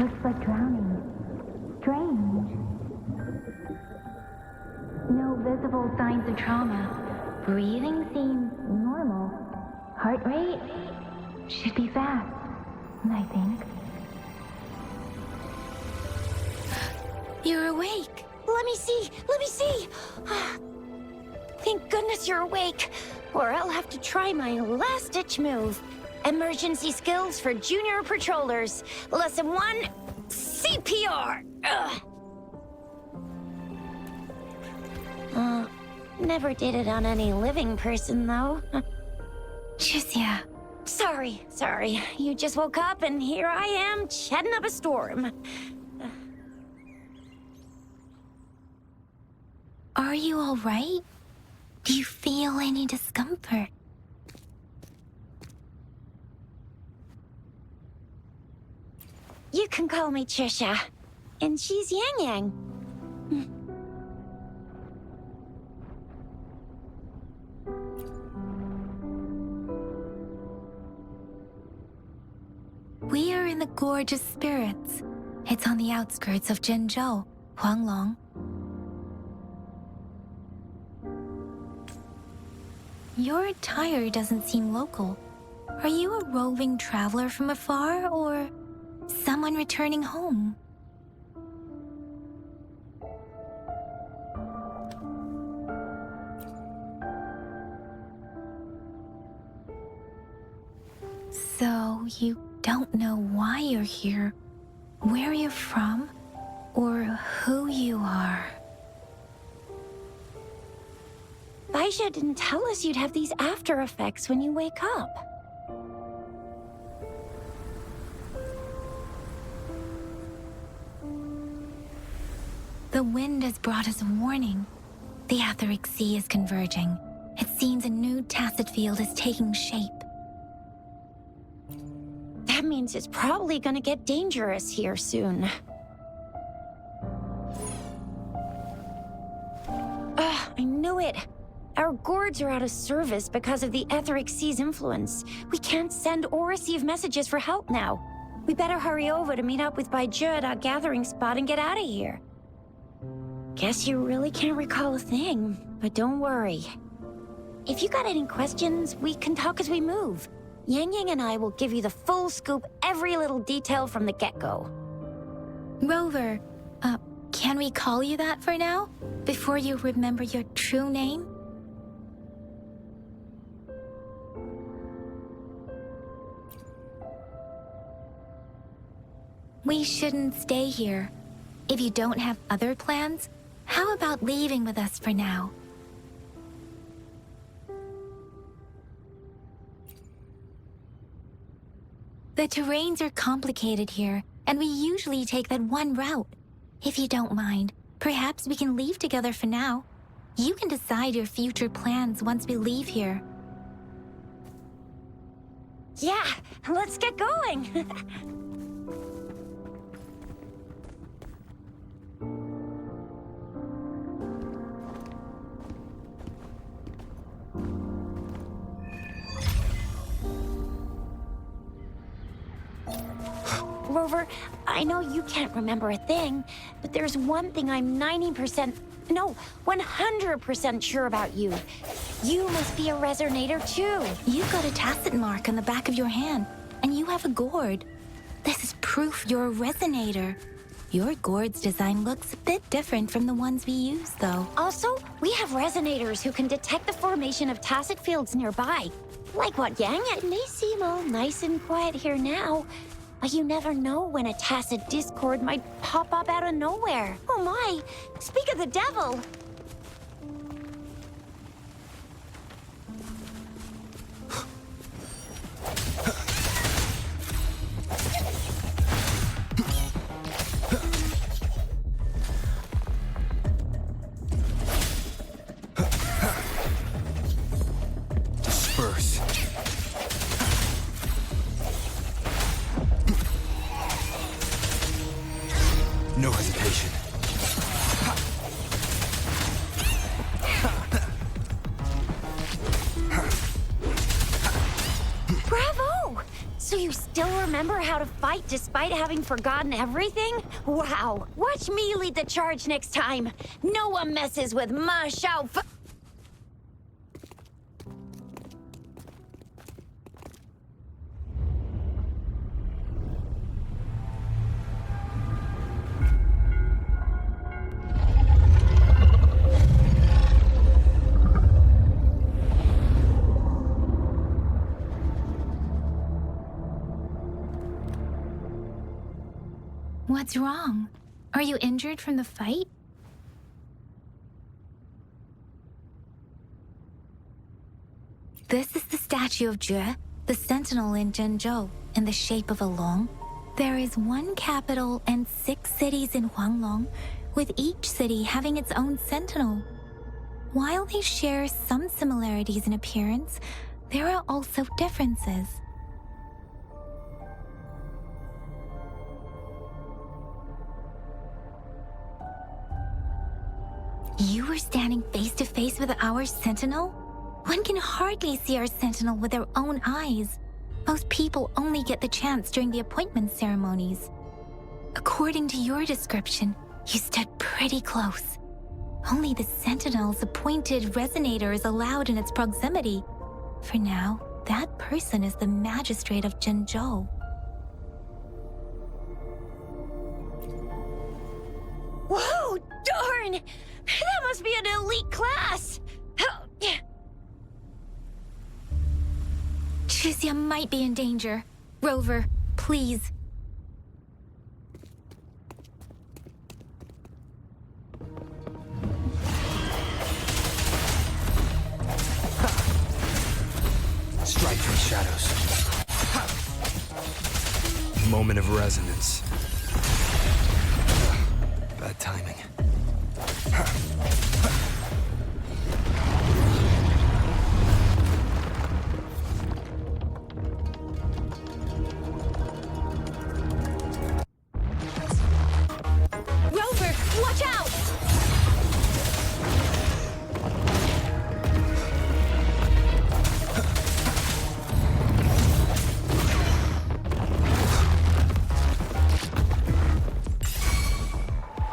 Looks like drowning. Strange. No visible signs of trauma. Breathing seems normal. Heart rate should be fast, I think. You're awake. Let me see. Let me see. Thank goodness you're awake. Or I'll have to try my last-ditch move. Emergency skills for junior patrollers. Lesson 1, CPR. Never did it on any living person, though. Tricia. Sorry. You just woke up and here I am, chatting up a storm. Are you all right? Do you feel any discomfort? You can call me Trisha. And she's Yang Yang. We are in the Gorge of Spirits. It's on the outskirts of Zhenzhou, Huanglong. Your attire doesn't seem local. Are you a roving traveler from afar, or someone returning home? So, you don't know why you're here, where you're from, or who you are. Baisha didn't tell us you'd have these after effects when you wake up. The wind has brought us a warning. The Etheric Sea is converging. It seems a new tacit field is taking shape. That means it's probably gonna get dangerous here soon. I knew it. Our gourds are out of service because of the Etheric Sea's influence. We can't send or receive messages for help now. We better hurry over to meet up with Baizhi at our gathering spot and get out of here. Guess you really can't recall a thing, but don't worry. If you got any questions, we can talk as we move. Yang Yang and I will give you the full scoop, every little detail from the get-go. Rover, can we call you that for now? Before you remember your true name? We shouldn't stay here. If you don't have other plans, how about leaving with us for now? The terrains are complicated here, and we usually take that one route. If you don't mind, perhaps we can leave together for now. You can decide your future plans once we leave here. Yeah, let's get going. Rover, I know you can't remember a thing, but there's one thing I'm 100% sure about you. You must be a resonator too. You've got a tacit mark on the back of your hand, and you have a gourd. This is proof you're a resonator. Your gourd's design looks a bit different from the ones we use, though. Also, we have resonators who can detect the formation of tacit fields nearby. Like what Yang? It may seem all nice and quiet here now, but you never know when a tacit discord might pop up out of nowhere. Oh my! Speak of the devil! Disperse. No hesitation. Bravo! So you still remember how to fight despite having forgotten everything? Wow. Watch me lead the charge next time. No one messes with my Shao. What's wrong? Are you injured from the fight? This is the statue of Jue, the sentinel in Zhenzhou, in the shape of a long. There is one capital and 6 cities in Huanglong, with each city having its own sentinel. While they share some similarities in appearance, there are also differences. You were standing face to face with our sentinel? One can hardly see our sentinel with their own eyes. Most people only get the chance during the appointment ceremonies. According to your description, you stood pretty close. Only the sentinel's appointed resonator is allowed in its proximity. For now, that person is the magistrate of Zhenzhou. Whoa, darn! That must be an elite class! Chixia might be in danger. Rover, please. Strike from shadows. Moment of resonance. Bad timing. Rover, watch out!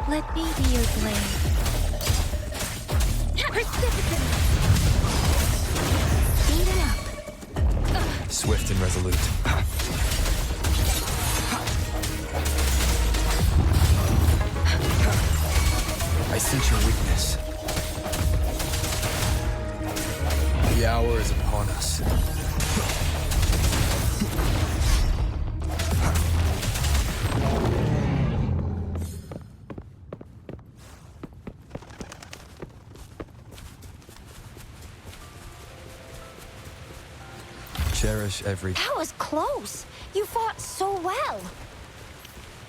Let me be your blade. Precipitant! Speeding up. Swift and resolute. I sense your weakness. The hour is upon us. Cherish every... That was close. You fought so well.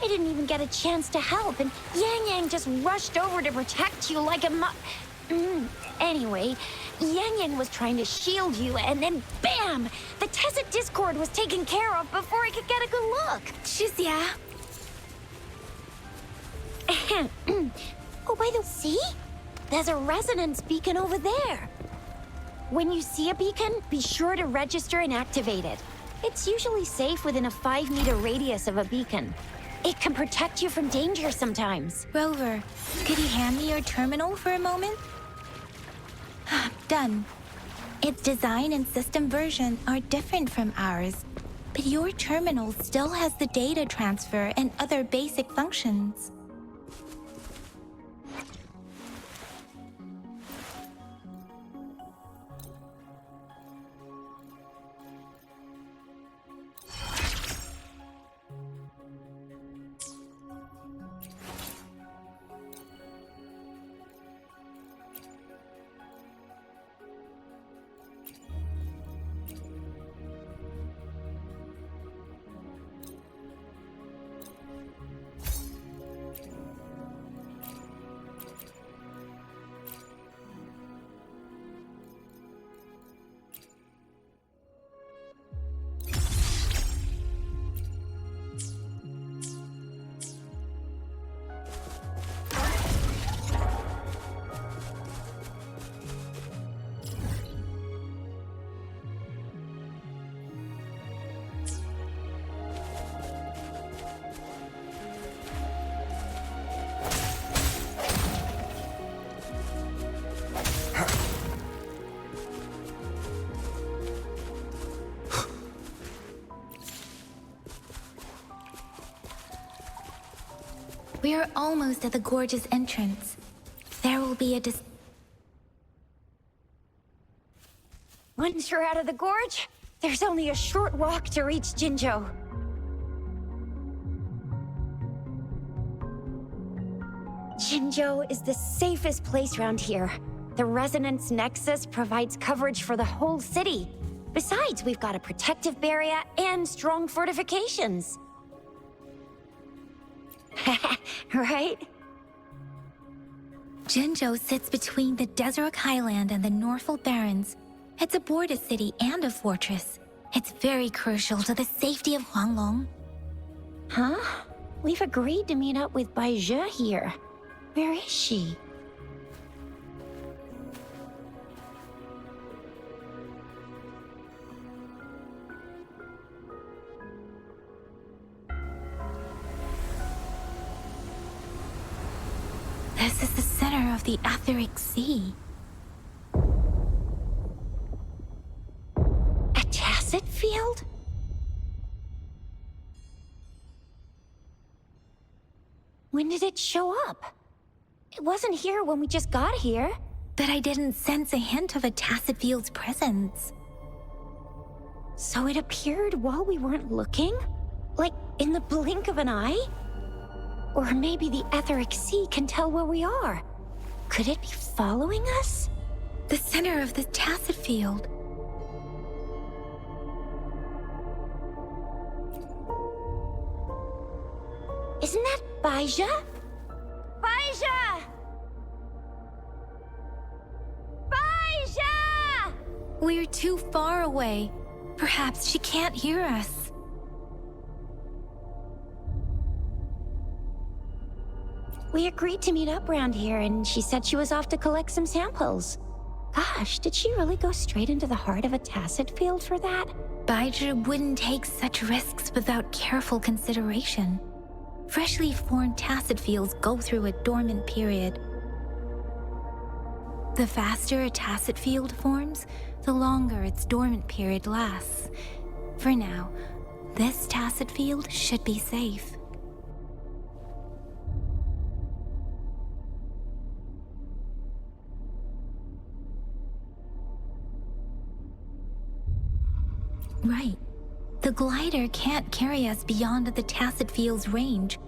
I didn't even get a chance to help, and Yang Yang just rushed over to protect you like a Anyway, Yang Yang was trying to shield you, and then BAM! The Tessa Discord was taken care of before I could get a good look. Chixia. Oh, by the... See? There's a resonance beacon over there. When you see a beacon, be sure to register and activate it. It's usually safe within a 5-meter radius of a beacon. It can protect you from danger sometimes. Rover, could you hand me your terminal for a moment? Done. Its design and system version are different from ours, but your terminal still has the data transfer and other basic functions. We are almost at the gorge's entrance. There will be a Once you're out of the gorge, there's only a short walk to reach Jinzhou. Jinzhou is the safest place around here. The Resonance Nexus provides coverage for the whole city. Besides, we've got a protective barrier and strong fortifications. Right? Jinzhou sits between the Desert Highland and the Norfolk Barrens. It's a border city and a fortress. It's very crucial to the safety of Huanglong. Huh? We've agreed to meet up with Bai Zhe here. Where is she? This is the center of the Etheric Sea. A tacit field? When did it show up? It wasn't here when we just got here. But I didn't sense a hint of a tacit field's presence. So it appeared while we weren't looking? Like in the blink of an eye? Or maybe the Etheric Sea can tell where we are. Could it be following us? The center of the tacit field. Isn't that Bai Zhe? Bai Zhe! Bai Zhe! We're too far away. Perhaps she can't hear us. We agreed to meet up around here, and she said she was off to collect some samples. Gosh, did she really go straight into the heart of a tacit field for that? Bai Zhe wouldn't take such risks without careful consideration. Freshly formed tacit fields go through a dormant period. The faster a tacit field forms, the longer its dormant period lasts. For now, this tacit field should be safe. Right. The glider can't carry us beyond the tacit field's range.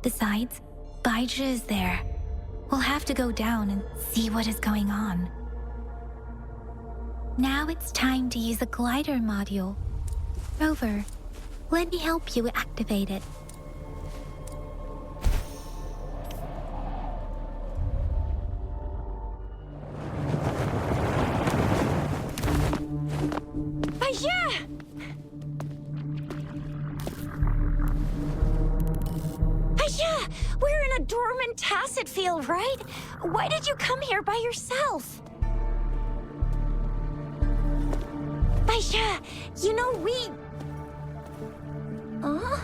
Besides, Bai Zhe is there. We'll have to go down and see what is going on. Now it's time to use the glider module. Rover, let me help you activate it. Bai Zhe! Bai Zhe! We're in a dormant tacit field, right? Why did you come here by yourself? Bai Zhe, you know we... Huh?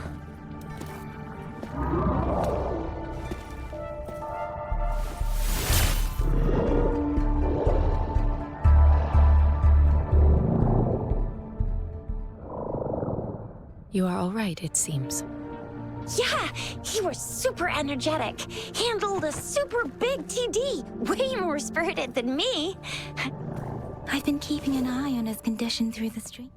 You are all right, it seems. Yeah, he was super energetic. Handled a super big TD. Way more spirited than me. I've been keeping an eye on his condition through the stream.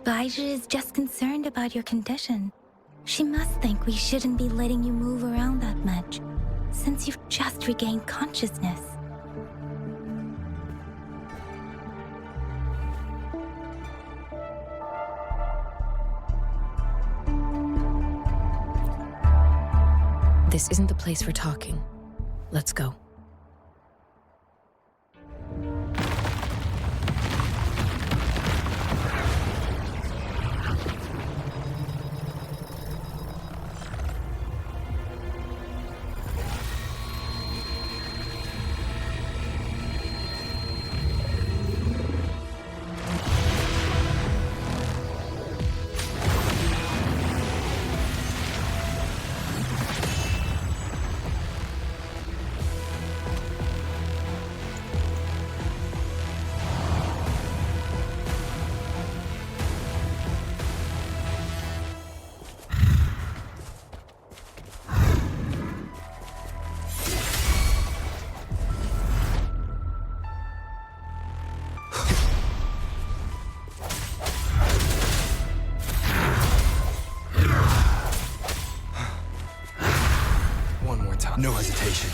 Bai Zhe is just concerned about your condition. She must think we shouldn't be letting you move around that much, since you've just regained consciousness. This isn't the place for talking. Let's go. No hesitation.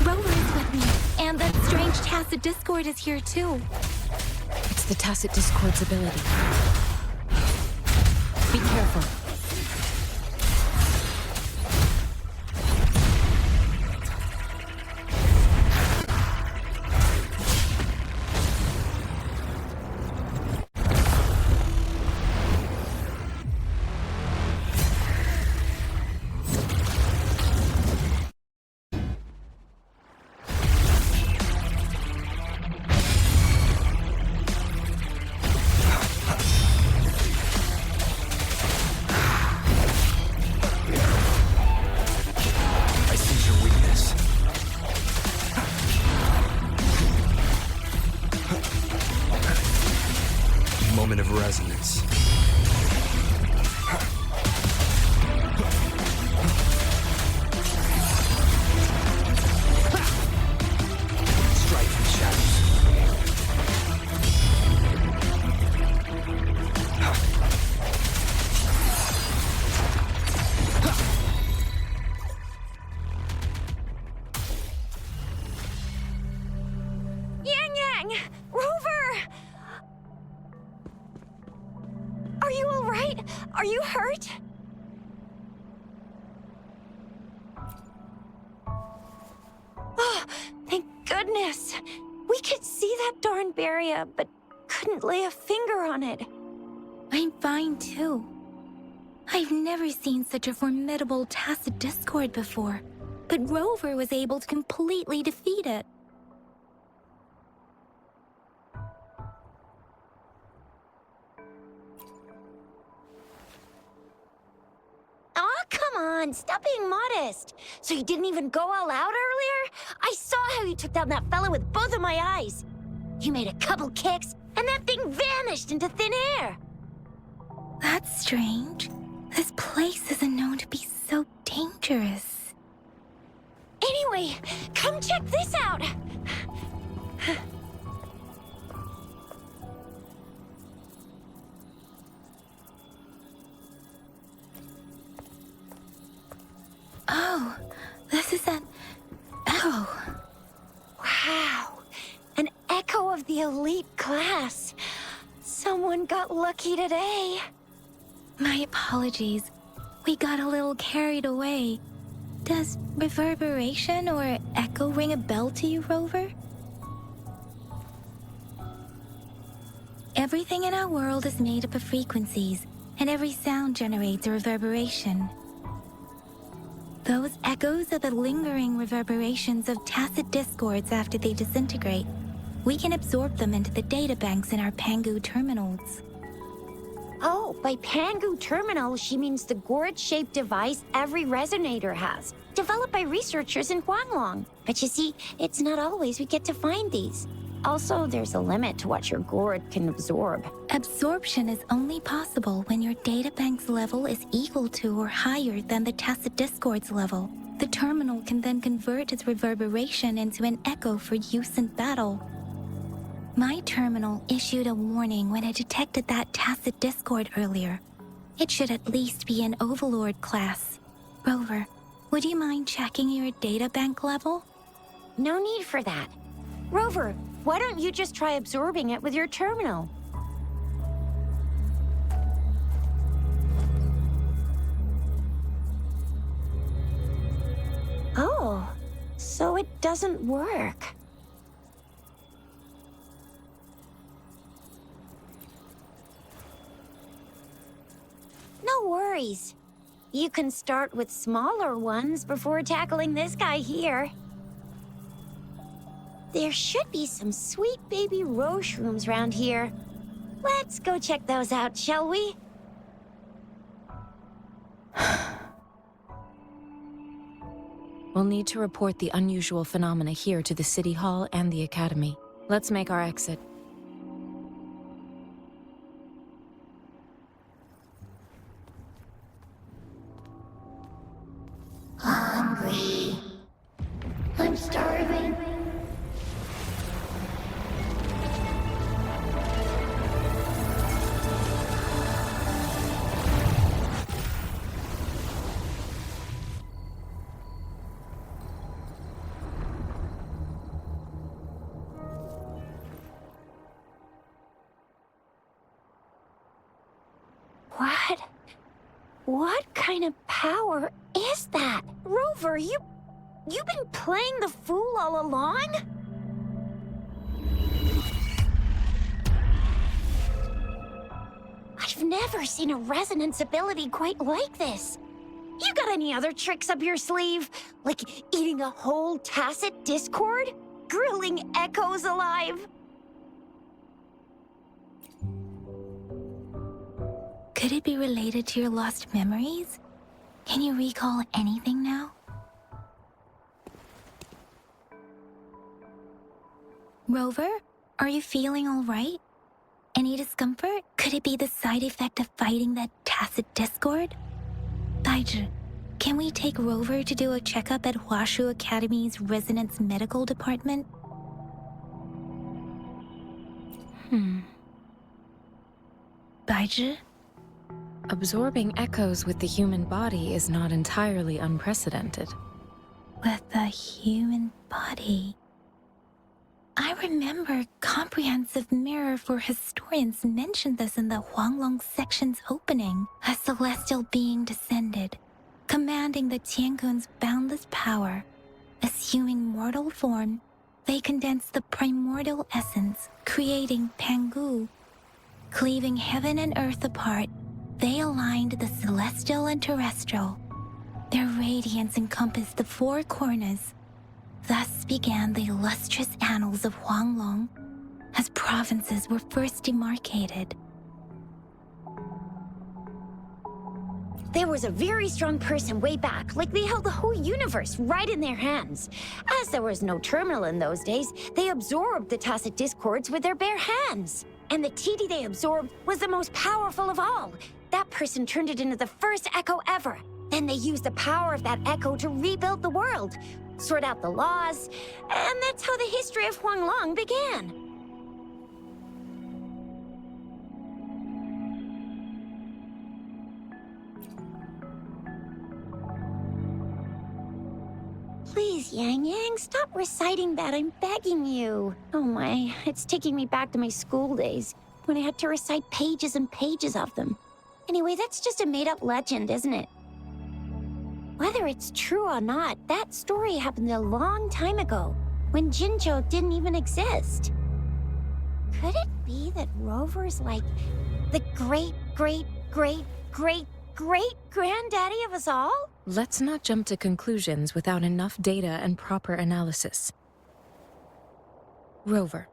Rover is with me, and that strange Tacit Discord is here too. It's the Tacit Discord's ability. Be careful. I sense your weakness. Moment of resonance. Strike from the shadows. Yang Yang! Rover! Are you alright? Are you hurt? Oh, thank goodness. We could see that darn barrier, but couldn't lay a finger on it. I'm fine too. I've never seen such a formidable Tacit Discord before, but Rover was able to completely defeat it. Aw, come on, stop being modest. So you didn't even go all out earlier? I saw how you took down that fella with both of my eyes. You made a couple kicks, and that thing vanished into thin air. That's strange. This place isn't known to be so dangerous. Anyway, come check this out. Oh, this is an echo. Wow, an echo of the elite class. Someone got lucky today. My apologies. We got a little carried away. Does reverberation or echo ring a bell to you, Rover? Everything in our world is made up of frequencies, and every sound generates a reverberation. Those echoes are the lingering reverberations of Tacit Discords after they disintegrate. We can absorb them into the databanks in our Pangu terminals. Oh, by Pangu terminal, she means the gourd-shaped device every resonator has, developed by researchers in Huanglong. But you see, it's not always we get to find these. Also, there's a limit to what your gourd can absorb. Absorption is only possible when your databank's level is equal to or higher than the Tacit Discord's level. The terminal can then convert its reverberation into an echo for use in battle. My terminal issued a warning when it detected that Tacit Discord earlier. It should at least be an Overlord class. Rover, would you mind checking your databank level? No need for that. Rover, why don't you just try absorbing it with your terminal? Oh, so it doesn't work. No worries. You can start with smaller ones before tackling this guy here. There should be some sweet baby rose shrooms around here. Let's go check those out, shall we? We'll need to report the unusual phenomena here to the City Hall and the Academy. Let's make our exit. What kind of power is that? Rover, you've been playing the fool all along? I've never seen a resonance ability quite like this. You got any other tricks up your sleeve? Like eating a whole tacit discord? Grilling echoes alive? Could it be related to your lost memories? Can you recall anything now? Rover, are you feeling all right? Any discomfort? Could it be the side effect of fighting that tacit discord? Daiju, can we take Rover to do a checkup at Hwashu Academy's Resonance Medical Department? Daiju? Absorbing echoes with the human body is not entirely unprecedented. With the human body. I remember Comprehensive Mirror for Historians mentioned this in the Huanglong section's opening. A celestial being descended, commanding the Tiankun's boundless power. Assuming mortal form, they condensed the primordial essence, creating Pangu. Cleaving heaven and earth apart, they aligned the celestial and terrestrial. Their radiance encompassed the four corners. Thus began the illustrious annals of Huanglong, as provinces were first demarcated. There was a very strong person way back, like they held the whole universe right in their hands. As there was no terminal in those days, they absorbed the tacit discords with their bare hands. And the TD they absorbed was the most powerful of all. That person turned it into the first echo ever. Then they used the power of that echo to rebuild the world, sort out the laws, and that's how the history of Huanglong began. Please, Yang Yang, stop reciting that. I'm begging you. Oh my, it's taking me back to my school days, when I had to recite pages and pages of them. Anyway, that's just a made-up legend, isn't it? Whether it's true or not, that story happened a long time ago, when Jinzhou didn't even exist. Could it be that Rover's like the great-great-great-great-great-granddaddy of us all? Let's not jump to conclusions without enough data and proper analysis. Rover.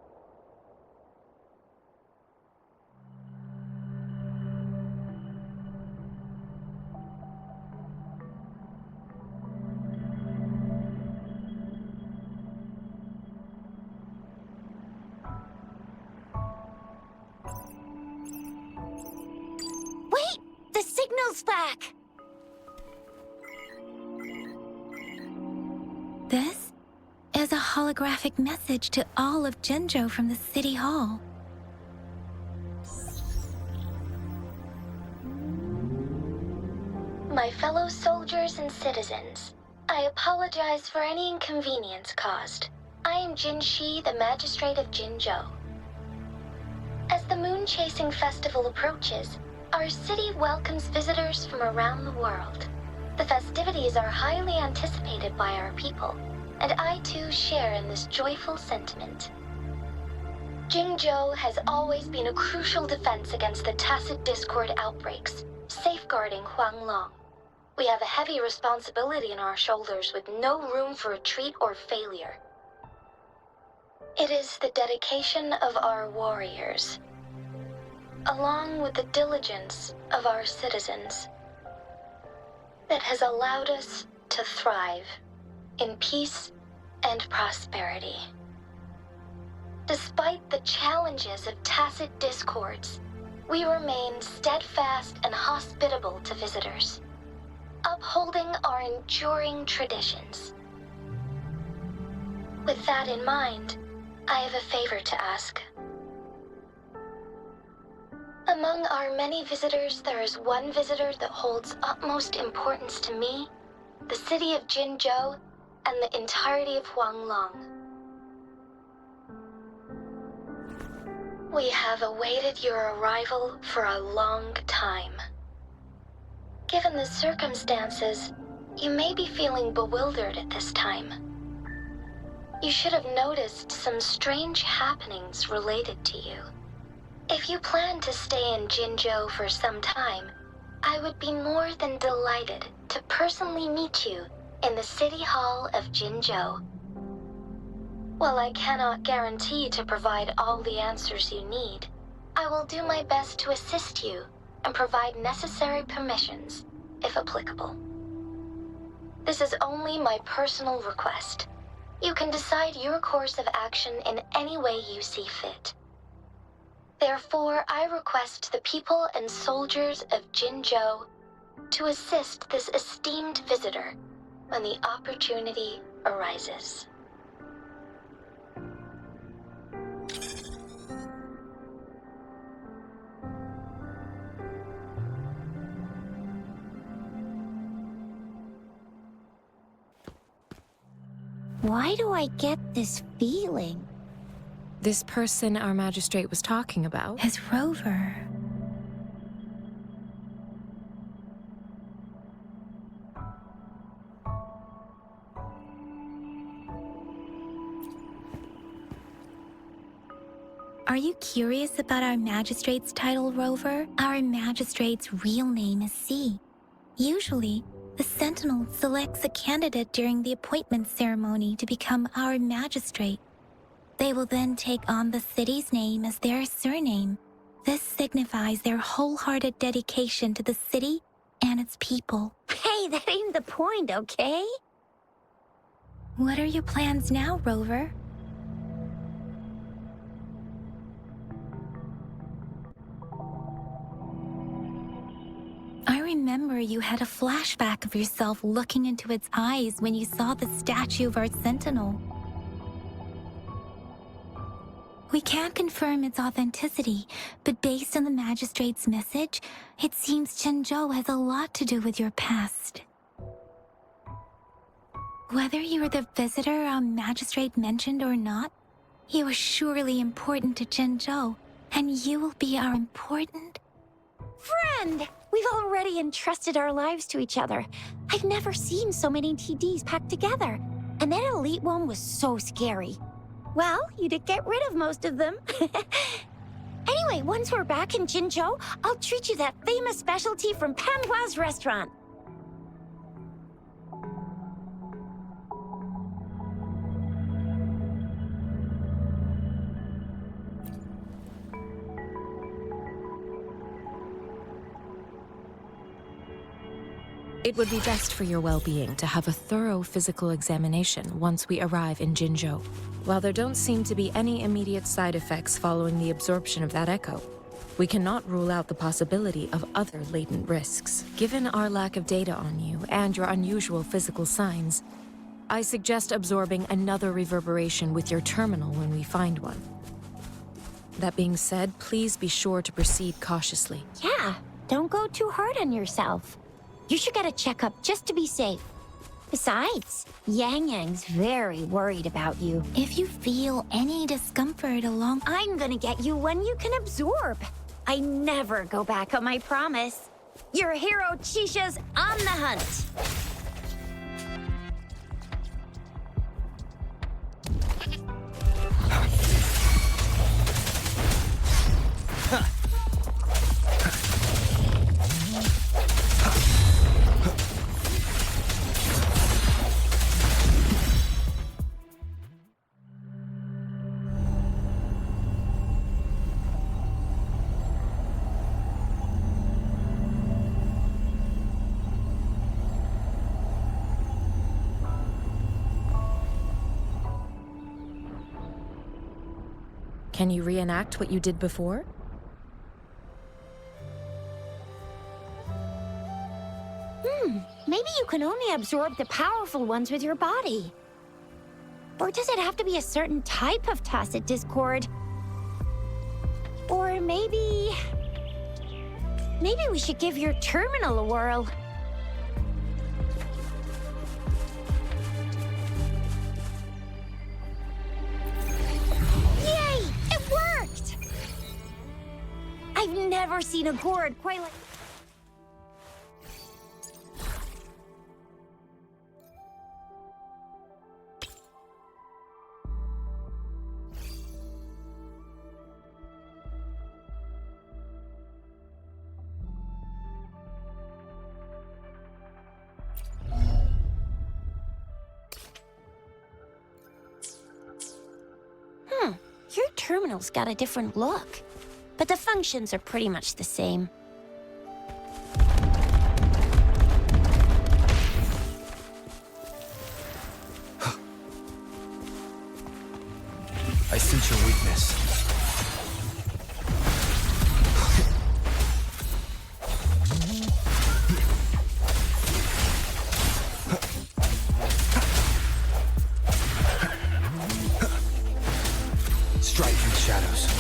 Wait! The signal's back! This is a holographic message to all of Jinzhou from the City Hall. My fellow soldiers and citizens, I apologize for any inconvenience caused. I am Jin Shi, the magistrate of Jinzhou. As the moon-chasing festival approaches, our city welcomes visitors from around the world. The festivities are highly anticipated by our people, and I too share in this joyful sentiment. Jinzhou has always been a crucial defense against the tacit discord outbreaks, safeguarding Huanglong. We have a heavy responsibility on our shoulders with no room for retreat or failure. It is the dedication of our warriors, along with the diligence of our citizens, that has allowed us to thrive in peace and prosperity. Despite the challenges of tacit discords, we remain steadfast and hospitable to visitors, upholding our enduring traditions. With that in mind, I have a favor to ask. Among our many visitors, there is one visitor that holds utmost importance to me, the city of Jinzhou, and the entirety of Huanglong. We have awaited your arrival for a long time. Given the circumstances, you may be feeling bewildered at this time. You should have noticed some strange happenings related to you. If you plan to stay in Jinzhou for some time, I would be more than delighted to personally meet you in the City Hall of Jinzhou. While I cannot guarantee to provide all the answers you need, I will do my best to assist you and provide necessary permissions, if applicable. This is only my personal request. You can decide your course of action in any way you see fit. Therefore, I request the people and soldiers of Jinzhou to assist this esteemed visitor when the opportunity arises. Why do I get this feeling? This person our magistrate was talking about? Is Rover. Are you curious about our magistrate's title, Rover? Our magistrate's real name is C. Usually, the Sentinel selects a candidate during the appointment ceremony to become our magistrate. They will then take on the city's name as their surname. This signifies their wholehearted dedication to the city and its people. Hey, that ain't the point, okay? What are your plans now, Rover? I remember you had a flashback of yourself looking into its eyes when you saw the statue of our Sentinel. We can't confirm its authenticity, but based on the magistrate's message, it seems Jinzhou has a lot to do with your past. Whether you were the visitor our magistrate mentioned or not, you are surely important to Jinzhou, and you will be our important... Friend! We've already entrusted our lives to each other. I've never seen so many TDs packed together. And that elite one was so scary. Well, you did get rid of most of them. Anyway, once we're back in Jinzhou, I'll treat you that famous specialty from Panhua's restaurant. It would be best for your well-being to have a thorough physical examination once we arrive in Jinzhou. While there don't seem to be any immediate side effects following the absorption of that echo, we cannot rule out the possibility of other latent risks. Given our lack of data on you and your unusual physical signs, I suggest absorbing another reverberation with your terminal when we find one. That being said, please be sure to proceed cautiously. Yeah, don't go too hard on yourself. You should get a checkup just to be safe. Besides, Yang Yang's very worried about you. If you feel any discomfort along... I'm gonna get you one you can absorb. I never go back on my promise. Your hero Chisha's on the hunt. Can you reenact what you did before? Maybe you can only absorb the powerful ones with your body. Or does it have to be a certain type of tacit discord? Or maybe we should give your terminal a whirl. Yay! It worked! I've never seen a gourd quite like... terminal's got a different look. But the functions are pretty much the same. I sense your weakness. Strike from the shadows.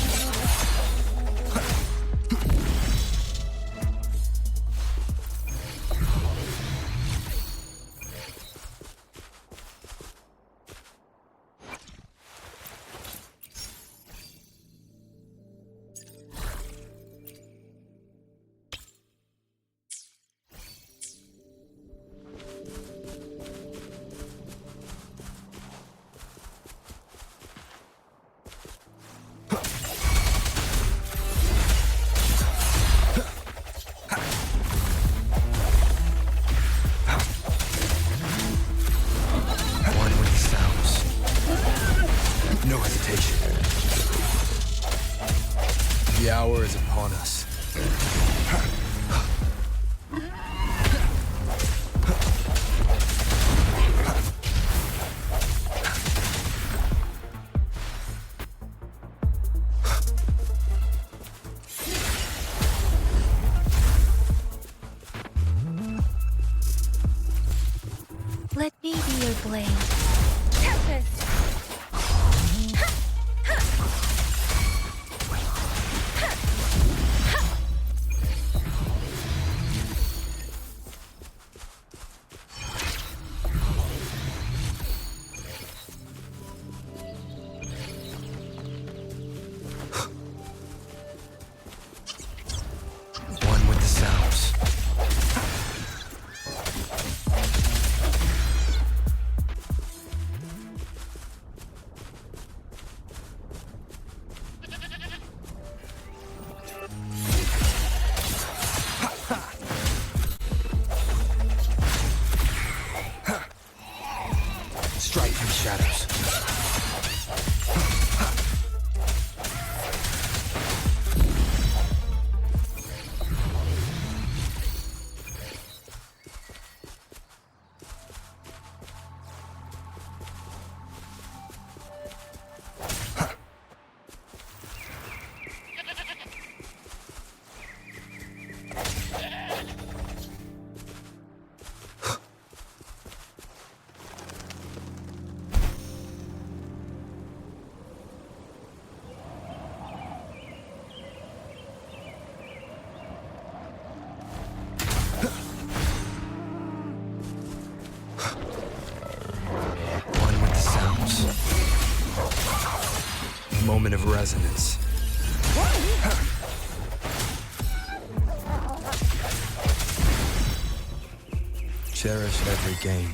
No hesitation. The hour is upon us. Let me be your blade. Tempest! One with the sounds. Strike from the shadows. One with the sounds. Moment of resonance. Cherish every gain.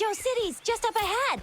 Jinzhou City's just up ahead.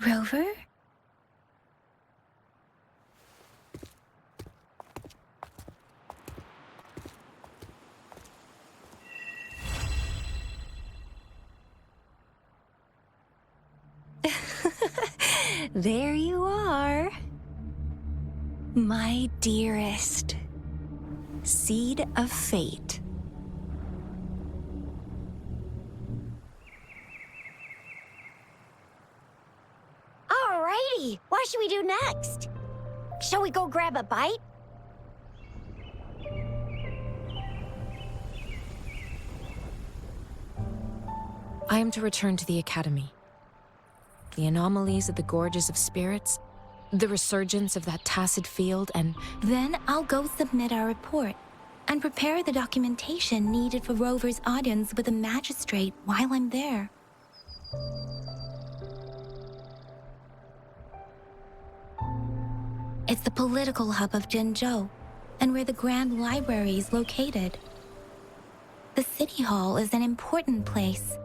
Rover? There you are. My dearest. Seed of fate. Alrighty, what should we do next? Shall we go grab a bite? I am to return to the Academy. The anomalies of the Gorges of Spirits, the resurgence of that tacit field, and Then I'll go submit our report and prepare the documentation needed for Rover's audience with a magistrate while I'm there. It's the political hub of Jinzhou, and where the Grand Library is located. The City Hall is an important place.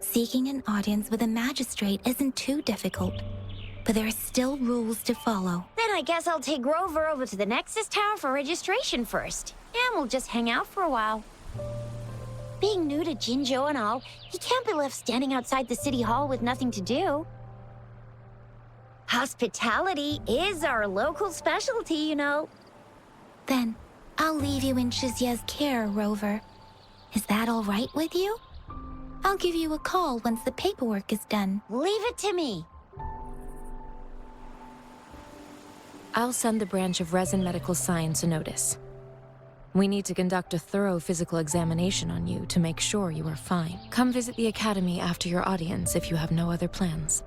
Seeking an audience with a magistrate isn't too difficult, but there are still rules to follow. Then I guess I'll take Rover over to the Nexus Tower for registration first. And we'll just hang out for a while. Being new to Jinzhou and all, he can't be left standing outside the City Hall with nothing to do. Hospitality is our local specialty, you know. Then, I'll leave you in Shizia's care, Rover. Is that all right with you? I'll give you a call once the paperwork is done. Leave it to me. I'll send the branch of Resin Medical Science a notice. We need to conduct a thorough physical examination on you to make sure you are fine. Come visit the Academy after your audience if you have no other plans.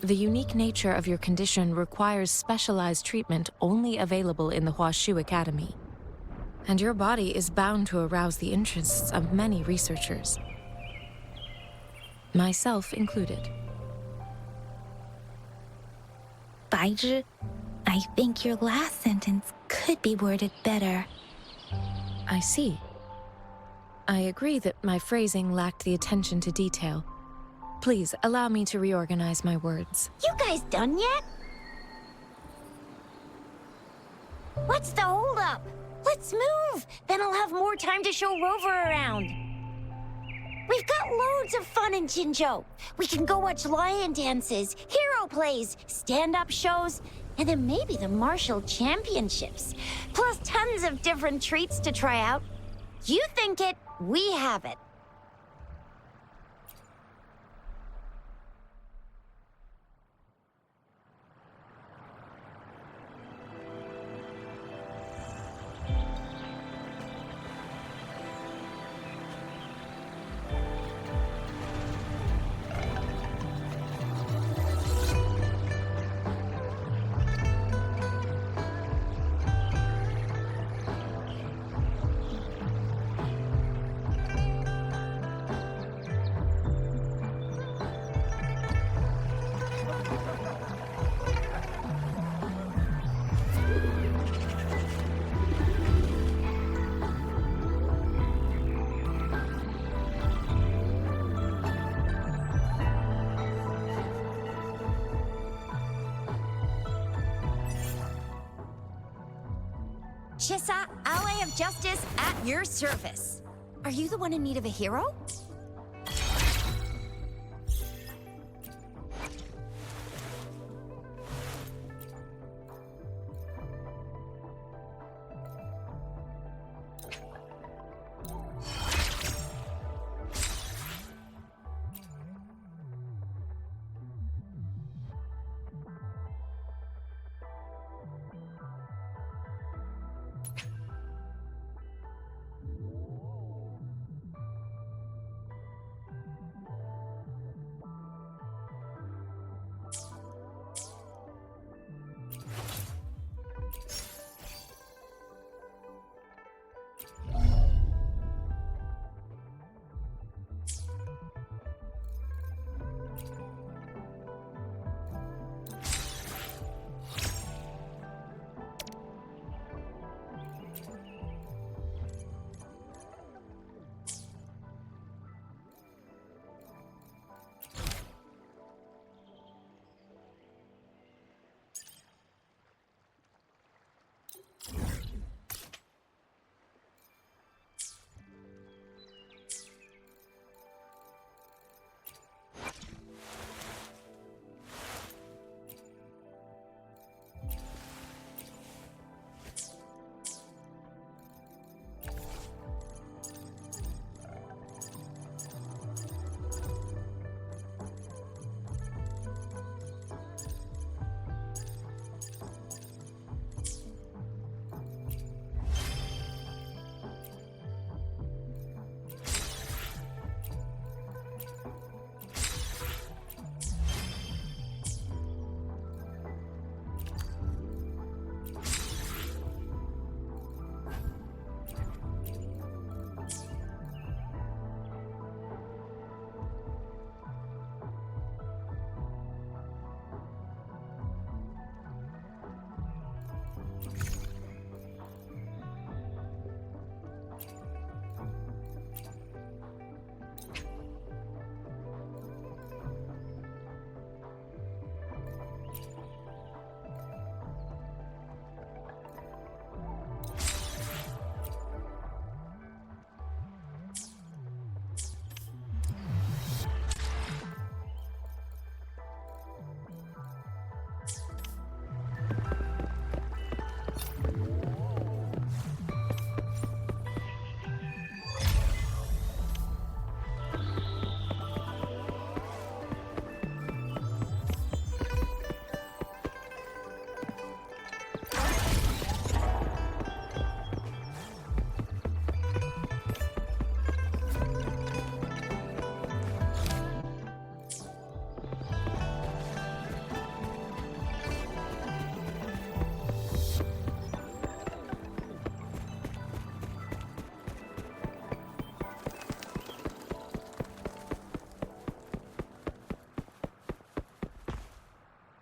The unique nature of your condition requires specialized treatment only available in the Huashu Academy. And your body is bound to arouse the interests of many researchers. Myself included. Baizhi, I think your last sentence could be worded better. I see. I agree that my phrasing lacked the attention to detail. Please, allow me to reorganize my words. You guys done yet? What's the holdup? Let's move! Then I'll have more time to show Rover around. We've got loads of fun in Jinzhou. We can go watch lion dances, hero plays, stand-up shows, and then maybe the martial championships. Plus tons of different treats to try out. You think it, we have it. Chissa, ally of justice at your service. Are you the one in need of a hero?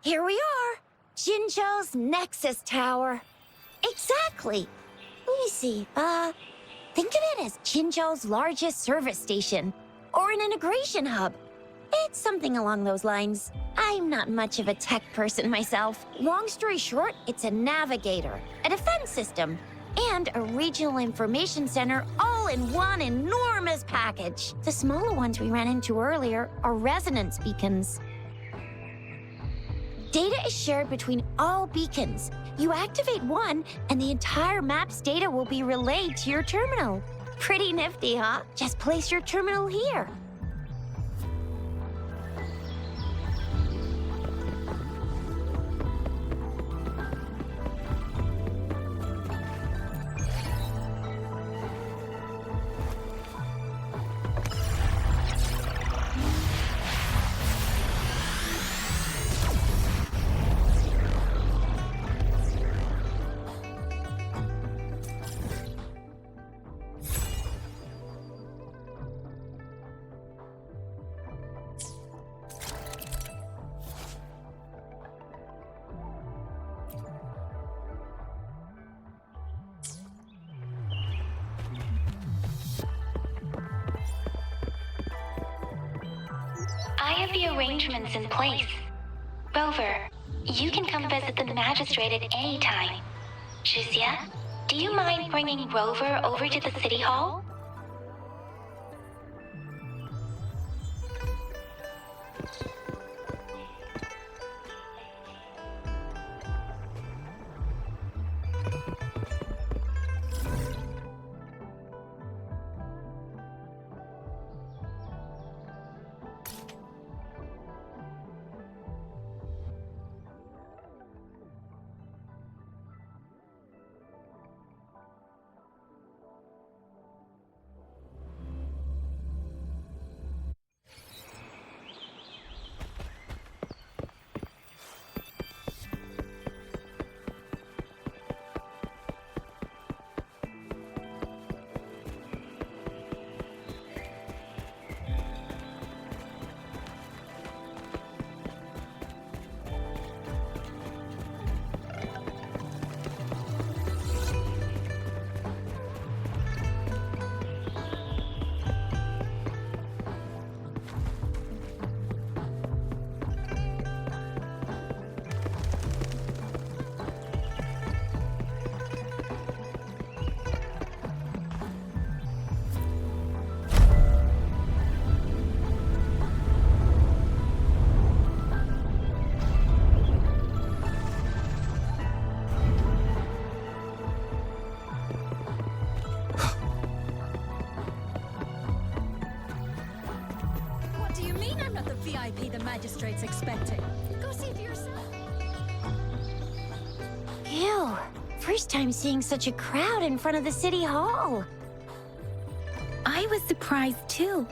Here we are. Jinzhou's Nexus Tower. Exactly. Let me see. Think of it as Jinzhou's largest service station, or an integration hub. It's something along those lines. I'm not much of a tech person myself. Long story short, it's a navigator, a defense system, and a regional information center all in one enormous package. The smaller ones we ran into earlier are resonance beacons. Data is shared between all beacons. You activate one, and the entire map's data will be relayed to your terminal. Pretty nifty, huh? Just place your terminal here. I have the arrangements in place. Rover, you can come visit the magistrate at any time. Shuzia, do you mind bringing Rover over to the city hall? VIP the magistrate's expecting. Go see for yourself. Ew. First time seeing such a crowd in front of the city hall. I was surprised too.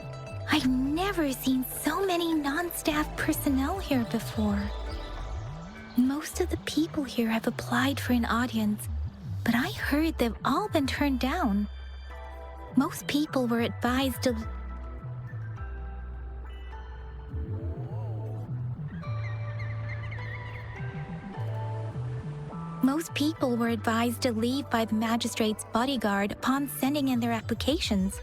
I've never seen so many non-staff personnel here before. Most of the people here have applied for an audience, but I heard they've all been turned down. Most people were advised to leave by the magistrate's bodyguard upon sending in their applications.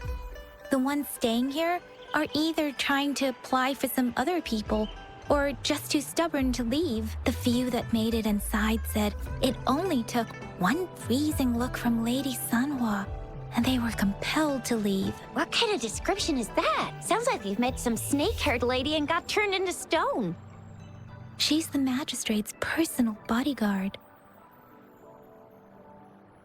The ones staying here are either trying to apply for some other people or just too stubborn to leave. The few that made it inside said it only took one freezing look from Lady Sanhua, and they were compelled to leave. What kind of description is that? Sounds like you've met some snake-haired lady and got turned into stone. She's the magistrate's personal bodyguard.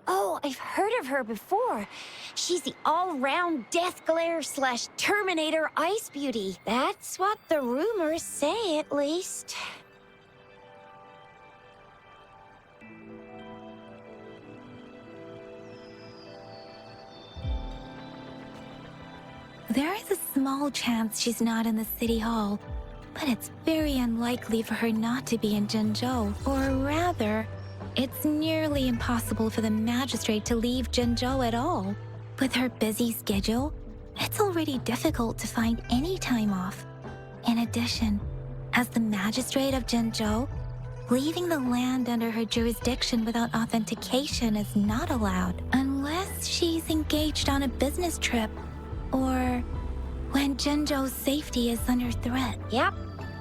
Oh, I've heard of her before. She's the all-round Death Glare / Terminator Ice Beauty. That's what the rumors say, at least. There is a small chance she's not in the city hall, but it's very unlikely for her not to be in Jinzhou. Or rather, it's nearly impossible for the magistrate to leave Jinzhou at all. With her busy schedule, it's already difficult to find any time off. In addition, as the magistrate of Jinzhou, Leaving the land under her jurisdiction without authentication is not allowed, unless she's engaged on a business trip, or when Jinzhou's safety is under threat. Yep,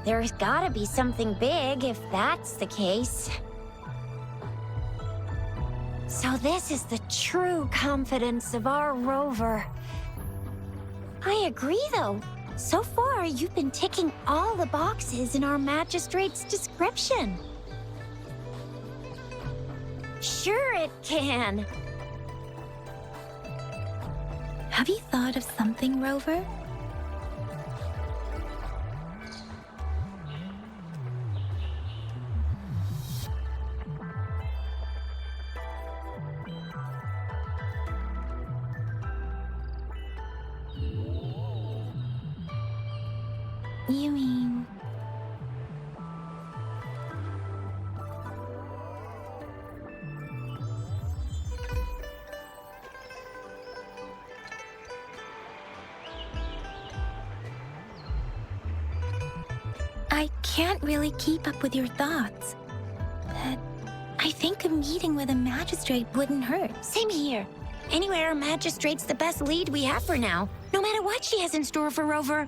there's gotta be something big if that's the case. So this is the true confidence of our rover. I agree, though. So far, you've been ticking all the boxes in our magistrate's description. Sure it can. Have you thought of something, Rover? You mean... I can't really keep up with your thoughts, but I think a meeting with a magistrate wouldn't hurt. Same here. Anyway, our magistrate's the best lead we have for now, no matter what she has in store for Rover.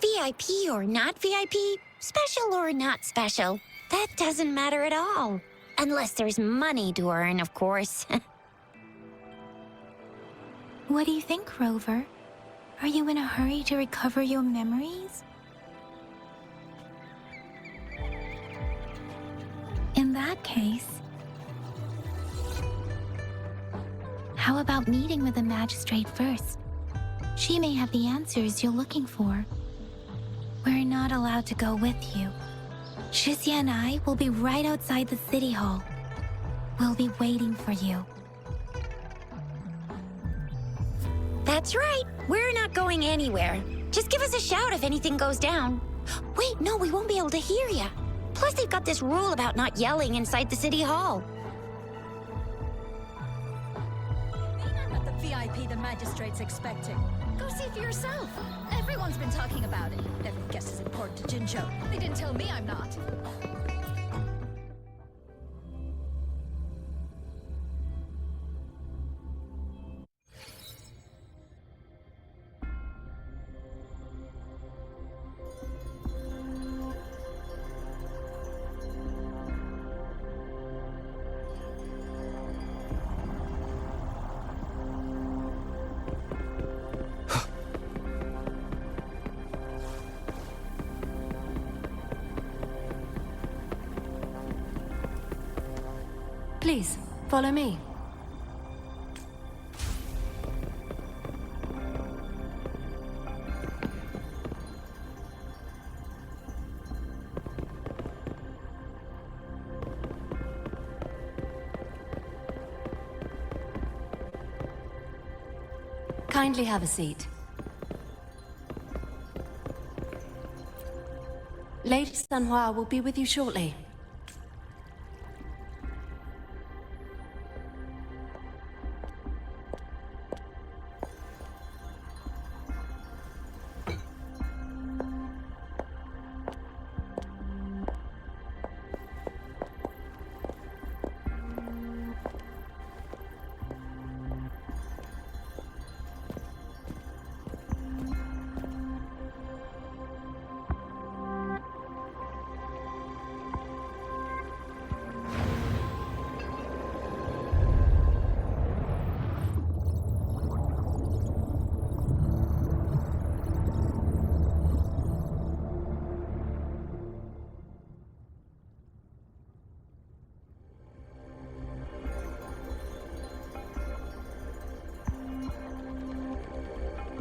VIP or not VIP, special or not special, that doesn't matter at all. Unless there's money to earn, of course. What do you think, Rover? Are you in a hurry to recover your memories? In that case, how about meeting with the magistrate first? She may have the answers you're looking for. We're not allowed to go with you. Shixia and I will be right outside the city hall. We'll be waiting for you. That's right. We're not going anywhere. Just give us a shout if anything goes down. Wait, no, we won't be able to hear ya. Plus, they've got this rule about not yelling inside the city hall. Not the VIP the magistrate's expecting. Go see for yourself. Everyone's been talking about it. Every guest is important to Jinzhou. They didn't tell me I'm not. Please, follow me. Kindly have a seat. Lady Sanhua will be with you shortly.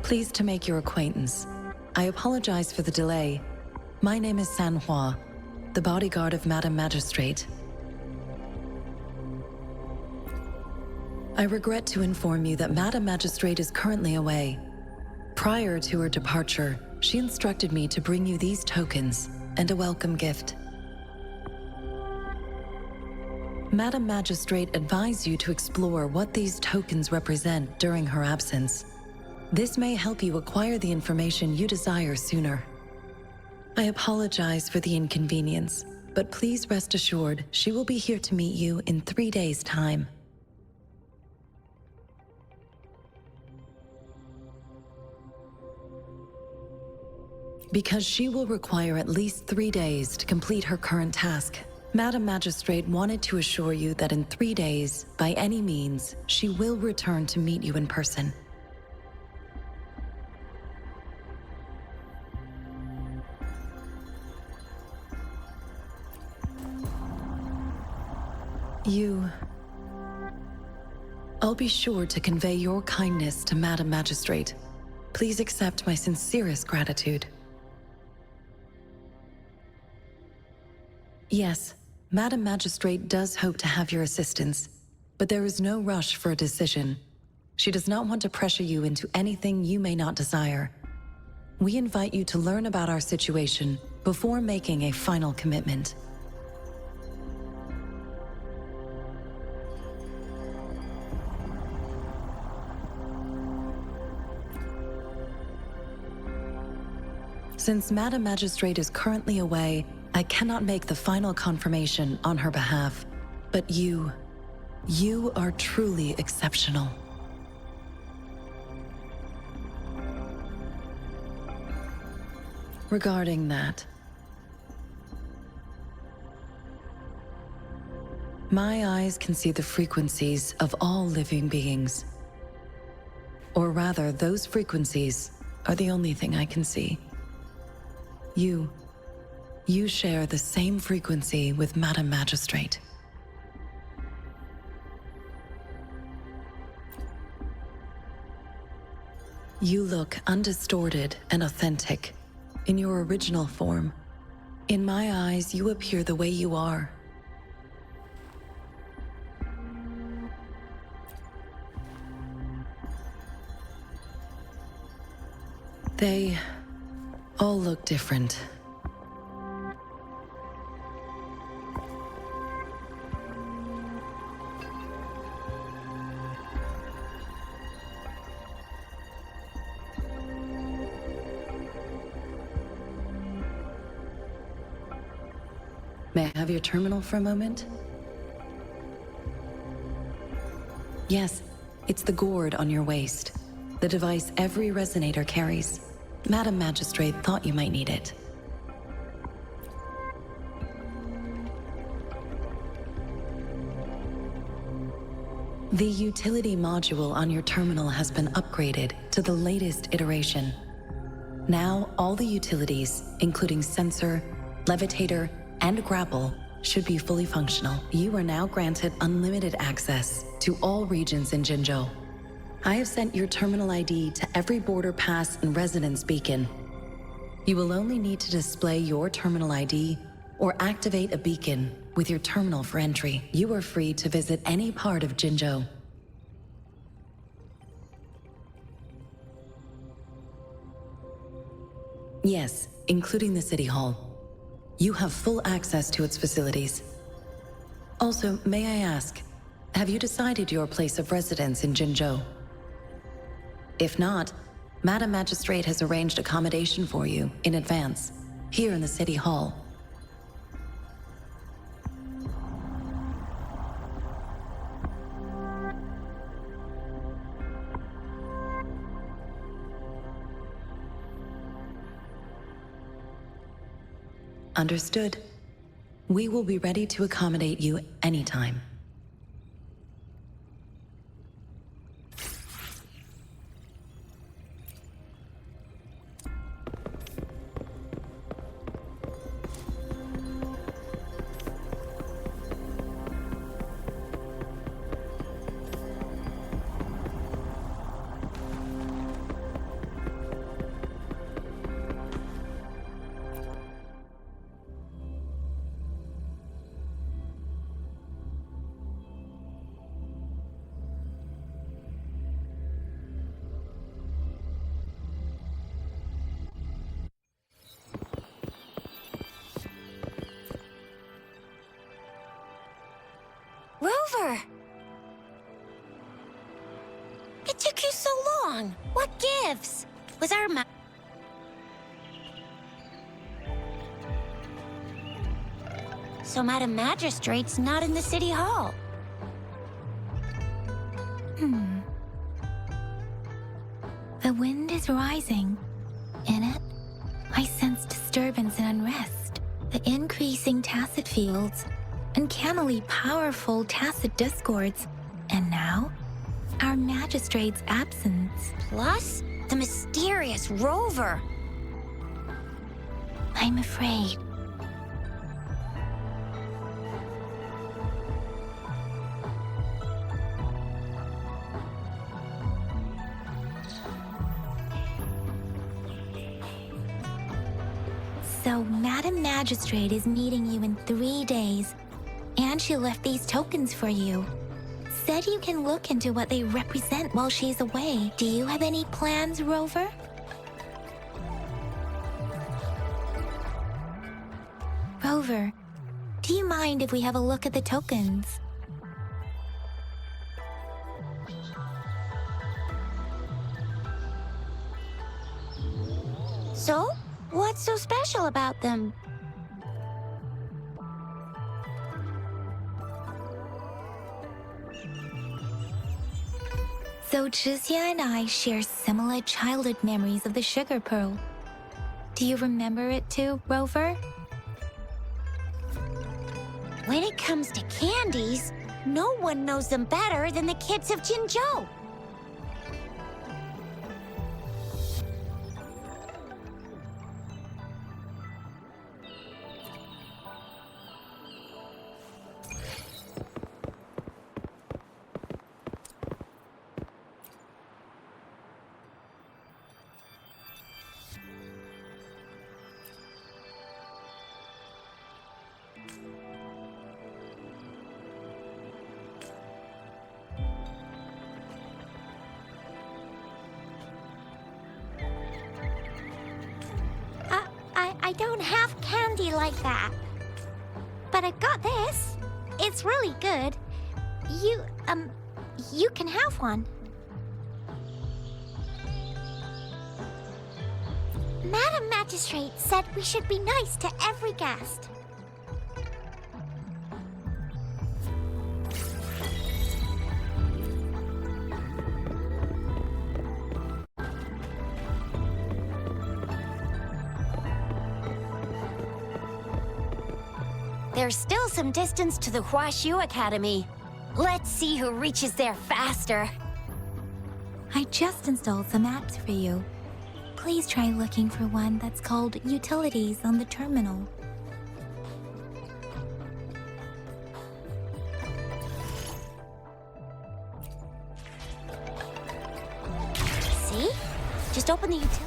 Pleased to make your acquaintance. I apologize for the delay. My name is Sanhua, the bodyguard of Madam Magistrate. I regret to inform you that Madam Magistrate is currently away. Prior to her departure, she instructed me to bring you these tokens and a welcome gift. Madam Magistrate advised you to explore what these tokens represent during her absence. This may help you acquire the information you desire sooner. I apologize for the inconvenience, but please rest assured she will be here to meet you in 3 days' time. Because she will require at least 3 days to complete her current task, Madam Magistrate wanted to assure you that in 3 days, by any means, she will return to meet you in person. I'll be sure to convey your kindness to Madam Magistrate. Please accept my sincerest gratitude. Yes, Madam Magistrate does hope to have your assistance, but there is no rush for a decision. She does not want to pressure you into anything you may not desire. We invite you to learn about our situation before making a final commitment. Since Madam Magistrate is currently away, I cannot make the final confirmation on her behalf. But you are truly exceptional. Regarding that, my eyes can see the frequencies of all living beings. Or rather, those frequencies are the only thing I can see. You share the same frequency with Madam Magistrate. You look undistorted and authentic in your original form. In my eyes, you appear the way you are. They all look different. May I have your terminal for a moment? Yes, it's the gourd on your waist, the device every resonator carries. Madam Magistrate thought you might need it. The utility module on your terminal has been upgraded to the latest iteration. Now, all the utilities, including sensor, levitator, and grapple, should be fully functional. You are now granted unlimited access to all regions in Jinzhou. I have sent your terminal ID to every border pass and resonance beacon. You will only need to display your terminal ID or activate a beacon with your terminal for entry. You are free to visit any part of Jinzhou. Yes, including the City Hall. You have full access to its facilities. Also, may I ask, have you decided your place of residence in Jinzhou? If not, Madam Magistrate has arranged accommodation for you in advance, here in the City Hall. Understood. We will be ready to accommodate you anytime. wrong? What gives? Was our So Madam Magistrate's not in the City Hall. The wind is rising. In it, I sense disturbance and unrest. The increasing tacit fields, uncannily powerful tacit discords, and now, our magistrate's absence. Plus, the mysterious rover. I'm afraid. So, Madam Magistrate is meeting you in 3 days, and she left these tokens for you. Said you can look into what they represent while she's away. Do you have any plans, Rover? Rover, do you mind if we have a look at the tokens? So, what's so special about them? So Zhixia and I share similar childhood memories of the sugar pearl. Do you remember it too, Rover? When it comes to candies, no one knows them better than the kids of Jinzhou. I don't have candy like that. But I've got this. It's really good. You can have one. Madam Magistrate said we should be nice to every guest. There's still some distance to the Huaxiu Academy. Let's see who reaches there faster. I just installed some apps for you. Please try looking for one that's called Utilities on the terminal. See? Just open the utility.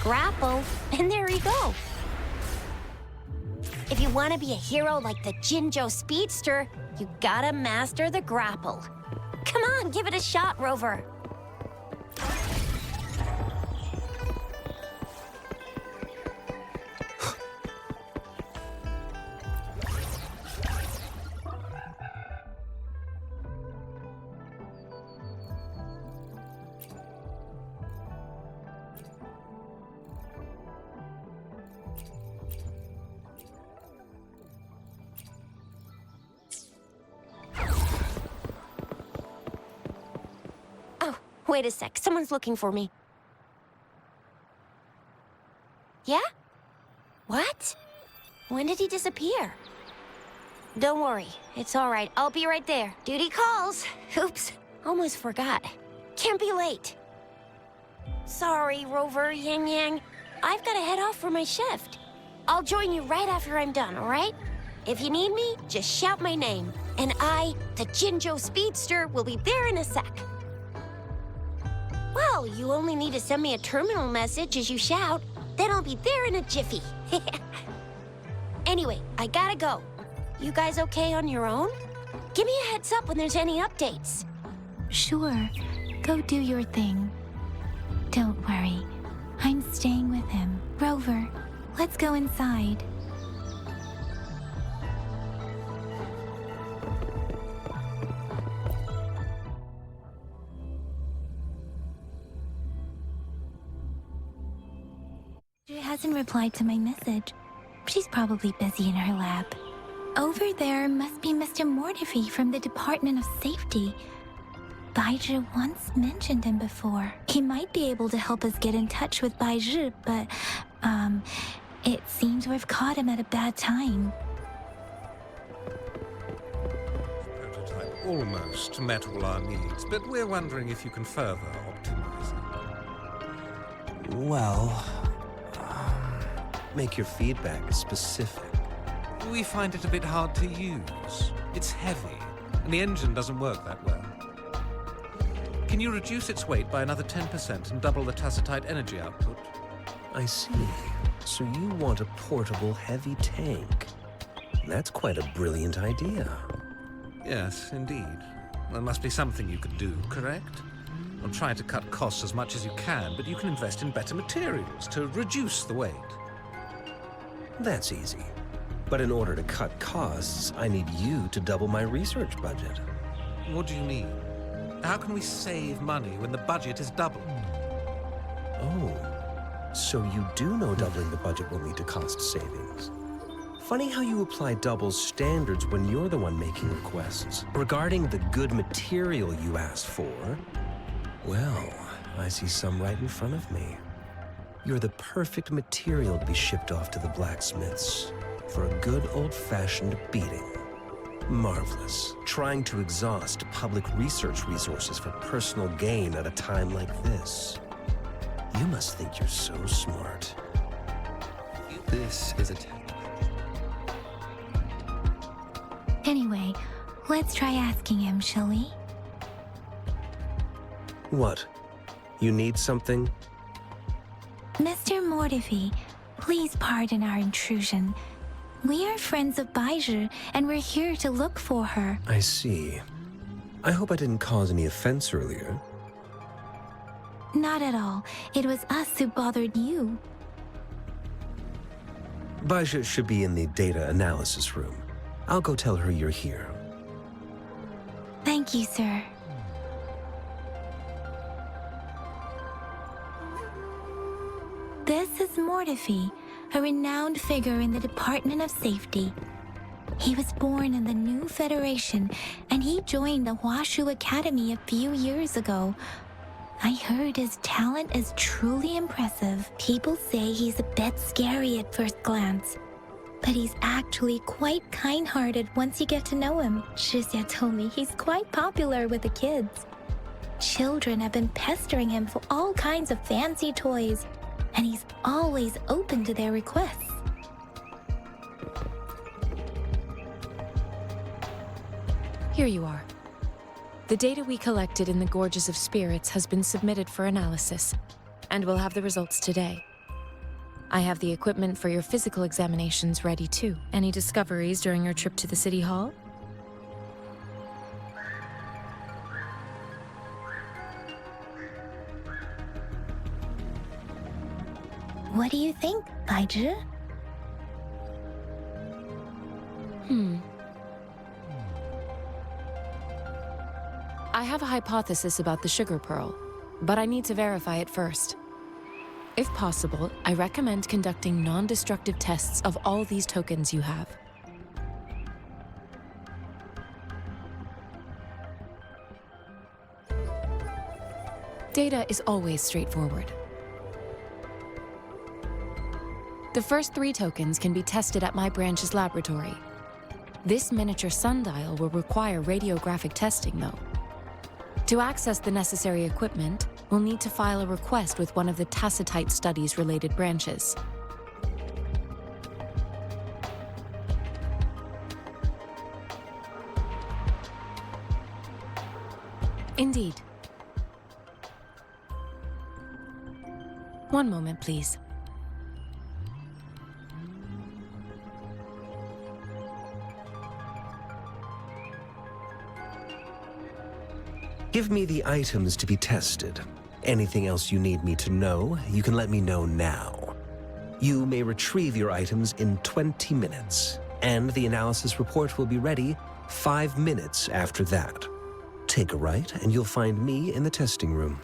Grapple, and there you go. If you want to be a hero like the Jinzhou Speedster, you gotta master the grapple. Come on, give it a shot, Rover. Wait a sec, someone's looking for me. Yeah? What? When did he disappear? Don't worry, it's all right. I'll be right there. Duty calls. Oops, almost forgot. Can't be late. Sorry, Rover, Yang Yang. I've got to head off for my shift. I'll join you right after I'm done, all right? If you need me, just shout my name. And I, the Jinzhou Speedster, will be there in a sec. Well, you only need to send me a terminal message as you shout, then I'll be there in a jiffy. Anyway, I gotta go. You guys okay on your own? Give me a heads up when there's any updates. Sure, go do your thing. Don't worry, I'm staying with him. Rover, let's go inside. hasn't replied to my message. She's probably busy in her lab. Over there must be Mr. Mortifi from the Department of Safety. Baizhi once mentioned him before. He might be able to help us get in touch with Baizhi, but, it seems we've caught him at a bad time. Prototype almost met all our needs, but we're wondering if you can further optimize it. Well, make your feedback specific. We find it a bit hard to use. It's heavy, and the engine doesn't work that well. Can you reduce its weight by another 10% and double the tacitite energy output? I see. So you want a portable heavy tank. That's quite a brilliant idea. Yes, indeed. There must be something you can do, correct? I'm trying to cut costs as much as you can, but you can invest in better materials to reduce the weight. That's easy. But in order to cut costs, I need you to double my research budget. What do you mean? How can we save money when the budget is doubled? Oh, so you do know doubling the budget will lead to cost savings. Funny how you apply double standards when you're the one making requests. Regarding the good material you asked for, well, I see some right in front of me. You're the perfect material to be shipped off to the blacksmiths for a good old-fashioned beating. Marvelous. Trying to exhaust public research resources for personal gain at a time like this. You must think you're so smart. This is a Anyway, let's try asking him, shall we? What? You need something? Mr. Mortifi, please pardon our intrusion. We are friends of Baizhi, and we're here to look for her. I see. I hope I didn't cause any offense earlier. Not at all. It was us who bothered you. Baizhi should be in the data analysis room. I'll go tell her you're here. Thank you, sir. This is Mortifi, a renowned figure in the Department of Safety. He was born in the new Federation, and he joined the Huashu Academy a few years ago. I heard his talent is truly impressive. People say he's a bit scary at first glance, but he's actually quite kind-hearted once you get to know him. Shixia told me he's quite popular with the kids. Children have been pestering him for all kinds of fancy toys, and he's always open to their requests. Here you are. The data we collected in the Gorges of Spirits has been submitted for analysis, and we'll have the results today. I have the equipment for your physical examinations ready too. Any discoveries during your trip to the City Hall? What do you think, Baizhi? I have a hypothesis about the sugar pearl, but I need to verify it first. If possible, I recommend conducting non-destructive tests of all these tokens you have. Data is always straightforward. The first 3 tokens can be tested at my branch's laboratory. This miniature sundial will require radiographic testing, though. To access the necessary equipment, we'll need to file a request with one of the tacitite studies-related branches. Indeed. One moment, please. Give me the items to be tested. Anything else you need me to know, you can let me know now. You may retrieve your items in 20 minutes, and the analysis report will be ready 5 minutes after that. Take a right, and you'll find me in the testing room.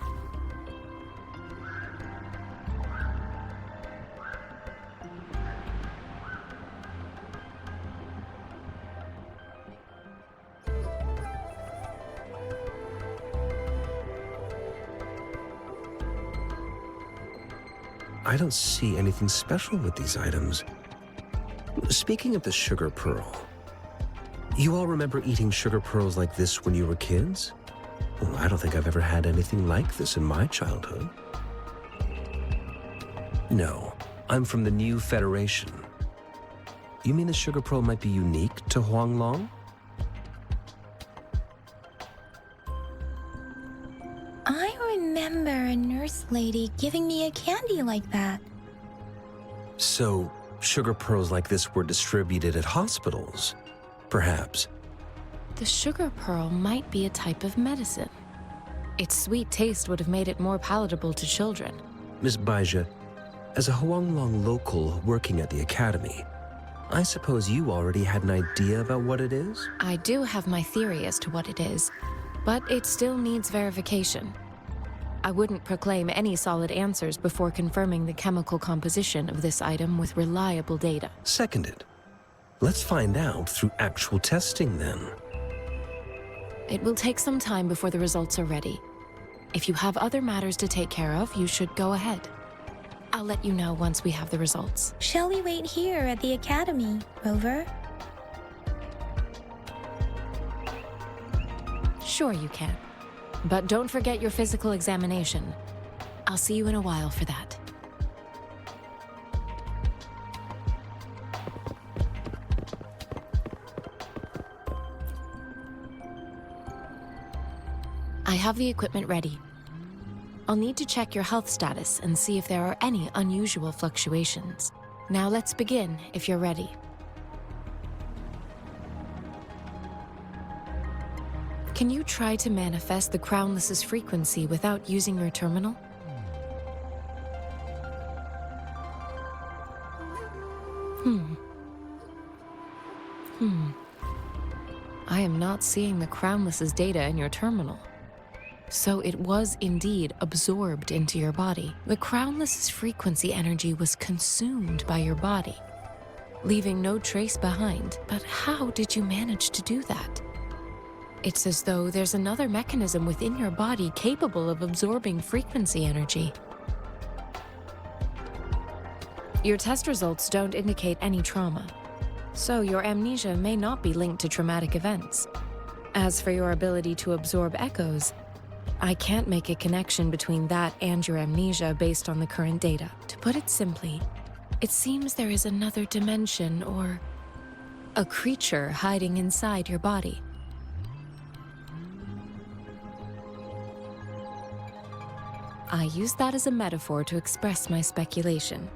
I don't see anything special with these items. Speaking of the sugar pearl, you all remember eating sugar pearls like this when you were kids? Well, I don't think I've ever had anything like this in my childhood. No, I'm from the New Federation. You mean the sugar pearl might be unique to Huanglong? I remember a nurse lady giving me a candy like that. So, sugar pearls like this were distributed at hospitals, perhaps. The sugar pearl might be a type of medicine. Its sweet taste would have made it more palatable to children. Miss Baija, as a Huanglong local working at the academy, I suppose you already had an idea about what it is? I do have my theory as to what it is, but it still needs verification. I wouldn't proclaim any solid answers before confirming the chemical composition of this item with reliable data. Seconded. Let's find out through actual testing then. It will take some time before the results are ready. If you have other matters to take care of, you should go ahead. I'll let you know once we have the results. Shall we wait here at the academy, Rover? Sure you can. But don't forget your physical examination. I'll see you in a while for that. I have the equipment ready. I'll need to check your health status and see if there are any unusual fluctuations. Now let's begin, if you're ready. Can you try to manifest the Crownless's frequency without using your terminal? I am not seeing the Crownless's data in your terminal. So it was indeed absorbed into your body. The Crownless's frequency energy was consumed by your body, leaving no trace behind. But how did you manage to do that? It's as though there's another mechanism within your body capable of absorbing frequency energy. Your test results don't indicate any trauma, so your amnesia may not be linked to traumatic events. As for your ability to absorb echoes, I can't make a connection between that and your amnesia based on the current data. To put it simply, it seems there is another dimension or a creature hiding inside your body. I use that as a metaphor to express my speculation.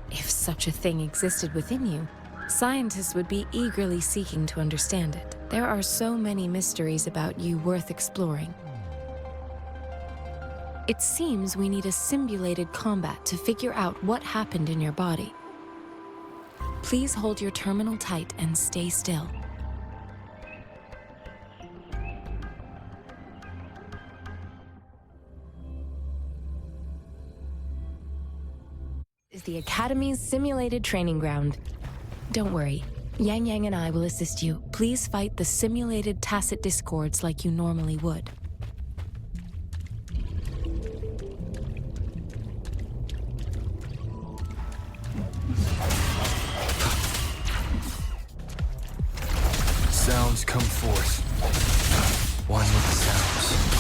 If such a thing existed within you, scientists would be eagerly seeking to understand it. There are so many mysteries about you worth exploring. It seems we need a simulated combat to figure out what happened in your body. Please hold your terminal tight and stay still. Is the Academy's simulated training ground. Don't worry, Yang Yang and I will assist you. Please fight the simulated tacit discords like you normally would. Sounds come forth. One with the sounds.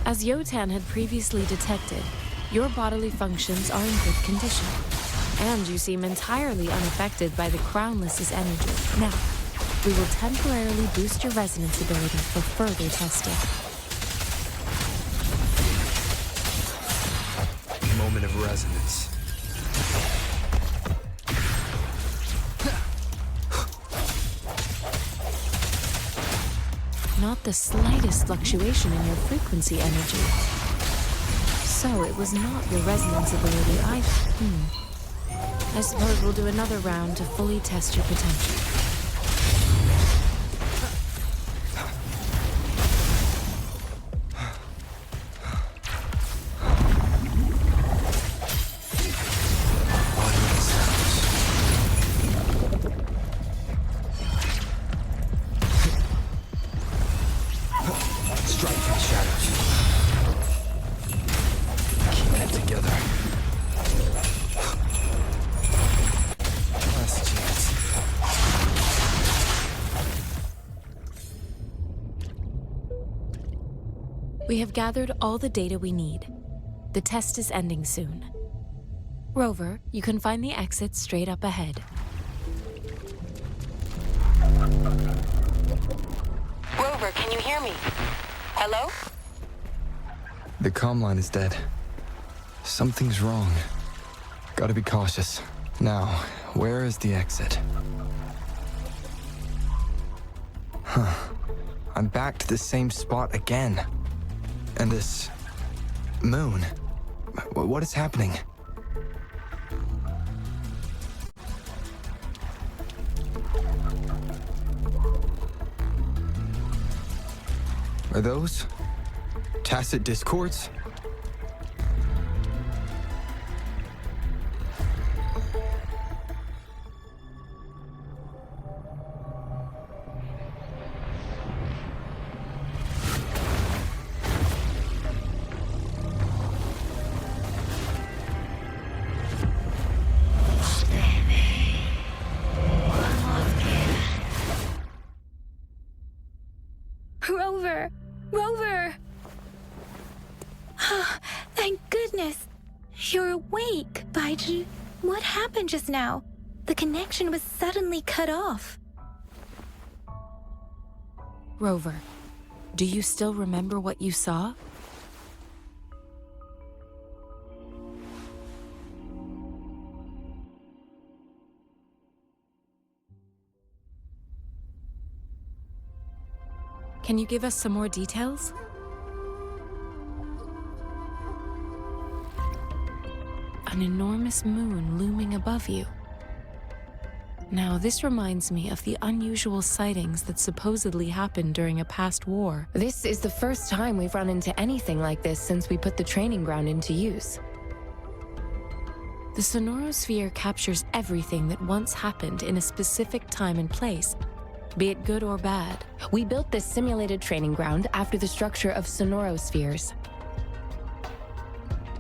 As Yotan had previously detected, your bodily functions are in good condition, and you seem entirely unaffected by the Crownless's energy. Now, we will temporarily boost your resonance ability for further testing. Moment of resonance. Not the slightest fluctuation in your frequency energy. So it was not your resonance ability either. I suppose we'll do another round to fully test your potential. We have gathered all the data we need. The test is ending soon. Rover, you can find the exit straight up ahead. Rover, can you hear me? Hello? The comm line is dead. Something's wrong. Gotta be cautious. Now, where is the exit? Huh. I'm back to the same spot again. And this... moon. What is happening? Are those tacit discords? Rover! Rover! Thank goodness! You're awake, Baiji. What happened just now? The connection was suddenly cut off. Rover, do you still remember what you saw? Can you give us some more details? An enormous moon looming above you. Now, this reminds me of the unusual sightings that supposedly happened during a past war. This is the first time we've run into anything like this since we put the training ground into use. The sonorosphere captures everything that once happened in a specific time and place, be it good or bad. We built this simulated training ground after the structure of sonorospheres.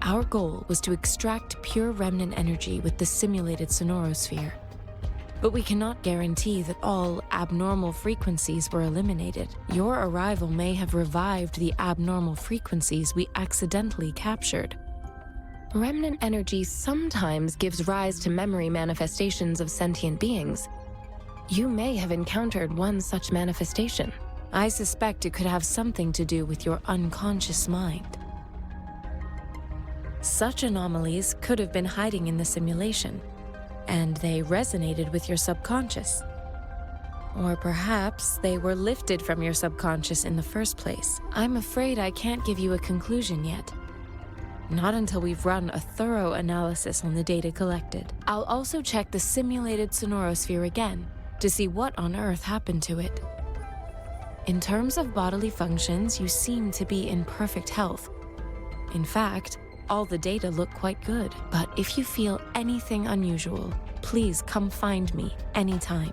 Our goal was to extract pure remnant energy with the simulated sonorosphere. But we cannot guarantee that all abnormal frequencies were eliminated. Your arrival may have revived the abnormal frequencies we accidentally captured. Remnant energy sometimes gives rise to memory manifestations of sentient beings. You may have encountered one such manifestation. I suspect it could have something to do with your unconscious mind. Such anomalies could have been hiding in the simulation, and they resonated with your subconscious. Or perhaps they were lifted from your subconscious in the first place. I'm afraid I can't give you a conclusion yet. Not until we've run a thorough analysis on the data collected. I'll also check the simulated sonorosphere again to see what on earth happened to it. In terms of bodily functions, you seem to be in perfect health. In fact, all the data look quite good. But if you feel anything unusual, please come find me anytime.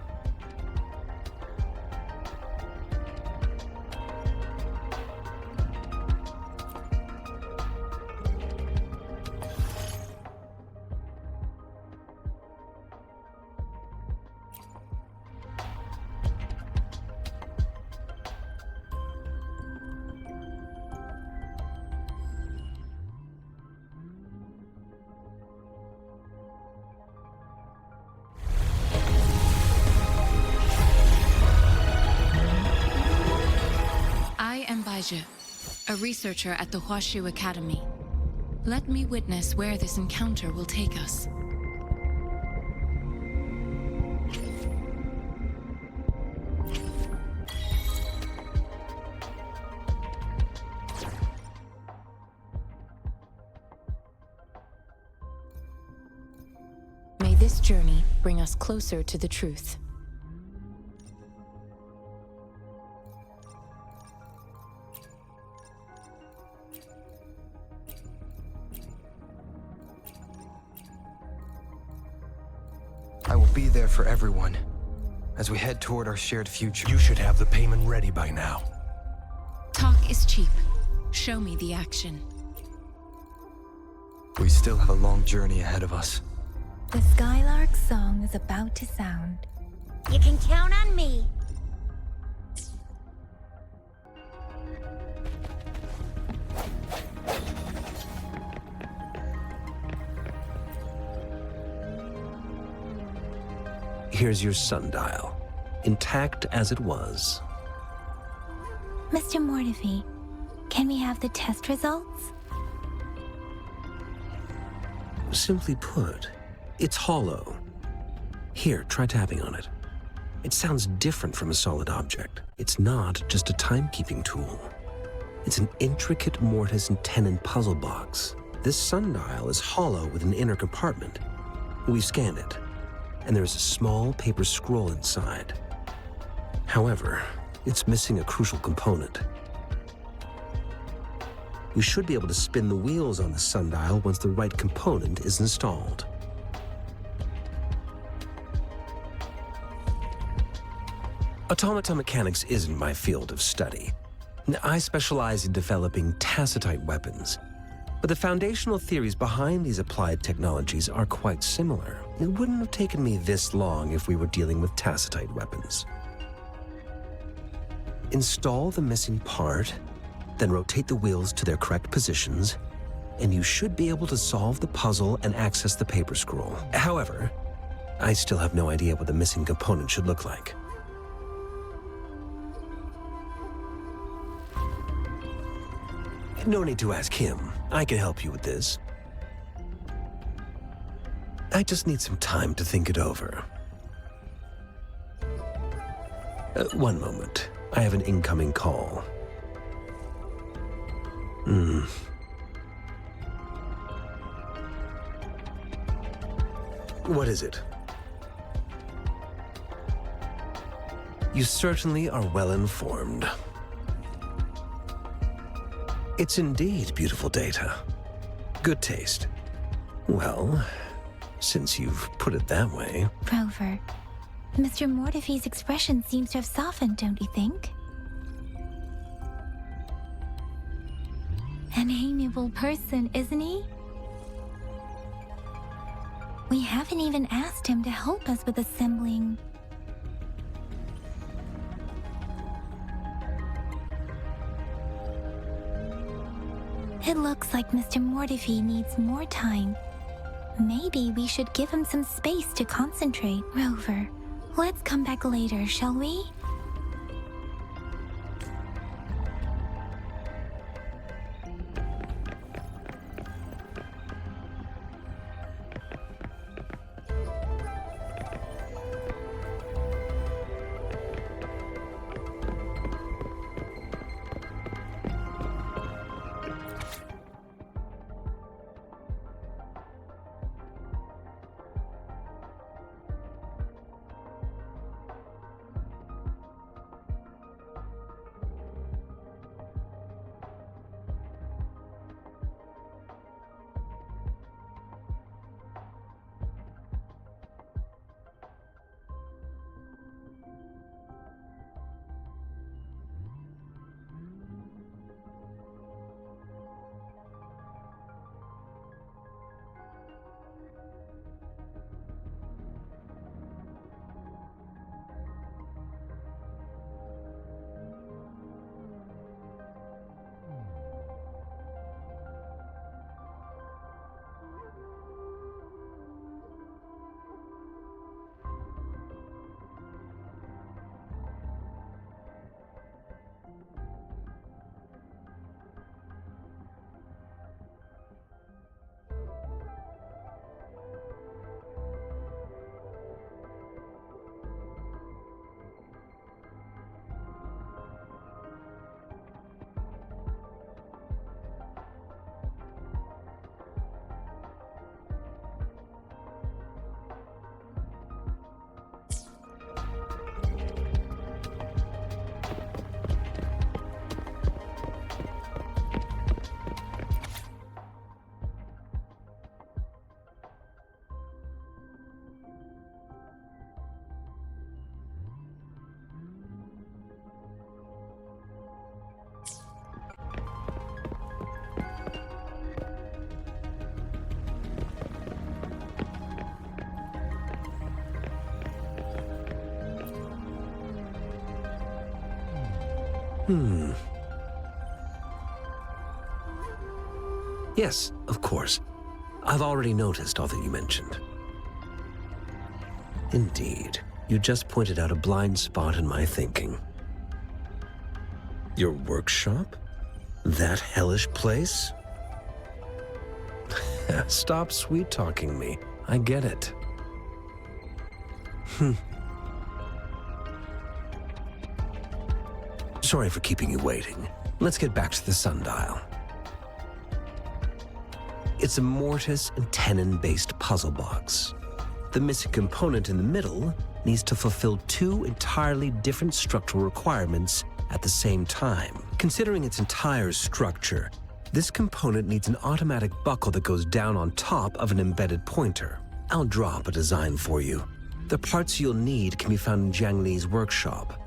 A researcher at the Huashu Academy. Let me witness where this encounter will take us. May this journey bring us closer to the truth. I will be there for everyone as we head toward our shared future. You should have the payment ready by now. Talk is cheap. Show me the action. We still have a long journey ahead of us. The Skylark's song is about to sound. You can count on me. Here's your sundial, intact as it was. Mr. Mortefi, can we have the test results? Simply put, it's hollow. Here, try tapping on it. It sounds different from a solid object. It's not just a timekeeping tool. It's an intricate mortise and tenon puzzle box. This sundial is hollow with an inner compartment. We've scanned it, and there's a small paper scroll inside. However, it's missing a crucial component. We should be able to spin the wheels on the sundial once the right component is installed. Automata mechanics isn't my field of study. I specialize in developing tacitite weapons, but the foundational theories behind these applied technologies are quite similar. It wouldn't have taken me this long if we were dealing with tacitite weapons. Install the missing part, then rotate the wheels to their correct positions, and you should be able to solve the puzzle and access the paper scroll. However, I still have no idea what the missing component should look like. No need to ask him. I can help you with this. I just need some time to think it over. One moment. I have an incoming call. What is it? You certainly are well informed. It's indeed beautiful data. Good taste. Well, since you've put it that way... Rover, Mr. Mortefi's expression seems to have softened, don't you think? An amiable person, isn't he? We haven't even asked him to help us with assembling... It looks like Mr. Mortefi needs more time. Maybe we should give him some space to concentrate. Rover, let's come back later, shall we? Yes, of course. I've already noticed all that you mentioned. Indeed. You just pointed out a blind spot in my thinking. Your workshop? That hellish place? Stop sweet-talking me. I get it. Sorry for keeping you waiting. Let's get back to the sundial. It's a mortise and tenon-based puzzle box. The missing component in the middle needs to fulfill two entirely different structural requirements at the same time. Considering its entire structure, this component needs an automatic buckle that goes down on top of an embedded pointer. I'll draw up a design for you. The parts you'll need can be found in Jiang Li's workshop.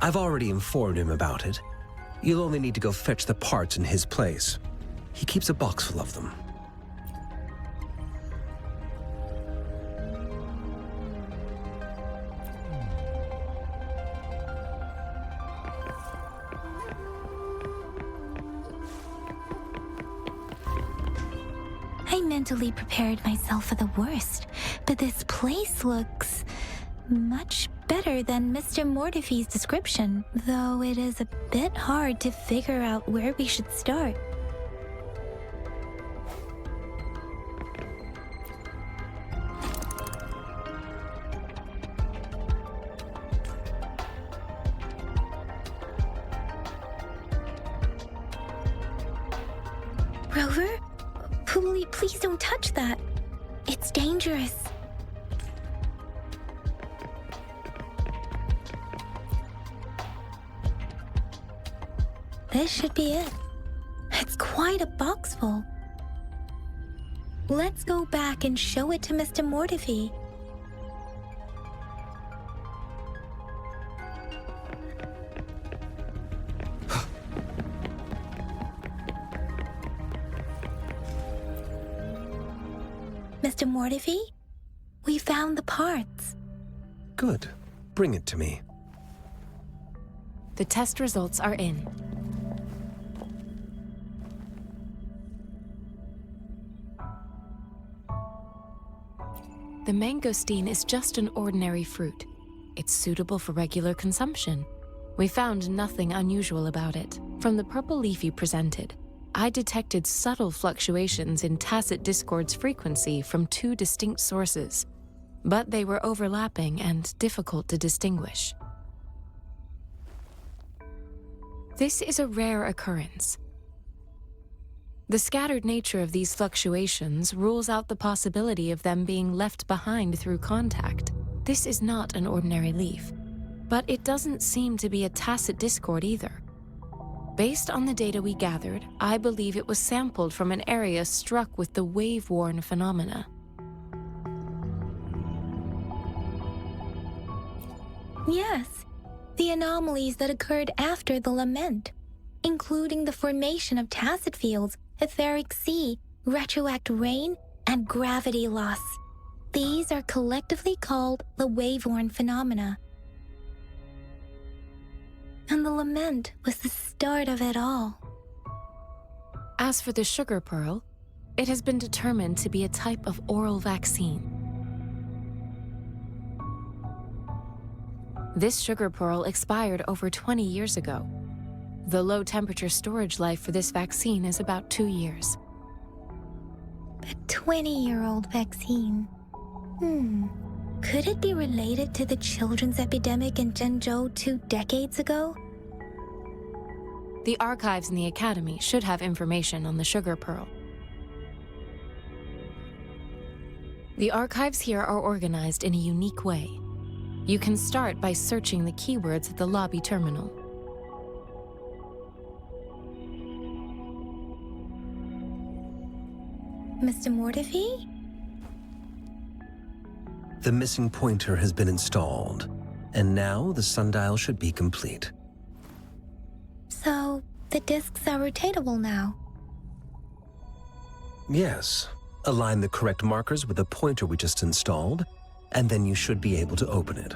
I've already informed him about it. You'll only need to go fetch the parts in his place. He keeps a box full of them. I mentally prepared myself for the worst, but this place looks much better than Mr. Mortify's description, though it is a bit hard to figure out where we should start. Rover? Please don't touch that. It's dangerous. This should be it. It's quite a box full. Let's go back and show it to Mr. Mortify. Mr. Mortify, we found the parts. Good. Bring it to me. The test results are in. The mangosteen is just an ordinary fruit. It's suitable for regular consumption. We found nothing unusual about it. From the purple leaf you presented, I detected subtle fluctuations in tacit discord's frequency from two distinct sources, but they were overlapping and difficult to distinguish. This is a rare occurrence. The scattered nature of these fluctuations rules out the possibility of them being left behind through contact. This is not an ordinary leaf, but it doesn't seem to be a tacit discord either. Based on the data we gathered, I believe it was sampled from an area struck with the wave-worn phenomena. Yes, the anomalies that occurred after the lament, including the formation of tacit fields, etheric sea, retroact rain, and gravity loss. These are collectively called the wave-worn phenomena. And the lament was the start of it all. As for the sugar pearl, it has been determined to be a type of oral vaccine. This sugar pearl expired over 20 years ago. The low-temperature storage life for this vaccine is about 2 years. A 20-year-old vaccine. Could it be related to the children's epidemic in Zhengzhou 2 decades ago? The archives in the Academy should have information on the sugar pearl. The archives here are organized in a unique way. You can start by searching the keywords at the lobby terminal. Mr. Mortify? The missing pointer has been installed, and now the sundial should be complete. So, the discs are rotatable now. Yes. Align the correct markers with the pointer we just installed, and then you should be able to open it.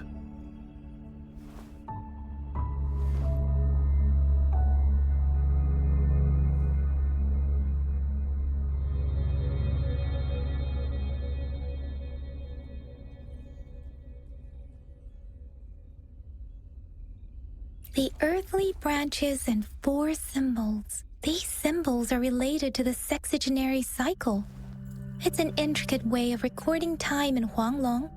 The earthly branches and 4 symbols. These symbols are related to the sexagenary cycle. It's an intricate way of recording time in Huanglong.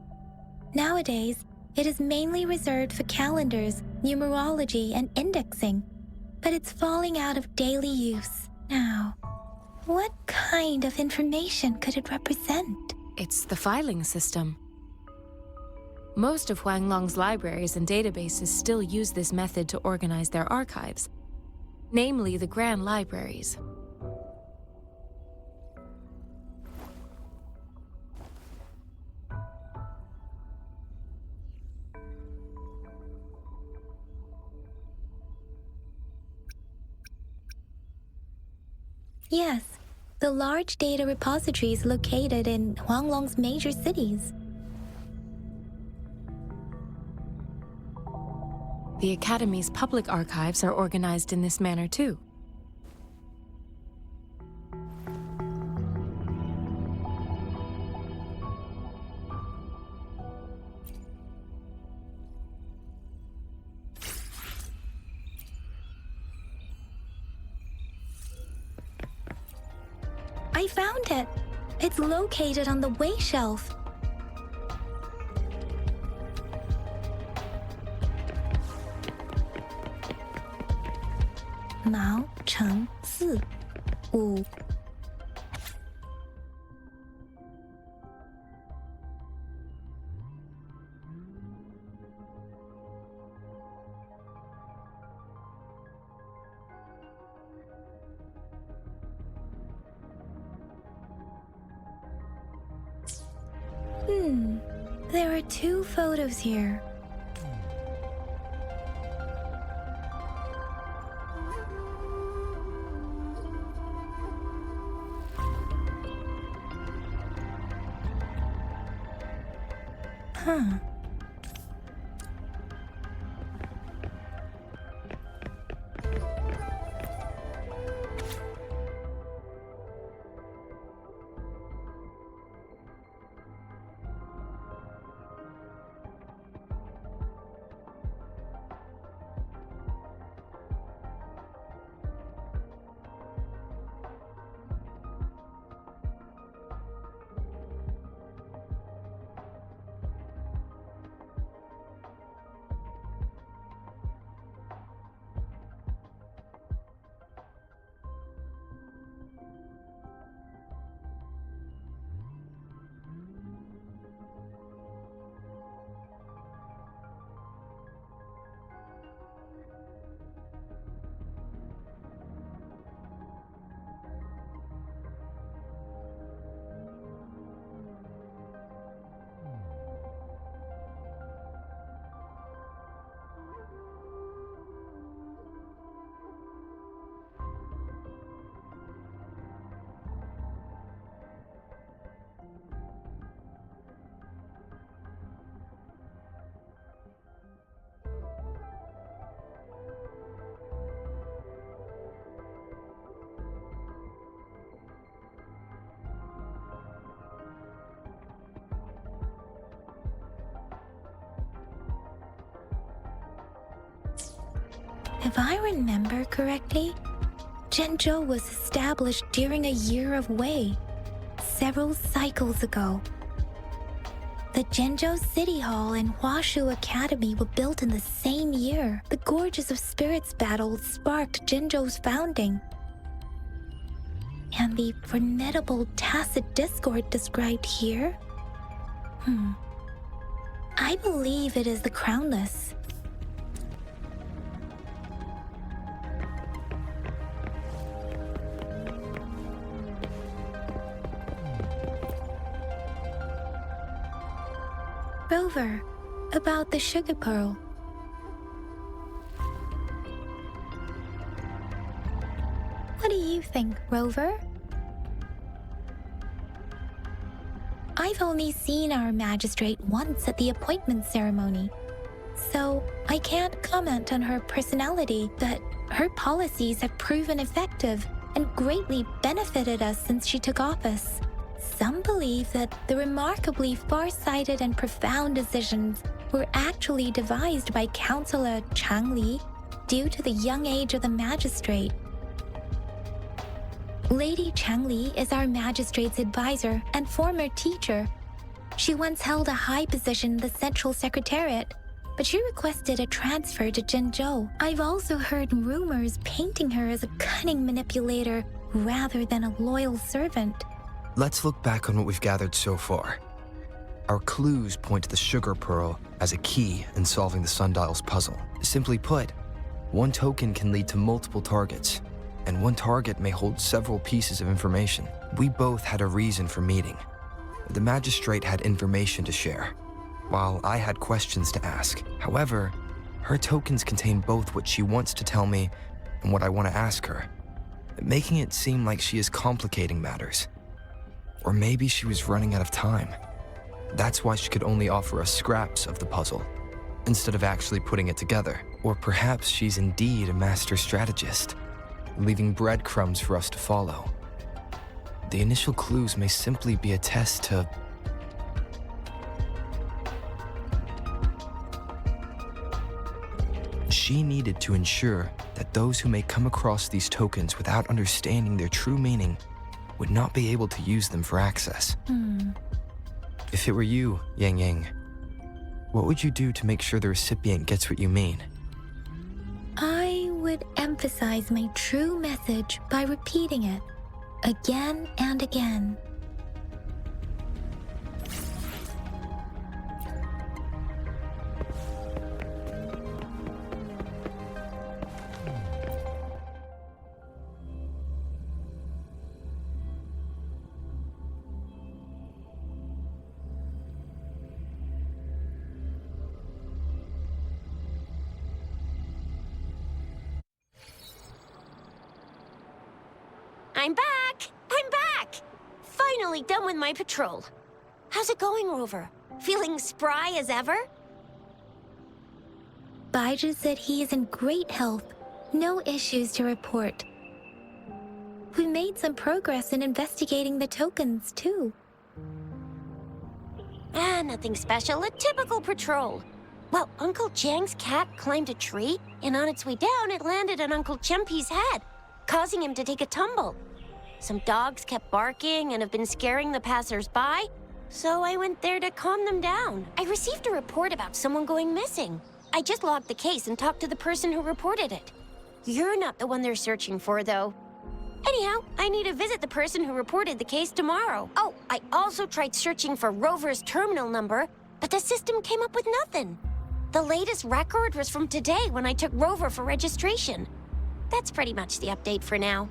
Nowadays, it is mainly reserved for calendars, numerology, and indexing, but it's falling out of daily use now. What kind of information could it represent? It's the filing system. Most of Huanglong's libraries and databases still use this method to organize their archives, namely the Grand Libraries. Yes, the large data repositories located in Huanglong's major cities. The Academy's public archives are organized in this manner too. I found it. It's located on the way shelf. Mao Cheng Si Wu. There are 2 photos here. Huh. If I remember correctly, Zhenzhou was established during a year of Wei, several cycles ago. The Zhenzhou City Hall and Huashu Academy were built in the same year. The Gorges of Spirits battle sparked Zhenzhou's founding. And the formidable tacit discord described here? I believe it is the Crownless. Rover, about the sugar pearl. What do you think, Rover? I've only seen our magistrate once at the appointment ceremony, so I can't comment on her personality, but her policies have proven effective and greatly benefited us since she took office. Some believe that the remarkably far-sighted and profound decisions were actually devised by Councillor Chang Li, due to the young age of the magistrate. Lady Changli is our magistrate's advisor and former teacher. She once held a high position in the Central Secretariat, but she requested a transfer to Zhenzhou. I've also heard rumors painting her as a cunning manipulator rather than a loyal servant. Let's look back on what we've gathered so far. Our clues point to the sugar pearl as a key in solving the sundial's puzzle. Simply put, one token can lead to multiple targets, and one target may hold several pieces of information. We both had a reason for meeting. The magistrate had information to share, while I had questions to ask. However, her tokens contain both what she wants to tell me and what I want to ask her, making it seem like she is complicating matters. Or maybe she was running out of time. That's why she could only offer us scraps of the puzzle, instead of actually putting it together. Or perhaps she's indeed a master strategist, leaving breadcrumbs for us to follow. The initial clues may simply be a test to... She needed to ensure that those who may come across these tokens without understanding their true meaning would not be able to use them for access. If it were you, Yang Yang, what would you do to make sure the recipient gets what you mean? I would emphasize my true message by repeating it again and again. I'm back! I'm back! Finally done with my patrol. How's it going, Rover? Feeling spry as ever? Baiju said he is in great health, no issues to report. We made some progress in investigating the tokens, too. Nothing special, a typical patrol. Well, Uncle Jiang's cat climbed a tree, and on its way down, it landed on Uncle Chempi's head, causing him to take a tumble. Some dogs kept barking and have been scaring the passers-by, so I went there to calm them down. I received a report about someone going missing. I just logged the case and talked to the person who reported it. You're not the one they're searching for, though. Anyhow, I need to visit the person who reported the case tomorrow. Oh, I also tried searching for Rover's terminal number, but the system came up with nothing. The latest record was from today when I took Rover for registration. That's pretty much the update for now.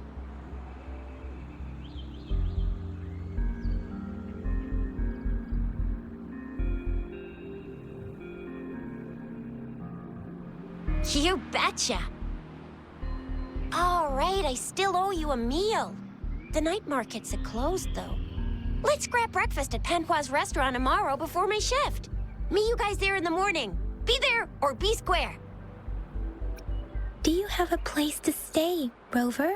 You betcha! All right, I still owe you a meal. The night markets are closed, though. Let's grab breakfast at Panhua's restaurant tomorrow before my shift. Meet you guys there in the morning. Be there or be square. Do you have a place to stay, Rover?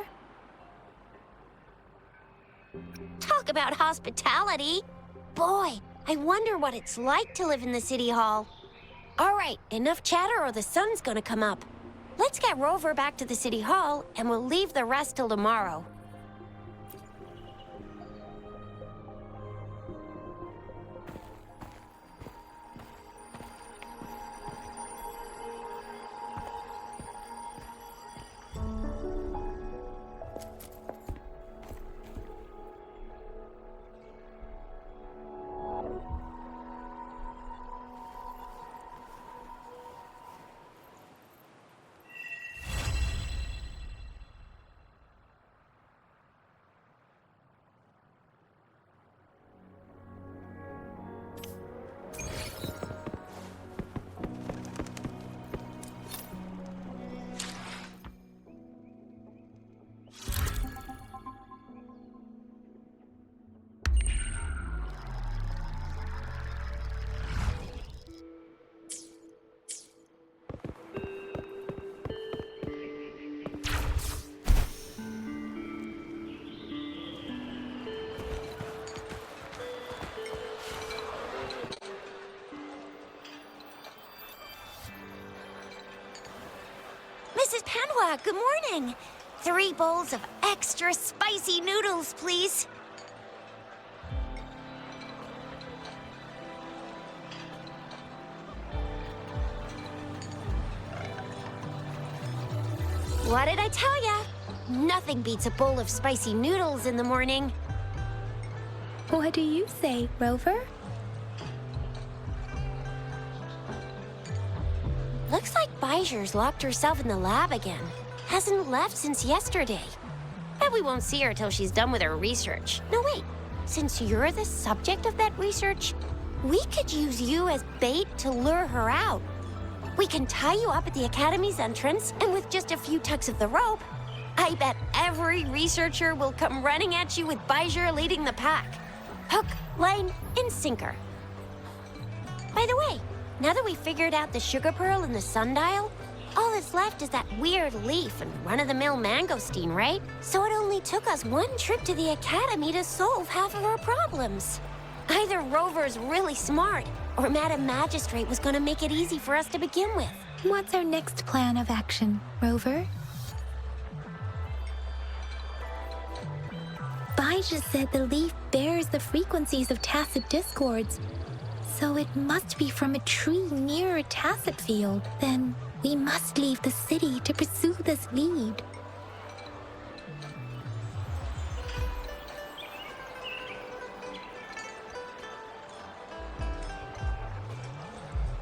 Talk about hospitality. Boy, I wonder what it's like to live in the city hall. All right, enough chatter or the sun's gonna come up. Let's get Rover back to the city hall, and we'll leave the rest till tomorrow. Sanhua, good morning. 3 bowls of extra spicy noodles, please. What did I tell ya? Nothing beats a bowl of spicy noodles in the morning. What do you say, Rover? Looks like Baijer's locked herself in the lab again. Hasn't left since yesterday. Bet we won't see her till she's done with her research. No, wait. Since you're the subject of that research, we could use you as bait to lure her out. We can tie you up at the Academy's entrance, and with just a few tugs of the rope, I bet every researcher will come running at you with Baijer leading the pack. Hook, line, and sinker. By the way, now that we figured out the sugar pearl and the sundial, all that's left is that weird leaf and run-of-the-mill mangosteen, right? So it only took us 1 trip to the Academy to solve half of our problems. Either Rover's really smart, or Madam Magistrate was gonna make it easy for us to begin with. What's our next plan of action, Rover? Baijer said the leaf bears the frequencies of tacit discords, so it must be from a tree near a tacit field. Then we must leave the city to pursue this lead.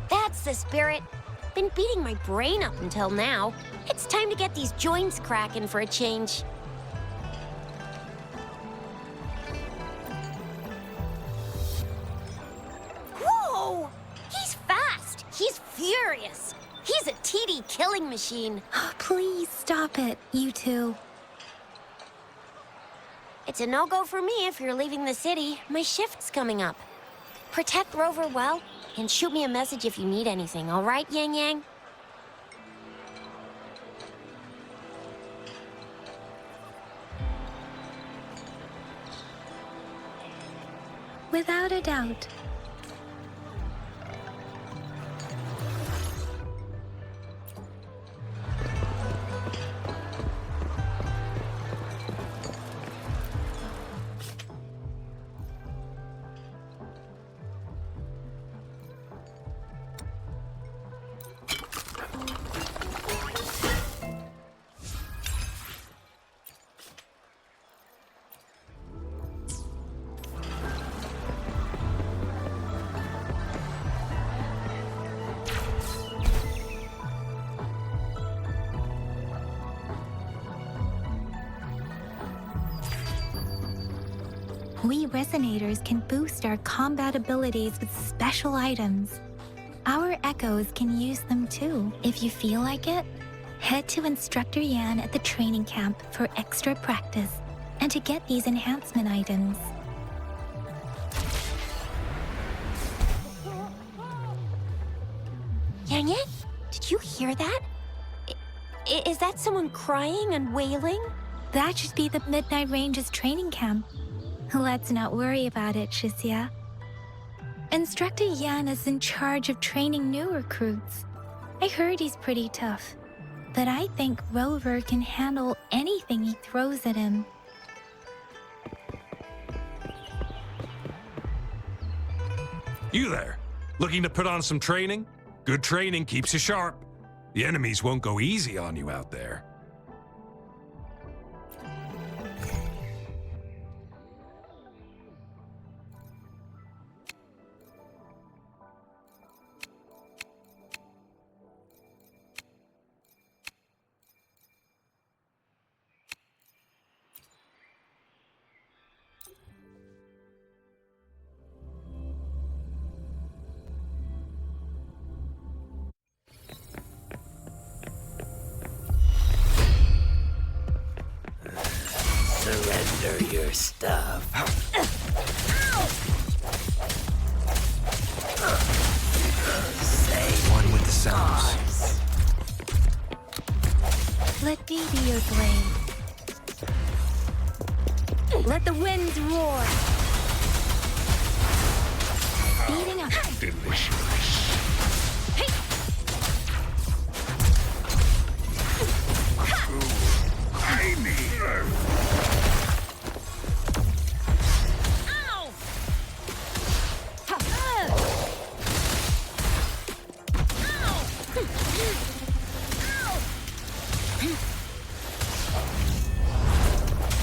That's the spirit. Been beating my brain up until now. It's time to get these joints cracking for a change. Whoa! He's fast. He's furious. He's a TD killing machine. Please stop it, you two. It's a no-go for me if you're leaving the city. My shift's coming up. Protect Rover well, and shoot me a message if you need anything, all right, Yang Yang? Without a doubt. We resonators can boost our combat abilities with special items. Our echoes can use them too. If you feel like it, head to Instructor Yan at the training camp for extra practice and to get these enhancement items. Yang Yang, did you hear that? Is that someone crying and wailing? That should be the Midnight Range's training camp. Let's not worry about it, Shixia. Instructor Yan is in charge of training new recruits. I heard he's pretty tough, but I think Rover can handle anything he throws at him. You there, looking to put on some training? Good training keeps you sharp. The enemies won't go easy on you out there. Surrender your stuff. One with the sounds. Let me be your blade. Let the winds roar. Speeding up. Delicious.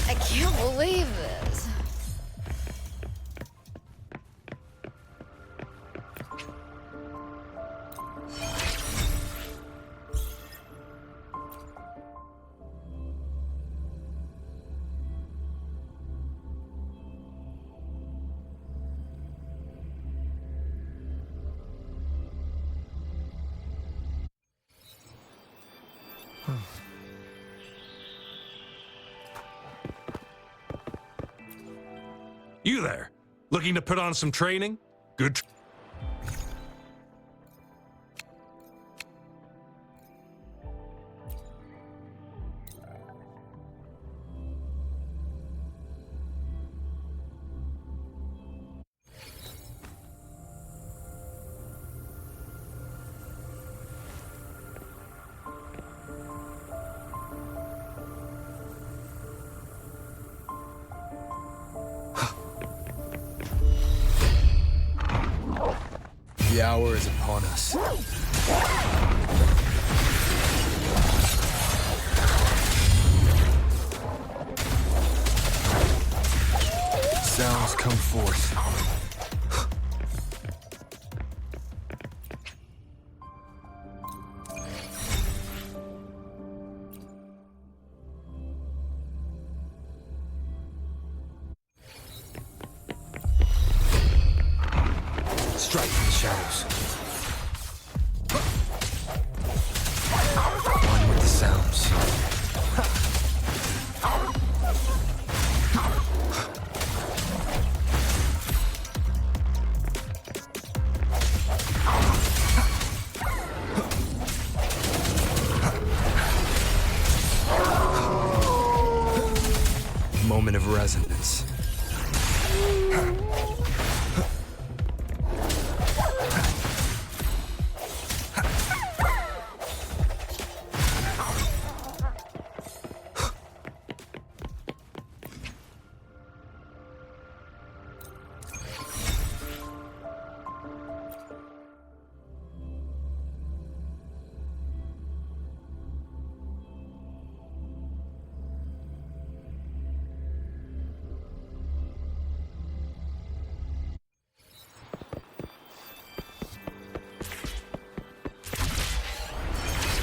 I can't believe this. You there? Looking to put on some training? Good. The hour is upon us. Sounds come forth. Strike from the shadows. One with the sounds. Moment of resonance.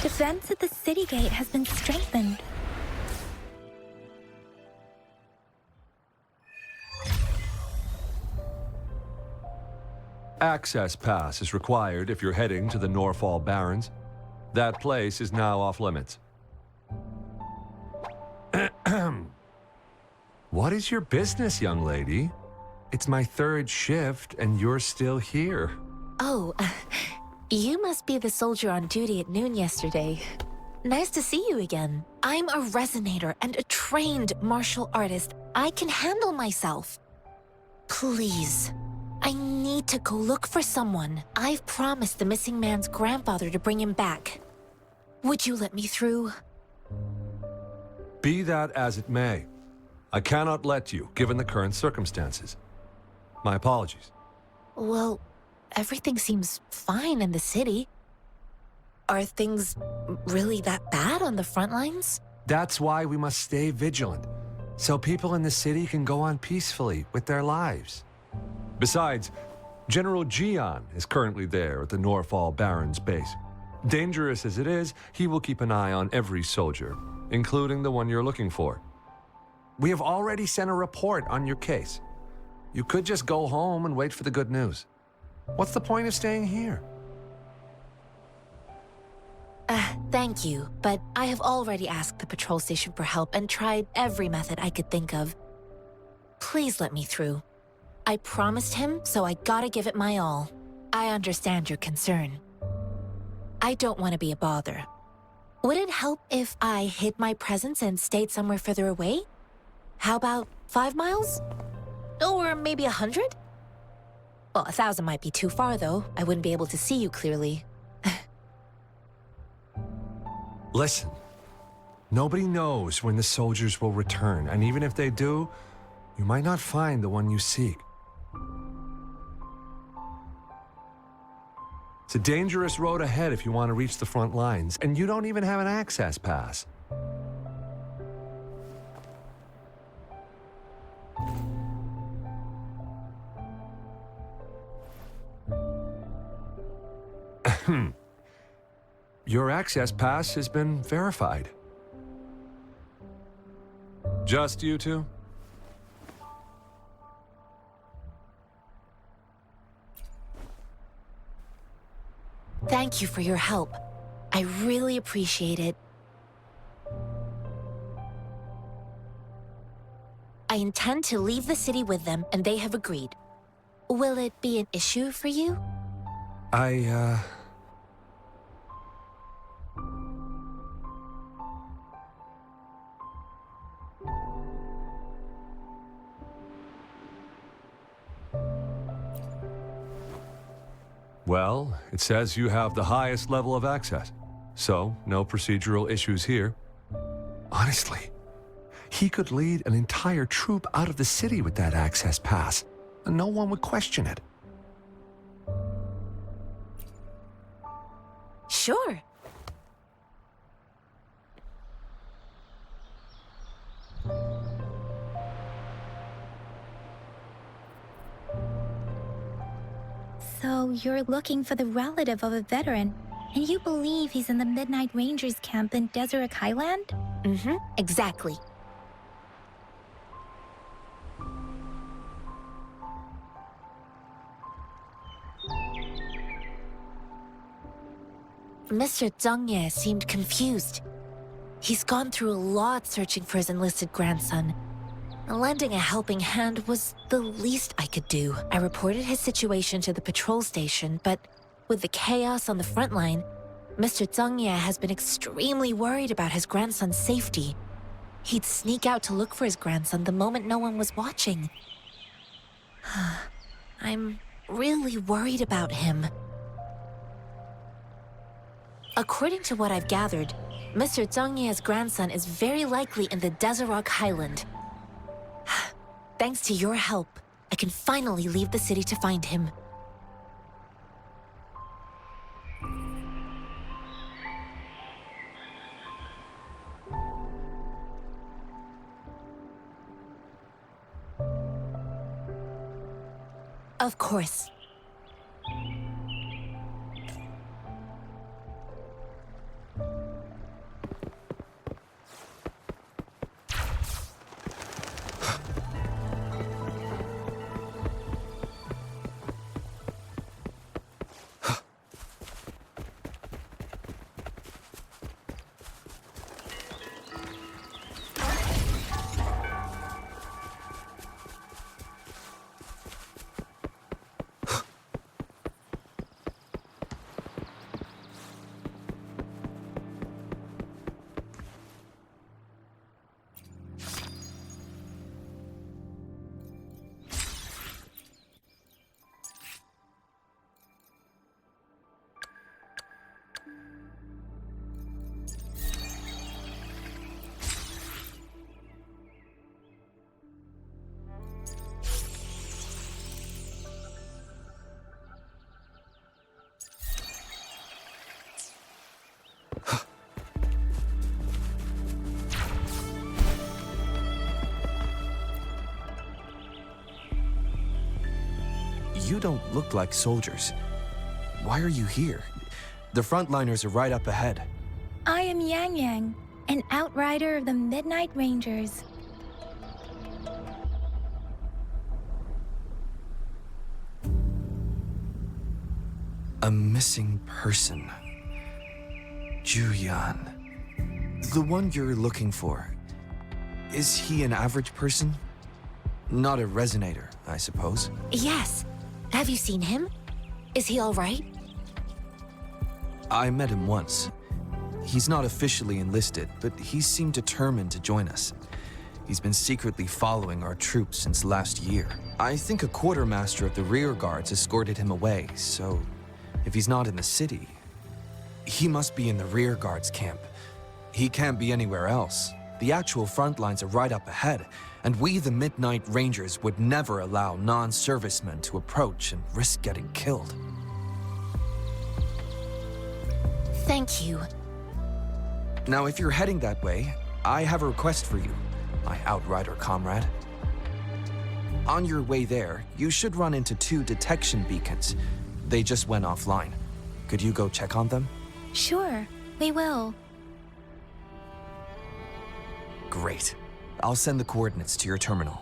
Defense at the city gate has been strengthened. Access pass is required if you're heading to the Norfall Barrens. That place is now off limits. What is your business, young lady? It's my third shift and you're still here. Oh, you must be the soldier on duty at noon yesterday. Nice to see you again. I'm a resonator and a trained martial artist. I can handle myself. Please, I need to go look for someone. I've promised the missing man's grandfather to bring him back. Would you let me through? Be that as it may, I cannot let you, given the current circumstances. My apologies. Well, everything seems fine in the city. Are things really that bad on the front lines? That's why we must stay vigilant, so people in the city can go on peacefully with their lives. Besides, General Gian is currently there at the Norfall Barrens base. Dangerous as it is, he will keep an eye on every soldier, including the one you're looking for. We have already sent a report on your case. You could just go home and wait for the good news. What's the point of staying here? Thank you, but I have already asked the patrol station for help and tried every method I could think of. Please let me through. I promised him, so I gotta give it my all. I understand your concern. I don't want to be a bother. Would it help if I hid my presence and stayed somewhere further away? How about 5 miles? Or maybe 100? Well, 1,000 might be too far, though. I wouldn't be able to see you clearly. Listen, nobody knows when the soldiers will return, and even if they do, you might not find the one you seek. It's a dangerous road ahead if you want to reach the front lines, and you don't even have an access pass. Your access pass has been verified. Just you two? Thank you for your help. I really appreciate it. I intend to leave the city with them, and they have agreed. Will it be an issue for you? Well, it says you have the highest level of access, so no procedural issues here. Honestly, he could lead an entire troop out of the city with that access pass, and no one would question it. Sure. So you're looking for the relative of a veteran, and you believe he's in the Midnight Rangers camp in Deseret Highland? Mm-hmm, exactly. Mr. Zhang Ye seemed confused. He's gone through a lot searching for his enlisted grandson. Lending a helping hand was the least I could do. I reported his situation to the patrol station, but with the chaos on the front line, Mr. Zhang Ye has been extremely worried about his grandson's safety. He'd sneak out to look for his grandson the moment no one was watching. I'm really worried about him. According to what I've gathered, Mr. Zhang Ye's grandson is very likely in the Deseret Highland. Thanks to your help, I can finally leave the city to find him. Of course. You don't look like soldiers. Why are you here? The frontliners are right up ahead. I am Yang Yang, an outrider of the Midnight Rangers. A missing person. Juyan. The one you're looking for. Is he an average person? Not a resonator, I suppose. Yes. Have you seen him? Is he all right? I met him once. He's not officially enlisted, but he seemed determined to join us. He's been secretly following our troops since last year. I think a quartermaster of the rear guards escorted him away, so if he's not in the city, he must be in the rear guards camp. He can't be anywhere else. The actual front lines are right up ahead, and we, the Midnight Rangers, would never allow non-servicemen to approach and risk getting killed. Thank you. Now, if you're heading that way, I have a request for you, my outrider comrade. On your way there, you should run into 2 detection beacons. They just went offline. Could you go check on them? Sure, we will. Great. I'll send the coordinates to your terminal.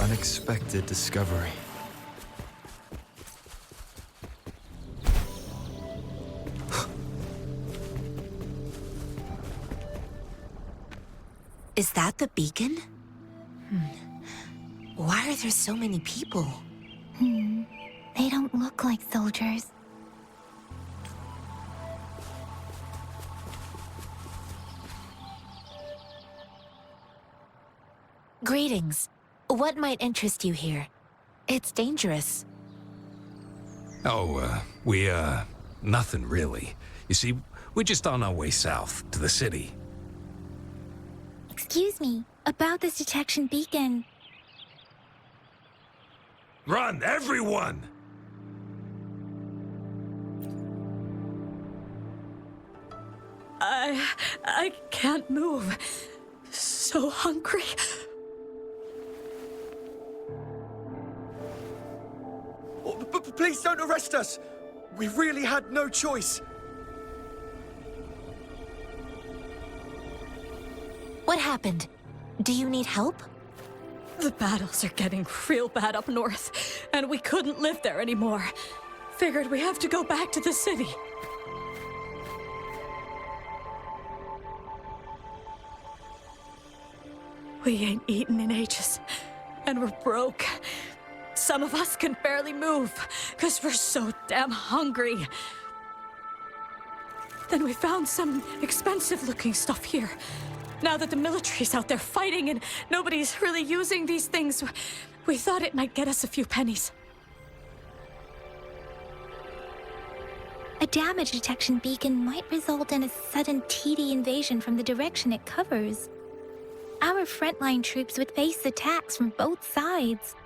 Unexpected discovery. Is that the beacon? Why are there so many people? They don't look like soldiers. Greetings. What might interest you here? It's dangerous. Oh, nothing really. You see, we're just on our way south to the city. Excuse me, about this detection beacon. Run, everyone! I can't move. So hungry. Please don't arrest us! We really had no choice. What happened? Do you need help? The battles are getting real bad up north, and we couldn't live there anymore. Figured we have to go back to the city. We ain't eaten in ages, and we're broke. Some of us can barely move, because we're so damn hungry. Then we found some expensive-looking stuff here. Now that the military's out there fighting and nobody's really using these things, we thought it might get us a few pennies. A damage detection beacon might result in a sudden TD invasion from the direction it covers. Our frontline troops would face attacks from both sides.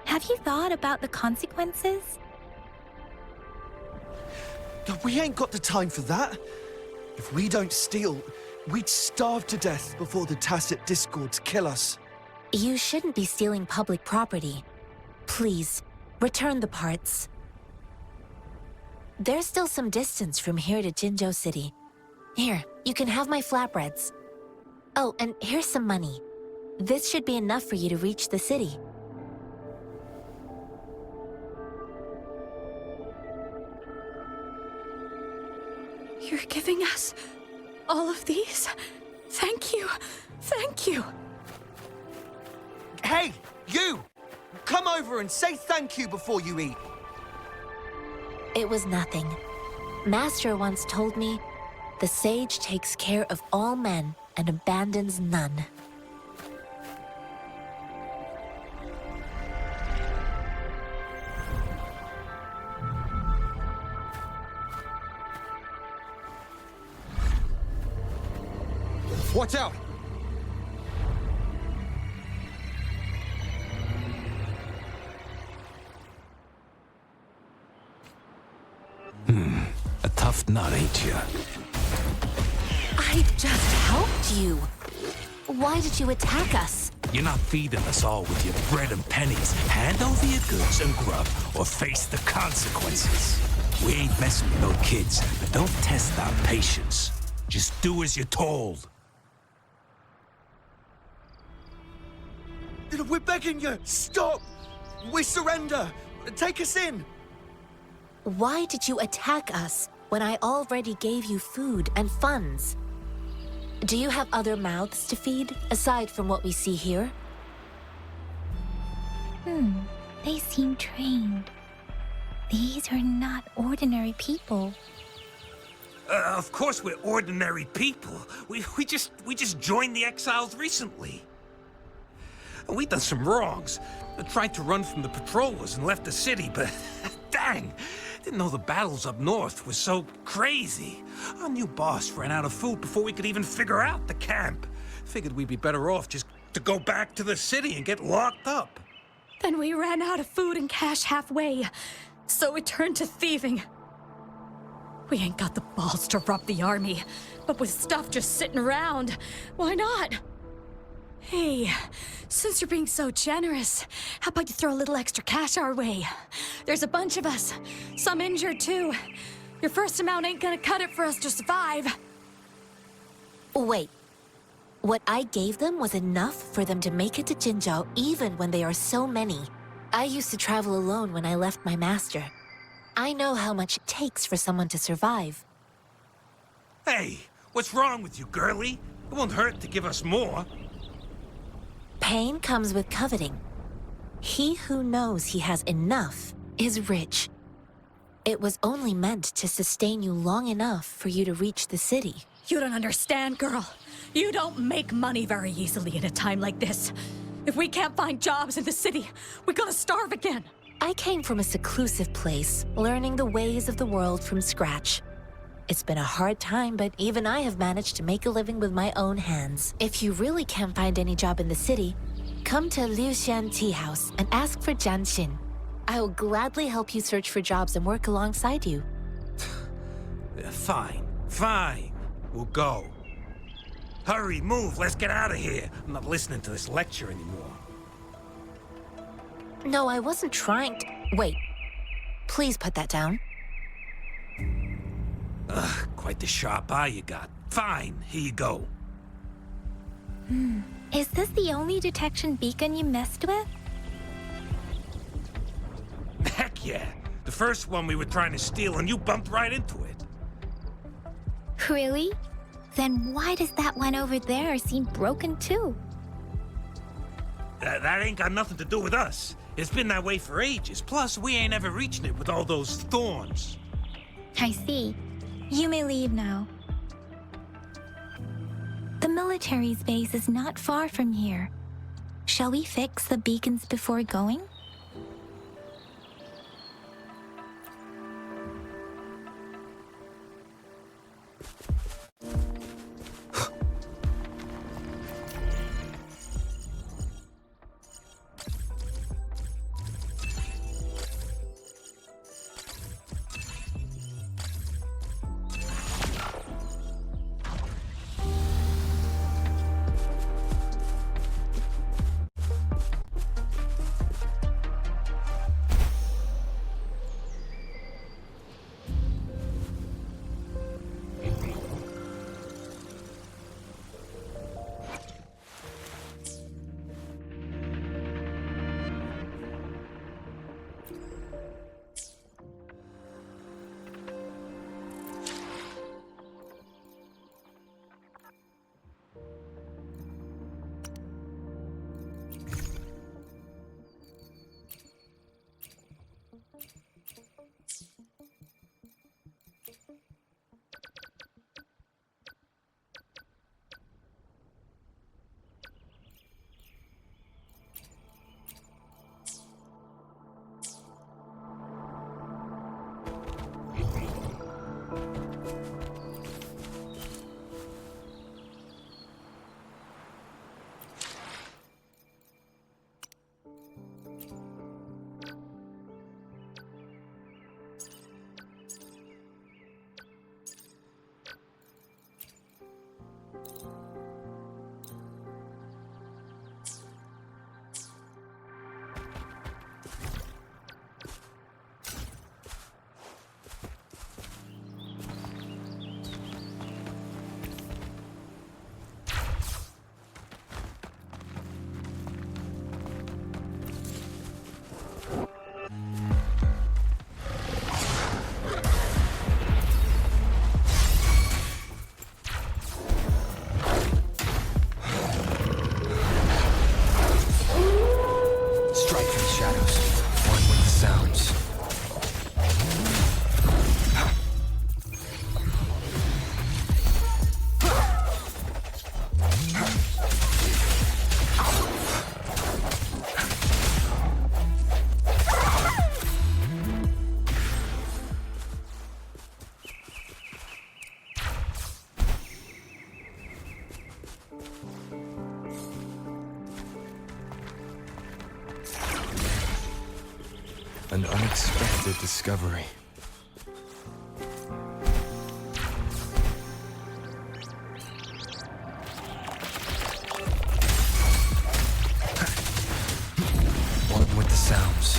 Have you thought about the consequences? We ain't got the time for that. If we don't steal, we'd starve to death before the Tacit Discords kill us. You shouldn't be stealing public property. Please, return the parts. There's still some distance from here to Jinzhou City. Here, you can have my flatbreads. Oh, and here's some money. This should be enough for you to reach the city. You're giving us all of these? Thank you. Thank you. Hey, you! Come over and say thank you before you eat. It was nothing. Master once told me, the sage takes care of all men and abandons none. Watch out! A tough nut, ain't you? I just helped you. Why did you attack us? You're not feeding us all with your bread and pennies. Hand over your goods and grub, or face the consequences. We ain't messing with no kids, but don't test our patience. Just do as you're told. We're begging you, stop! We surrender! Take us in! Why did you attack us? when I already gave you food and funds? Do you have other mouths to feed, aside from what we see here? They seem trained. These are not ordinary people. Of course we're ordinary people. We just joined the exiles recently. We done some wrongs. Tried to run from the patrollers and left the city, but dang, didn't know the battles up north were so crazy. Our new boss ran out of food before we could even figure out the camp. Figured we'd be better off just to go back to the city and get locked up. Then we ran out of food and cash halfway, so we turned to thieving. We ain't got the balls to rob the army, but with stuff just sitting around, why not? Hey, since you're being so generous, how about you throw a little extra cash our way? There's a bunch of us, some injured too. Your first amount ain't gonna cut it for us to survive. Wait. What I gave them was enough for them to make it to Jinzhou even when they are so many. I used to travel alone when I left my master. I know how much it takes for someone to survive. Hey, what's wrong with you, girlie? It won't hurt to give us more. Pain comes with coveting. He who knows he has enough is rich. It was only meant to sustain you long enough for you to reach the city. You don't understand, girl. You don't make money very easily in a time like this. If we can't find jobs in the city, we're gonna starve again. I came from a seclusive place, learning the ways of the world from scratch. It's been a hard time, but even I have managed to make a living with my own hands. If you really can't find any job in the city, come to Liu Xian Tea House and ask for Jian Xin. I will gladly help you search for jobs and work alongside you. Fine. We'll go. Hurry, move, let's get out of here. I'm not listening to this lecture anymore. No, I wasn't trying to... Wait. Please put that down. Quite the sharp eye you got. Fine, here you go. Is this the only detection beacon you messed with? Heck yeah. The first one we were trying to steal and you bumped right into it. Really? Then why does that one over there seem broken too? That ain't got nothing to do with us. It's been that way for ages. Plus, we ain't ever reaching it with all those thorns. I see. You may leave now. The military's base is not far from here. Shall we fix the beacons before going? An unexpected discovery. One with the sounds.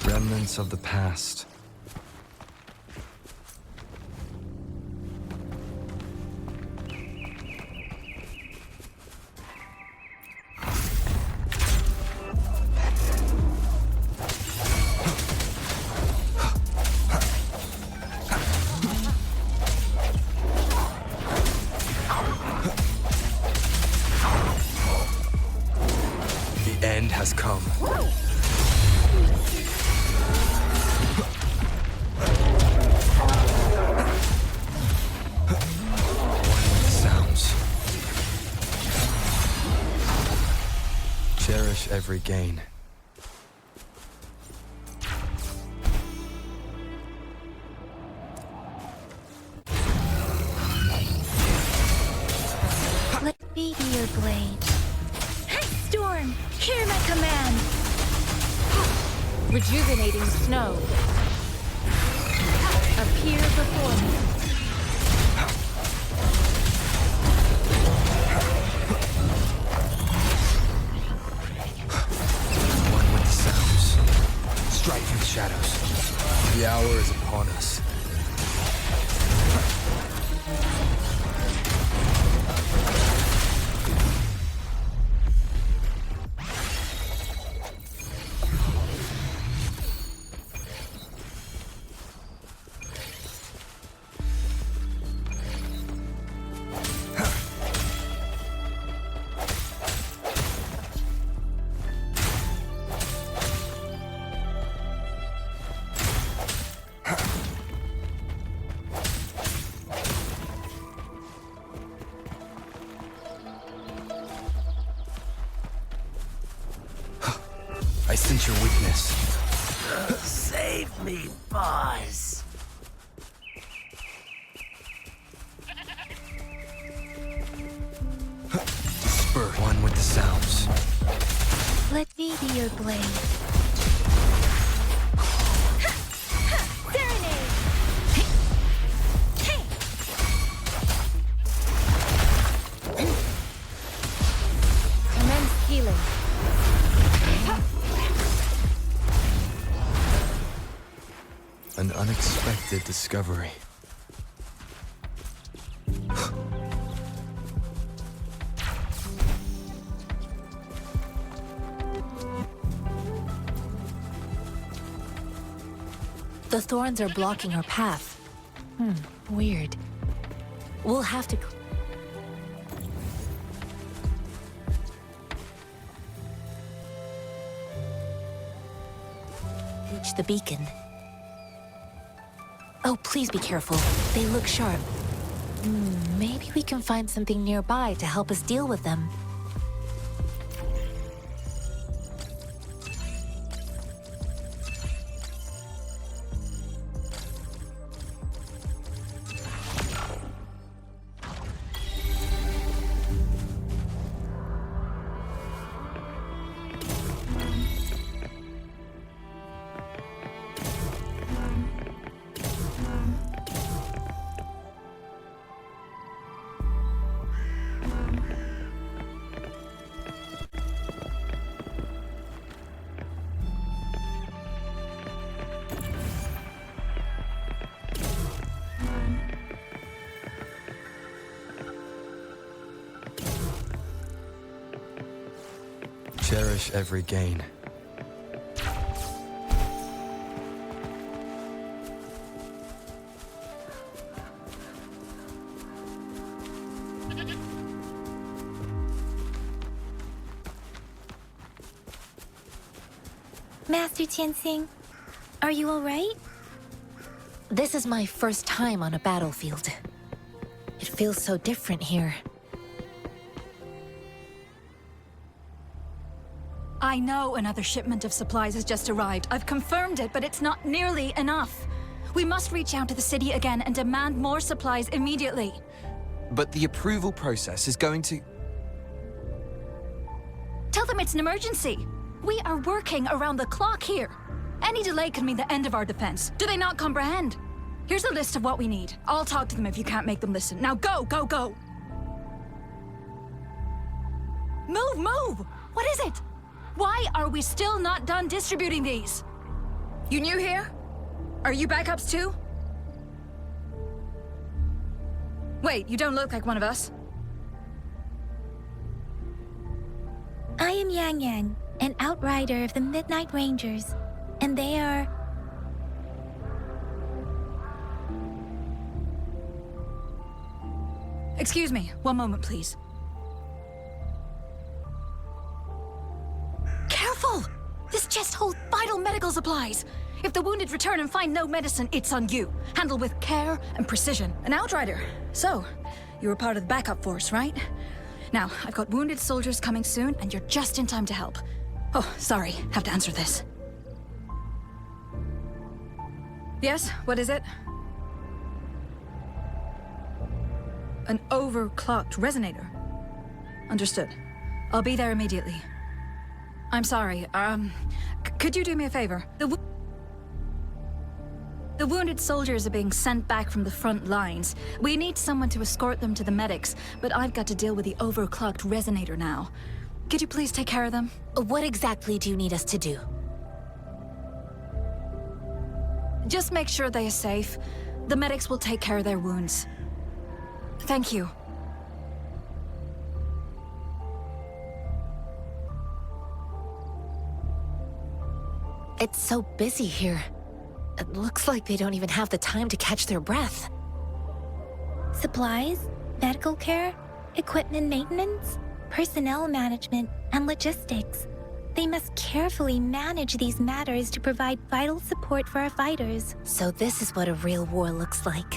Remnants of the past. The end has come. Cherish every gain. Let me be your blade. Storm, hear my command. Rejuvenating snow. Appear before me. Strike from the shadows. The hour is upon us. I sense your weakness. Save me, boss. Disperse. One with the sounds. Let me be your blade. Serenade! Commence healing. An unexpected discovery. The thorns are blocking our path. Weird. We'll have to... reach the beacon. Oh, please be careful. They look sharp. Maybe we can find something nearby to help us deal with them. Cherish every gain. Master Tianxing, are you all right? This is my first time on a battlefield. It feels so different here. I know another shipment of supplies has just arrived. I've confirmed it, but it's not nearly enough. We must reach out to the city again and demand more supplies immediately. But the approval process is going to... Tell them it's an emergency. We are working around the clock here. Any delay could mean the end of our defense. Do they not comprehend? Here's a list of what we need. I'll talk to them if you can't make them listen. Now go, go, go! Move, move! What is it? Why are we still not done distributing these? You new here? Are you backups too? Wait, you don't look like one of us. I am Yang Yang, an outrider of the Midnight Rangers, and they are... Excuse me, one moment, please. Careful! This chest holds vital medical supplies. If the wounded return and find no medicine, it's on you. Handle with care and precision. An outrider. So, you were part of the backup force, right? Now, I've got wounded soldiers coming soon, and you're just in time to help. Oh, sorry, have to answer this. Yes, what is it? An overclocked resonator. Understood. I'll be there immediately. I'm sorry, could you do me a favor? The wounded soldiers are being sent back from the front lines. We need someone to escort them to the medics, but I've got to deal with the overclocked resonator now. Could you please take care of them? What exactly do you need us to do? Just make sure they are safe. The medics will take care of their wounds. Thank you. It's so busy here. It looks like they don't even have the time to catch their breath. Supplies, medical care, equipment maintenance, personnel management, and logistics. They must carefully manage these matters to provide vital support for our fighters. So this is what a real war looks like.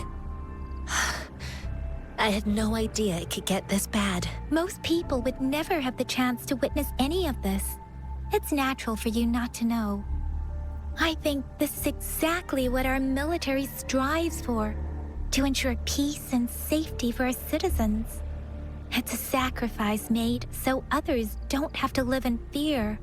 I had no idea it could get this bad. Most people would never have the chance to witness any of this. It's natural for you not to know. I think this is exactly what our military strives for, to ensure peace and safety for our citizens. It's a sacrifice made so others don't have to live in fear.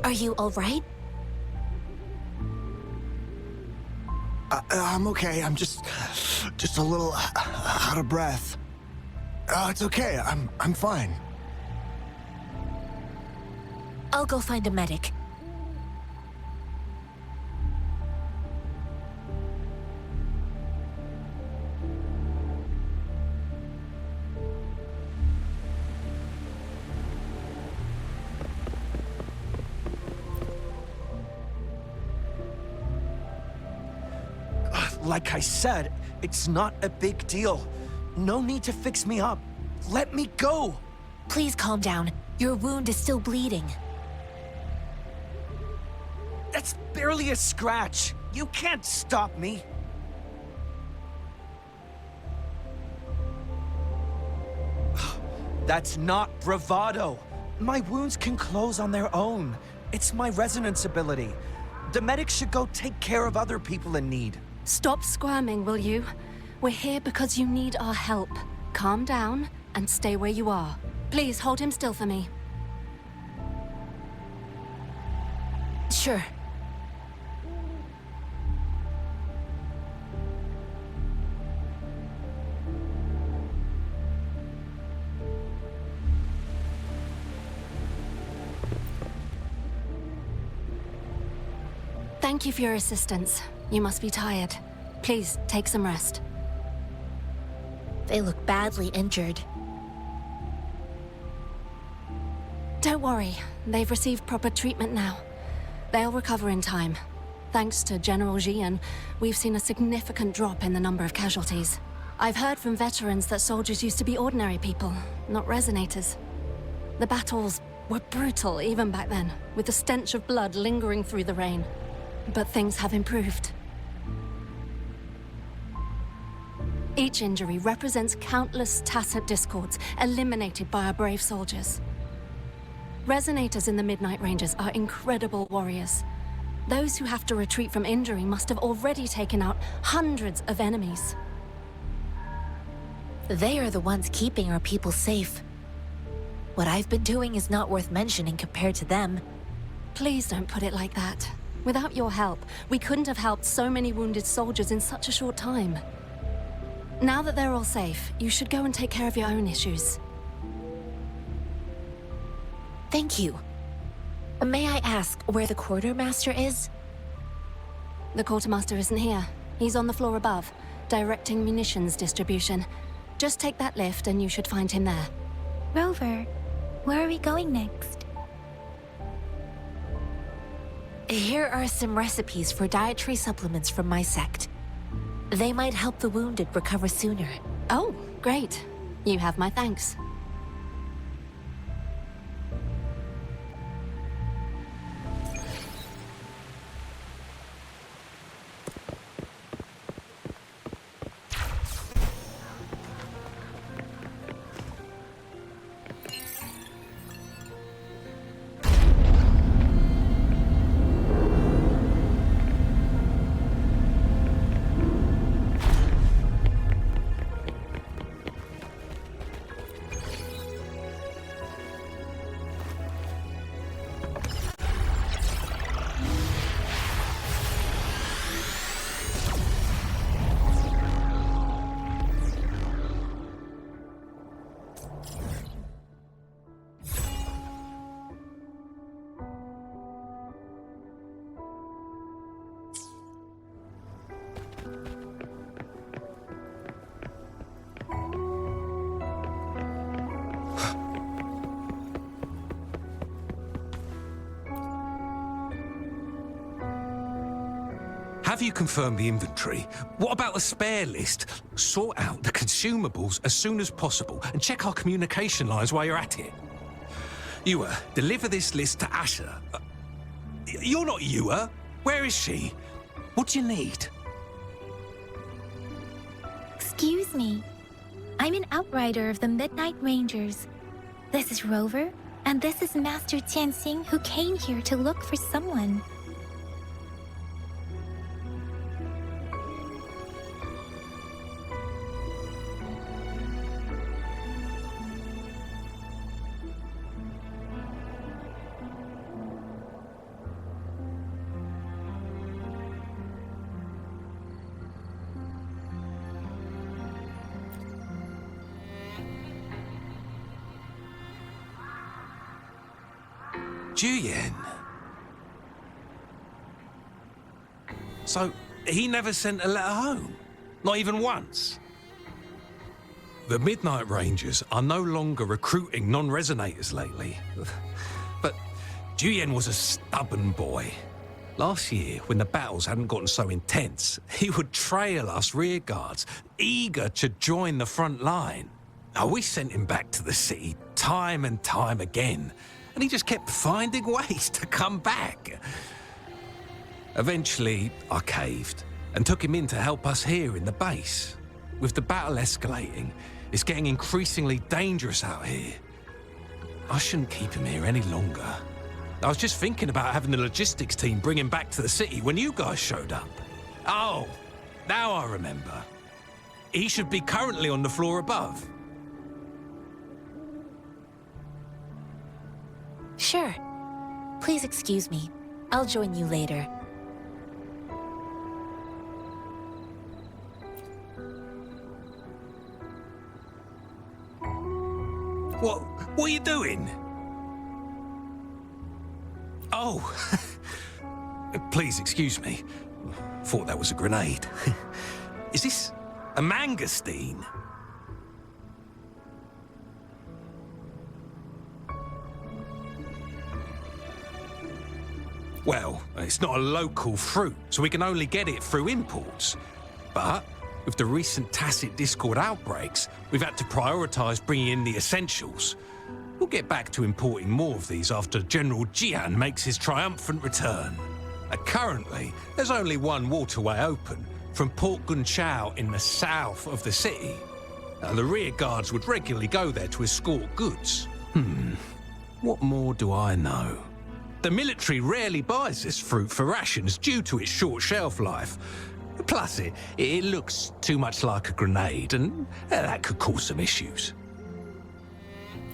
Are you all right? I'm okay. I'm just a little out of breath. It's okay. I'm fine. I'll go find a medic. Like I said, it's not a big deal. No need to fix me up. Let me go! Please calm down. Your wound is still bleeding. That's barely a scratch. You can't stop me. That's not bravado. My wounds can close on their own. It's my resonance ability. The medics should go take care of other people in need. Stop squirming, will you? We're here because you need our help. Calm down and stay where you are. Please hold him still for me. Sure. Thank you for your assistance. You must be tired. Please, take some rest. They look badly injured. Don't worry. They've received proper treatment now. They'll recover in time. Thanks to General Jian, we've seen a significant drop in the number of casualties. I've heard from veterans that soldiers used to be ordinary people, not resonators. The battles were brutal even back then, with the stench of blood lingering through the rain. But things have improved. Each injury represents countless tacit discords eliminated by our brave soldiers. Resonators in the Midnight Rangers are incredible warriors. Those who have to retreat from injury must have already taken out hundreds of enemies. They are the ones keeping our people safe. What I've been doing is not worth mentioning compared to them. Please don't put it like that. Without your help, we couldn't have helped so many wounded soldiers in such a short time. Now that they're all safe, you should go and take care of your own issues. Thank you. May I ask where the quartermaster is? The quartermaster isn't here. He's on the floor above, directing munitions distribution. Just take that lift and you should find him there. Rover, where are we going next? Here are some recipes for dietary supplements from my sect. They might help the wounded recover sooner. Oh, great. You have my thanks. Have you confirmed the inventory? What about the spare list? Sort out the consumables as soon as possible and check our communication lines while you're at it. Yua, deliver this list to Asher. You're not Yua. Where is she? What do you need? Excuse me. I'm an outrider of the Midnight Rangers. This is Rover, and this is Master Tianxing, who came here to look for someone. Juyen. So, he never sent a letter home? Not even once? The Midnight Rangers are no longer recruiting non-resonators lately. But Juyen was a stubborn boy. Last year, when the battles hadn't gotten so intense, he would trail us rearguards, eager to join the front line. Now, we sent him back to the city time and time again, and he just kept finding ways to come back. Eventually, I caved and took him in to help us here in the base. With the battle escalating, it's getting increasingly dangerous out here. I shouldn't keep him here any longer. I was just thinking about having the logistics team bring him back to the city when you guys showed up. Oh, now I remember. He should be currently on the floor above. Sure. Please excuse me. I'll join you later. What are you doing? Oh, Please excuse me. Thought that was a grenade. Is this a mangosteen? Well, it's not a local fruit, so we can only get it through imports. But with the recent tacit discord outbreaks, we've had to prioritise bringing in the essentials. We'll get back to importing more of these after General Jian makes his triumphant return. Currently, there's only one waterway open, from Port Gunchao in the south of the city. The rear guards would regularly go there to escort goods. What more do I know? The military rarely buys this fruit for rations due to its short shelf life. Plus, it looks too much like a grenade, and that could cause some issues.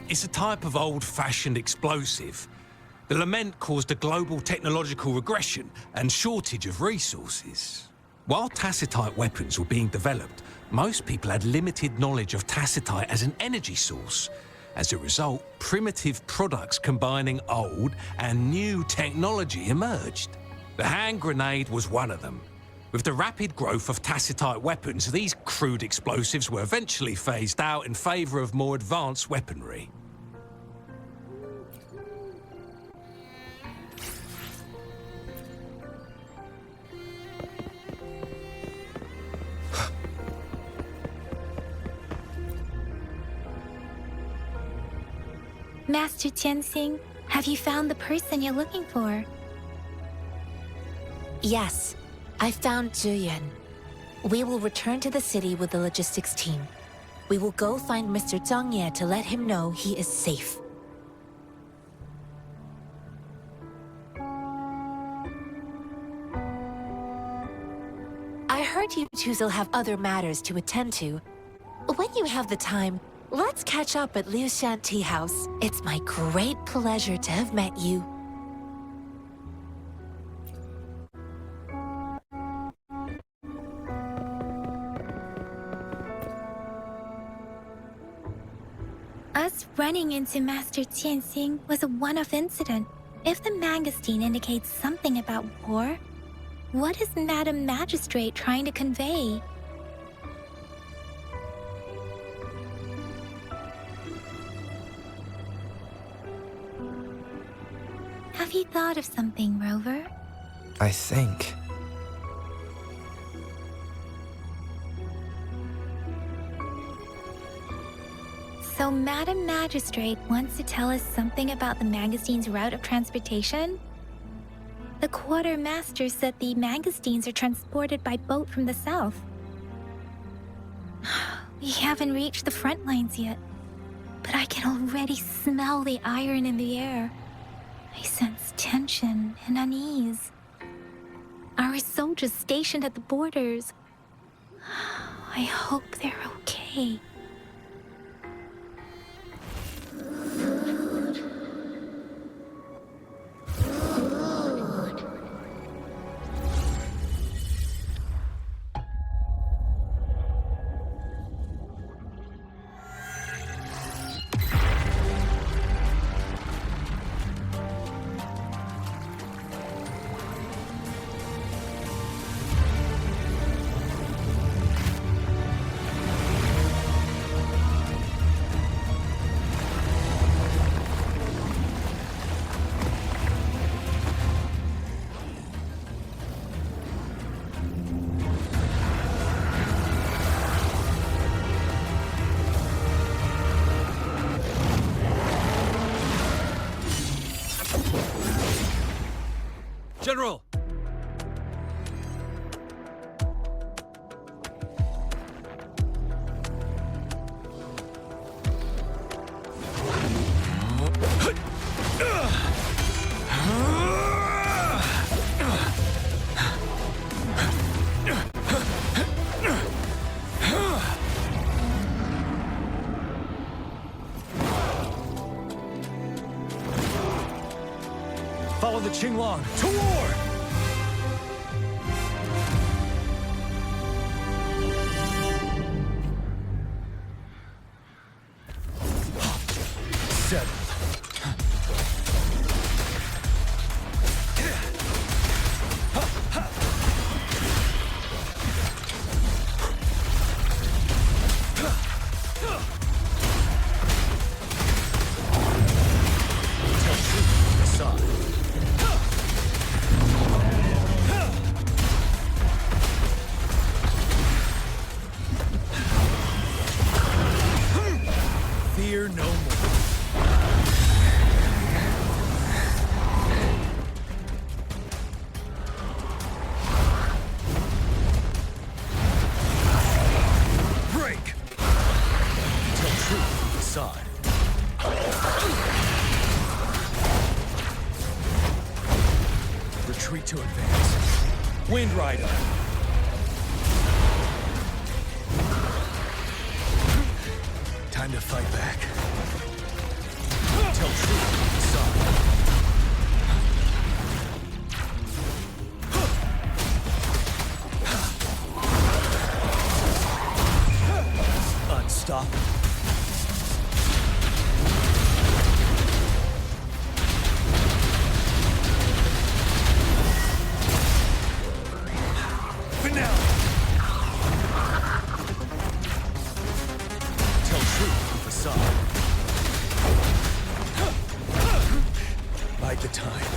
It's a type of old-fashioned explosive. The lament caused a global technological regression and shortage of resources. While tacitite weapons were being developed, most people had limited knowledge of tacitite as an energy source. As a result, primitive products combining old and new technology emerged. The hand grenade was one of them. With the rapid growth of tacitite weapons, these crude explosives were eventually phased out in favour of more advanced weaponry. Master Tianxing, have you found the person you're looking for? Yes, I found Zhiyuan. We will return to the city with the logistics team. We will go find Mr. Zhang Ye to let him know he is safe. I heard you two will have other matters to attend to. When you have the time, let's catch up at Liu Shan Tea House. It's my great pleasure to have met you. Us running into Master Tianxing was a one-off incident. If the mangosteen indicates something about war, what is Madam Magistrate trying to convey? Have you thought of something, Rover? I think. So Madam Magistrate wants to tell us something about the mangosteen's route of transportation? The quartermaster said the mangosteens are transported by boat from the south. We haven't reached the front lines yet, but I can already smell the iron in the air. I sense tension and unease. Our soldiers stationed at the borders. I hope they're okay. General! Follow the Qinglong to war! Settled. Fear no more. Break! Tell truth from the side. Retreat to advance. Wind Rider. Time to fight back. Tell truth from the side. Unstoppable. Finale. Tell truth from facade. Bide the time.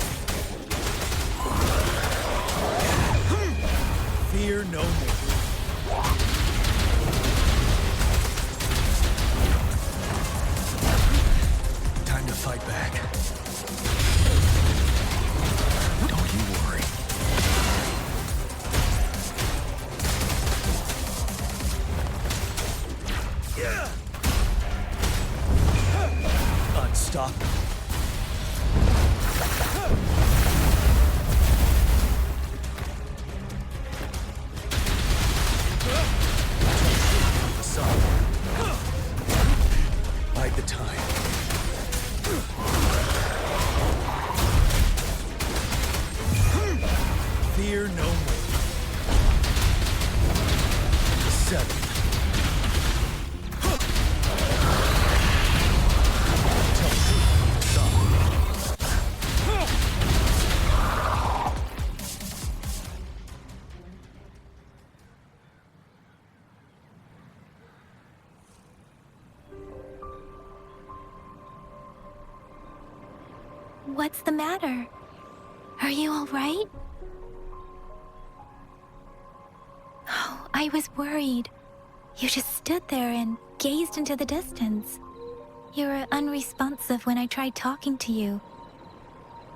Fear no more. Time to fight back. Don't you worry. Unstoppable. Bide the time. Fear no more. 7. What's the matter? Are you all right? Oh, I was worried. You just stood there and gazed into the distance. You were unresponsive when I tried talking to you.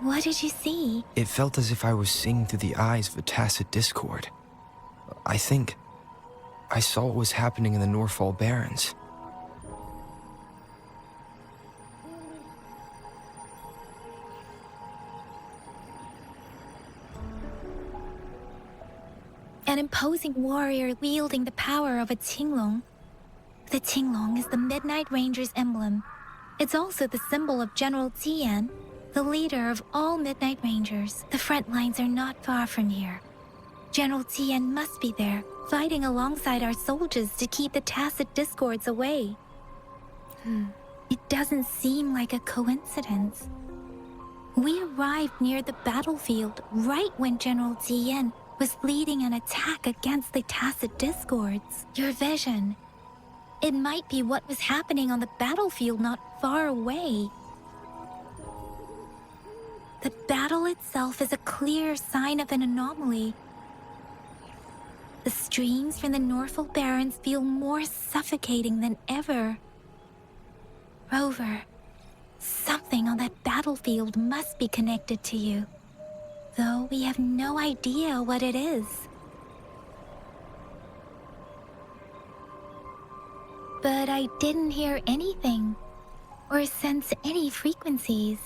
What did you see? It felt as if I was seeing through the eyes of a tacit discord. I think I saw what was happening in the Norfall Barrens. An imposing warrior wielding the power of a Tinglong. The Tinglong is the Midnight Ranger's emblem. It's also the symbol of General Tian, the leader of all Midnight Rangers. The front lines are not far from here. General Tian must be there, fighting alongside our soldiers to keep the tacit discords away. It doesn't seem like a coincidence. We arrived near the battlefield right when General Tian was leading an attack against the tacit discords. Your vision. It might be what was happening on the battlefield not far away. The battle itself is a clear sign of an anomaly. The streams from the Norfall Barrens feel more suffocating than ever. Rover, something on that battlefield must be connected to you, though we have no idea what it is. But I didn't hear anything or sense any frequencies.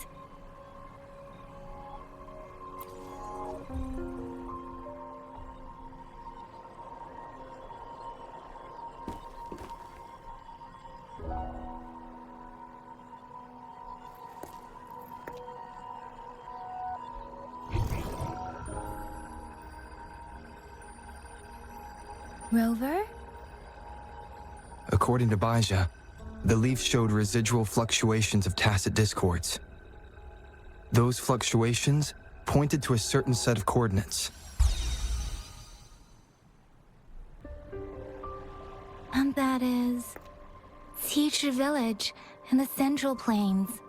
Rover? According to Baija, the leaf showed residual fluctuations of tacit discords. Those fluctuations pointed to a certain set of coordinates. And that is Teacher Village in the Central Plains.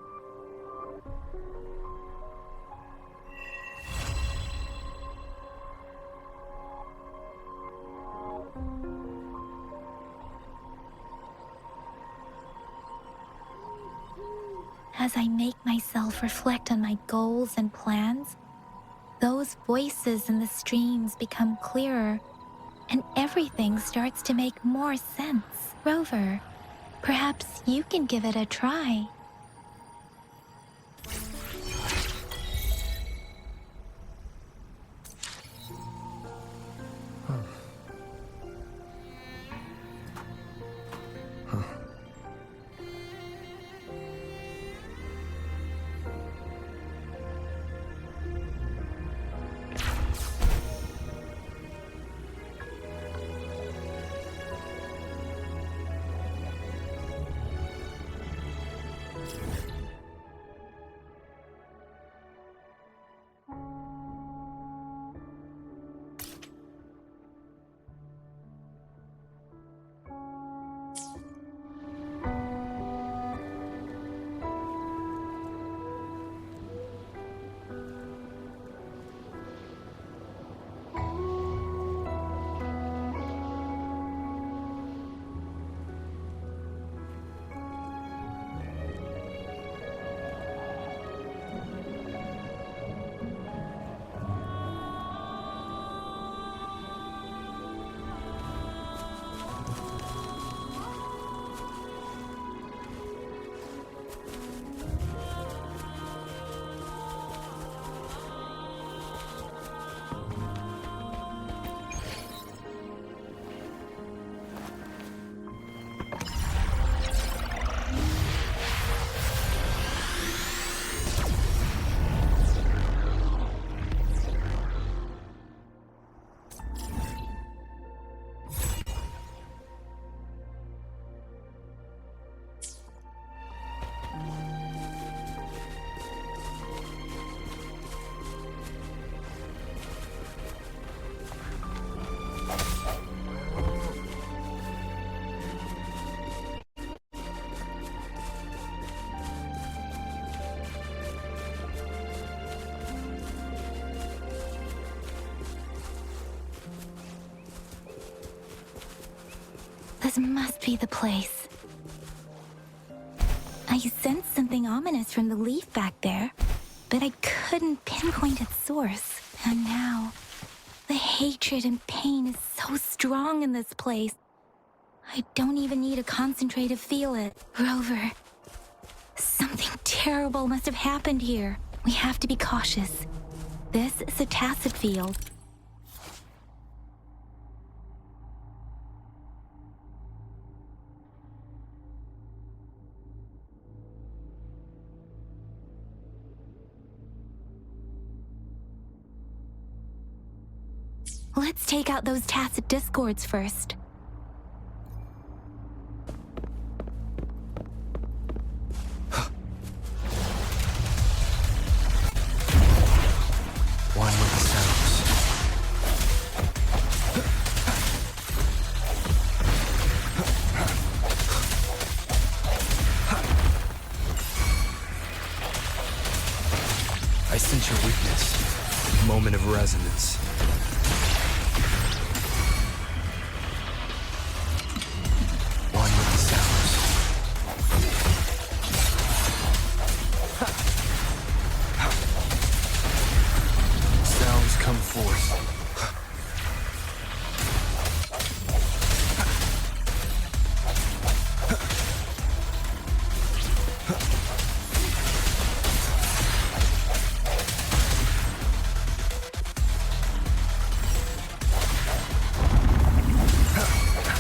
As I make myself reflect on my goals and plans, those voices in the streams become clearer, and everything starts to make more sense. Rover, perhaps you can give it a try. This must be the place. I sensed something ominous from the leaf back there, but I couldn't pinpoint its source. And now, the hatred and pain is so strong in this place. I don't even need to concentrate to feel it. Rover, something terrible must have happened here. We have to be cautious. This is a tacit field. Let's take out those tacit discords first. One with the sounds. I sense your weakness. Moment of resonance. Come forth.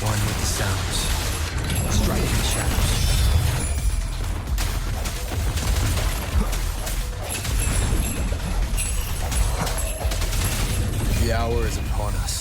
One with the sounds, striking the shadows. The hour is upon us.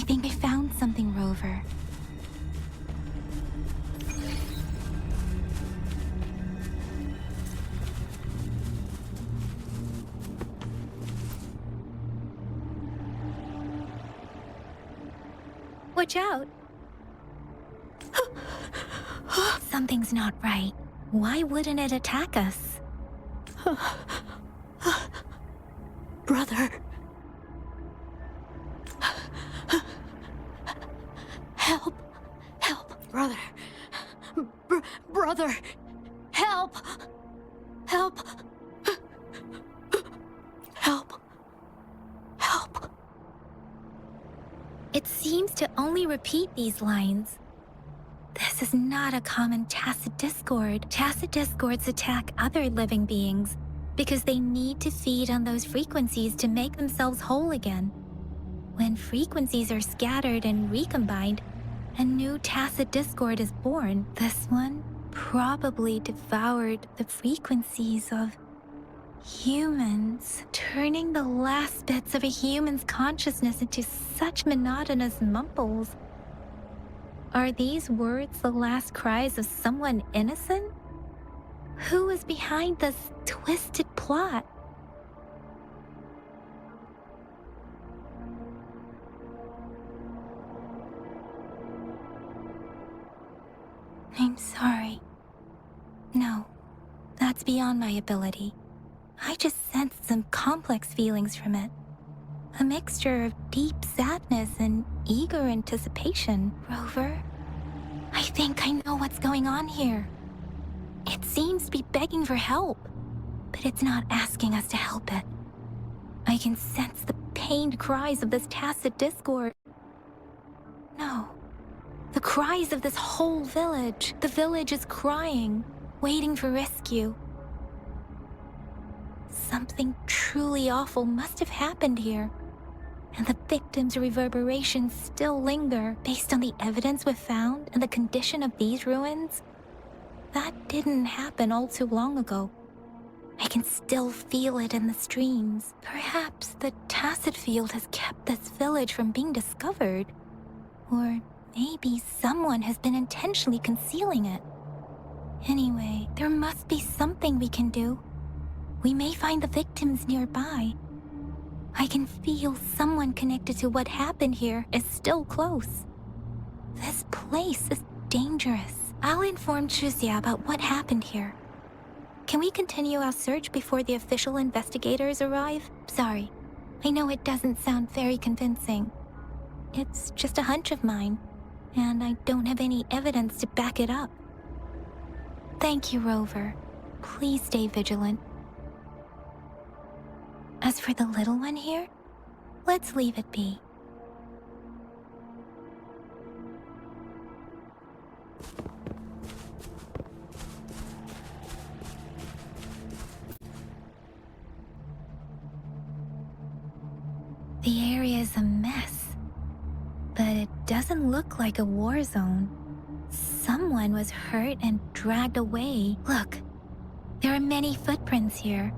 think I found something, Rover. Watch out! Something's not right. Why wouldn't it attack us? Brother. Help! Help! Brother! Brother! Help! Help! Help! Help! It seems to only repeat these lines. This is not a common tacit discord. Tacit discords attack other living beings because they need to feed on those frequencies to make themselves whole again. When frequencies are scattered and recombined, a new tacit discord is born. This one probably devoured the frequencies of humans, turning the last bits of a human's consciousness into such monotonous mumbles. Are these words the last cries of someone innocent? Who is behind this twisted plot? I'm sorry. No, that's beyond my ability. I just sensed some complex feelings from it. A mixture of deep sadness and eager anticipation. Rover, I think I know what's going on here. It seems to be begging for help, but it's not asking us to help it. I can sense the pained cries of this tacit discord. No, the cries of this whole village. The village is crying, waiting for rescue. Something truly awful must have happened here, and the victims' reverberations still linger based on the evidence we've found and the condition of these ruins. That didn't happen all too long ago. I can still feel it in the streams. Perhaps the tacit field has kept this village from being discovered. Or maybe someone has been intentionally concealing it. Anyway, there must be something we can do. We may find the victims nearby. I can feel someone connected to what happened here is still close. This place is dangerous. I'll inform Chuzia about what happened here. Can we continue our search before the official investigators arrive? Sorry, I know it doesn't sound very convincing. It's just a hunch of mine, and I don't have any evidence to back it up. Thank you, Rover. Please stay vigilant. As for the little one here, let's leave it be. The area is a mess, but it doesn't look like a war zone. Someone was hurt and dragged away. Look, there are many footprints here.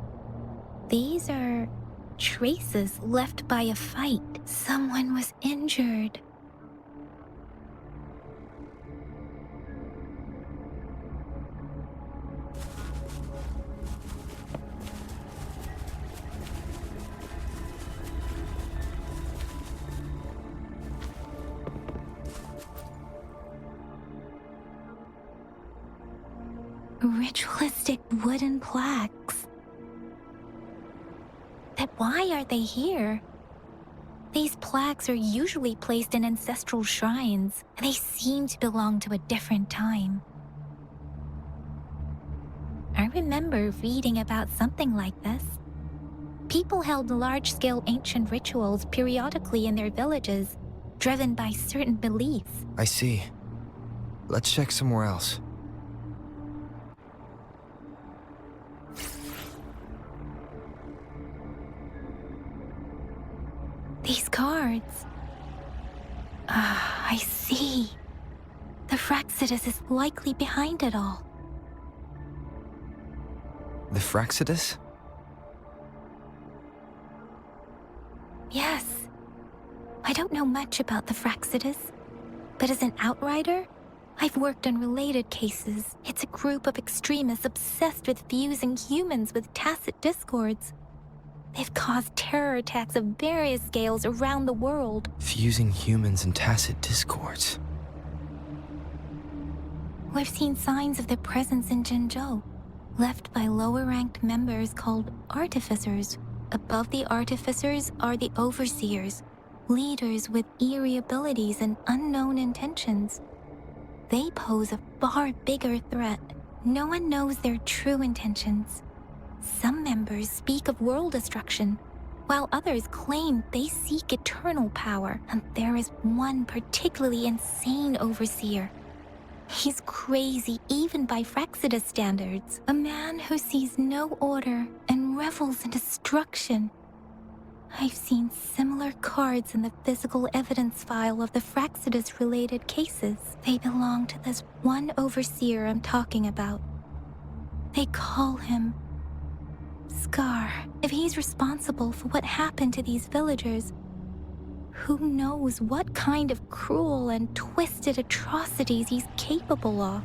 These are traces left by a fight. Someone was injured. Ritualistic wooden plaques. But why are they here? These plaques are usually placed in ancestral shrines, and they seem to belong to a different time. I remember reading about something like this. People held large-scale ancient rituals periodically in their villages, driven by certain beliefs. I see. Let's check somewhere else. These cards. I see. The Fraxidus is likely behind it all. The Fraxidus? Yes. I don't know much about the Fraxidas, but as an outrider, I've worked on related cases. It's a group of extremists obsessed with fusing humans with tacit discords. They've caused terror attacks of various scales around the world. Fusing humans and tacit discords. We've seen signs of their presence in Jinzhou, left by lower-ranked members called artificers. Above the artificers are the overseers, leaders with eerie abilities and unknown intentions. They pose a far bigger threat. No one knows their true intentions. Some members speak of world destruction, while others claim they seek eternal power, and there is one particularly insane overseer. He's crazy even by Fraxida standards, a man who sees no order and revels in destruction. I've seen similar cards in the physical evidence file of the Fraxidas-related cases. They belong to this one overseer I'm talking about. They call him Scar. If he's responsible for what happened to these villagers, who knows what kind of cruel and twisted atrocities he's capable of?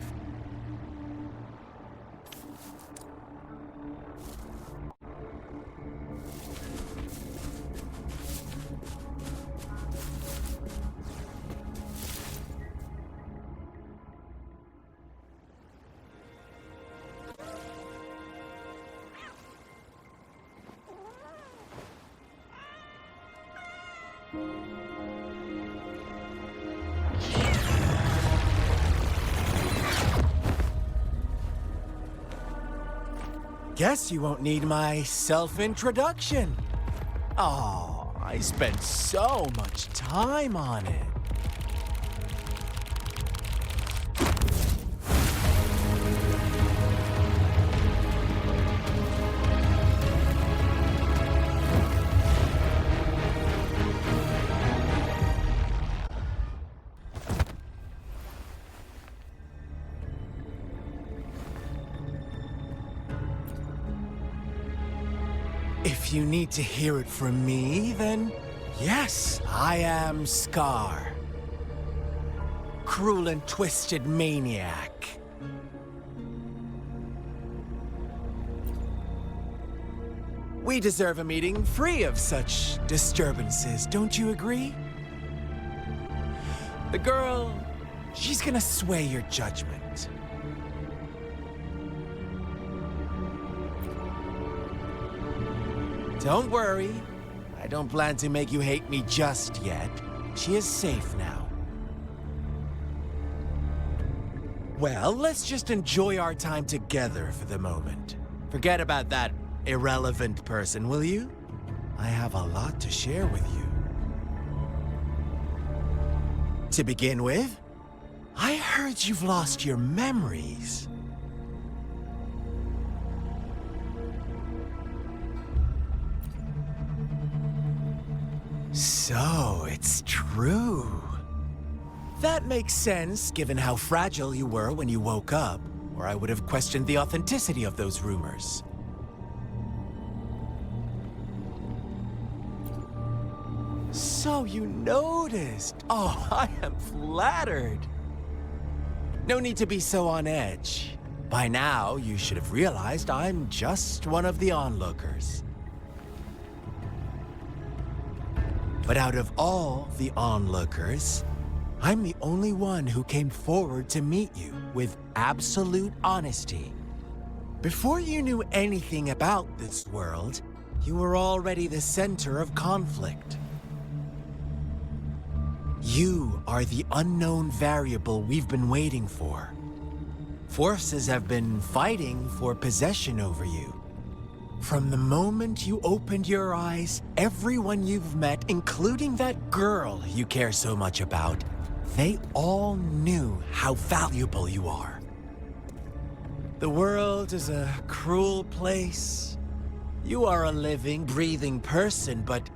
Guess you won't need my self-introduction. Oh, I spent so much time on it. If you need to hear it from me, then yes, I am Scar. Cruel and twisted maniac. We deserve a meeting free of such disturbances, don't you agree? The girl, she's gonna sway your judgment. Don't worry. I don't plan to make you hate me just yet. She is safe now. Well, let's just enjoy our time together for the moment. Forget about that irrelevant person, will you? I have a lot to share with you. To begin with, I heard you've lost your memories. So, it's true. That makes sense, given how fragile you were when you woke up, or I would have questioned the authenticity of those rumors. So you noticed. Oh, I am flattered. No need to be so on edge. By now, you should have realized I'm just one of the onlookers. But out of all the onlookers, I'm the only one who came forward to meet you with absolute honesty. Before you knew anything about this world, you were already the center of conflict. You are the unknown variable we've been waiting for. Forces have been fighting for possession over you. From the moment you opened your eyes, everyone you've met, including that girl you care so much about, they all knew how valuable you are. The world is a cruel place. You are a living, breathing person, but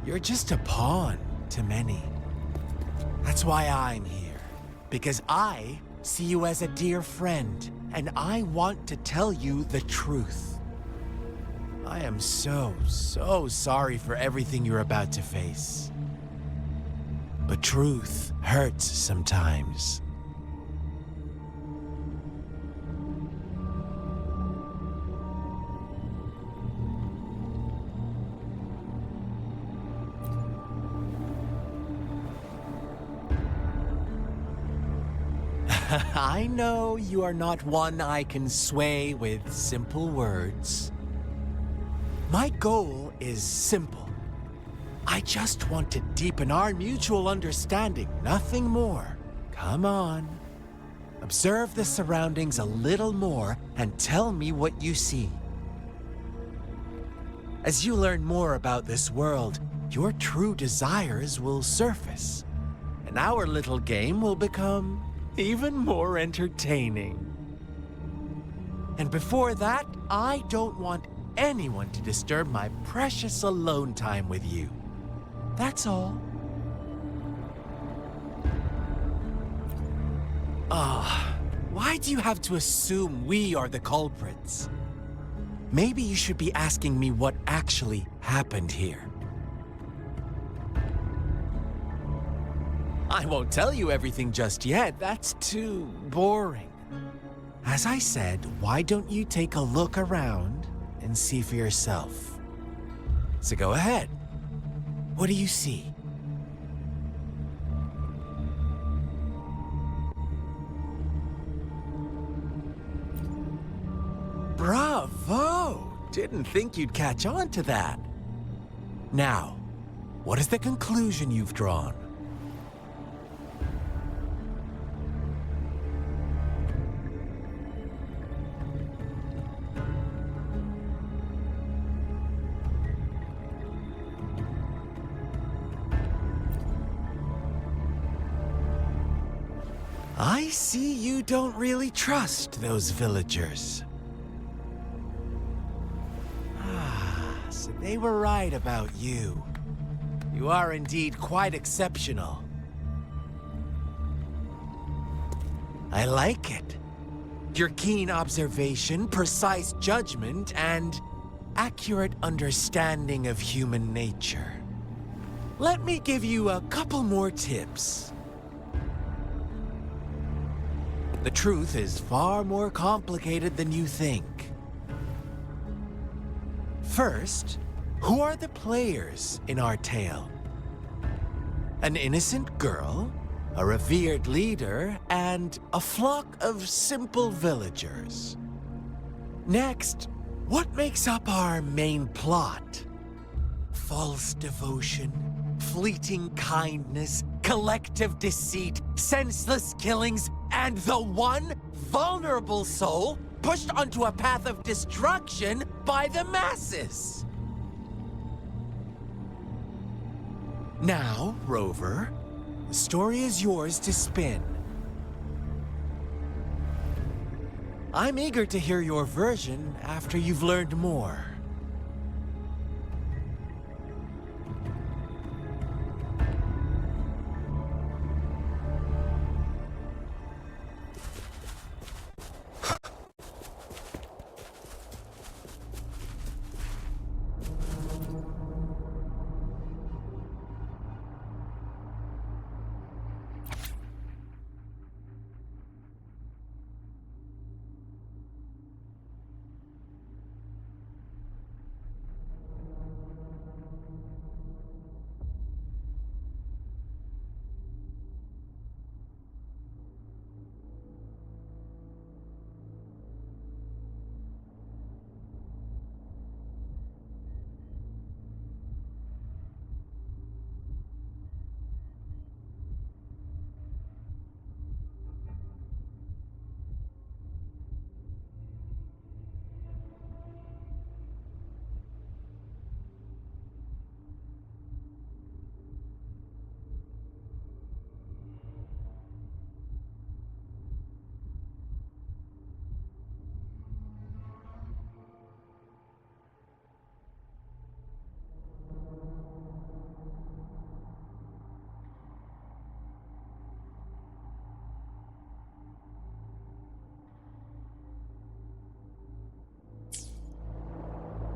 you're just a pawn to many. That's why I'm here, because I see you as a dear friend, and I want to tell you the truth. I am so sorry for everything you're about to face. but truth hurts sometimes. I know you are not one I can sway with simple words. My goal is simple. I just want to deepen our mutual understanding, nothing more. Come on. Observe the surroundings a little more and tell me what you see. As you learn more about this world, your true desires will surface, and our little game will become even more entertaining. And before that, I don't want anyone to disturb my precious alone time with you. That's all. Why do you have to assume we are the culprits? Maybe you should be asking me what actually happened here. I won't tell you everything just yet. That's too boring. As I said, why don't you take a look around and see for yourself? So go ahead. What do you see? Bravo! Didn't think you'd catch on to that. Now, what is the conclusion you've drawn? I see you don't really trust those villagers. So they were right about you. You are indeed quite exceptional. I like it. Your keen observation, precise judgment, and accurate understanding of human nature. Let me give you a couple more tips. The truth is far more complicated than you think. First, who are the players in our tale? An innocent girl, a revered leader, and a flock of simple villagers. Next, what makes up our main plot? False devotion, fleeting kindness, collective deceit, senseless killings, and the one vulnerable soul pushed onto a path of destruction by the masses. Now, Rover, the story is yours to spin. I'm eager to hear your version after you've learned more.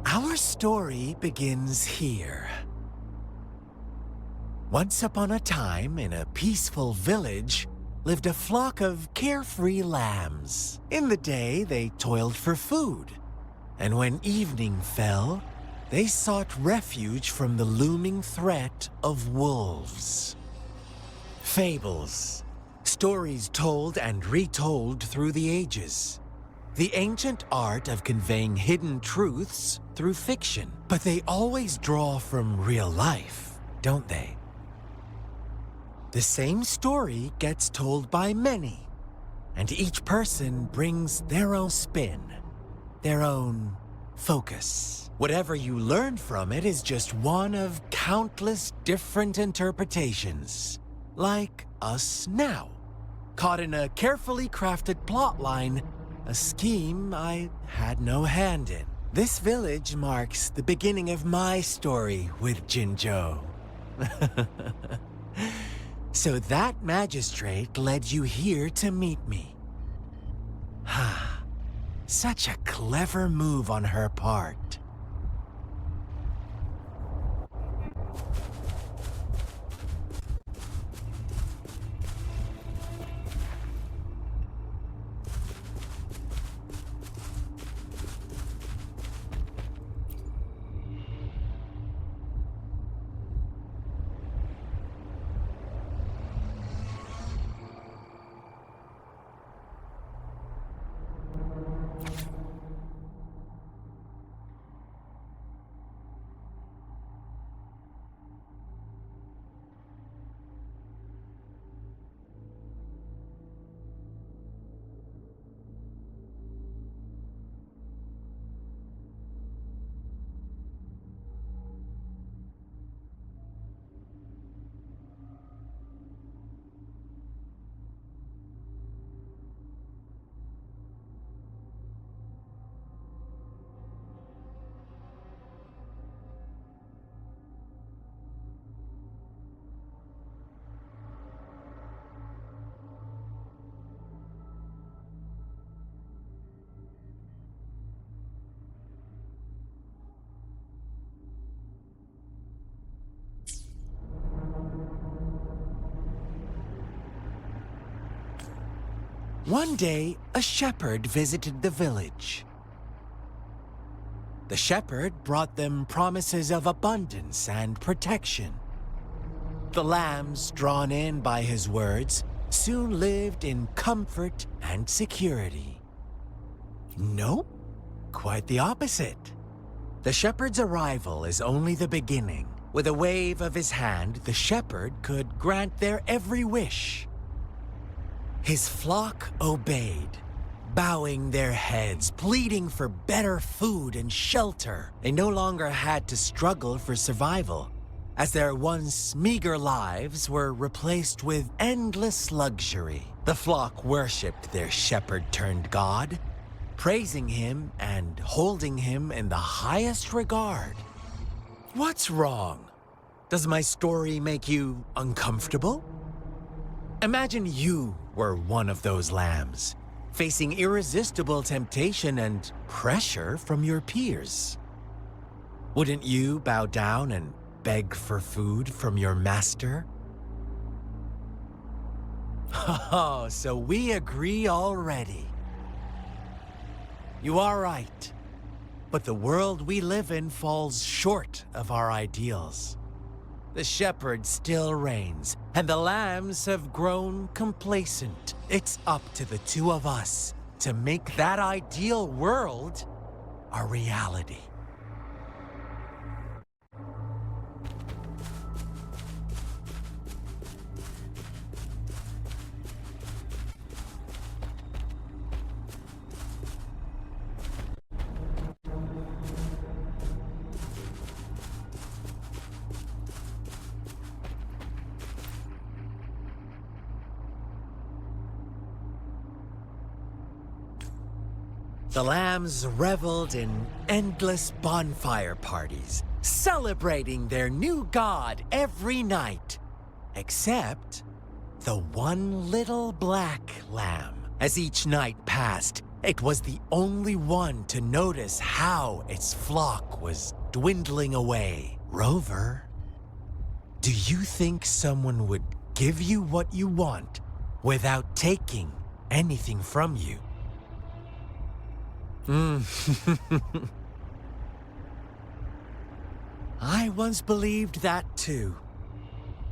Our story begins here. Once upon a time, in a peaceful village, lived a flock of carefree lambs. In the day, they toiled for food, and when evening fell, they sought refuge from the looming threat of wolves. Fables, stories told and retold through the ages. The ancient art of conveying hidden truths through fiction. But they always draw from real life, don't they? The same story gets told by many, and each person brings their own spin, their own focus. Whatever you learn from it is just one of countless different interpretations. Like us now, caught in a carefully crafted plotline, a scheme I had no hand in. This village marks the beginning of my story with Jinzhou. So that magistrate led you here to meet me. Such a clever move on her part. One day, a shepherd visited the village. The shepherd brought them promises of abundance and protection. The lambs, drawn in by his words, soon lived in comfort and security. Nope, quite the opposite. The shepherd's arrival is only the beginning. With a wave of his hand, the shepherd could grant their every wish. His flock obeyed, bowing their heads, pleading for better food and shelter. They no longer had to struggle for survival, as their once meager lives were replaced with endless luxury. The flock worshipped their shepherd-turned-god, praising him and holding him in the highest regard. What's wrong? Does my story make you uncomfortable? Imagine you were one of those lambs, facing irresistible temptation and pressure from your peers. Wouldn't you bow down and beg for food from your master? Oh, so we agree already. You are right, but the world we live in falls short of our ideals. The shepherd still reigns, and the lambs have grown complacent. It's up to the two of us to make that ideal world a reality. The lambs reveled in endless bonfire parties, celebrating their new god every night. Except the one little black lamb. As each night passed, it was the only one to notice how its flock was dwindling away. Rover, Do you think someone would give you what you want without taking anything from you? I once believed that too.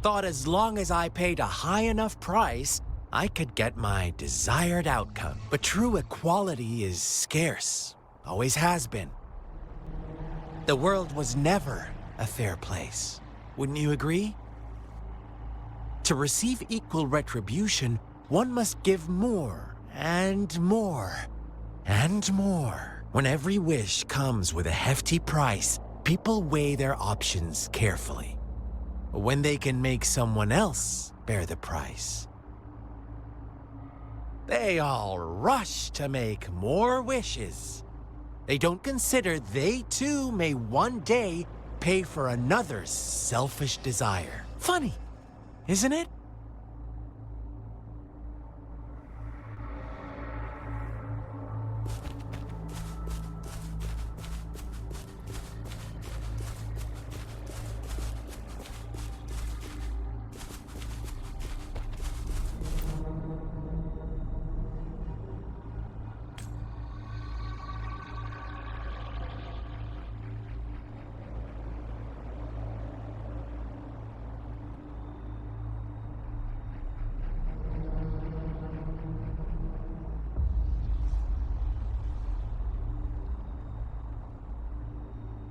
Thought as long as I paid a high enough price, I could get my desired outcome. But true equality is scarce, always has been. The world was never a fair place. Wouldn't you agree? To receive equal retribution, one must give more and more and more. When every wish comes with a hefty price, people weigh their options carefully. When they can make someone else bear the price, they all rush to make more wishes. They don't consider they too may one day pay for another's selfish desire. Funny, isn't it?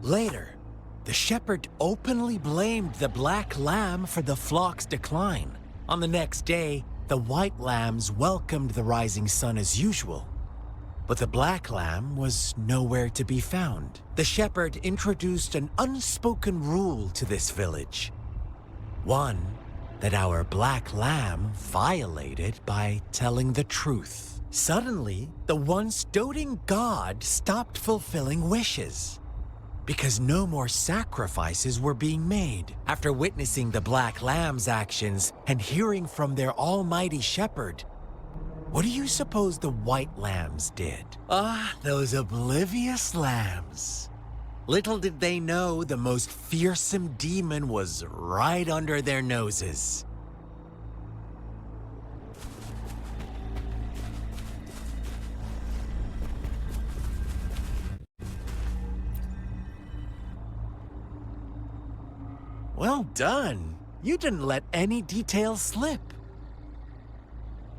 Later, the shepherd openly blamed the black lamb for the flock's decline. On the next day, the white lambs welcomed the rising sun as usual. But the black lamb was nowhere to be found. The shepherd introduced an unspoken rule to this village. One that our black lamb violated by telling the truth. Suddenly, the once doting god stopped fulfilling wishes, because no more sacrifices were being made. After witnessing the Black Lamb's actions and hearing from their almighty shepherd, what do you suppose the White Lambs did? Those oblivious lambs. Little did they know the most fearsome demon was right under their noses. Well done. You didn't let any details slip.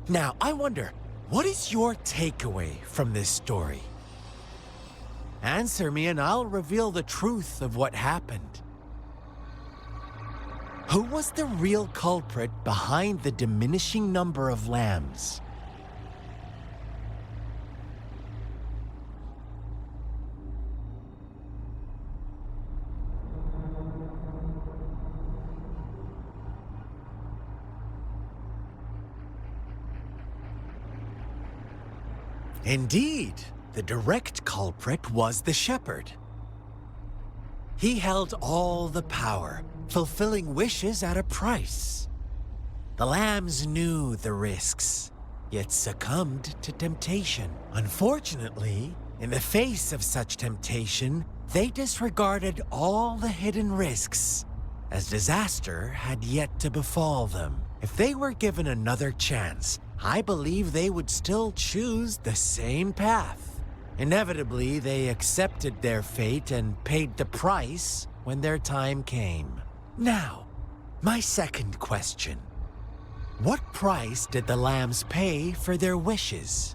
Now, I wonder, what is your takeaway from this story? Answer me and I'll reveal the truth of what happened. Who was the real culprit behind the diminishing number of lambs? Indeed, the direct culprit was the shepherd. He held all the power, fulfilling wishes at a price. The lambs knew the risks, yet succumbed to temptation. Unfortunately, in the face of such temptation, they disregarded all the hidden risks, as disaster had yet to befall them. If they were given another chance, I believe they would still choose the same path. Inevitably, they accepted their fate and paid the price when their time came. Now, my second question. What price did the lambs pay for their wishes?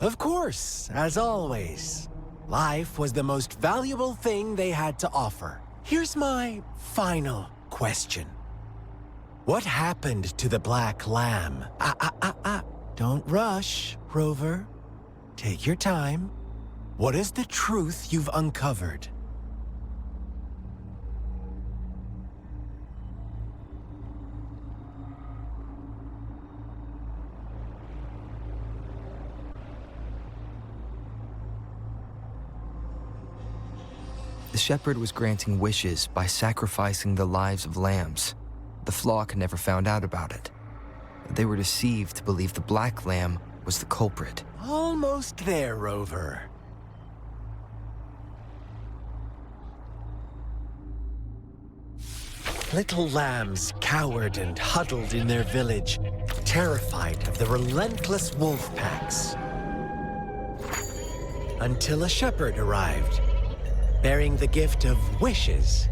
Of course, as always, life was the most valuable thing they had to offer. Here's my final question. What happened to the black lamb? Don't rush, Rover. Take your time. What is the truth you've uncovered? The shepherd was granting wishes by sacrificing the lives of lambs. The flock never found out about it. They were deceived to believe the black lamb was the culprit. Almost there, Rover. little lambs cowered and huddled in their village, terrified of the relentless wolf packs. Until a shepherd arrived, bearing the gift of wishes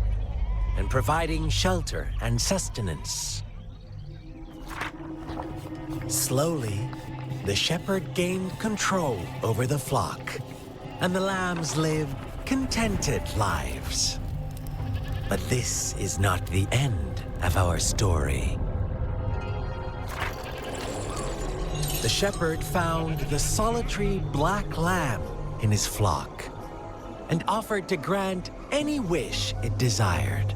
and providing shelter and sustenance. Slowly, the shepherd gained control over the flock, and the lambs lived contented lives. But this is not the end of our story. The shepherd found the solitary black lamb in his flock and offered to grant any wish it desired.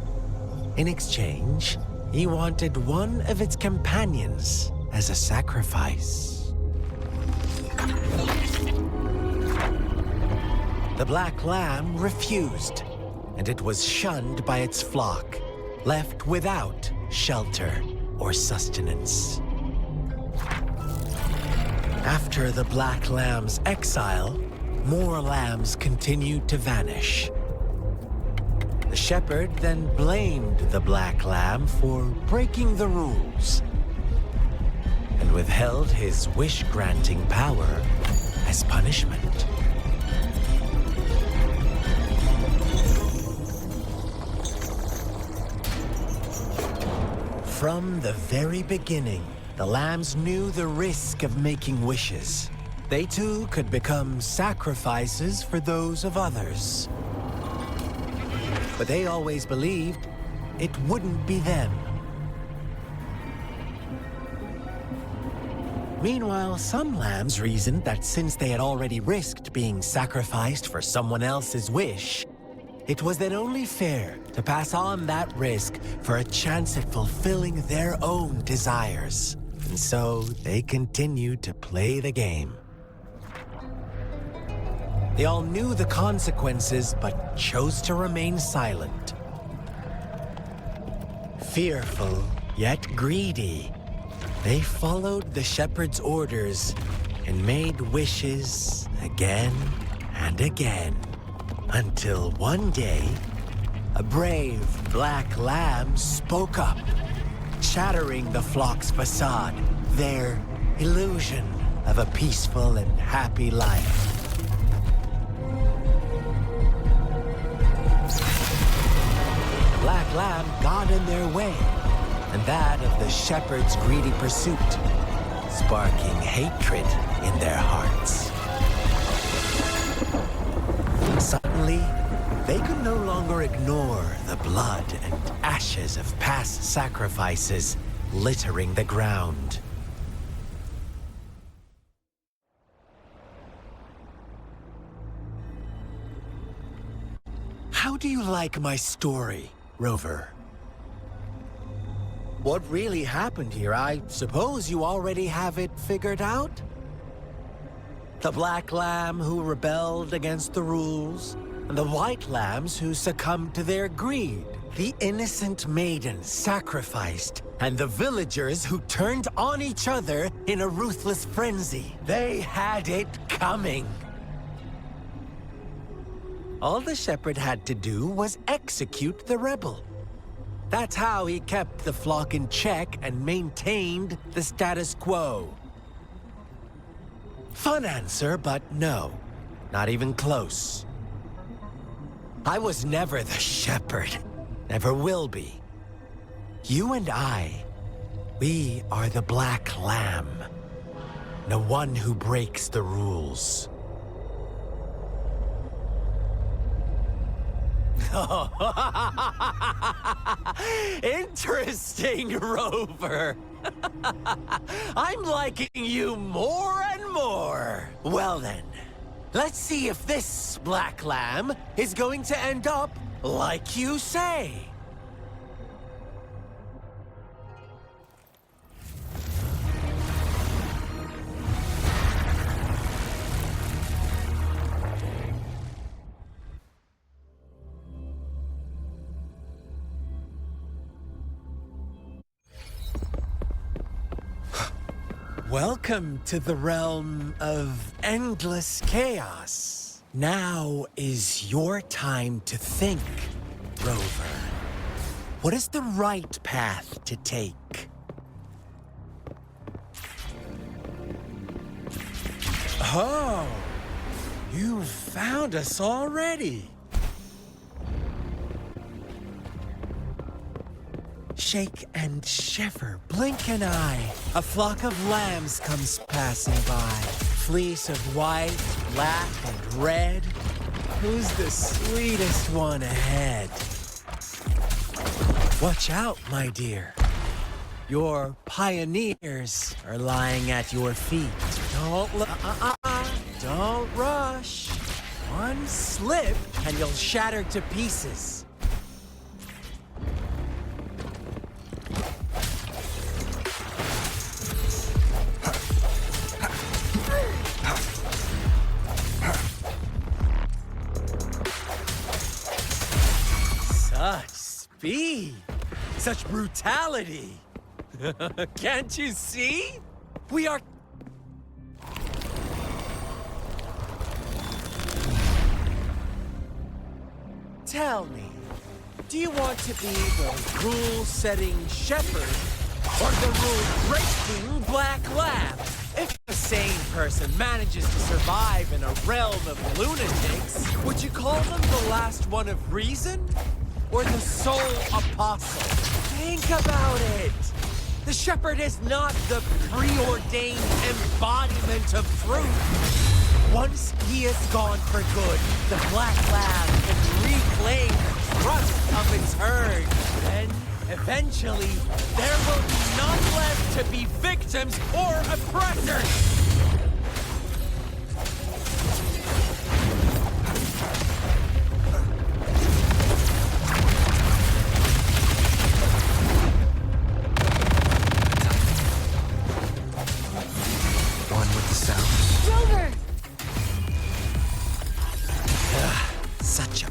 In exchange, he wanted one of its companions as a sacrifice. The black lamb refused, and it was shunned by its flock, left without shelter or sustenance. After the black lamb's exile, more lambs continued to vanish. The shepherd then blamed the black lamb for breaking the rules and withheld his wish-granting power as punishment. From the very beginning, the lambs knew the risk of making wishes. They too could become sacrifices for those of others. But they always believed it wouldn't be them. Meanwhile, some lambs reasoned that since they had already risked being sacrificed for someone else's wish, it was then only fair to pass on that risk for a chance at fulfilling their own desires. And so they continued to play the game. They all knew the consequences, but chose to remain silent. Fearful, yet greedy, they followed the shepherd's orders and made wishes again and again, until one day, a brave black lamb spoke up, shattering the flock's facade, their illusion of a peaceful and happy life. Black lamb got in their way, and that of the shepherd's greedy pursuit, sparking hatred in their hearts. Suddenly, they could no longer ignore the blood and ashes of past sacrifices littering the ground. How do you like my story, Rover? What really happened here? I suppose you already have it figured out? The black lamb who rebelled against the rules, and the white lambs who succumbed to their greed. The innocent maiden sacrificed, and the villagers who turned on each other in a ruthless frenzy. They had it coming. All the shepherd had to do was execute the rebel. That's how he kept the flock in check and maintained the status quo. Fun answer, but no, not even close. I was never the shepherd, never will be. You and I, we are the black lamb, the one who breaks the rules. Interesting, Rover. I'm liking you more and more. Well then, let's see if this black lamb is going to end up like you say. Welcome to the realm of endless chaos. Now is your time to think, Rover. What is the right path to take? Oh, you found us already. Shake and shiver, blink an eye. A flock of lambs comes passing by. Fleece of white, black, and red. Who's the sweetest one ahead? Watch out, my dear. Your pioneers are lying at your feet. Don't rush. One slip and you'll shatter to pieces. Such speed, such brutality. Can't you see? We are... Tell me, do you want to be the rule-setting shepherd or the rule-breaking black lab? If a sane person manages to survive in a realm of lunatics, would you call them the last one of reason? Or the sole apostle? Think about it! The shepherd is not the preordained embodiment of truth. Once he is gone for good, the black lab can reclaim the trust of its herd. Then, eventually, there will be none left to be victims or oppressors! Rover! Such a...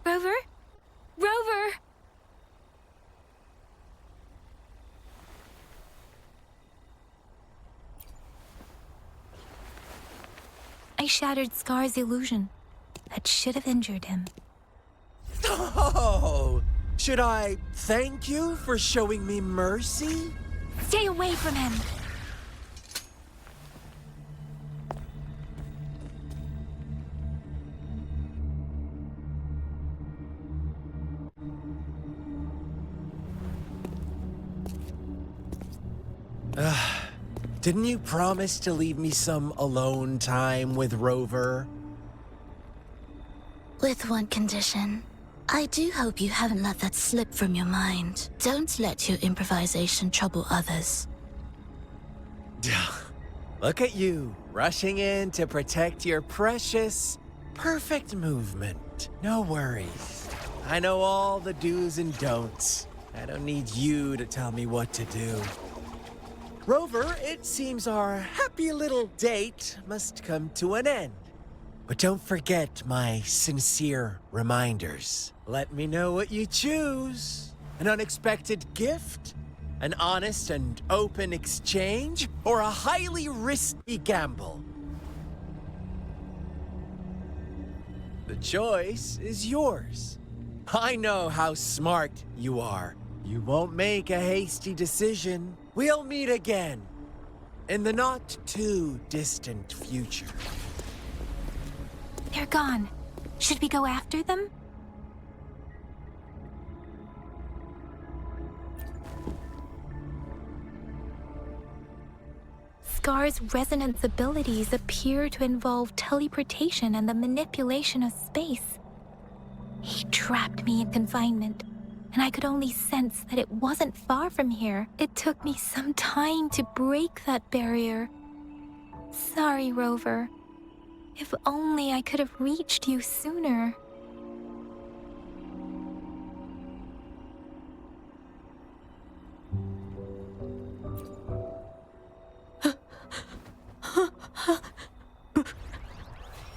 Rover? Rover! I shattered Scar's illusion. That should have injured him. Oh! Should I thank you for showing me mercy? Stay away from him! Didn't you promise to leave me some alone time with Rover? With one condition. I do hope you haven't let that slip from your mind. Don't let your improvisation trouble others. Look at you, rushing in to protect your precious, perfect movement. No worries. I know all the do's and don'ts. I don't need you to tell me what to do. Rover, it seems our happy little date must come to an end. But don't forget my sincere reminders. Let me know what you choose. An unexpected gift? An honest and open exchange? Or a highly risky gamble? The choice is yours. I know how smart you are. You won't make a hasty decision. We'll meet again in the not-too-distant future. They're gone. Should we go after them? Scar's resonance abilities appear to involve teleportation and the manipulation of space. He trapped me in confinement, and I could only sense that it wasn't far from here. It took me some time to break that barrier. Sorry, Rover. If only I could have reached you sooner.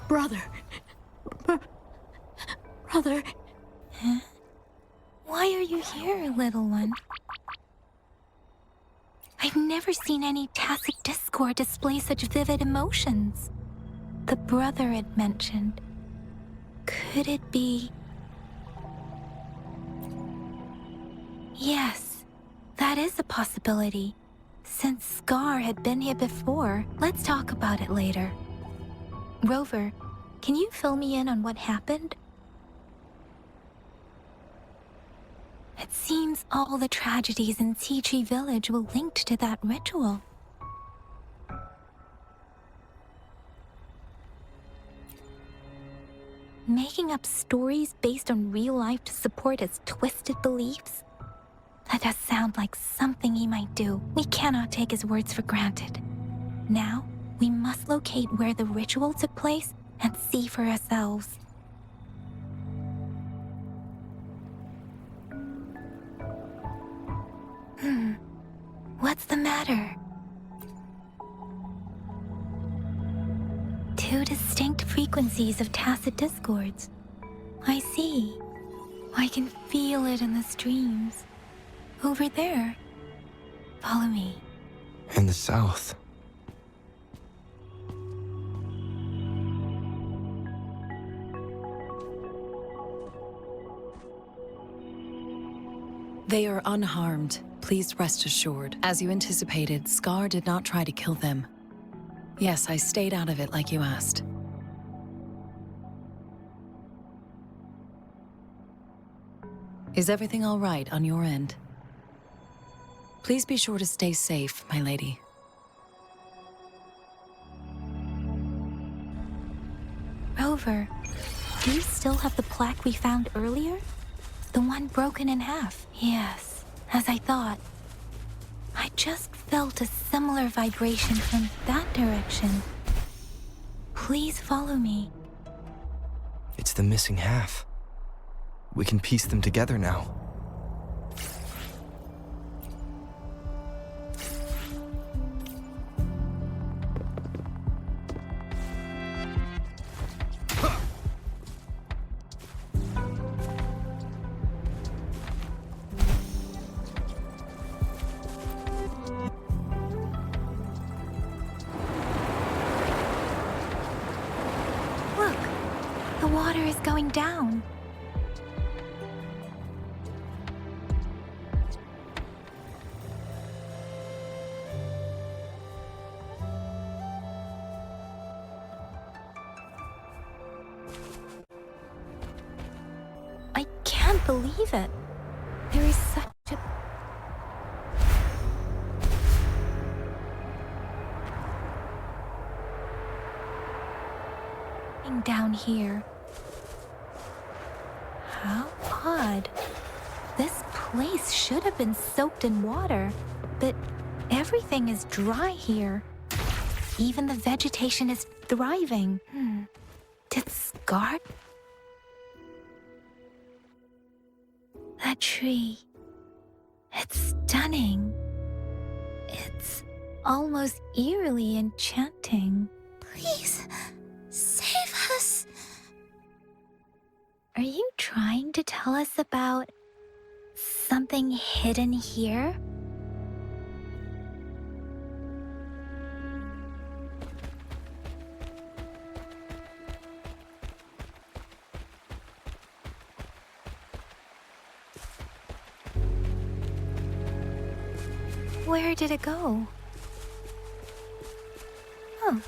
Brother. Huh? Why are you here, little one? I've never seen any tacit discord display such vivid emotions. The brother it mentioned. Could it be... Yes, that is a possibility. Since Scar had been here before, let's talk about it later. Rover, can you fill me in on what happened? It seems all the tragedies in Tea Tree Village were linked to that ritual. Making up stories based on real life to support his twisted beliefs? That does sound like something he might do. We cannot take his words for granted. Now, we must locate where the ritual took place and see for ourselves. What's the matter? Two distinct frequencies of tacit discords. I see. I can feel it in the streams. Over there. Follow me. In the south. They are unharmed. Please rest assured. As you anticipated, Scar did not try to kill them. Yes, I stayed out of it like you asked. Is everything all right on your end? Please be sure to stay safe, my lady. Rover, do you still have the plaque we found earlier? The one broken in half? Yes, as I thought. I just felt a similar vibration from that direction. Please follow me. It's the missing half. We can piece them together now. Look, the water is going down. I can't believe it. There is such a... down here. How odd. This place should have been soaked in water, but everything is dry here. Even the vegetation is thriving. Did Scar... That tree. It's stunning. It's almost eerily enchanting. Please, save us. Are you trying to tell us about something hidden here? Where did it go? Oh,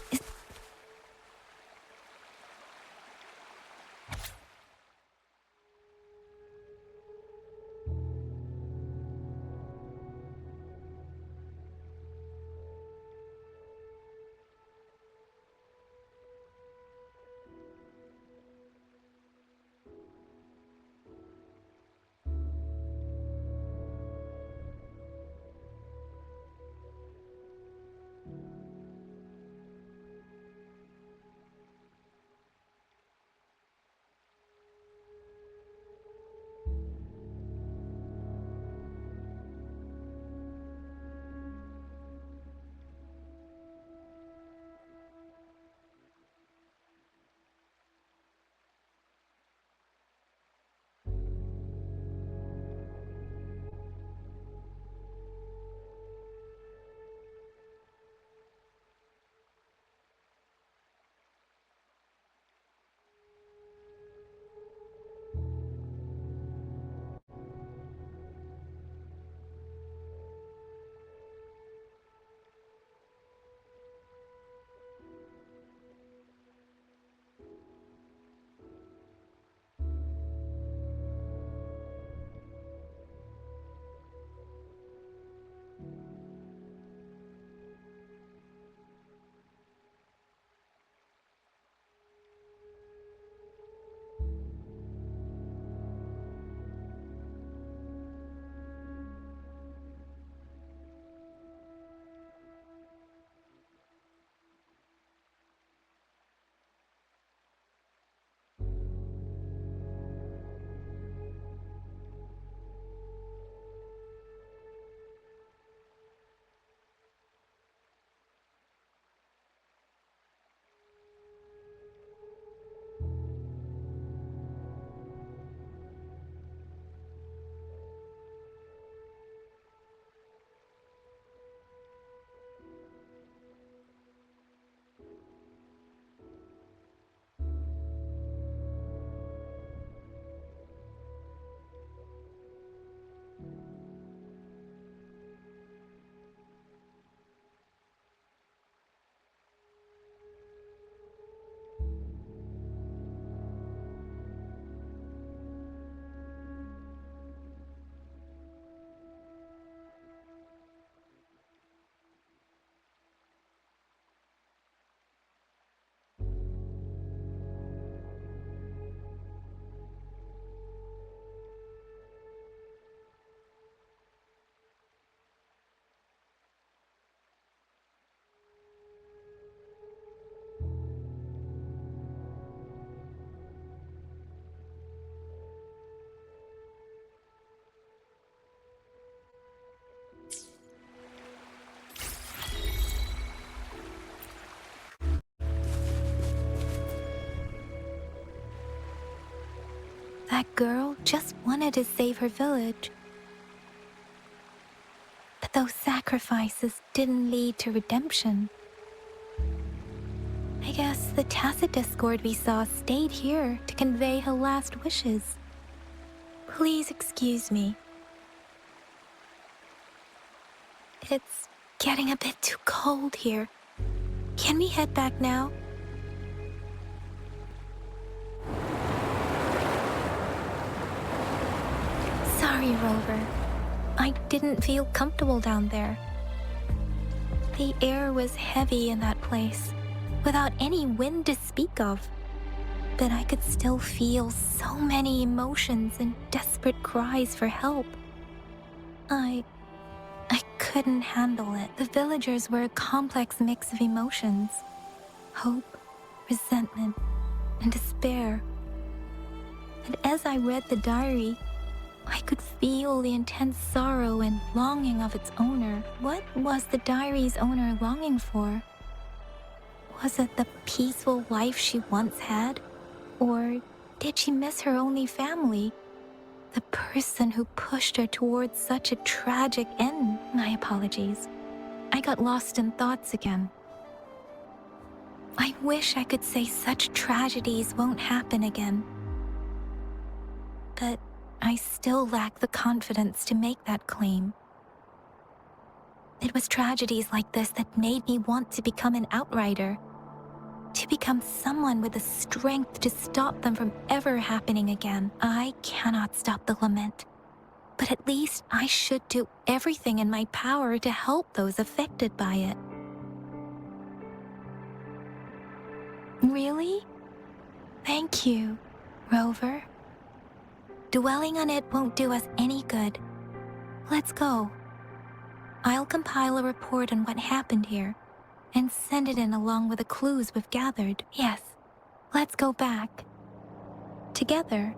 that girl just wanted to save her village. But those sacrifices didn't lead to redemption. I guess the tacit discord we saw stayed here to convey her last wishes. Please excuse me. It's getting a bit too cold here. Can we head back now? Sorry, Rover. I didn't feel comfortable down there. The air was heavy in that place, without any wind to speak of. But I could still feel so many emotions and desperate cries for help. I couldn't handle it. The villagers were a complex mix of emotions. Hope, resentment, and despair. And as I read the diary, I could feel the intense sorrow and longing of its owner. What was the diary's owner longing for? Was it the peaceful life she once had? Or did she miss her only family? The person who pushed her towards such a tragic end. My apologies. I got lost in thoughts again. I wish I could say such tragedies won't happen again. But I still lack the confidence to make that claim. It was tragedies like this that made me want to become an outrider. To become someone with the strength to stop them from ever happening again. I cannot stop the lament, but at least I should do everything in my power to help those affected by it. Really? Thank you, Rover. Dwelling on it won't do us any good. Let's go. I'll compile a report on what happened here and send it in along with the clues we've gathered. Yes, let's go back. Together.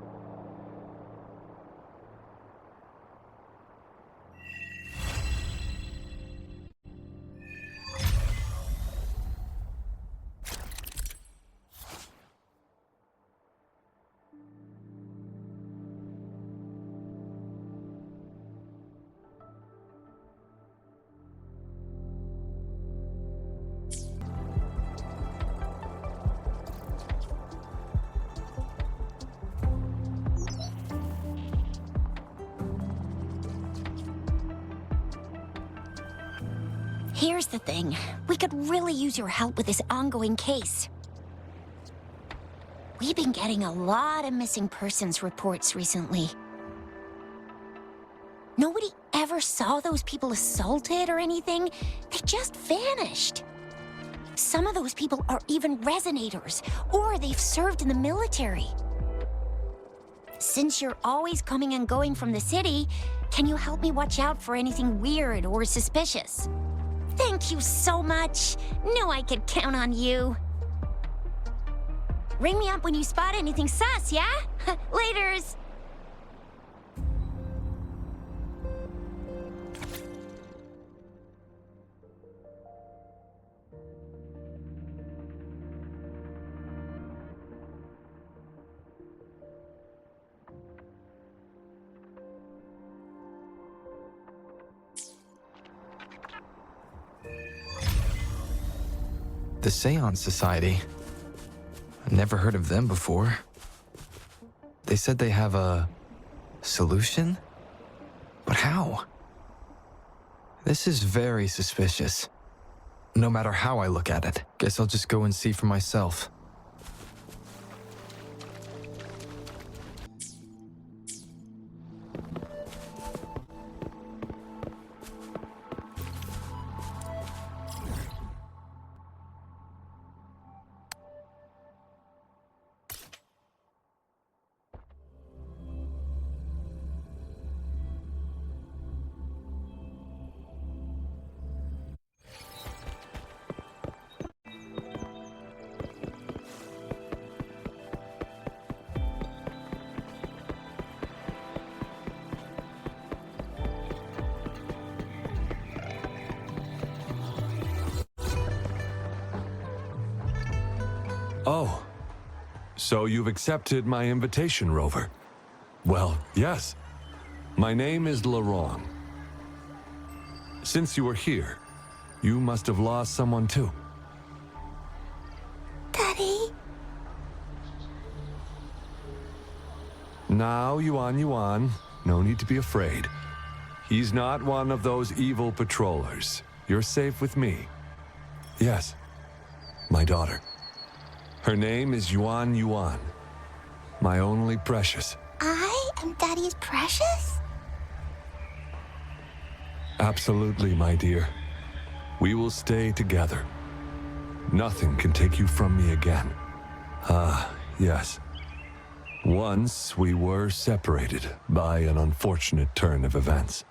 Here's the thing. We could really use your help with this ongoing case. We've been getting a lot of missing persons reports recently. Nobody ever saw those people assaulted or anything. They just vanished. Some of those people are even resonators, or they've served in the military. Since you're always coming and going from the city, can you help me watch out for anything weird or suspicious? Thank you so much. Knew I could count on you. Ring me up when you spot anything sus, yeah? Laters. The Seance Society. I've never heard of them before. They said they have a solution? But how? This is very suspicious. No matter how I look at it. Guess I'll just go and see for myself. Oh, so you've accepted my invitation, Rover. Well, yes. My name is Laurent. Since you are here, you must have lost someone too. Daddy? Now, Yuan, no need to be afraid. He's not one of those evil patrollers. You're safe with me. Yes, my daughter. Her name is Yuan, my only precious. I am Daddy's precious? Absolutely, my dear. We will stay together. Nothing can take you from me again. Ah, yes. Once we were separated by an unfortunate turn of events.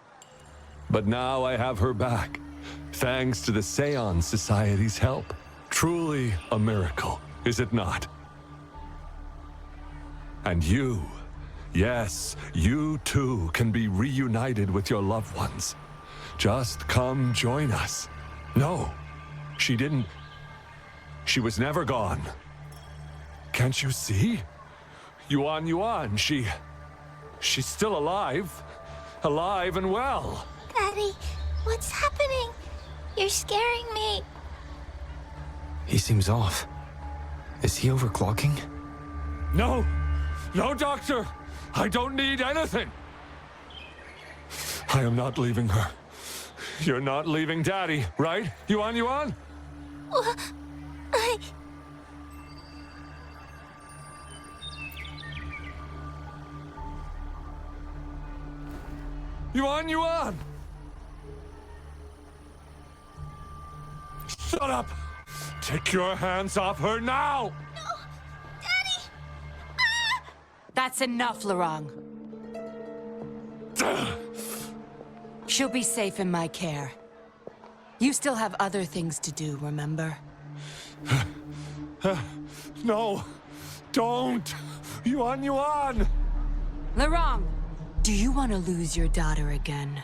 But now I have her back, thanks to the Seance Society's help. Truly a miracle, is it not? And you, yes, you too can be reunited with your loved ones. Just come join us. No, she didn't. She was never gone. Can't you see? Yuan, she's still alive. Alive and well. Daddy, what's happening? You're scaring me. He seems off. Is he overclocking? No! No, Doctor! I don't need anything! I am not leaving her. You're not leaving Daddy, right? Yuan? Yuan! Shut up! Take your hands off her now! That's enough, Laurent. She'll be safe in my care. You still have other things to do, remember? No! Don't! Yuan! Laurent, do you want to lose your daughter again?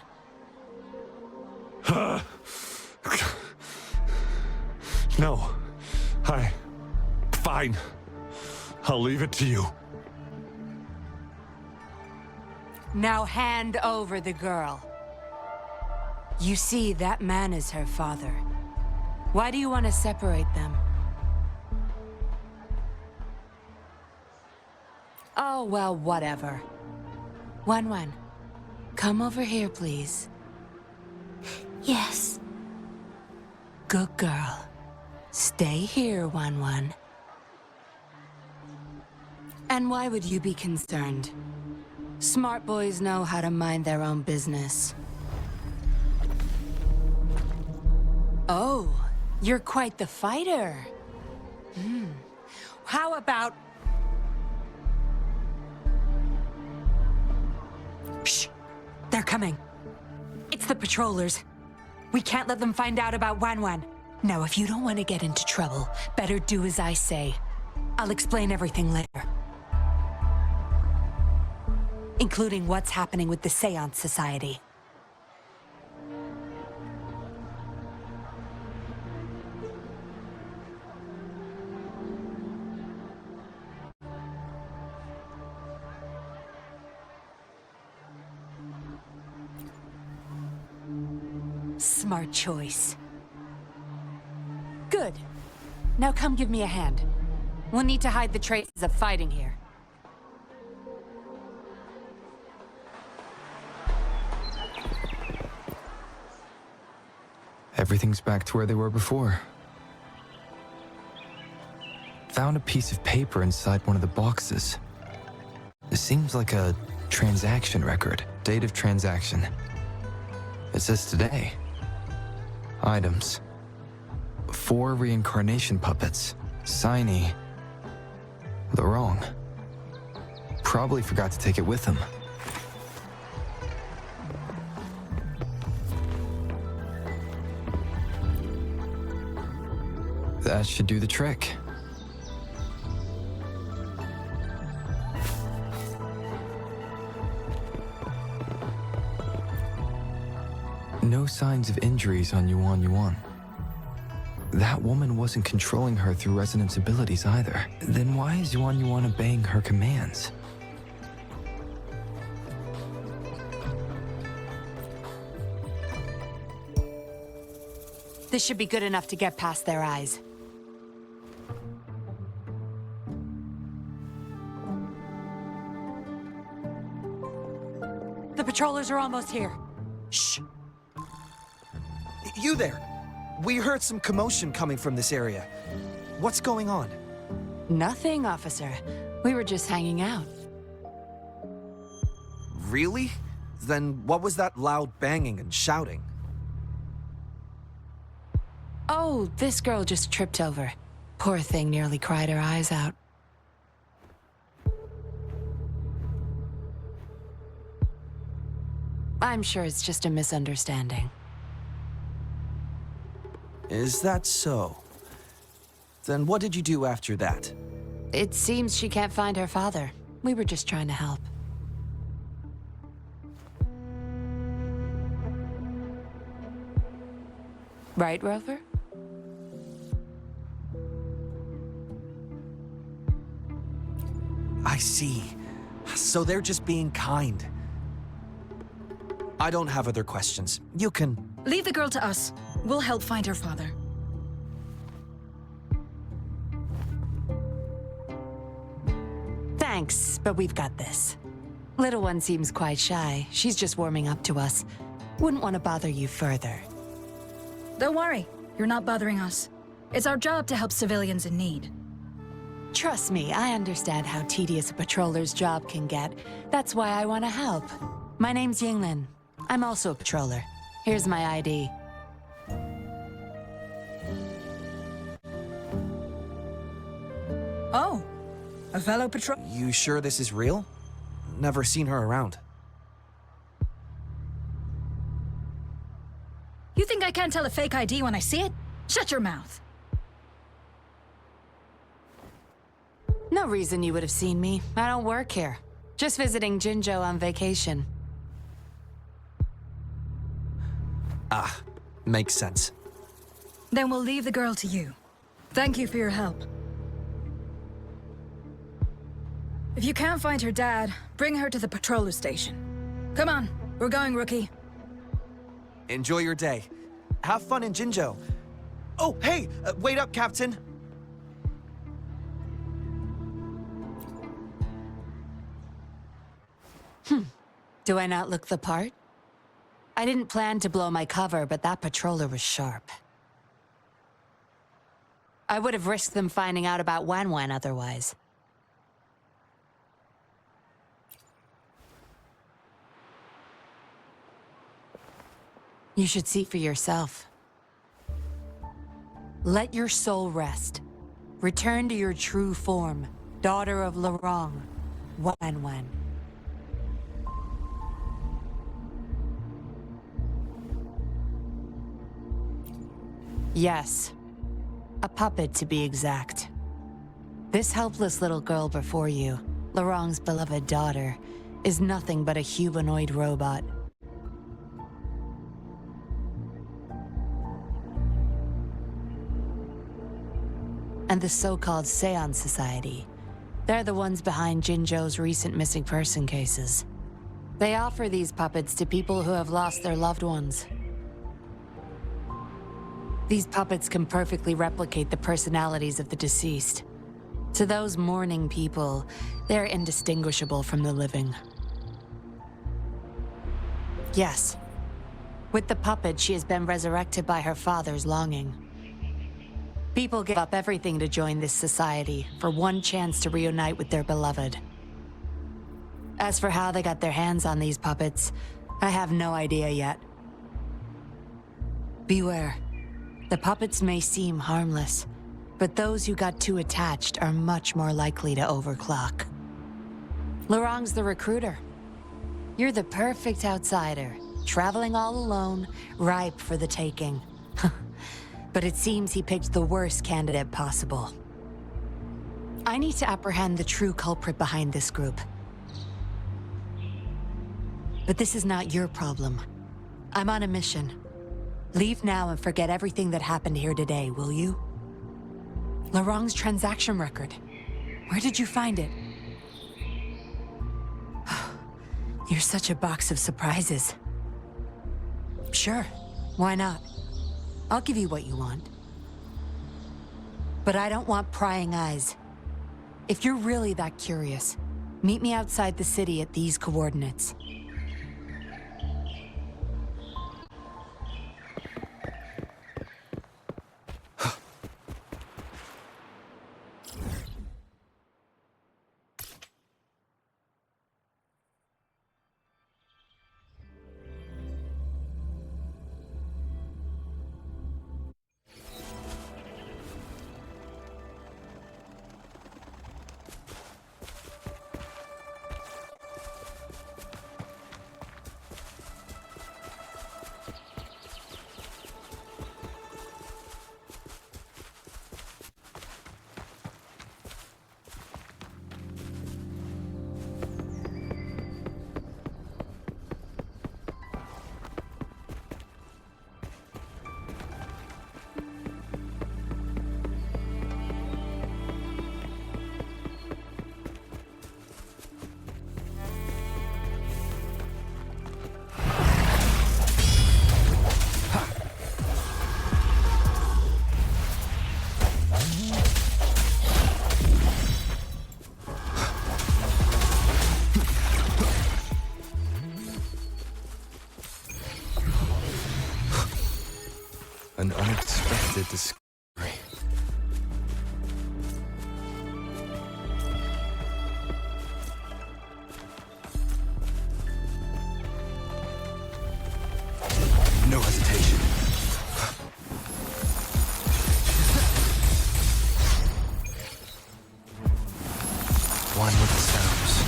No. Fine. I'll leave it to you. Now hand over the girl. You see, that man is her father. Why do you want to separate them? Oh, well, whatever. Wan, come over here, please. Yes. Good girl. Stay here, Wan. And why would you be concerned? Smart boys know how to mind their own business. Oh, you're quite the fighter. How about... Shh! They're coming. It's the patrollers. We can't let them find out about Wan. Now, if you don't want to get into trouble, better do as I say. I'll explain everything later. Including what's happening with the Seance Society. Smart choice. Good. Now come give me a hand. We'll need to hide the traces of fighting here. Everything's back to where they were before. Found a piece of paper inside one of the boxes. It seems like a transaction record. Date of transaction. It says today. Items. 4 reincarnation puppets. Signee. Laurent. Probably forgot to take it with him. That should do the trick. No signs of injuries on Yuan. That woman wasn't controlling her through resonance abilities either. Then why is Yuan obeying her commands? This should be good enough to get past their eyes. The patrollers are almost here. Shh. You there! We heard some commotion coming from this area. What's going on? Nothing, officer. We were just hanging out. Really? Then what was that loud banging and shouting? Oh, this girl just tripped over. Poor thing nearly cried her eyes out. I'm sure it's just a misunderstanding. Is that so? Then what did you do after that? It seems she can't find her father. We were just trying to help. Right, Rover? I see. So they're just being kind. I don't have other questions. You can... Leave the girl to us. We'll help find her father. Thanks, but we've got this. Little one seems quite shy. She's just warming up to us. Wouldn't want to bother you further. Don't worry. You're not bothering us. It's our job to help civilians in need. Trust me, I understand how tedious a patroller's job can get. That's why I want to help. My name's Yinglin. I'm also a patroller. Here's my ID. Oh, a fellow patrol... You sure this is real? Never seen her around. You think I can't tell a fake ID when I see it? Shut your mouth. No reason you would have seen me. I don't work here. Just visiting Jinzhou on vacation. Ah, makes sense. Then we'll leave the girl to you. Thank you for your help. If you can't find her dad, bring her to the patroller station. Come on, we're going, Rookie. Enjoy your day. Have fun in Jinzhou. Oh, hey! Wait up, Captain! Do I not look the part? I didn't plan to blow my cover, but that patroller was sharp. I would have risked them finding out about Wan otherwise. You should see for yourself. Let your soul rest. Return to your true form, daughter of Lorong, Wan. Yes. A puppet, to be exact. This helpless little girl before you, Lorong's beloved daughter, is nothing but a humanoid robot. And the so-called Seance Society. They're the ones behind Jinzhou's recent missing person cases. They offer these puppets to people who have lost their loved ones. These puppets can perfectly replicate the personalities of the deceased. To those mourning people, they're indistinguishable from the living. Yes. With the puppet, she has been resurrected by her father's longing. People give up everything to join this society for one chance to reunite with their beloved. As for how they got their hands on these puppets, I have no idea yet. Beware. The puppets may seem harmless, but those who got too attached are much more likely to overclock. Lorong's the recruiter. You're the perfect outsider, traveling all alone, ripe for the taking. But it seems he picked the worst candidate possible. I need to apprehend the true culprit behind this group. But this is not your problem. I'm on a mission. Leave now and forget everything that happened here today, will you? Lorong's transaction record. Where did you find it? You're such a box of surprises. Sure, why not? I'll give you what you want. But I don't want prying eyes. If you're really that curious, meet me outside the city at these coordinates. An unexpected discovery. No hesitation. One with the sounds.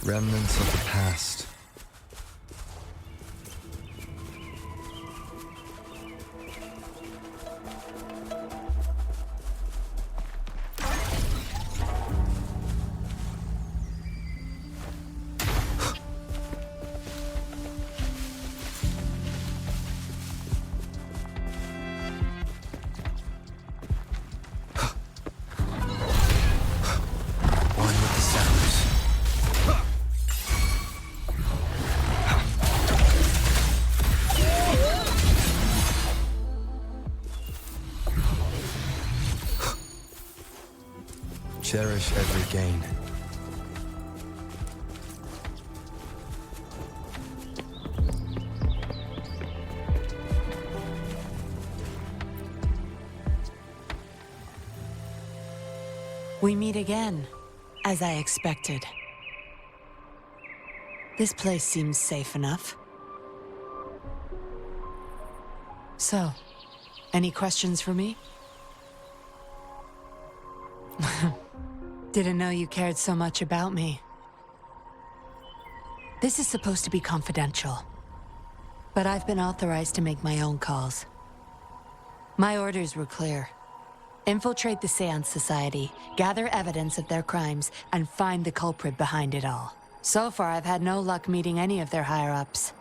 Remnants of the past. Cherish every gain. We meet again, as I expected. This place seems safe enough. So, any questions for me? Didn't know you cared so much about me. This is supposed to be confidential, but I've been authorized to make my own calls. My orders were clear. Infiltrate the Seance Society, gather evidence of their crimes, and find the culprit behind it all. So far, I've had no luck meeting any of their higher-ups.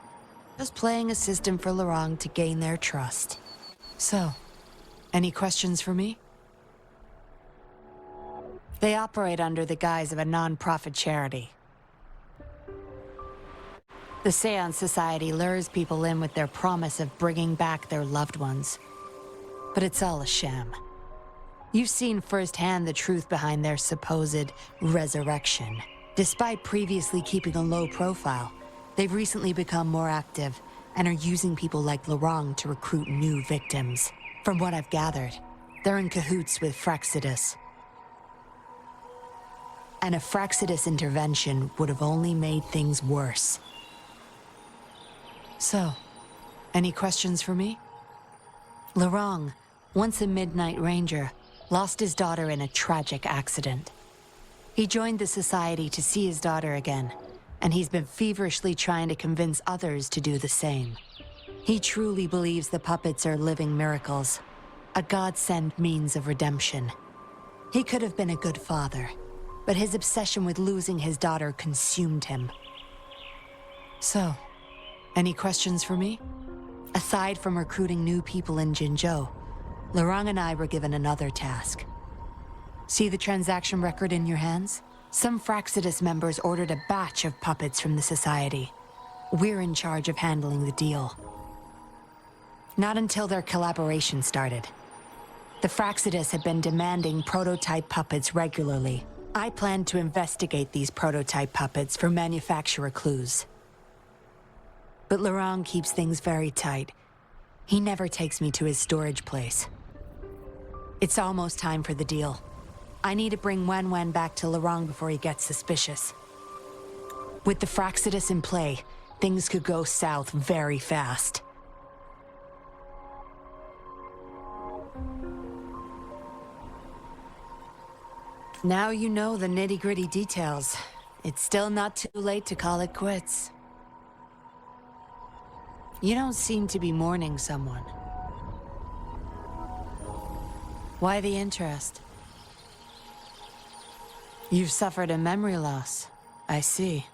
Just playing a system for Lorang to gain their trust. So, any questions for me? They operate under the guise of a non-profit charity. The Seance Society lures people in with their promise of bringing back their loved ones. But it's all a sham. You've seen firsthand the truth behind their supposed resurrection. Despite previously keeping a low profile, they've recently become more active and are using people like Lorang to recruit new victims. From what I've gathered, they're in cahoots with Fraxidus. And a Fraxidus intervention would have only made things worse. So, any questions for me? Lorang, once a Midnight Ranger, lost his daughter in a tragic accident. He joined the Society to see his daughter again, and he's been feverishly trying to convince others to do the same. He truly believes the puppets are living miracles, a godsend means of redemption. He could have been a good father, but his obsession with losing his daughter consumed him. So, any questions for me? Aside from recruiting new people in Jinzhou, Lorang and I were given another task. See the transaction record in your hands? Some Fraxidus members ordered a batch of puppets from the Society. We're in charge of handling the deal. Not until their collaboration started. The Fraxidus had been demanding prototype puppets regularly. I planned to investigate these prototype puppets for manufacturer clues. But Laurent keeps things very tight. He never takes me to his storage place. It's almost time for the deal. I need to bring Wen back to Laurent before he gets suspicious. With the Fraxidus in play, things could go south very fast. Now you know the nitty-gritty details. It's still not too late to call it quits. You don't seem to be mourning someone. Why the interest? You've suffered a memory loss. I see.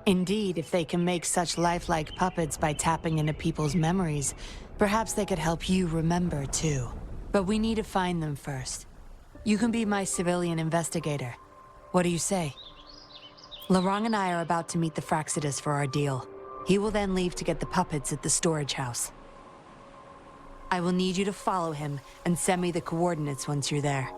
Indeed, if they can make such lifelike puppets by tapping into people's memories, perhaps they could help you remember too. But we need to find them first. You can be my civilian investigator. What do you say? Laurent and I are about to meet the Fraxidus for our deal. He will then leave to get the puppets at the storage house. I will need you to follow him and send me the coordinates once you're there.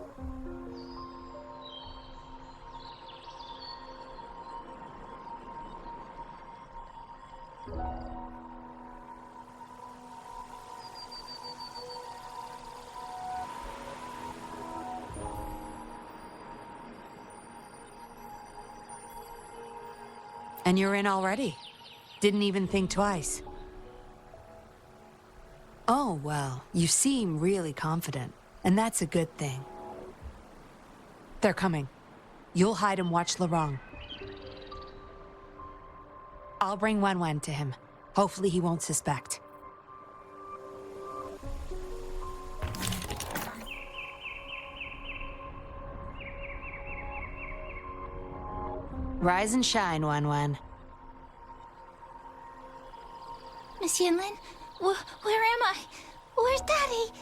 And you're in already? Didn't even think twice. Oh, well, you seem really confident, and that's a good thing. They're coming. You'll hide and watch Laurent. I'll bring Wen to him. Hopefully he won't suspect. Rise and shine, Wen. Miss Yinlin, where am I? Where's Daddy?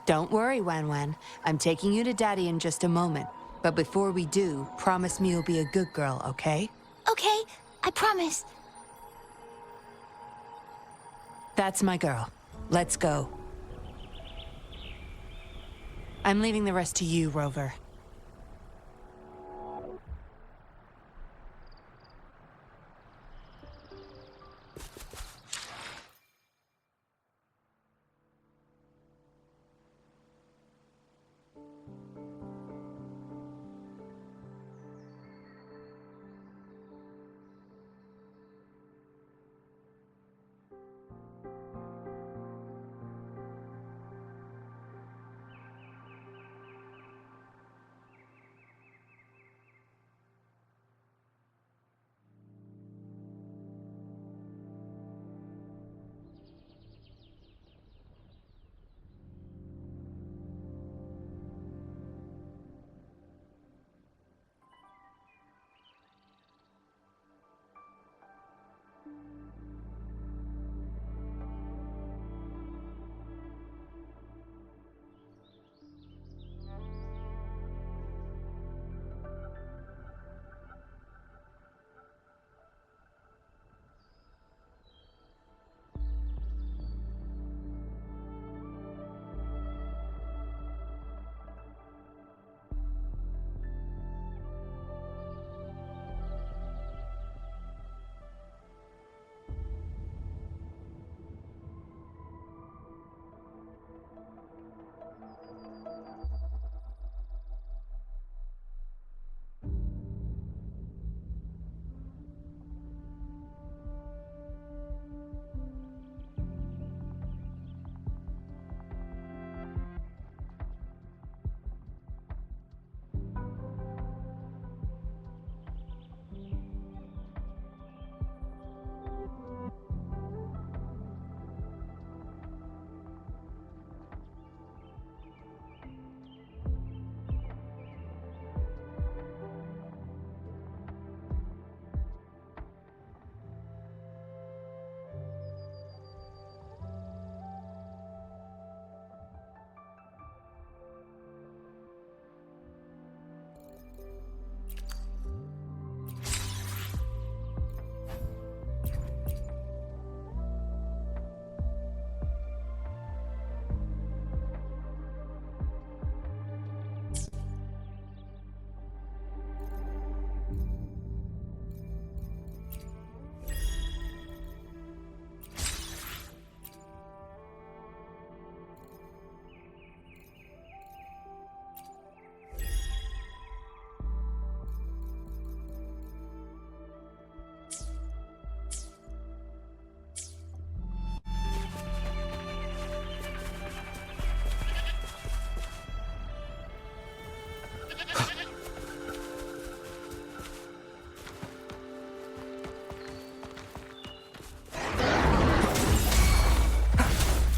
Don't worry, Wen. I'm taking you to Daddy in just a moment. But before we do, promise me you'll be a good girl, okay? Okay, I promise. That's my girl. Let's go. I'm leaving the rest to you, Rover.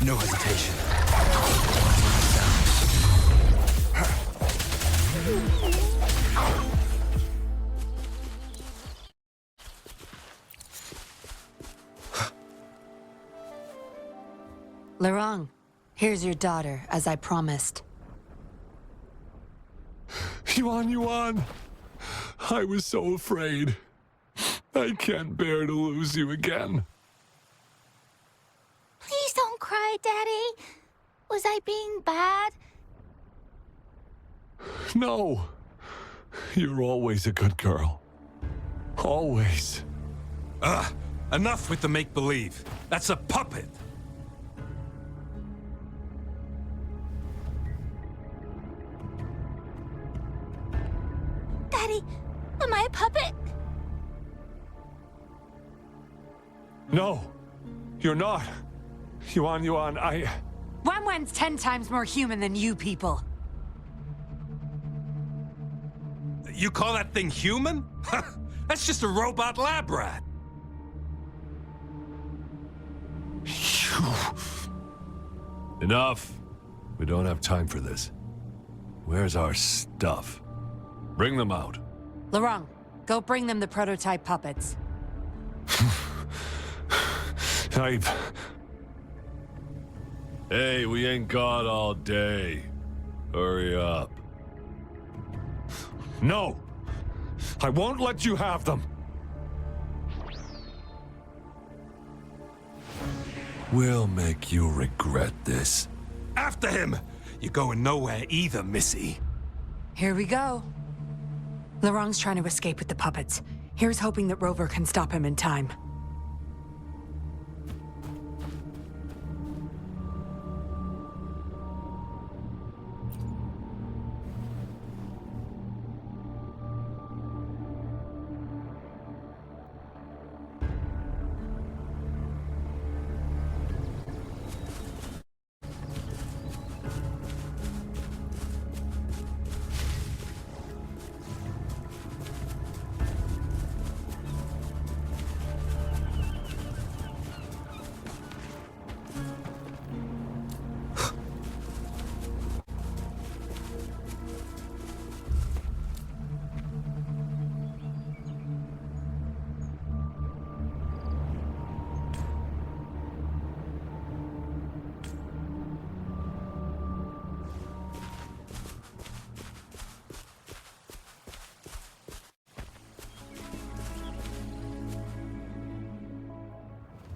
No hesitation. Lorong, here's your daughter, as I promised. Yuan, I was so afraid. I can't bear to lose you again. Please don't cry, Daddy. Was I being bad? No. You're always a good girl. Always. Enough with the make-believe. That's a puppet. Daddy, am I a puppet? No, you're not. Yuan, Wanwan's 10 times more human than you people. You call that thing human? That's just a robot lab rat. Enough. We don't have time for this. Where's our stuff? Bring them out. Lorong, go bring them the prototype puppets. Hey, we ain't got all day. Hurry up. No! I won't let you have them! We'll make you regret this. After him! You're going nowhere either, Missy. Here we go. Lorong's trying to escape with the puppets. Here's hoping that Rover can stop him in time.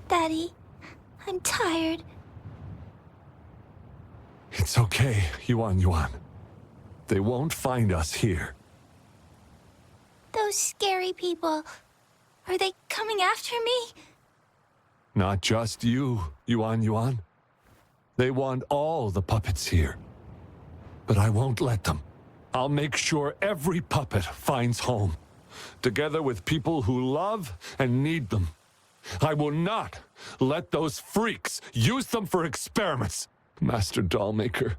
Daddy, I'm tired. It's okay, Yuan. They won't find us here. Those scary people, are they coming after me? Not just you, Yuan. They want all the puppets here. But I won't let them. I'll make sure every puppet finds home, together with people who love and need them. I will not let those freaks use them for experiments. Master Dollmaker,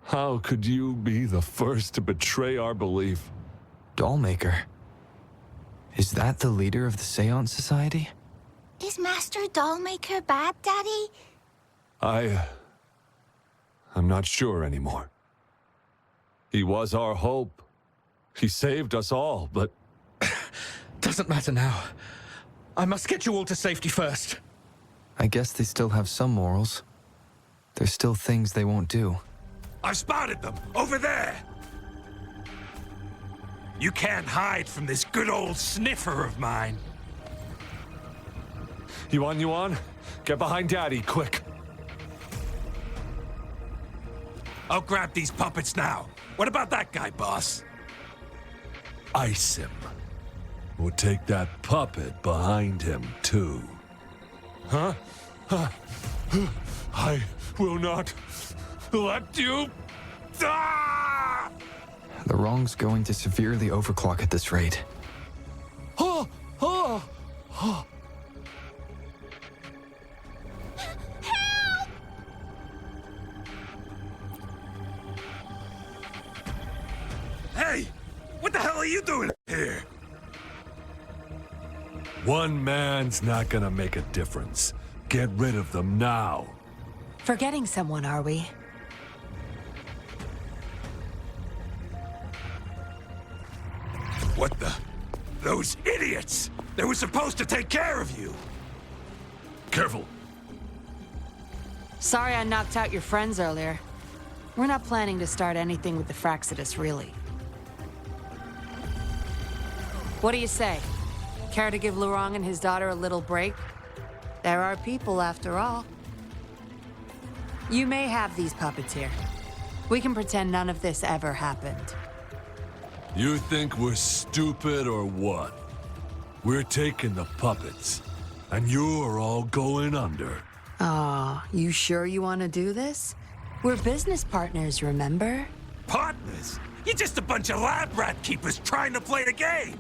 how could you be the first to betray our belief? Dollmaker? Is that the leader of the Seance Society? Is Master Dollmaker bad, Daddy? I'm not sure anymore. He was our hope. He saved us all, but... Doesn't matter now. I must get you all to safety first. I guess they still have some morals. There's still things they won't do. I spotted them! Over there! You can't hide from this good old sniffer of mine. Yuan, get behind Daddy, quick. I'll grab these puppets now. What about that guy, boss? Ice him. We'll take that puppet behind him, too. Huh? I will not let you... Ah! The wrong's going to severely overclock at this rate. Hey! What the hell are you doing here? One man's not gonna make a difference. Get rid of them now. Forgetting someone, are we? What the? Those idiots! They were supposed to take care of you! Careful. Sorry I knocked out your friends earlier. We're not planning to start anything with the Fraxidus, really. What do you say? Care to give Lurong and his daughter a little break? There are people, after all. You may have these puppets here. We can pretend none of this ever happened. You think we're stupid or what? We're taking the puppets, and you're all going under. Aw, you sure you want to do this? We're business partners, remember? Partners? You're just a bunch of lab rat keepers trying to play the game!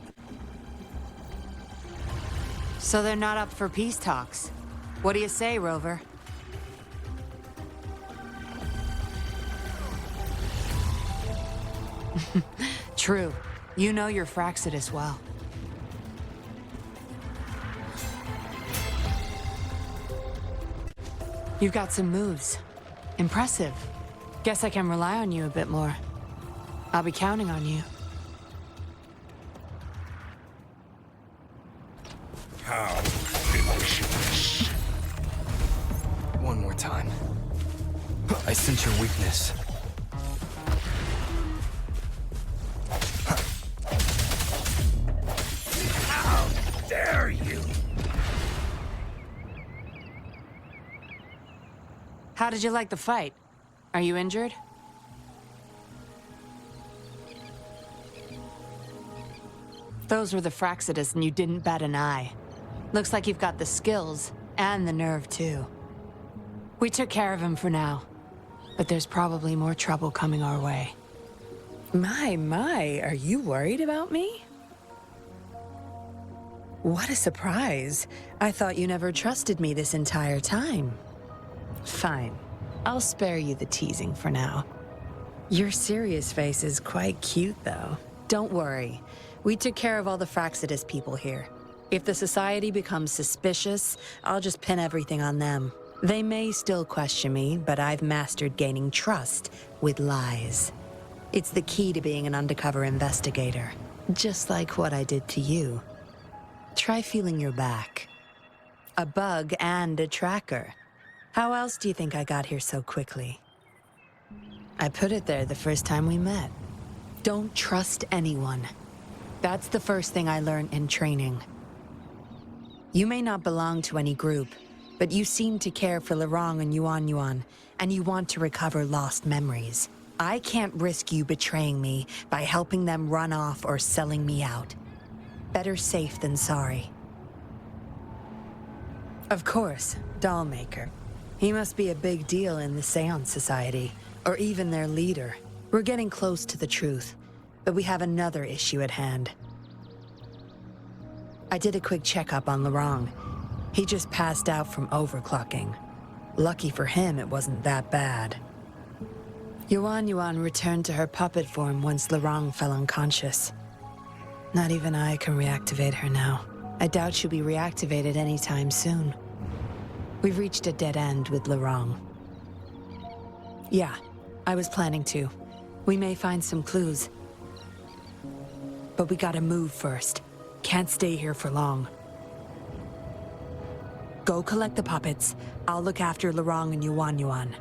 So they're not up for peace talks. What do you say, Rover? True. You know your Fraxidus well. You've got some moves. Impressive. Guess I can rely on you a bit more. I'll be counting on you. How? One more time. I sense your weakness. How dare you! How did you like the fight? Are you injured? Those were the Fraxidus and you didn't bat an eye. Looks like you've got the skills and the nerve too. We took care of him for now, but there's probably more trouble coming our way. My, are you worried about me? What a surprise. I thought you never trusted me this entire time. Fine. I'll spare you the teasing for now. Your serious face is quite cute, though. Don't worry. We took care of all the Fraxidus people here. If the Society becomes suspicious, I'll just pin everything on them. They may still question me, but I've mastered gaining trust with lies. It's the key to being an undercover investigator. Just like what I did to you. Try feeling your back. A bug and a tracker. How else do you think I got here so quickly? I put it there the first time we met. Don't trust anyone. That's the first thing I learned in training. You may not belong to any group, but you seem to care for Lurong and Yuan, and you want to recover lost memories. I can't risk you betraying me by helping them run off or selling me out. Better safe than sorry. Of course, Dollmaker. He must be a big deal in the Seance Society, or even their leader. We're getting close to the truth, but we have another issue at hand. I did a quick checkup on Lurong. He just passed out from overclocking. Lucky for him, it wasn't that bad. Yuan returned to her puppet form once Lurong fell unconscious. Not even I can reactivate her now. I doubt she'll be reactivated anytime soon. We've reached a dead end with Lurong. Yeah, I was planning to. We may find some clues. But we gotta move first. Can't stay here for long. Go collect the puppets. I'll look after Lurong and Yuan.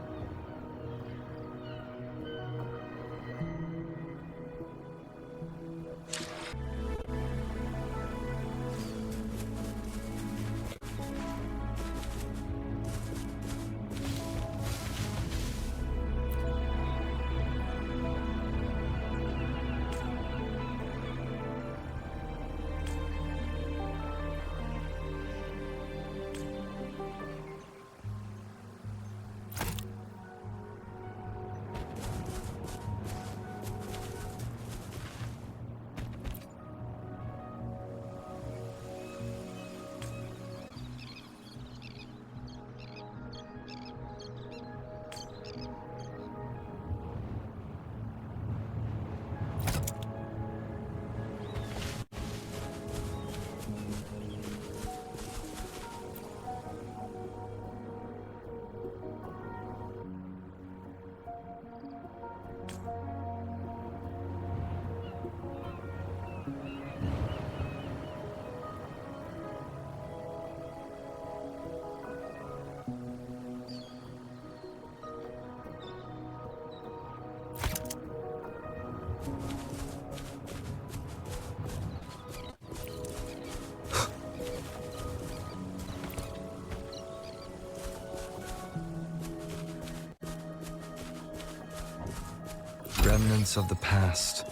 Remnants of the past.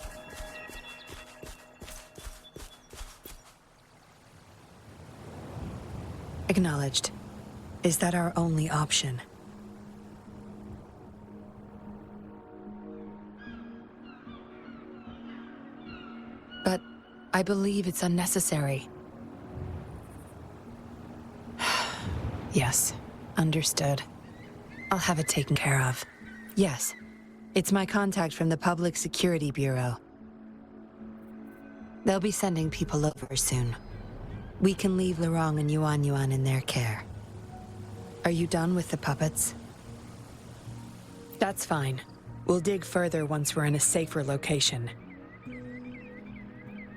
Acknowledged. Is that our only option? But I believe it's unnecessary. Yes, understood. I'll have it taken care of. Yes, it's my contact from the Public Security Bureau. They'll be sending people over soon. We can leave Lorong and Yuan Yuan in their care. Are you done with the puppets? That's fine. We'll dig further once we're in a safer location.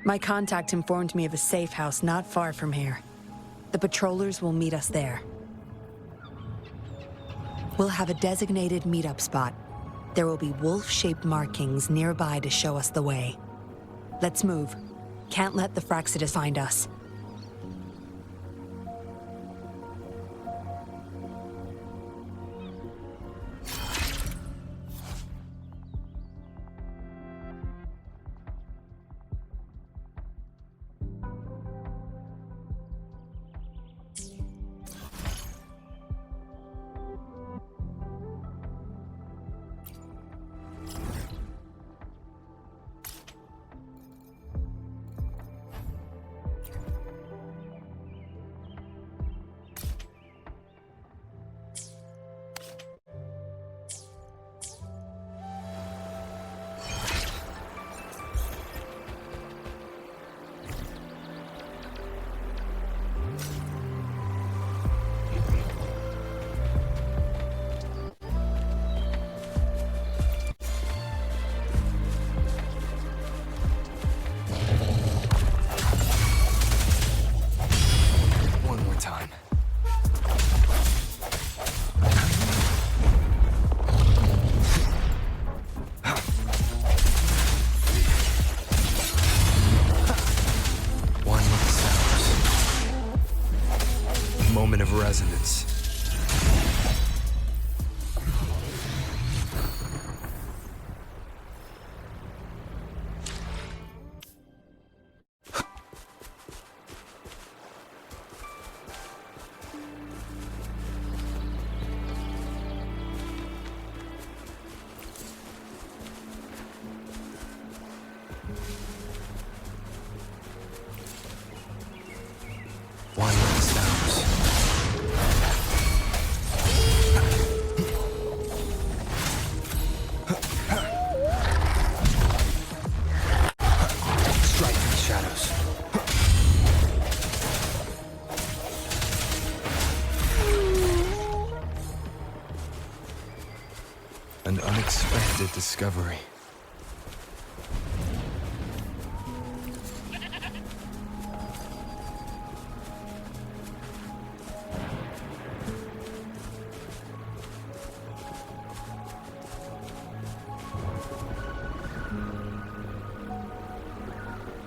My contact informed me of a safe house not far from here. The patrollers will meet us there. We'll have a designated meetup spot. There will be wolf-shaped markings nearby to show us the way. Let's move. Can't let the Fraxidus find us. Of resonance. An unexpected discovery.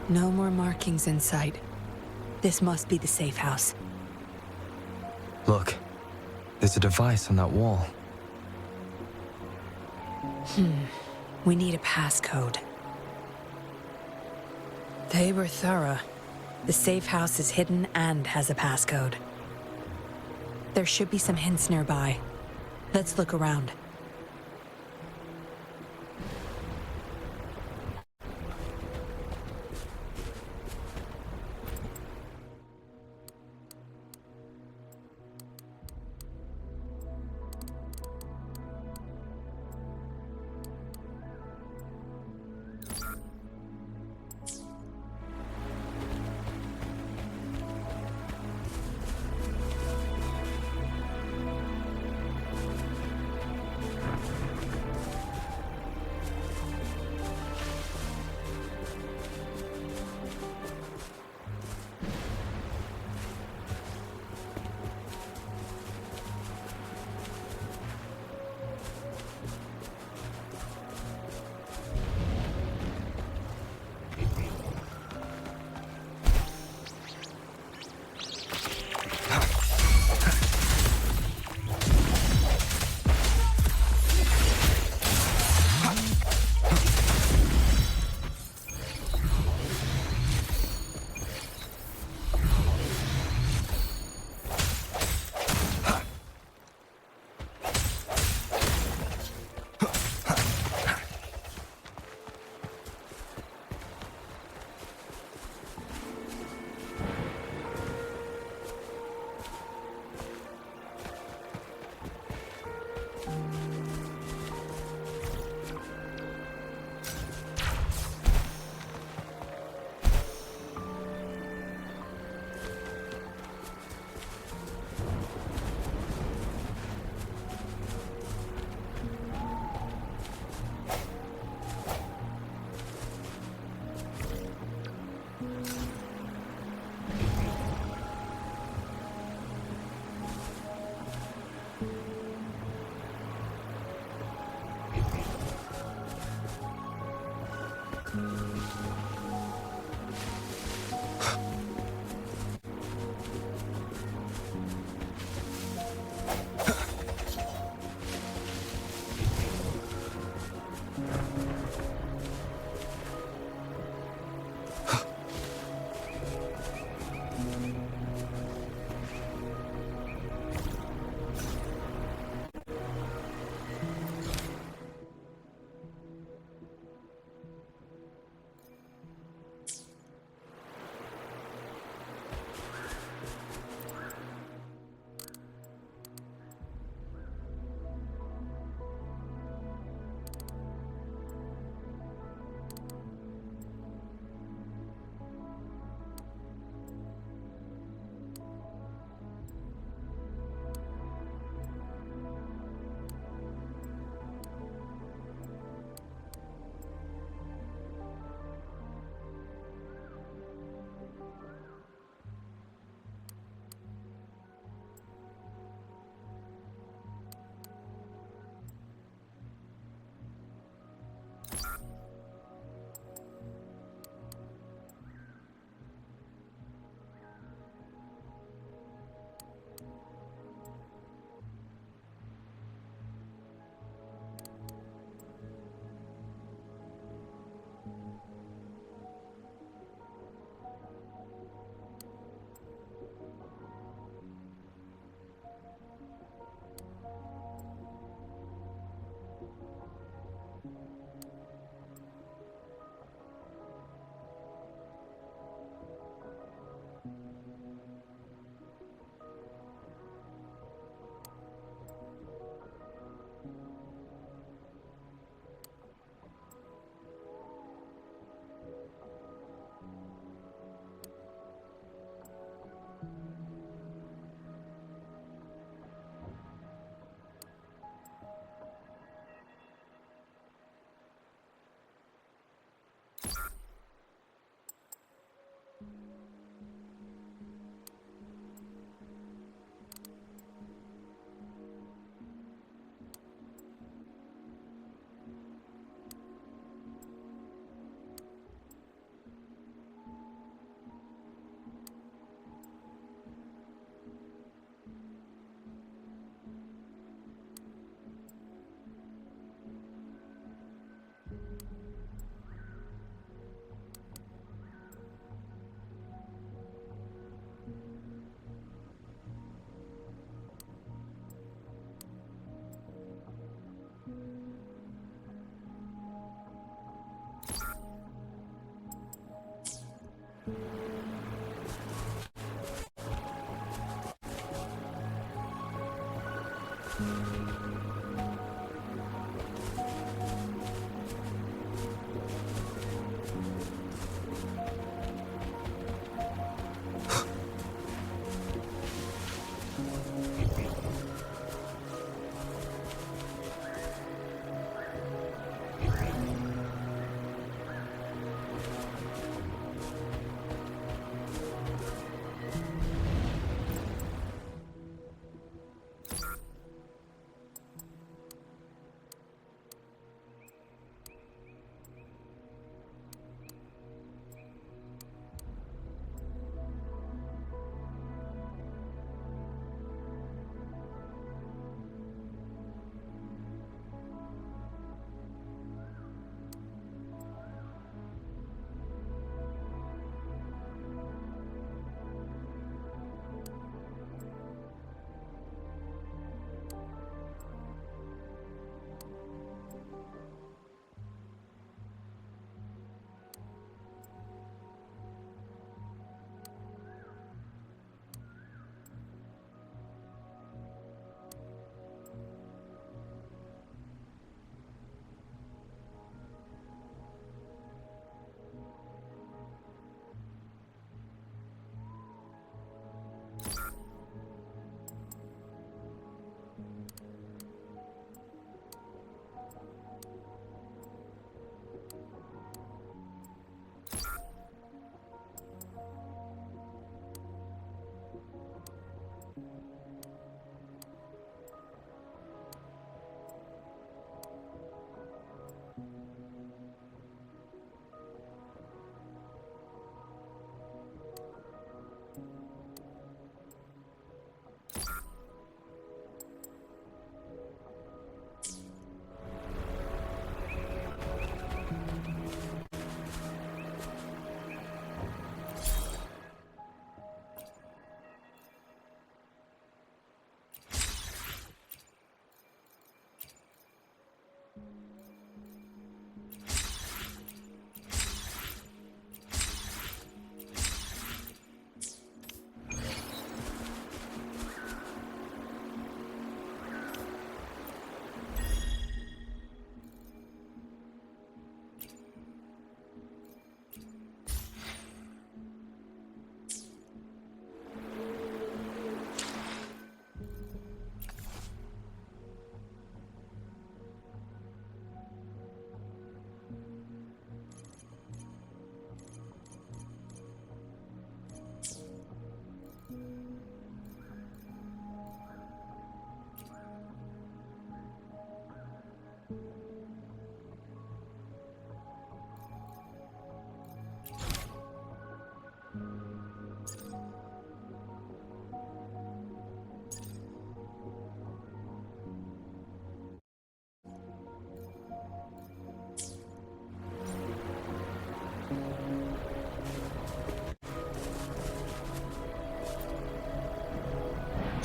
No more markings in sight. This must be the safe house. Look, there's a device on that wall. We need a passcode. They were thorough. The safe house is hidden and has a passcode. There should be some hints nearby. Let's look around.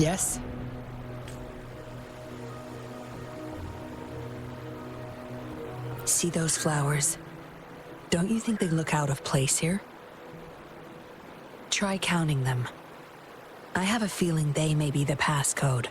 Yes? See those flowers? Don't you think they look out of place here? Try counting them. I have a feeling they may be the passcode.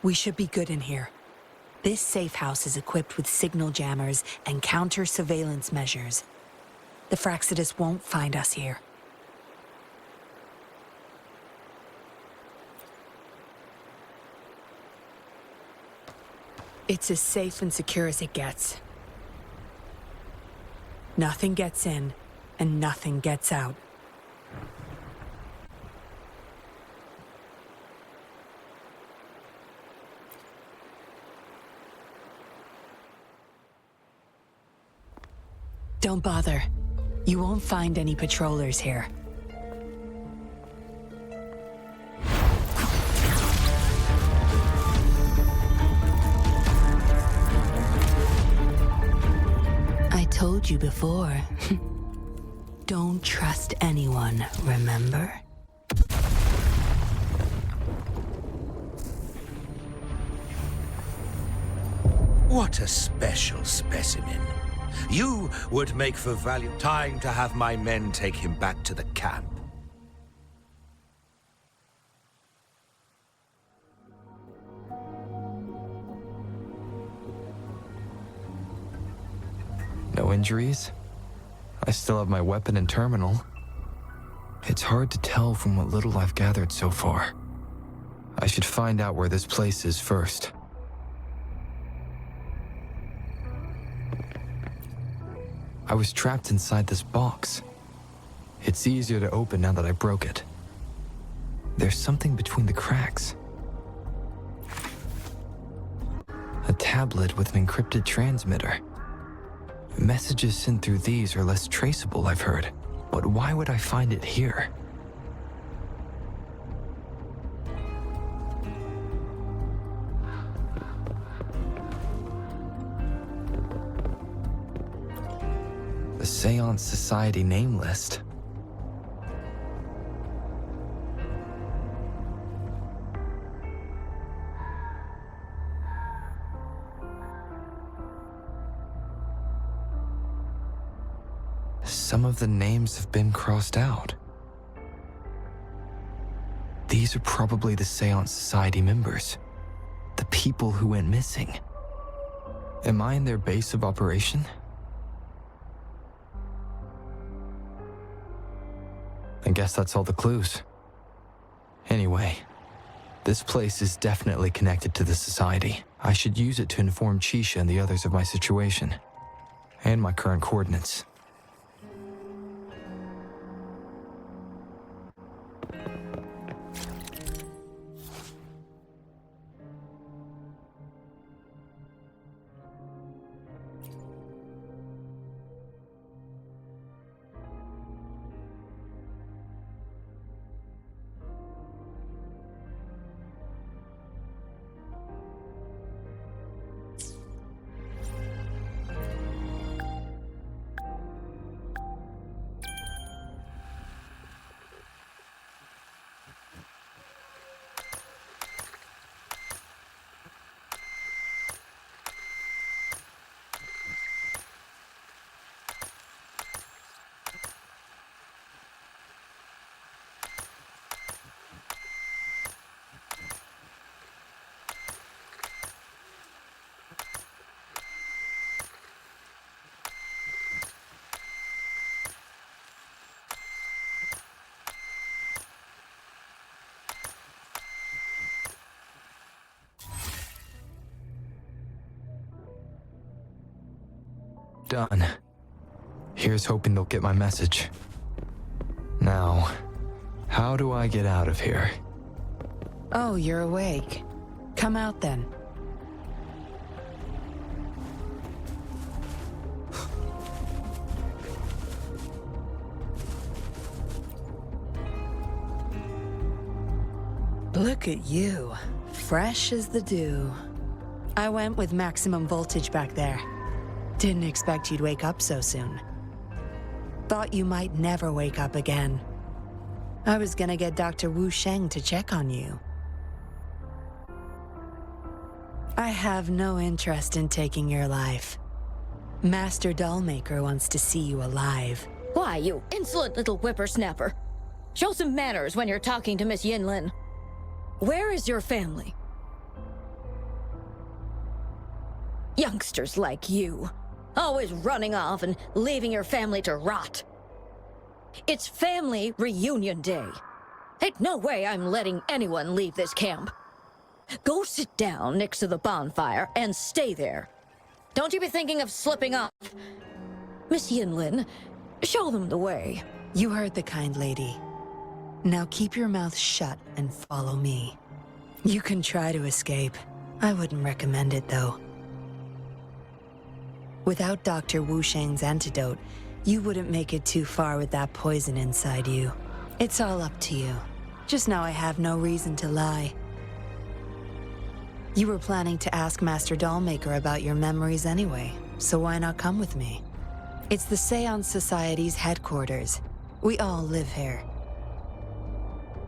We should be good in here. This safe house is equipped with signal jammers and counter-surveillance measures. The Fraxidus won't find us here. It's as safe and secure as it gets. Nothing gets in, and nothing gets out. Don't bother. You won't find any patrollers here. I told you before. Don't trust anyone, remember? What a special specimen. You would make for value. Time to have my men take him back to the camp. No injuries? I still have my weapon and terminal. It's hard to tell from what little I've gathered so far. I should find out where this place is first. I was trapped inside this box. It's easier to open now that I broke it. There's something between the cracks. A tablet with an encrypted transmitter. Messages sent through these are less traceable, I've heard. But why would I find it here? The Seance Society name list. Some of the names have been crossed out. These are probably the Seance Society members. The people who went missing. Am I in their base of operation? I guess that's all the clues. Anyway, this place is definitely connected to the Society. I should use it to inform Chisha and the others of my situation. And my current coordinates. Done. Here's hoping they'll get my message. Now, how do I get out of here? Oh, you're awake. Come out then. Look at you. Fresh as the dew. I went with maximum voltage back there. Didn't expect you'd wake up so soon. Thought you might never wake up again. I was gonna get Dr. Wu Sheng to check on you. I have no interest in taking your life. Master Dollmaker wants to see you alive. Why, you insolent little whippersnapper. Show some manners when you're talking to Miss Yinlin. Where is your family? Youngsters like you. Always running off and leaving your family to rot. It's family reunion day. Ain't no way I'm letting anyone leave this camp. Go sit down next to the bonfire and stay there. Don't you be thinking of slipping off. Miss Yinlin, show them the way. You heard the kind lady. Now keep your mouth shut and follow me. You can try to escape. I wouldn't recommend it, though. Without Dr. Wu Sheng's antidote, you wouldn't make it too far with that poison inside you. It's all up to you. Just know I have no reason to lie. You were planning to ask Master Dollmaker about your memories anyway, so why not come with me? It's the Seance Society's headquarters. We all live here.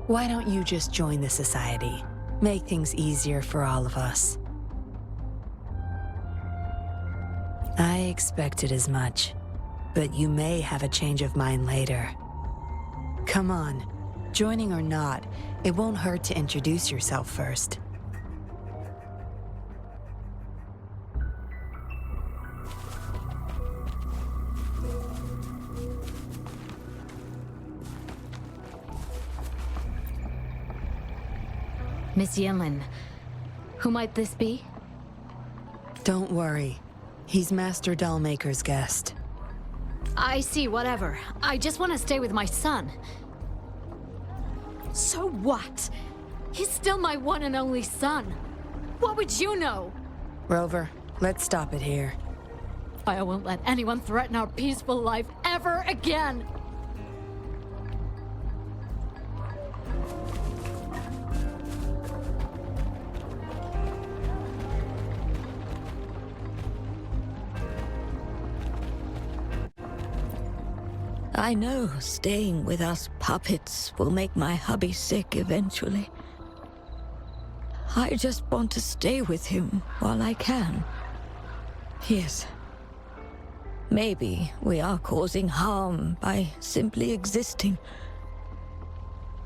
Why don't you just join the Society? Make things easier for all of us. I expected as much, but you may have a change of mind later. Come on, joining or not, it won't hurt to introduce yourself first. Miss Yinlin, who might this be? Don't worry. He's Master Dollmaker's guest. I see, whatever. I just want to stay with my son. So what? He's still my one and only son. What would you know? Rover, let's stop it here. I won't let anyone threaten our peaceful life ever again. I know staying with us puppets will make my hubby sick eventually. I just want to stay with him while I can. Yes. Maybe we are causing harm by simply existing.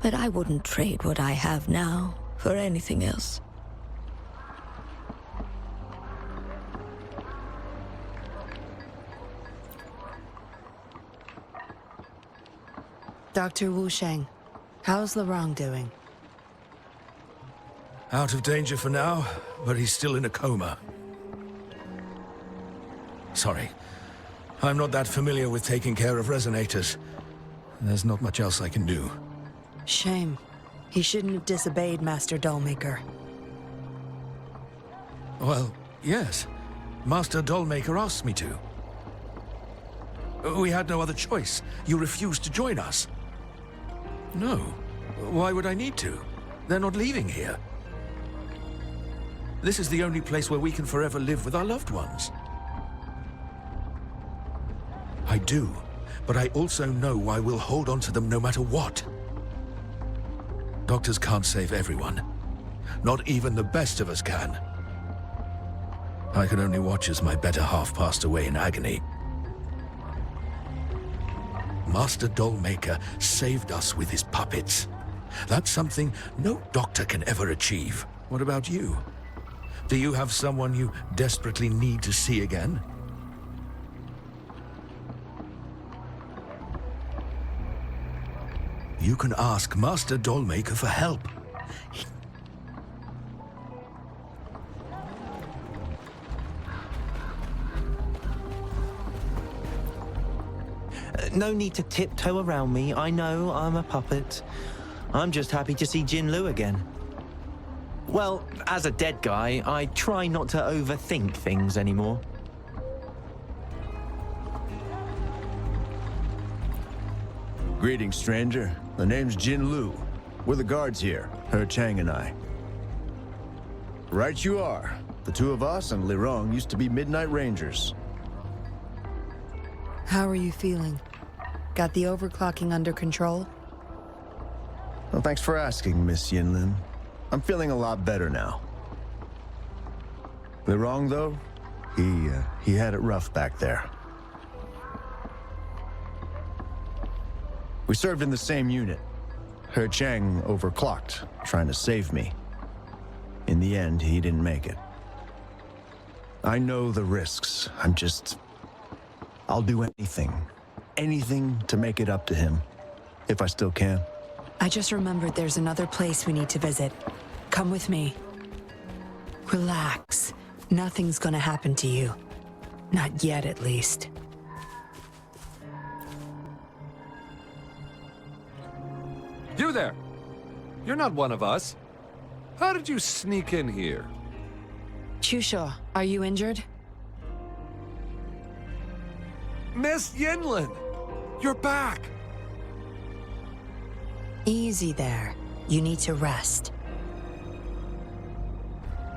But I wouldn't trade what I have now for anything else. Dr. Wu Sheng, how's Larong doing? Out of danger for now, but he's still in a coma. Sorry. I'm not that familiar with taking care of resonators. There's not much else I can do. Shame. He shouldn't have disobeyed Master Dollmaker. Well, yes. Master Dollmaker asked me to. We had no other choice. You refused to join us. No. Why would I need to? They're not leaving here. This is the only place where we can forever live with our loved ones. I do, but I also know I will hold on to them no matter what. Doctors can't save everyone. Not even the best of us can. I could only watch as my better half passed away in agony. Master Dollmaker saved us with his puppets. That's something no doctor can ever achieve. What about you? Do you have someone you desperately need to see again? You can ask Master Dollmaker for help. No need to tiptoe around me. I know I'm a puppet. I'm just happy to see Jin Lu again. Well, as a dead guy, I try not to overthink things anymore. Greetings, stranger. The name's Jin Lu. We're the guards here, He Chang and I. Right you are. The two of us and Lirong used to be Midnight Rangers. How are you feeling? Got the overclocking under control? Well, thanks for asking, Miss Yinlin. I'm feeling a lot better now. Lirong, though, he had it rough back there. We served in the same unit. He Chang overclocked, trying to save me. In the end, he didn't make it. I know the risks. I'll do anything. Anything to make it up to him. If I still can. I just remembered there's another place we need to visit. Come with me. Relax. Nothing's gonna happen to you. Not yet, at least. You there! You're not one of us. How did you sneak in here? Chusha, are you injured? Miss Yinlin! You're back! Easy there. You need to rest.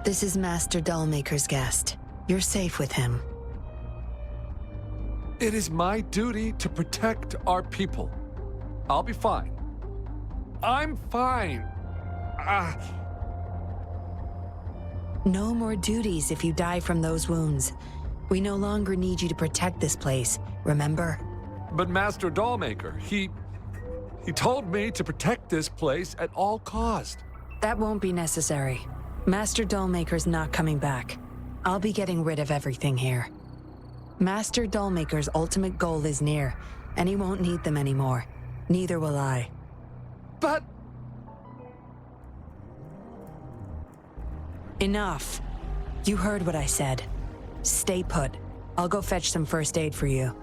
This is Master Dollmaker's guest. You're safe with him. It is my duty to protect our people. I'll be fine. I'm fine. No more duties if you die from those wounds. We no longer need you to protect this place, remember? But Master Dollmaker, he told me to protect this place at all cost. That won't be necessary. Master Dollmaker's not coming back. I'll be getting rid of everything here. Master Dollmaker's ultimate goal is near, and he won't need them anymore. Neither will I. But... Enough. You heard what I said. Stay put. I'll go fetch some first aid for you.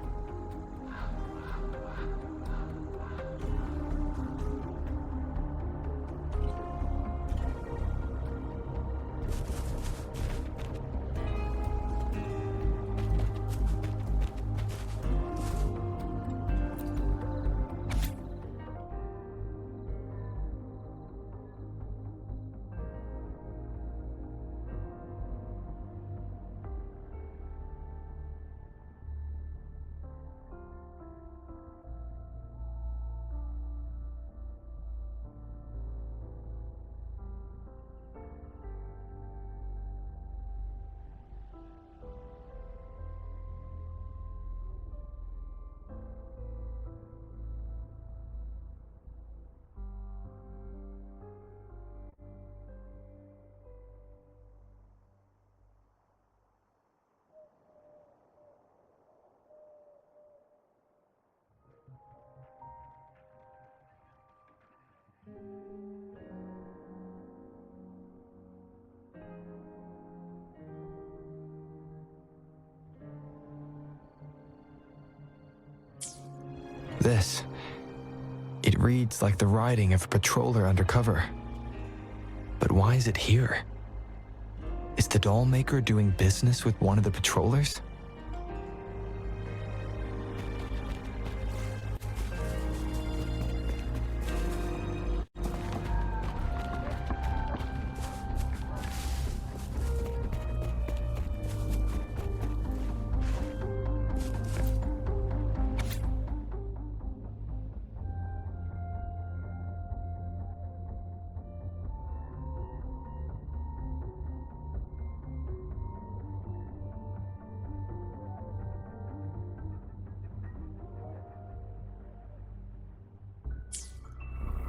This. It reads like the writing of a patroller undercover. But why is it here? Is the Dollmaker doing business with one of the patrollers?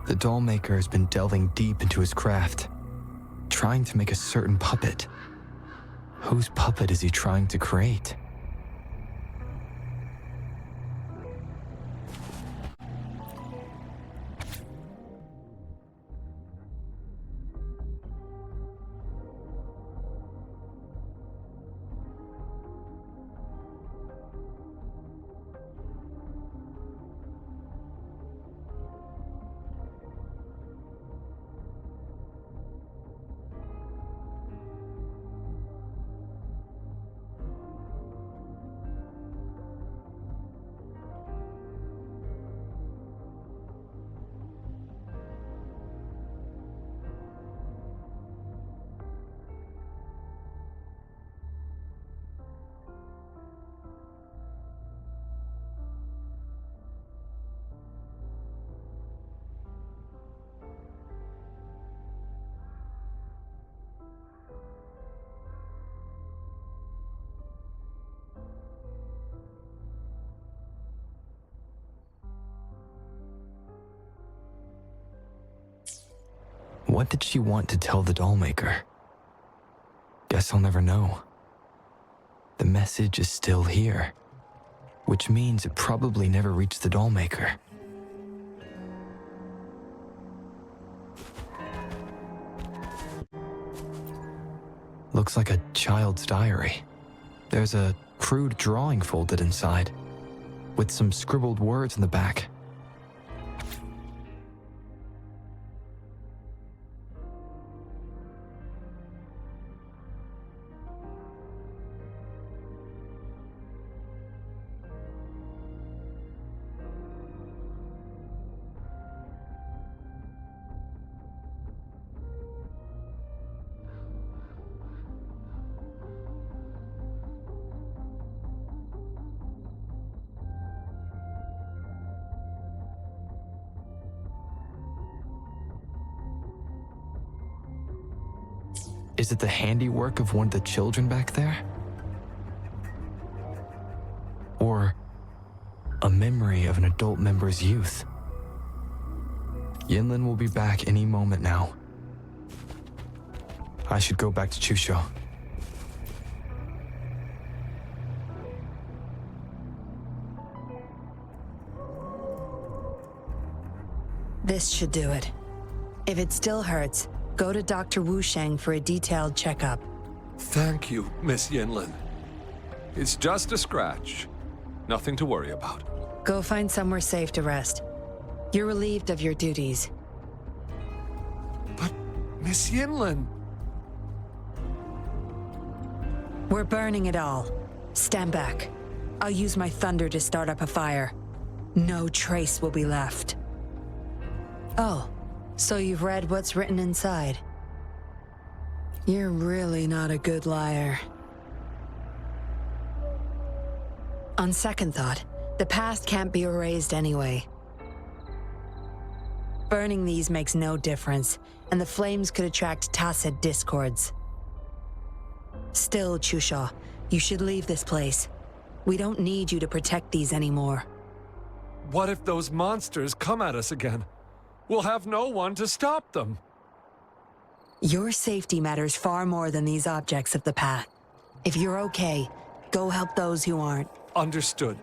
The Dollmaker has been delving deep into his craft, trying to make a certain puppet. Whose puppet is he trying to create? What did she want to tell the Dollmaker? Guess I'll never know. The message is still here, which means it probably never reached the Dollmaker. Looks like a child's diary. There's a crude drawing folded inside, with some scribbled words in the back. Is it the handiwork of one of the children back there? Or a memory of an adult member's youth? Yinlin will be back any moment now. I should go back to Chusho. This should do it. If it still hurts, go to Dr. Wu Sheng for a detailed checkup. Thank you, Miss Yinlin. It's just a scratch. Nothing to worry about. Go find somewhere safe to rest. You're relieved of your duties. But, Miss Yinlin... We're burning it all. Stand back. I'll use my thunder to start up a fire. No trace will be left. Oh, so you've read what's written inside. You're really not a good liar. On second thought, the past can't be erased anyway. Burning these makes no difference, and the flames could attract tacit discords. Still, Chusho, you should leave this place. We don't need you to protect these anymore. What if those monsters come at us again? We'll have no one to stop them. Your safety matters far more than these objects of the path. If you're okay, go help those who aren't. Understood.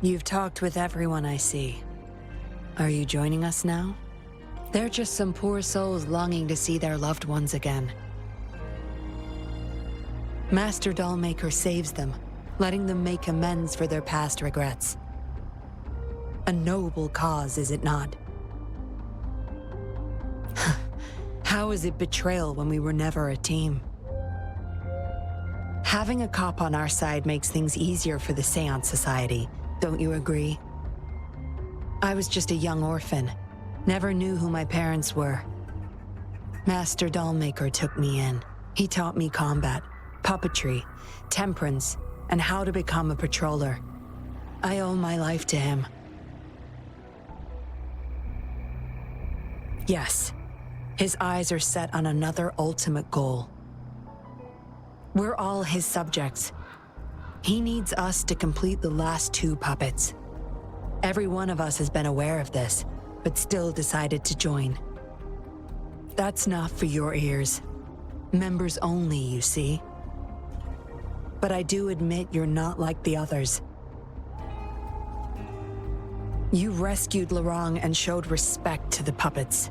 You've talked with everyone I see. Are you joining us now? They're just some poor souls longing to see their loved ones again. Master Dollmaker saves them, letting them make amends for their past regrets. A noble cause, is it not? How is it betrayal when we were never a team? Having a cop on our side makes things easier for the Seance Society. Don't you agree? I was just a young orphan. Never knew who my parents were. Master Dollmaker took me in. He taught me combat, puppetry, temperance, and how to become a patroller. I owe my life to him. Yes, his eyes are set on another ultimate goal. We're all his subjects. He needs us to complete the last 2 puppets. Every one of us has been aware of this, but still decided to join. That's not for your ears. Members only, you see. But I do admit you're not like the others. You rescued Lorong and showed respect to the puppets.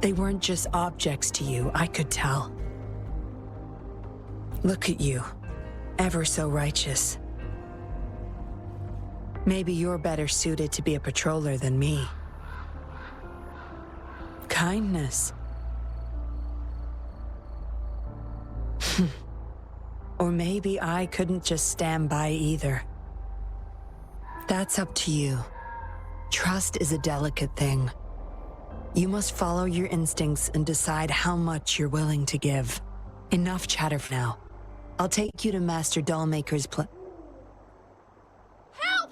They weren't just objects to you, I could tell. Look at you. Ever so righteous. Maybe you're better suited to be a patroller than me. Kindness. Or maybe I couldn't just stand by either. That's up to you. Trust is a delicate thing. You must follow your instincts and decide how much you're willing to give. Enough chatter for now. I'll take you to Master Dollmaker's Help!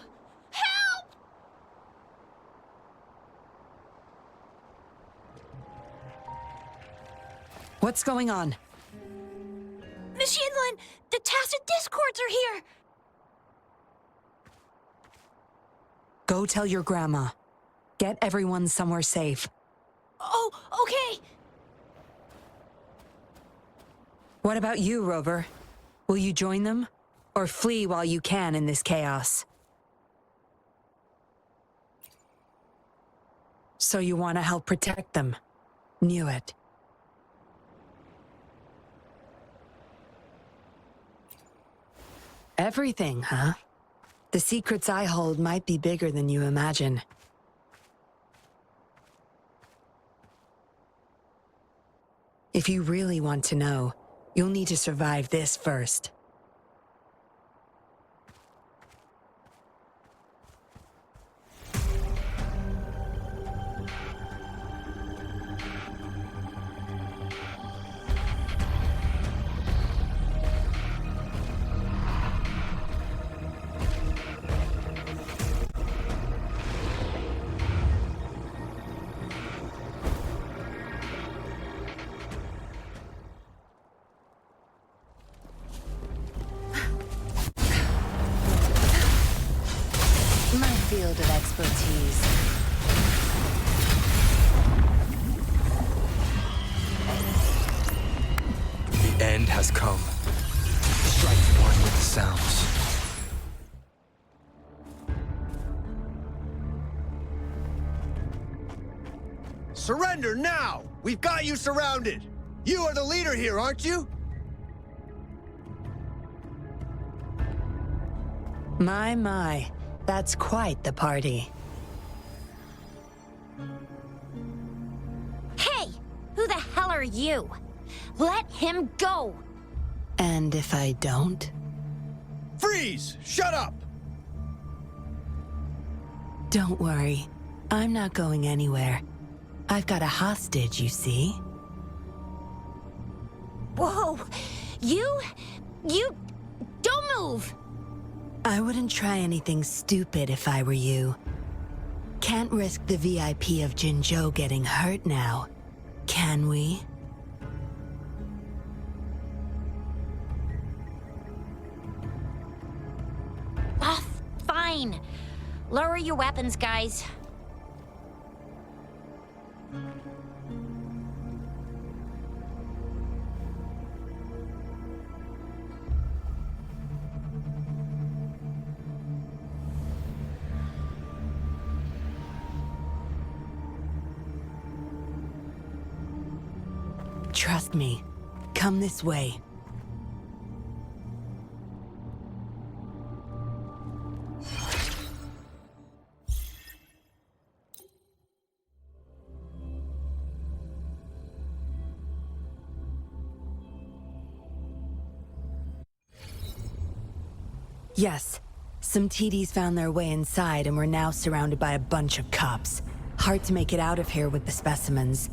Help! What's going on? Miss Yinlin, the Tacit Discords are here! Go tell your grandma. Get everyone somewhere safe. Oh, okay! What about you, Rover? Will you join them? Or flee while you can in this chaos? So you want to help protect them? Knew it. Everything, huh? The secrets I hold might be bigger than you imagine. If you really want to know, you'll need to survive this first. My field of expertise. The end has come. Strike one with the sounds. Surrender now! We've got you surrounded! You are the leader here, aren't you? My. That's quite the party. Hey! Who the hell are you? Let him go! And if I don't? Freeze! Shut up! Don't worry. I'm not going anywhere. I've got a hostage, you see? Whoa! You... don't move! I wouldn't try anything stupid if I were you. Can't risk the VIP of Jinzhou getting hurt now, can we? Ah, fine. Lower your weapons, guys. Trust me. Come this way. Yes. Some TDs found their way inside and we're now surrounded by a bunch of cops. Hard to make it out of here with the specimens.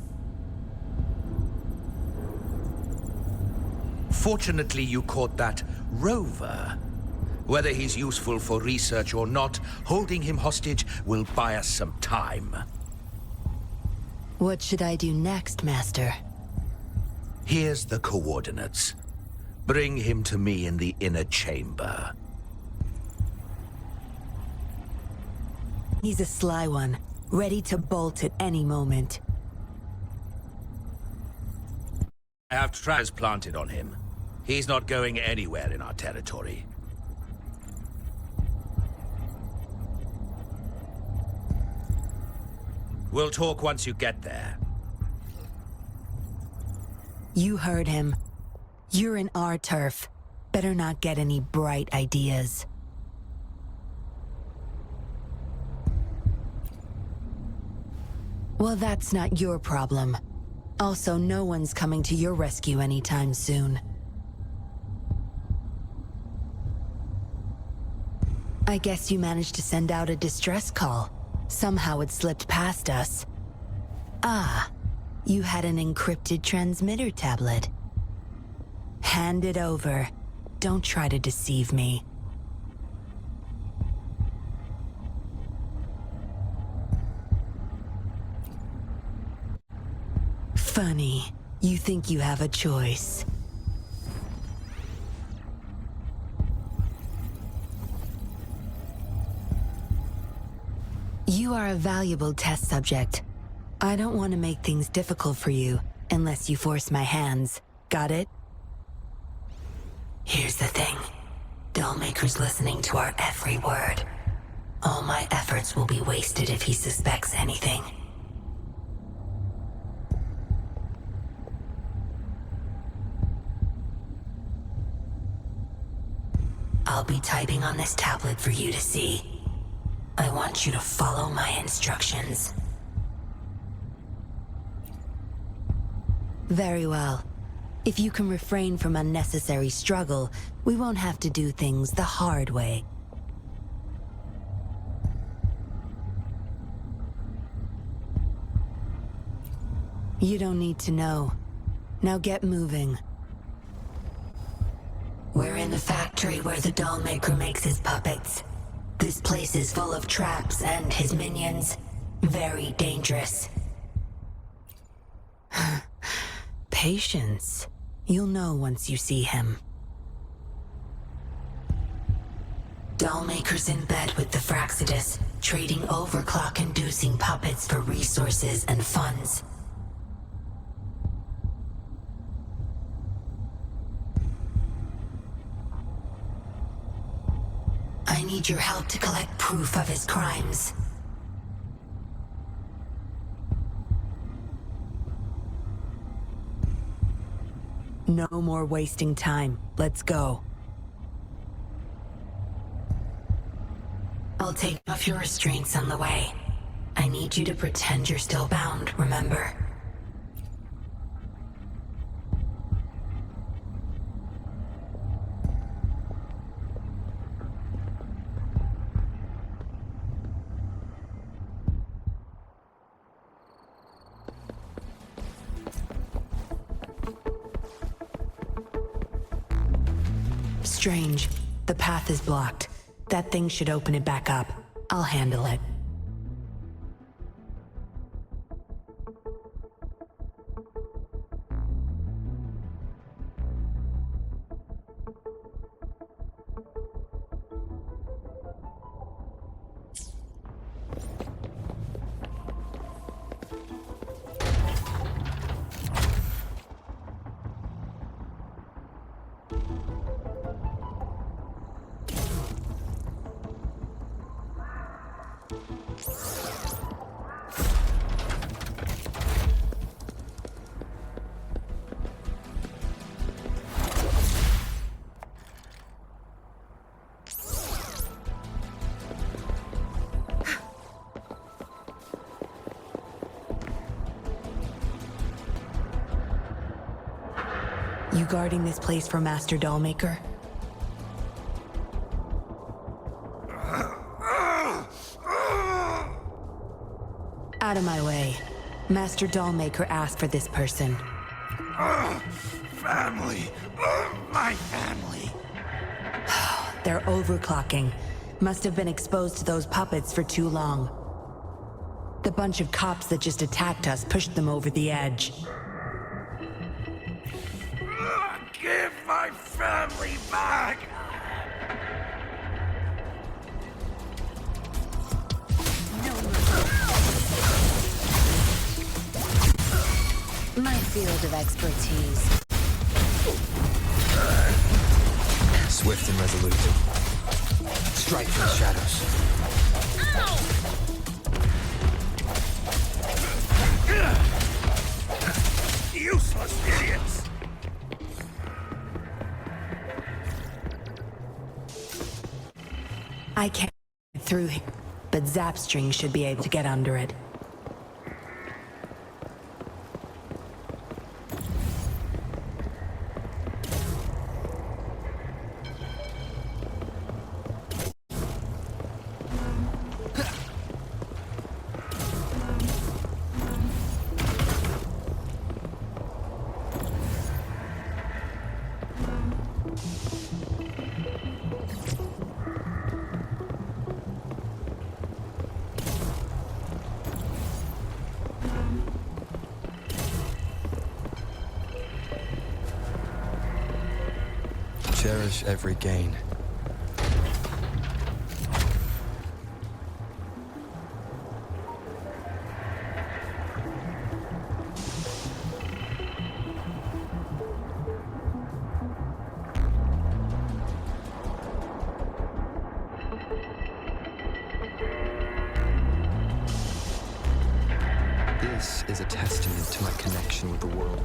Fortunately, you caught that rover. Whether he's useful for research or not, holding him hostage will buy us some time. What should I do next, Master? Here's the coordinates. Bring him to me in the inner chamber. He's a sly one, ready to bolt at any moment. I have transplanted on him. He's not going anywhere in our territory. We'll talk once you get there. You heard him. You're in our turf. Better not get any bright ideas. Well, that's not your problem. Also, no one's coming to your rescue anytime soon. I guess you managed to send out a distress call. Somehow it slipped past us. Ah, you had an encrypted transmitter tablet. Hand it over. Don't try to deceive me. Funny. You think you have a choice. You are a valuable test subject. I don't want to make things difficult for you unless you force my hands. Got it? Here's the thing. Dollmaker's listening to our every word. All my efforts will be wasted if he suspects anything. I'll be typing on this tablet for you to see. I want you to follow my instructions. Very well. If you can refrain from unnecessary struggle, we won't have to do things the hard way. You don't need to know. Now get moving. We're in the factory where the Dollmaker makes his puppets. This place is full of traps and his minions. Very dangerous. Patience. You'll know once you see him. Dollmaker's in bed with the Fraxidus, trading overclock-inducing puppets for resources and funds. I need your help to collect proof of his crimes. No more wasting time. Let's go. I'll take off your restraints on the way. I need you to pretend you're still bound, remember? Strange. The path is blocked. That thing should open it back up. I'll handle it. You guarding this place for Master Dollmaker? Out of my way. Master Dollmaker asked for this person. Family. My family. They're overclocking. Must have been exposed to those puppets for too long. The bunch of cops that just attacked us pushed them over the edge. Give my family back! My field of expertise. Swift and resolute. Strike from the shadows. Useless idiots! I can't get through here, but Zapstring should be able to get under it. Cherish every gain. This is a testament to my connection with the world.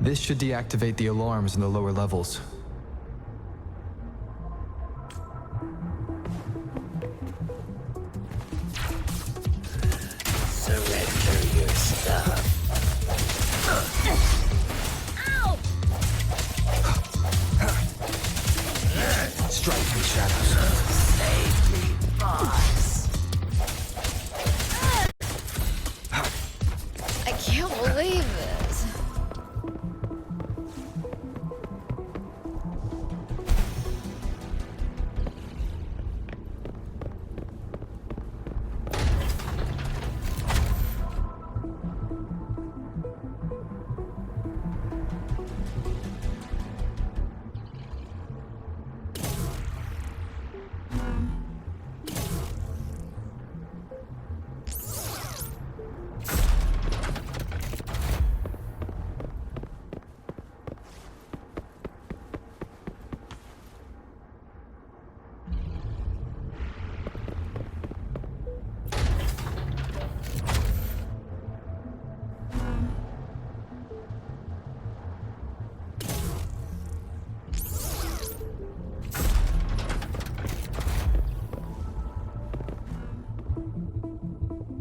This should deactivate the alarms in the lower levels. Surrender your stuff. Ow! Strike me, shadows. Save me, boss. I can't believe this.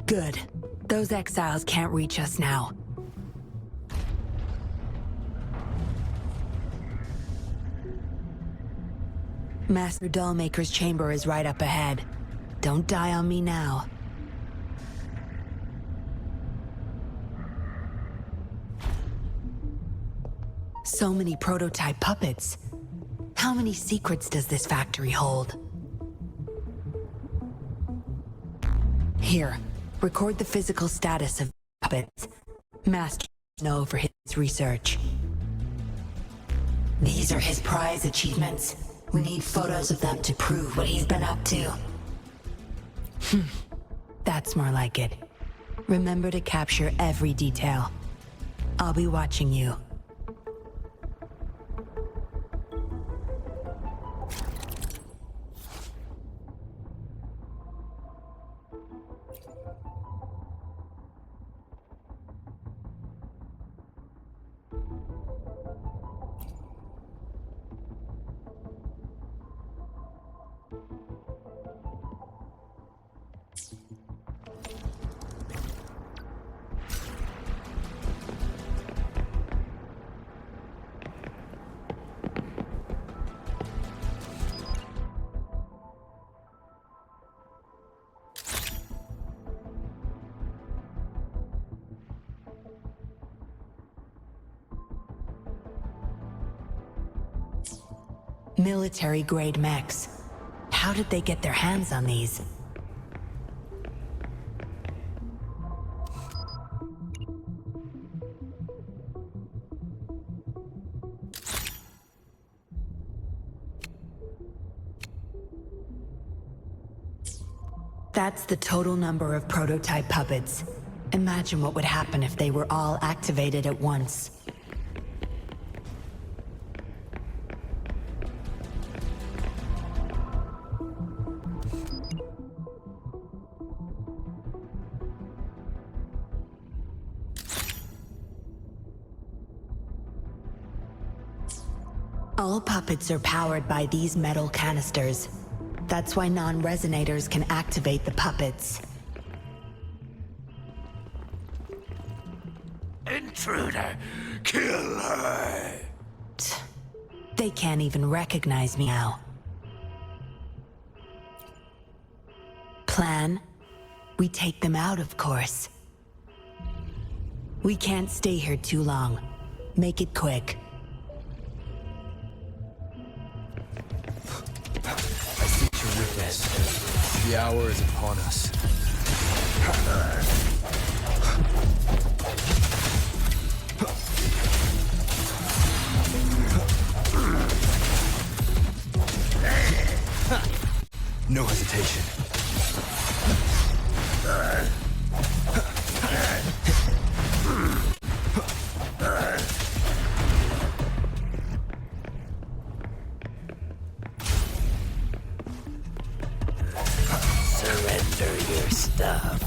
Good. Those exiles can't reach us now. Master Dollmaker's chamber is right up ahead. Don't die on me now. So many prototype puppets. How many secrets does this factory hold? Here, record the physical status of puppets. Master know for his research. These are his prize achievements. We need photos of them to prove what he's been up to. That's more like it. Remember to capture every detail. I'll be watching you. Military-grade mechs. How did they get their hands on these? That's the total number of prototype puppets. Imagine what would happen if they were all activated at once. All puppets are powered by these metal canisters. That's why non-resonators can activate the puppets. intruder! Kill her! They can't even recognize me now. Plan? We take them out, of course. We can't stay here too long. Make it quick. I see your weakness. The hour is upon us. No hesitation. Surrender your stuff.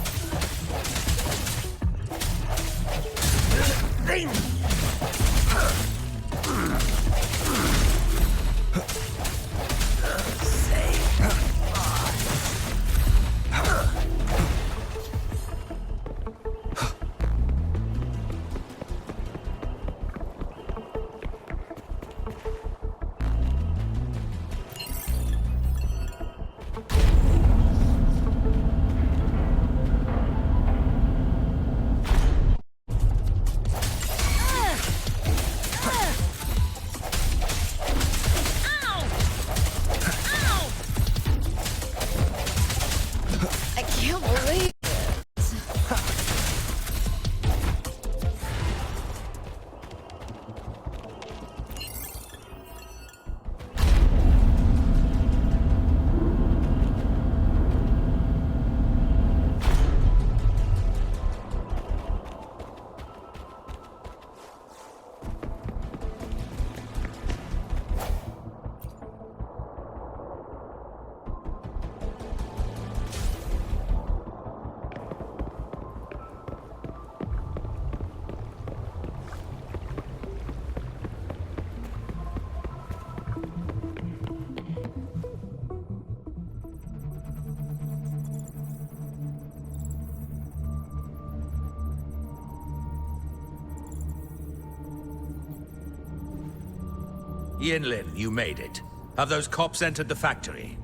Yinlin, you made it. Have those cops entered the factory?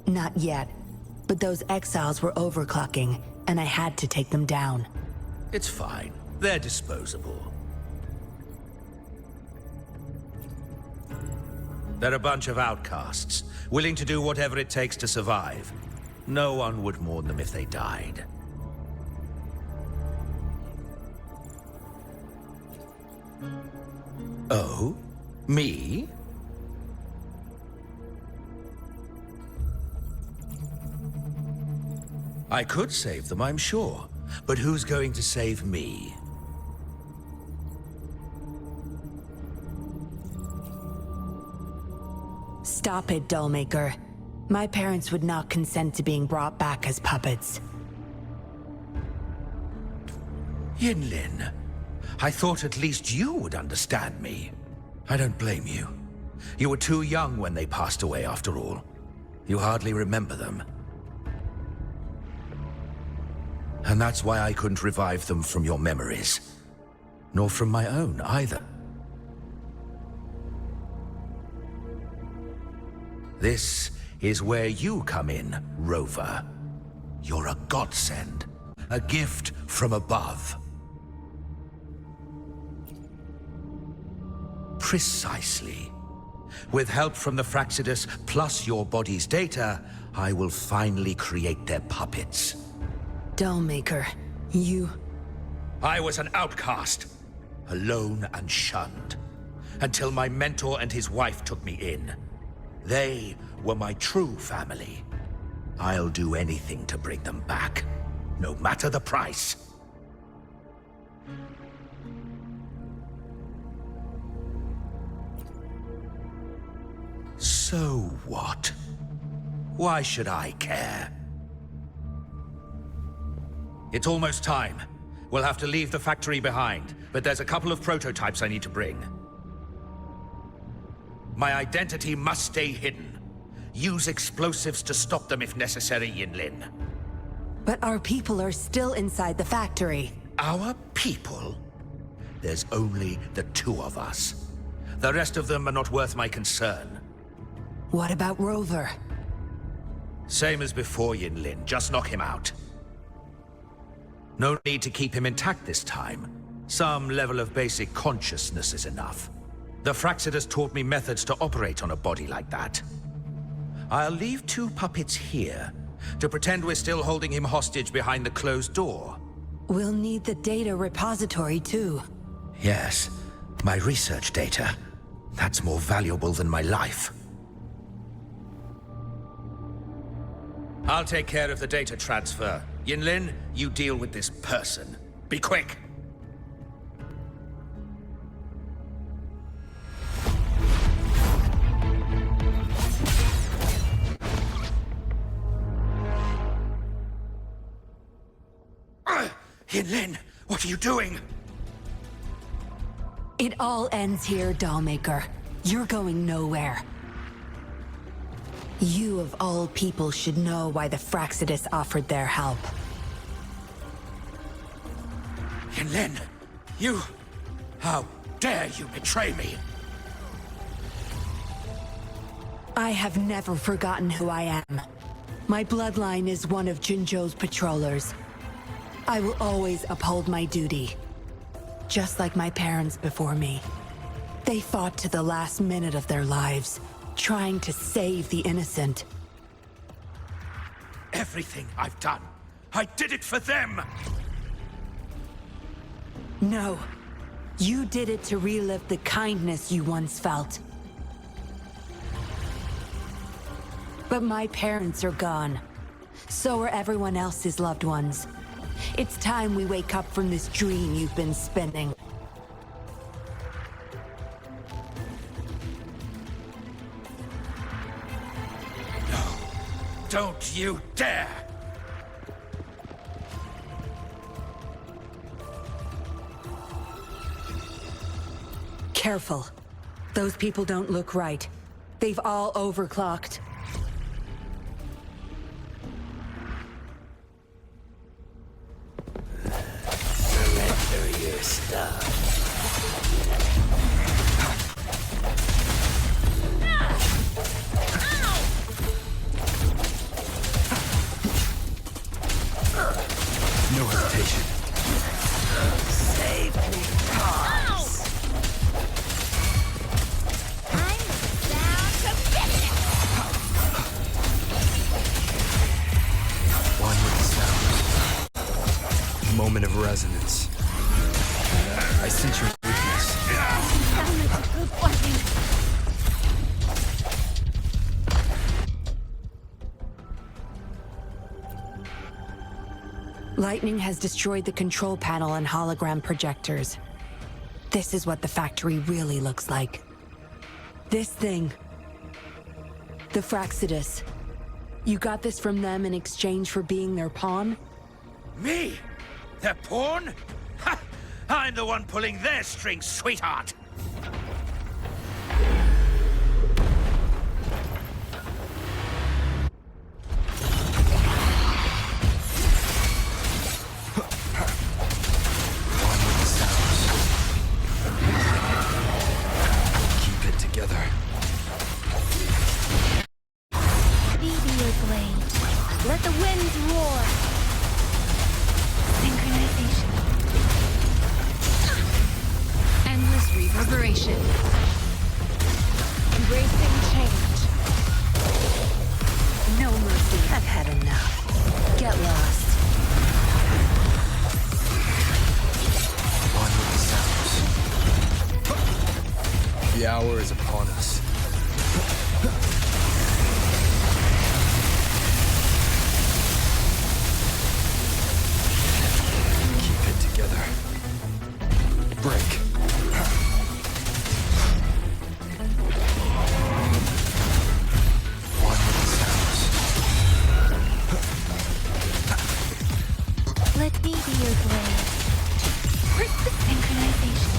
Not yet, but those exiles were overclocking, and I had to take them down. It's fine. They're disposable. They're a bunch of outcasts, willing to do whatever it takes to survive. No one would mourn them if they died. Oh? Me? I could save them, I'm sure. But who's going to save me? Stop it, Dollmaker. My parents would not consent to being brought back as puppets. Yinlin, I thought at least you would understand me. I don't blame you. You were too young when they passed away, after all. You hardly remember them. And that's why I couldn't revive them from your memories. Nor from my own, either. This is where you come in, Rover. You're a godsend. A gift from above. Precisely. With help from the Fraxidus, plus your body's data, I will finally create their puppets. Dollmaker, you... I was an outcast, alone and shunned, until my mentor and his wife took me in. They were my true family. I'll do anything to bring them back, no matter the price. So what? Why should I care? It's almost time. We'll have to leave the factory behind, but there's a couple of prototypes I need to bring. My identity must stay hidden. Use explosives to stop them if necessary, Yinlin. But our people are still inside the factory. Our people? there's only the two of us. The rest of them are not worth my concern. What about Rover? Same as before, Yinlin. Just knock him out. No need to keep him intact this time. Some level of basic consciousness is enough. The Fraxidus taught me methods to operate on a body like that. I'll leave two puppets here to pretend we're still holding him hostage behind the closed door. We'll need the data repository, too. Yes, my research data. That's more valuable than my life. I'll take care of the data transfer. Yinlin, you deal with this person. Be quick! Yinlin, what are you doing? It all ends here, Dollmaker. You're going nowhere. You of all people should know why the Fraxidus offered their help. Yinlin, you... How dare you betray me? I have never forgotten who I am. My bloodline is one of Jinzhou's patrollers. I will always uphold my duty. Just like my parents before me. They fought to the last minute of their lives, trying to save the innocent. Everything I've done, I did it for them! No. You did it to relive the kindness you once felt. But my parents are gone. So are everyone else's loved ones. It's time we wake up from this dream you've been spinning. No, don't you dare! Careful. Those people don't look right. They've all overclocked. Surrender your stuff. No hesitation. Save me, Pops. I'm down to business. One with the sound. Moment of resonance. I sense your weakness. Sound like a good weapon. Lightning has destroyed the control panel and hologram projectors. This is what the factory really looks like. This thing. The Fraxidus. You got this from them in exchange for being their pawn? Me? Their pawn? Ha! I'm the one pulling their strings, sweetheart! Keep it together. Baby your blade. Let the winds roar. Synchronization. Endless reverberation. Embracing change. No mercy. I've had enough. Get lost. One with the sounds. The hour is upon us. Keep it together. Break. One with the sounds. Let me be your blade. Synchronization.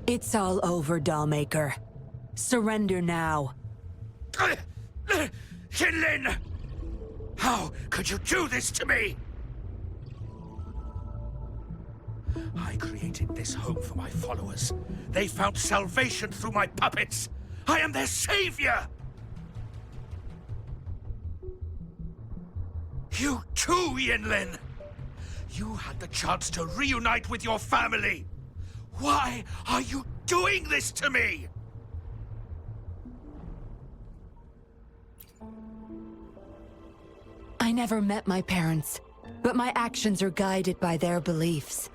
It's all over, Dollmaker. Surrender now. Jinlin! How could you do this to me? I created this home for my followers. They found salvation through my puppets. I am their savior! You too, Yinlin! You had the chance to reunite with your family. Why are you doing this to me? I never met my parents, but my actions are guided by their beliefs.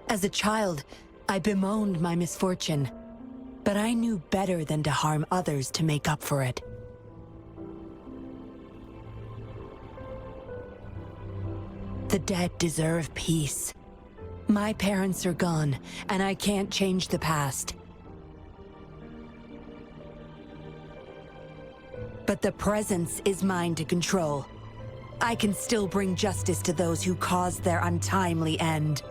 As a child, I bemoaned my misfortune, but I knew better than to harm others to make up for it. The dead deserve peace. My parents are gone, and I can't change the past. But the presence is mine to control. I can still bring justice to those who caused their untimely end.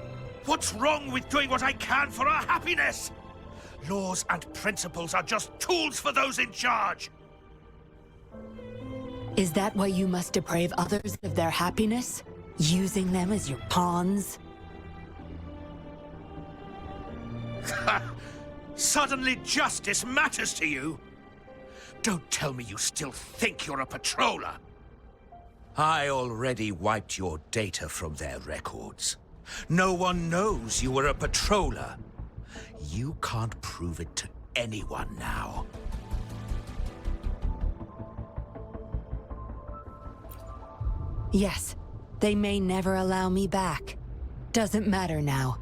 What's wrong with doing what I can for our happiness? Laws and principles are just tools for those in charge. Is that why you must deprave others of their happiness? Using them as your pawns? Suddenly justice matters to you? Don't tell me you still think you're a patroller. I already wiped your data from their records. No one knows you were a patroller. You can't prove it to anyone now. Yes, they may never allow me back. Doesn't matter now.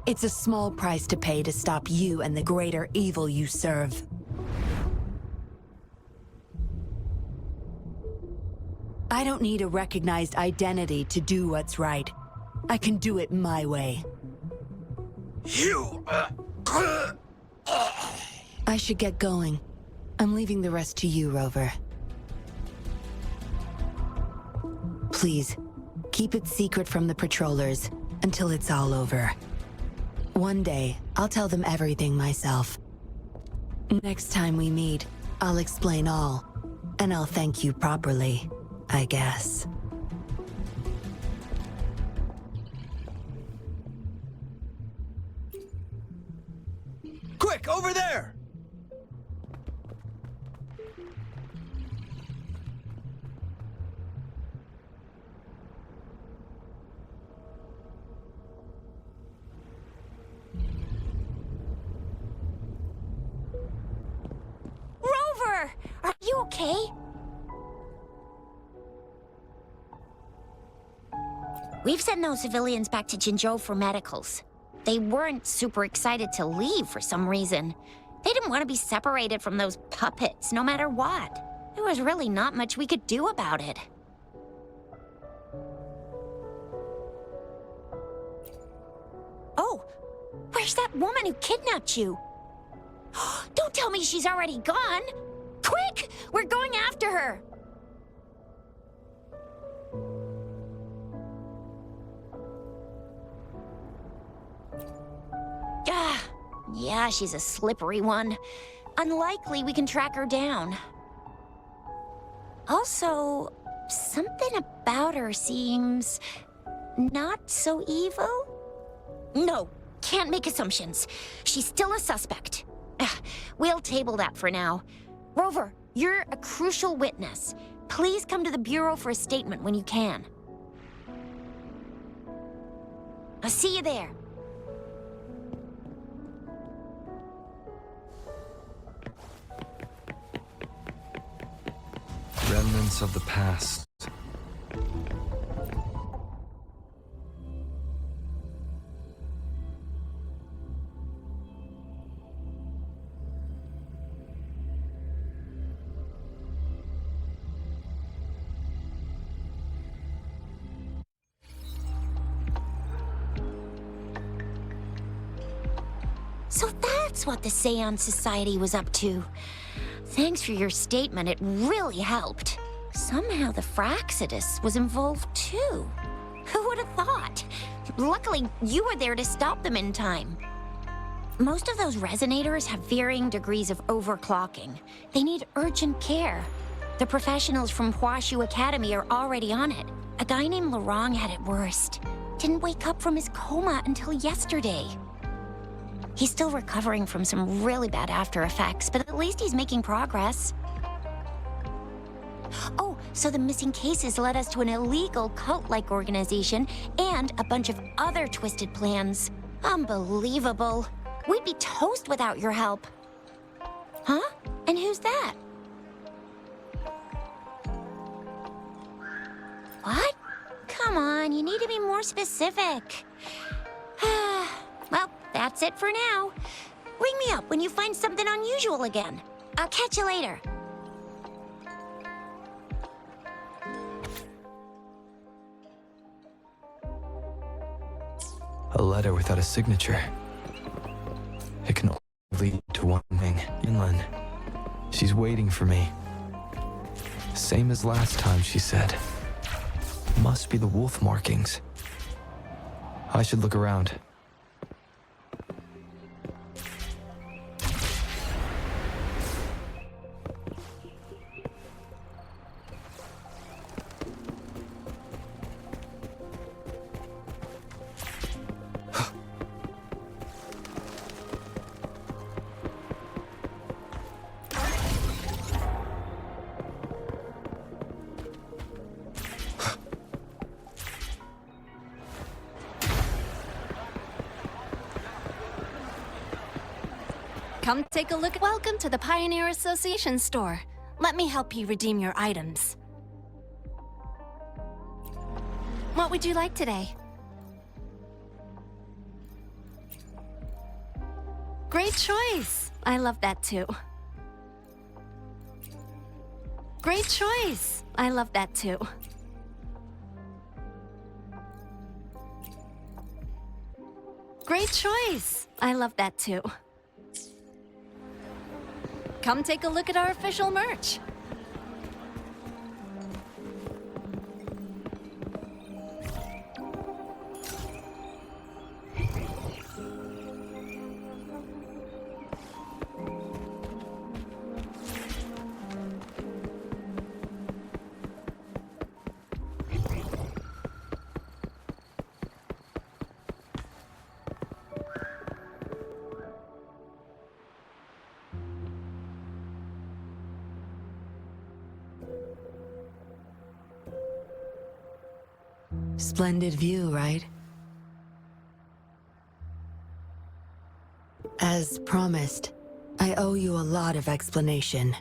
It's a small price to pay to stop you and the greater evil you serve. I don't need a recognized identity to do what's right. I can do it my way. You... I should get going. I'm leaving the rest to you, Rover. Please, keep it secret from the patrollers until it's all over. One day, I'll tell them everything myself. Next time we meet, I'll explain all, and I'll thank you properly, I guess. Quick, over there! Rover! Are you okay? We've sent those civilians back to Jinzhou for medicals. They weren't super excited to leave for some reason. They didn't want to be separated from those puppets, no matter what. There was really not much we could do about it. Oh, where's that woman who kidnapped you? Don't tell me she's already gone! Quick! We're going after her! Yeah, she's a slippery one. Unlikely we can track her down. Also, something about her seems not so evil? No, can't make assumptions. She's still a suspect. We'll table that for now. Rover, you're a crucial witness. Please come to the Bureau for a statement when you can. I'll see you there. Remnants of the past. So that's what the Seance Society was up to. Thanks for your statement, it really helped. Somehow the Fraxidus was involved too. Who would have thought? Luckily, you were there to stop them in time. Most of those resonators have varying degrees of overclocking. They need urgent care. The professionals from Huashu Academy are already on it. A guy named Lorong had it worst. Didn't wake up from his coma until yesterday. He's still recovering from some really bad after effects, but at least he's making progress. Oh, so the missing cases led us to an illegal cult-like organization and a bunch of other twisted plans. Unbelievable. We'd be toast without your help. Huh? And who's that? What? Come on, you need to be more specific. Well, that's it for now. Ring me up when you find something unusual again. I'll catch you later. A letter without a signature. It can only lead to one thing. Yinlin. She's waiting for me. Same as last time, she said. Must be the wolf markings. I should look around. Come take a look. Welcome to the Pioneer Association store. Let me help you redeem your items. What would you like today? Great choice. I love that too. Great choice. I love that too. Great choice. I love that too. Come take a look at our official merch. Splendid view, right? As promised, I owe you a lot of explanation.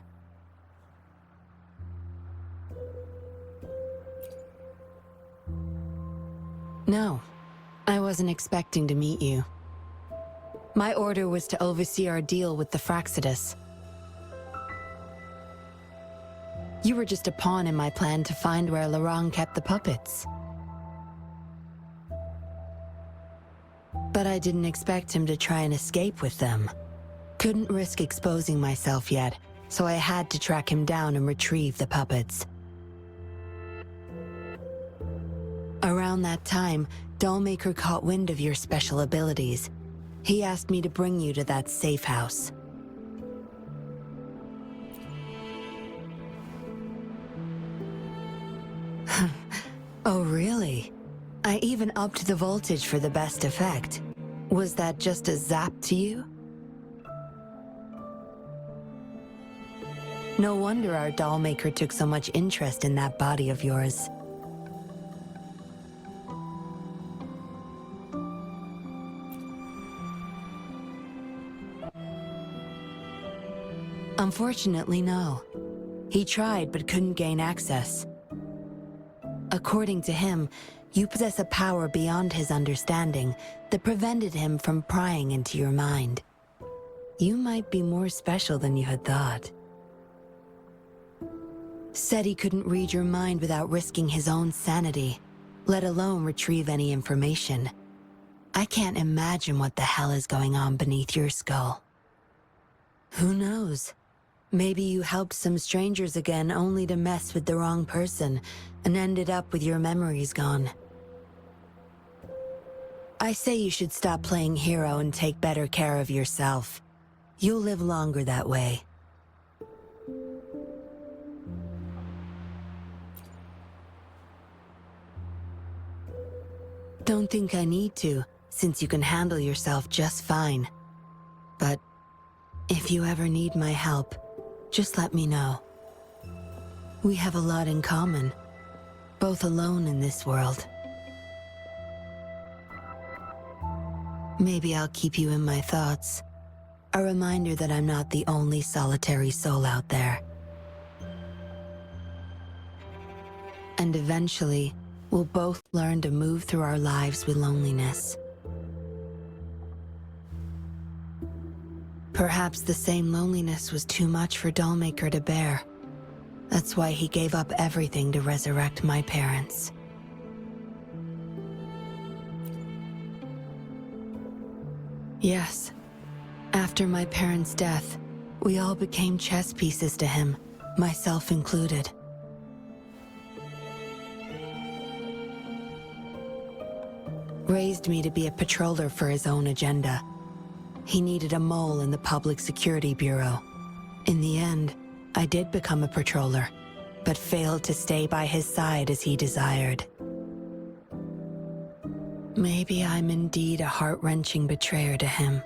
No, I wasn't expecting to meet you. My order was to oversee our deal with the Fraxidus. You were just a pawn in my plan to find where Lorong kept the puppets. But I didn't expect him to try and escape with them. Couldn't risk exposing myself yet, so I had to track him down and retrieve the puppets. Around that time, Dollmaker caught wind of your special abilities. He asked me to bring you to that safe house. Oh, really? I even upped the voltage for the best effect. Was that just a zap to you? No wonder our Dollmaker took so much interest in that body of yours. Unfortunately, no. He tried but couldn't gain access. According to him, you possess a power beyond his understanding that prevented him from prying into your mind. You might be more special than you had thought. Said he couldn't read your mind without risking his own sanity, let alone retrieve any information. I can't imagine what the hell is going on beneath your skull. Who knows? Maybe you helped some strangers again only to mess with the wrong person and ended up with your memories gone. I say you should stop playing hero and take better care of yourself. You'll live longer that way. Don't think I need to, since you can handle yourself just fine. But if you ever need my help, just let me know. We have a lot in common, both alone in this world. Maybe I'll keep you in my thoughts. A reminder that I'm not the only solitary soul out there. And eventually, we'll both learn to move through our lives with loneliness. Perhaps the same loneliness was too much for Dollmaker to bear. That's why he gave up everything to resurrect my parents. Yes, after my parents' death, we all became chess pieces to him, myself included. Raised me to be a patroller for his own agenda. He needed a mole in the Public Security Bureau. In the end, I did become a patroller, but failed to stay by his side as he desired. Maybe I'm indeed a heart-wrenching betrayer to him.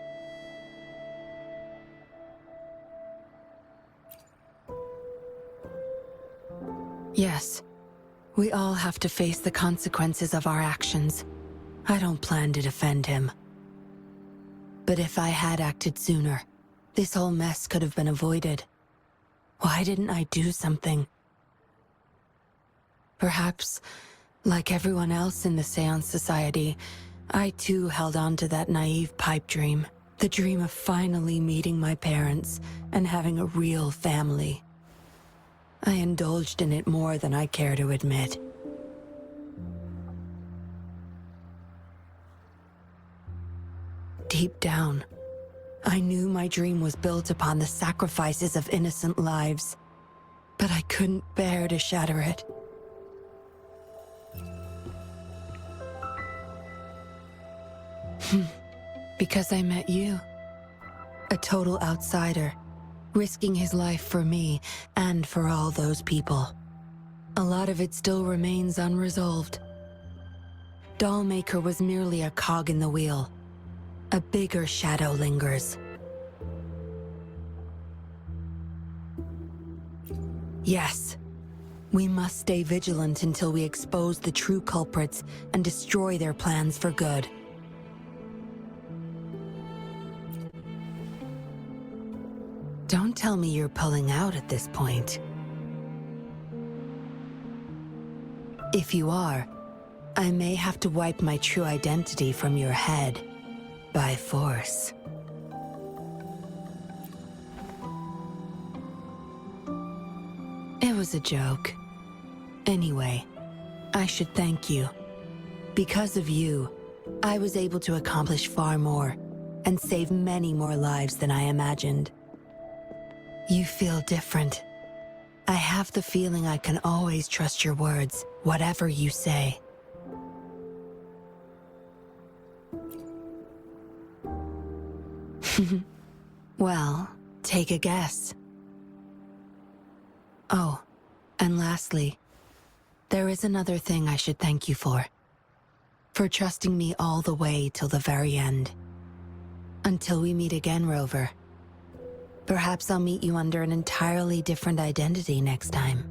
Yes, we all have to face the consequences of our actions. I don't plan to defend him. But if I had acted sooner, this whole mess could have been avoided. Why didn't I do something? Perhaps, like everyone else in the Seance Society, I too held on to that naive pipe dream. The dream of finally meeting my parents and having a real family. I indulged in it more than I care to admit. Deep down, I knew my dream was built upon the sacrifices of innocent lives, but I couldn't bear to shatter it. Because I met you. A total outsider, risking his life for me and for all those people. A lot of it still remains unresolved. Dollmaker was merely a cog in the wheel. A bigger shadow lingers. Yes, we must stay vigilant until we expose the true culprits and destroy their plans for good. Don't tell me you're pulling out at this point. If you are, I may have to wipe my true identity from your head. By force. It was a joke. Anyway, I should thank you. Because of you, I was able to accomplish far more and save many more lives than I imagined. You feel different. I have the feeling I can always trust your words, whatever you say. Well, take a guess. Oh, and lastly, there is another thing I should thank you for. For trusting me all the way till the very end. Until we meet again, Rover. Perhaps I'll meet you under an entirely different identity next time.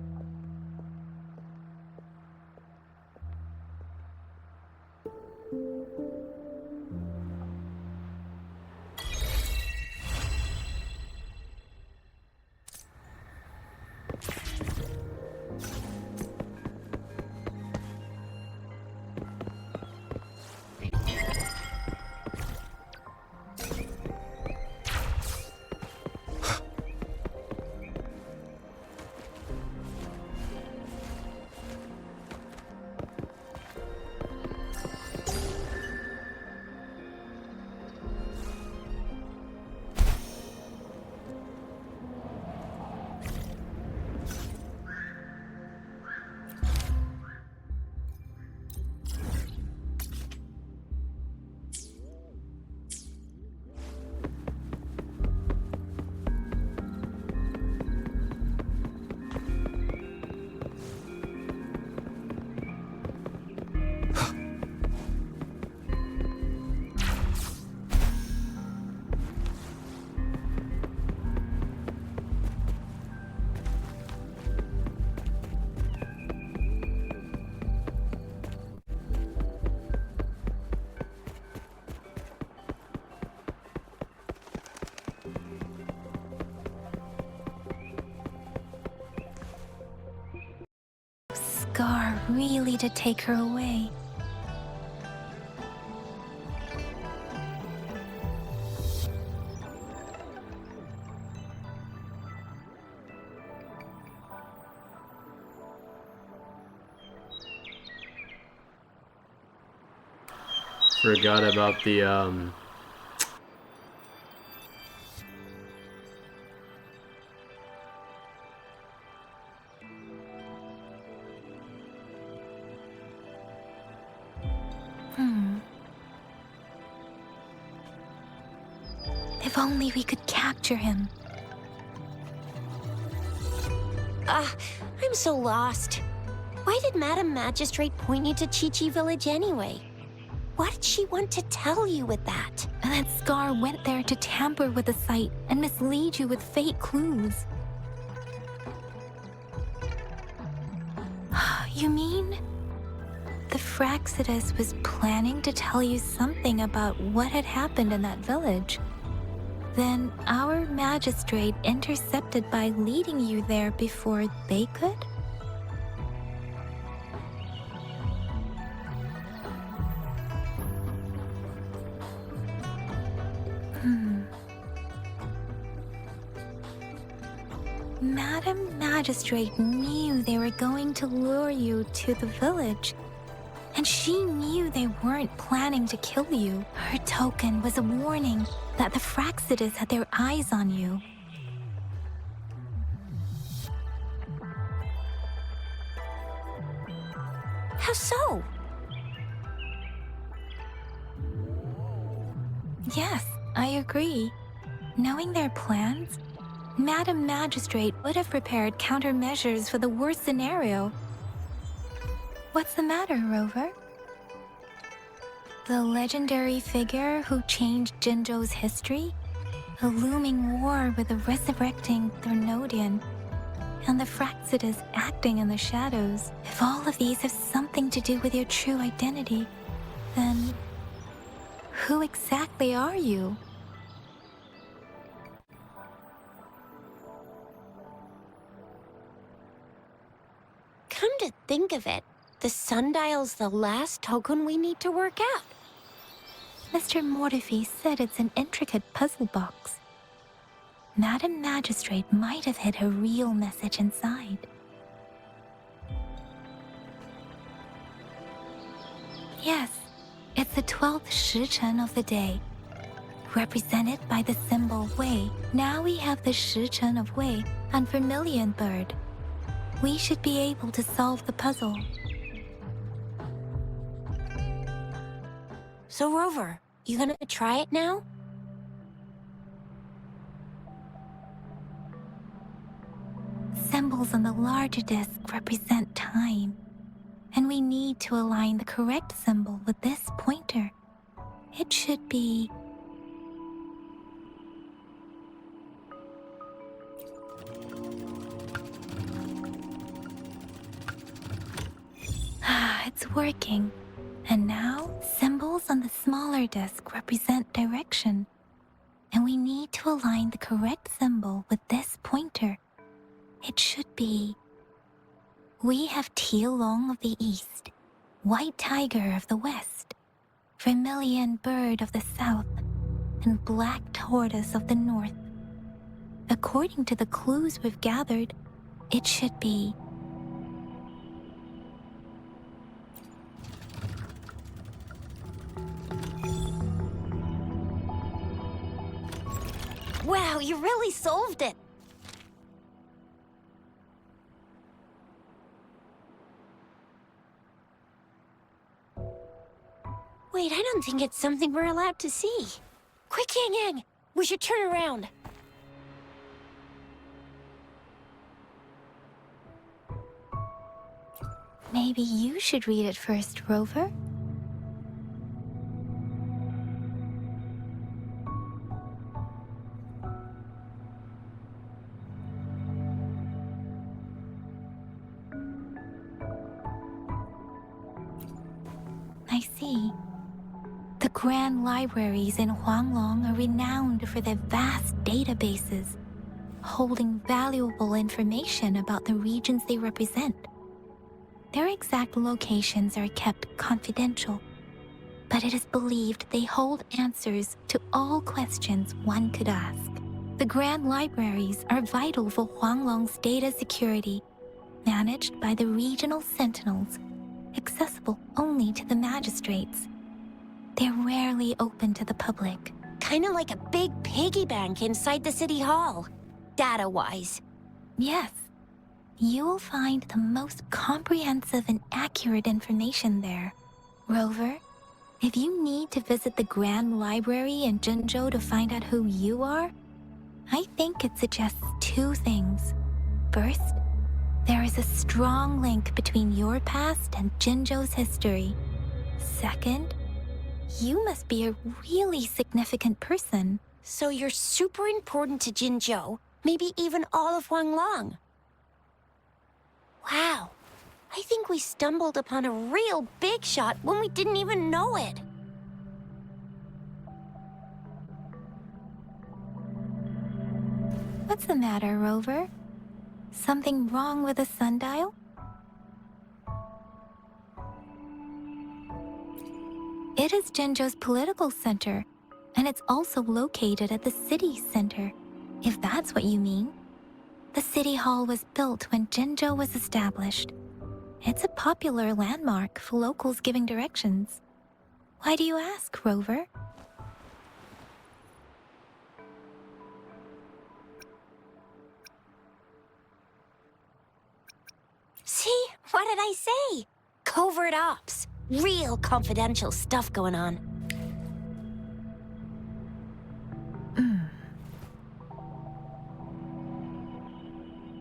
really did take her away. Forgot about the If only we could capture him. I'm so lost. Why did Madam Magistrate point you to Chi-Chi Village anyway? What did she want to tell you with that? And that Scar went there to tamper with the site and mislead you with fake clues. You mean? The Fraxidus was planning to tell you something about what had happened in that village. Then our magistrate intercepted by leading you there before they could? Madam Magistrate knew they were going to lure you to the village. And she knew they weren't planning to kill you. Her token was a warning that the Fraxidus had their eyes on you. How so? Yes, I agree. Knowing their plans, Madam Magistrate would have prepared countermeasures for the worst scenario. What's the matter, Rover? The legendary figure who changed Jinzhou's history? A looming war with the resurrecting Thernodian, and the Fraxidus acting in the shadows. If all of these have something to do with your true identity, then who exactly are you? Come to think of it, the sundial's the last token we need to work out. Mr. Mortefi said it's an intricate puzzle box. Madam Magistrate might have hid a real message inside. Yes, it's the 12th Shichen of the day, represented by the symbol Wei. Now we have the Shichen of Wei and Vermilion Bird. We should be able to solve the puzzle. So, Rover, you gonna try it now? Symbols on the larger disc represent time, and we need to align the correct symbol with this pointer. It should be... It's working. And now, symbols on the smaller disc represent direction. And we need to align the correct symbol with this pointer. It should be... We have Tielong of the east, White Tiger of the west, Vermilion Bird of the south, and Black Tortoise of the north. According to the clues we've gathered, it should be... Wow, you really solved it! Wait, I don't think it's something we're allowed to see. Quick, Yang Yang! We should turn around. Maybe you should read it first, Rover? I see. The grand libraries in Huanglong are renowned for their vast databases, holding valuable information about the regions they represent. Their exact locations are kept confidential, but it is believed they hold answers to all questions one could ask. The Grand Libraries are vital for Huanglong's data security, managed by the regional sentinels, accessible only to the magistrates. They're rarely open to the public. Kinda like a big piggy bank inside the city hall, data-wise. Yes. You will find the most comprehensive and accurate information there. Rover, if you need to visit the Grand Library in Jinzhou to find out who you are, I think it suggests two things. First, there is a strong link between your past and Jinzhou's history. Second, you must be a really significant person. So you're super important to Jinzhou, maybe even all of Huanglong. Wow, I think we stumbled upon a real big shot when we didn't even know it. What's the matter, Rover? Something wrong with the sundial? It is Jinzhou's political center, and it's also located at the city center, if that's what you mean. The city hall was built when Jinzhou was established. It's a popular landmark for locals giving directions. Why do you ask, Rover? See? What did I say? Covert ops. Real confidential stuff going on.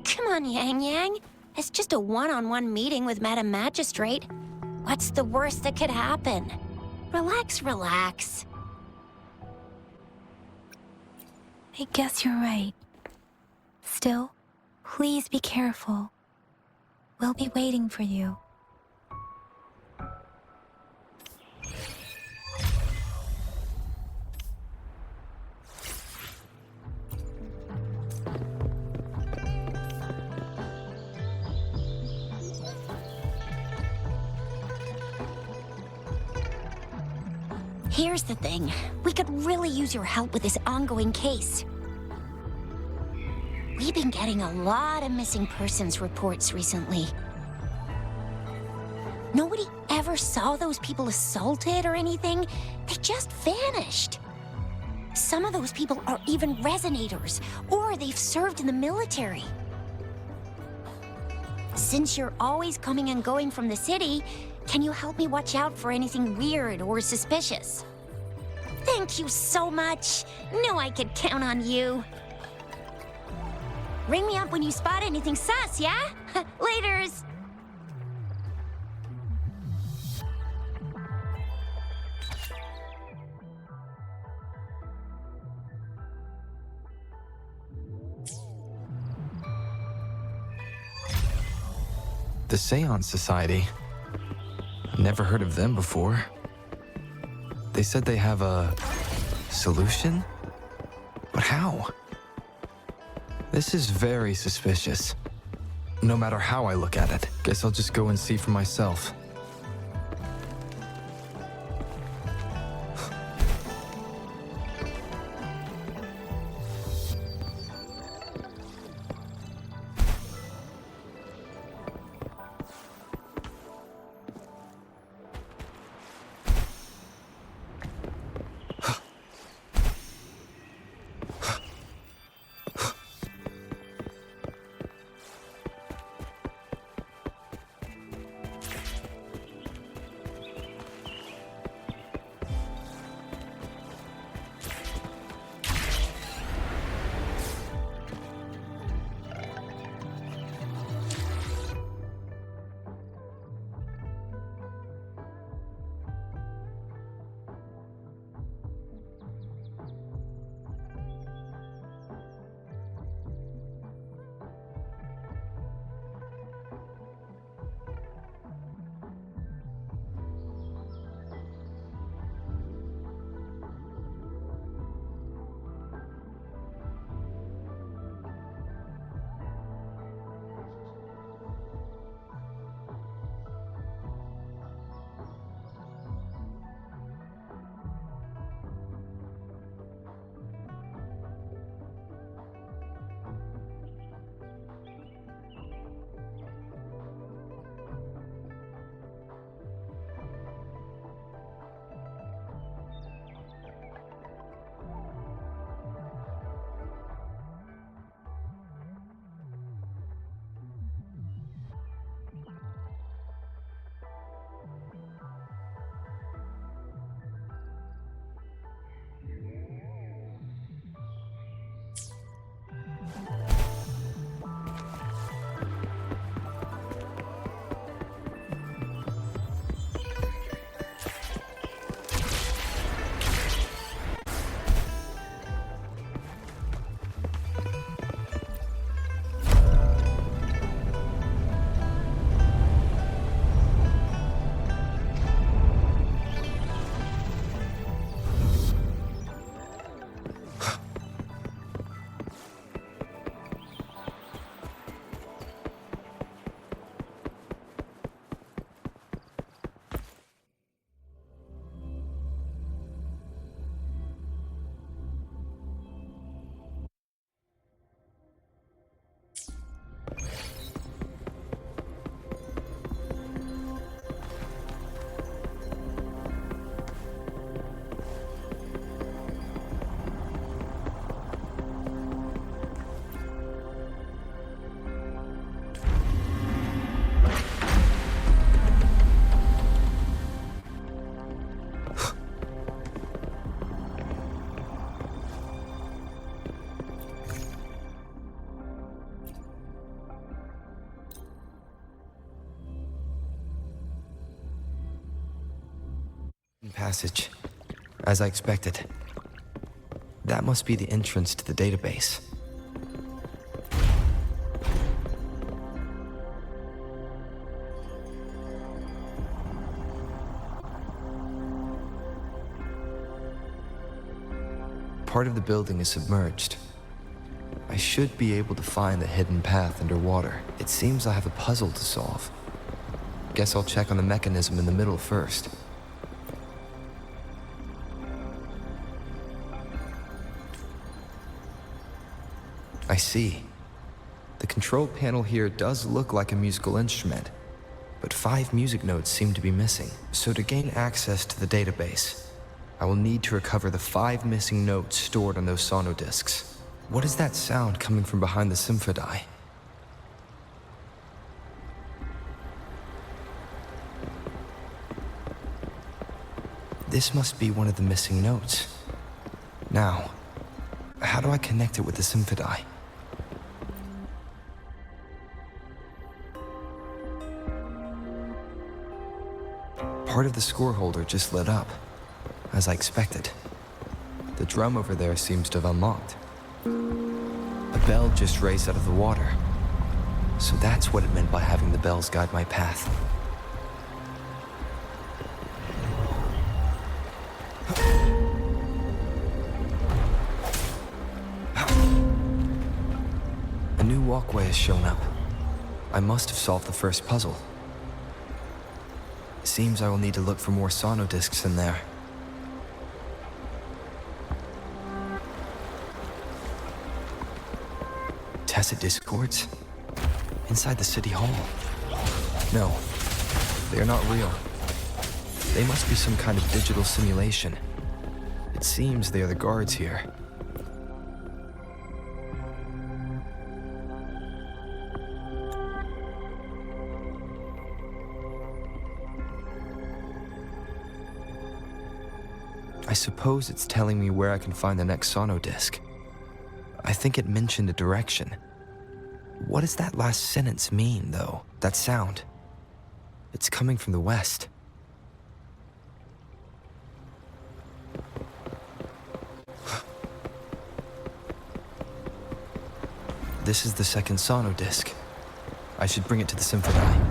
Come on, Yang Yang. It's just a one-on-one meeting with Madam Magistrate. What's the worst that could happen? Relax, relax. I guess you're right. Still, please be careful. We'll be waiting for you. Here's the thing. We could really use your help with this ongoing case. We've been getting a lot of missing persons reports recently. Nobody ever saw those people assaulted or anything. They just vanished. Some of those people are even resonators, or they've served in the military. Since you're always coming and going from the city, can you help me watch out for anything weird or suspicious? Thank you so much. Knew I could count on you. Ring me up when you spot anything sus, yeah? Laters. The Seance Society. Never heard of them before. They said they have a solution? But how? This is very suspicious. No matter how I look at it, guess I'll just go and see for myself. Passage, as I expected. That must be the entrance to the database. Part of the building is submerged. I should be able to find the hidden path underwater. It seems I have a puzzle to solve. Guess I'll check on the mechanism in the middle first. I see. The control panel here does look like a musical instrument, but 5 music notes seem to be missing. So to gain access to the database, I will need to recover the 5 missing notes stored on those sonodiscs. What is that sound coming from behind the symphony? This must be one of the missing notes. Now, how do I connect it with the symphony? Part of the score holder just lit up, as I expected. The drum over there seems to have unlocked. A bell just raised out of the water. So that's what it meant by having the bells guide my path. A new walkway has shown up. I must have solved the first puzzle. Seems I will need to look for more sonodiscs in there. Tacit discords? Inside the city hall? No, they are not real. They must be some kind of digital simulation. It seems they are the guards here. I suppose it's telling me where I can find the next sonodisc. I think it mentioned a direction. What does that last sentence mean, though? That sound. It's coming from the west. This is the second sonodisc. I should bring it to the symphony.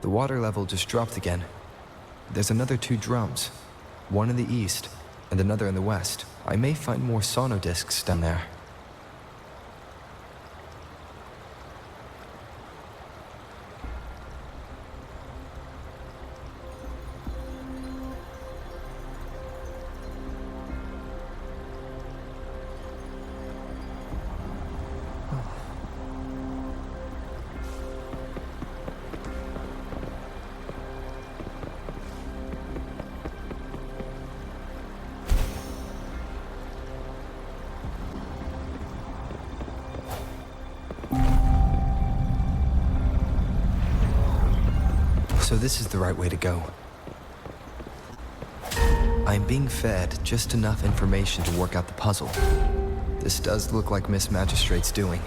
The water level just dropped again. There's another 2 drums, one in the east and another in the west. I may find more sonodiscs down there. So this is the right way to go. I'm being fed just enough information to work out the puzzle. This does look like Miss Magistrate's doing.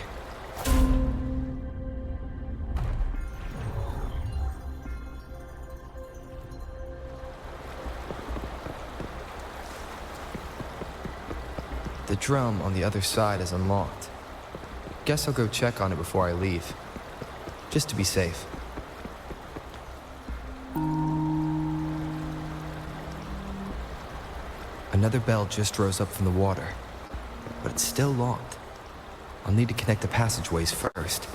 The drum on the other side is unlocked. Guess I'll go check on it before I leave, just to be safe. Another bell just rose up from the water, but it's still locked. I'll need to connect the passageways first.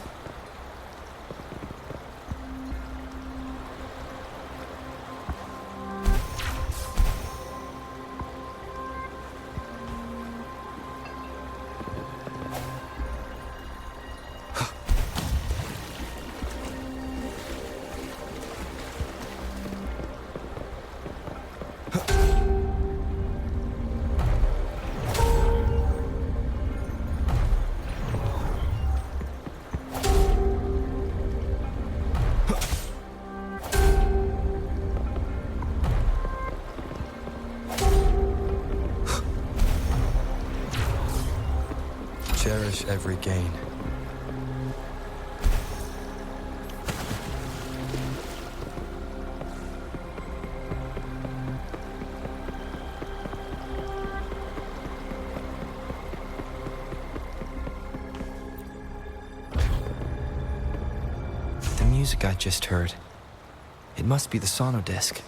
Cherish every gain. The music I just heard. It must be the sonodisc.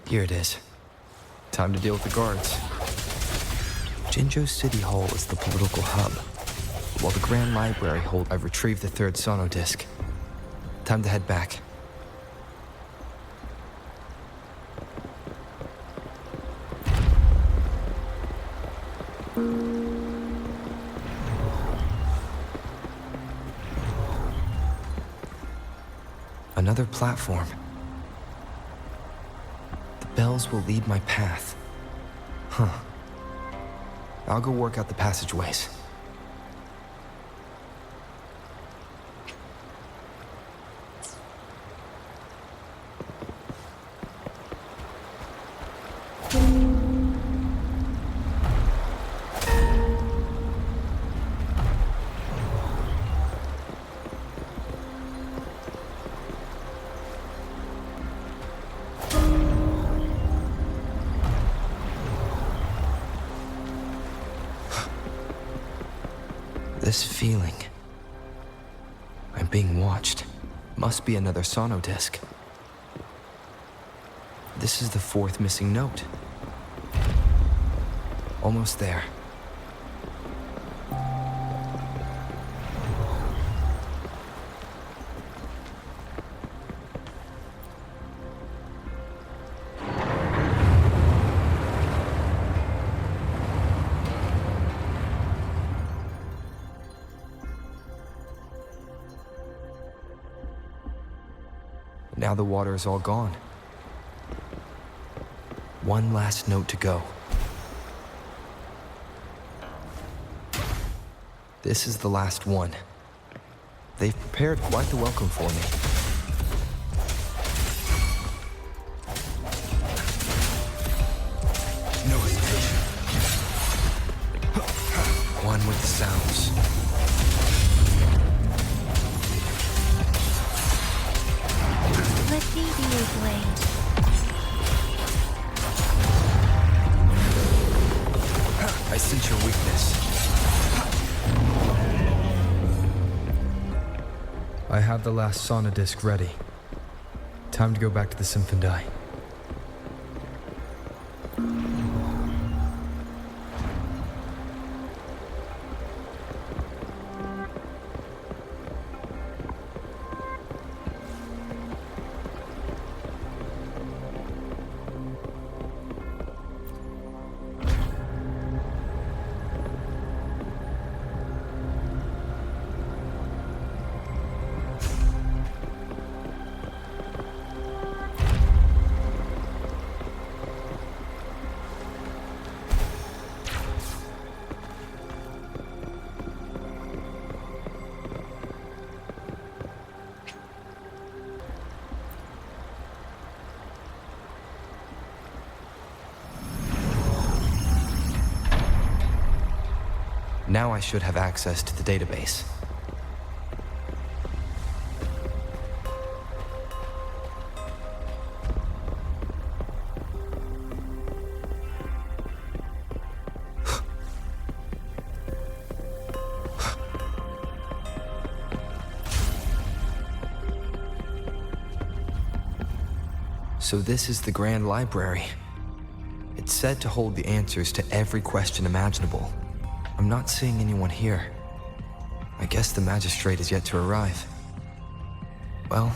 Here it is. Time to deal with the guards. Jinzhou City Hall is the political hub, while the Grand Library holds. I've retrieved the third sonodisc. Time to head back. Another platform. The bells will lead my path. Huh. I'll go work out the passageways. This feeling. I'm being watched. Must be another sonodisc. This is the fourth missing note. Almost there. Now the water is all gone. One last note to go. This is the last one. They've prepared quite the welcome for me. No hesitation. One with the sounds. Let me be your blade. I sense your weakness. I have the last sonodisc ready. Time to go back to the Symphondai. Now I should have access to the database. So this is the Grand Library. It's said to hold the answers to every question imaginable. I'm not seeing anyone here. I guess the magistrate is yet to arrive. Well,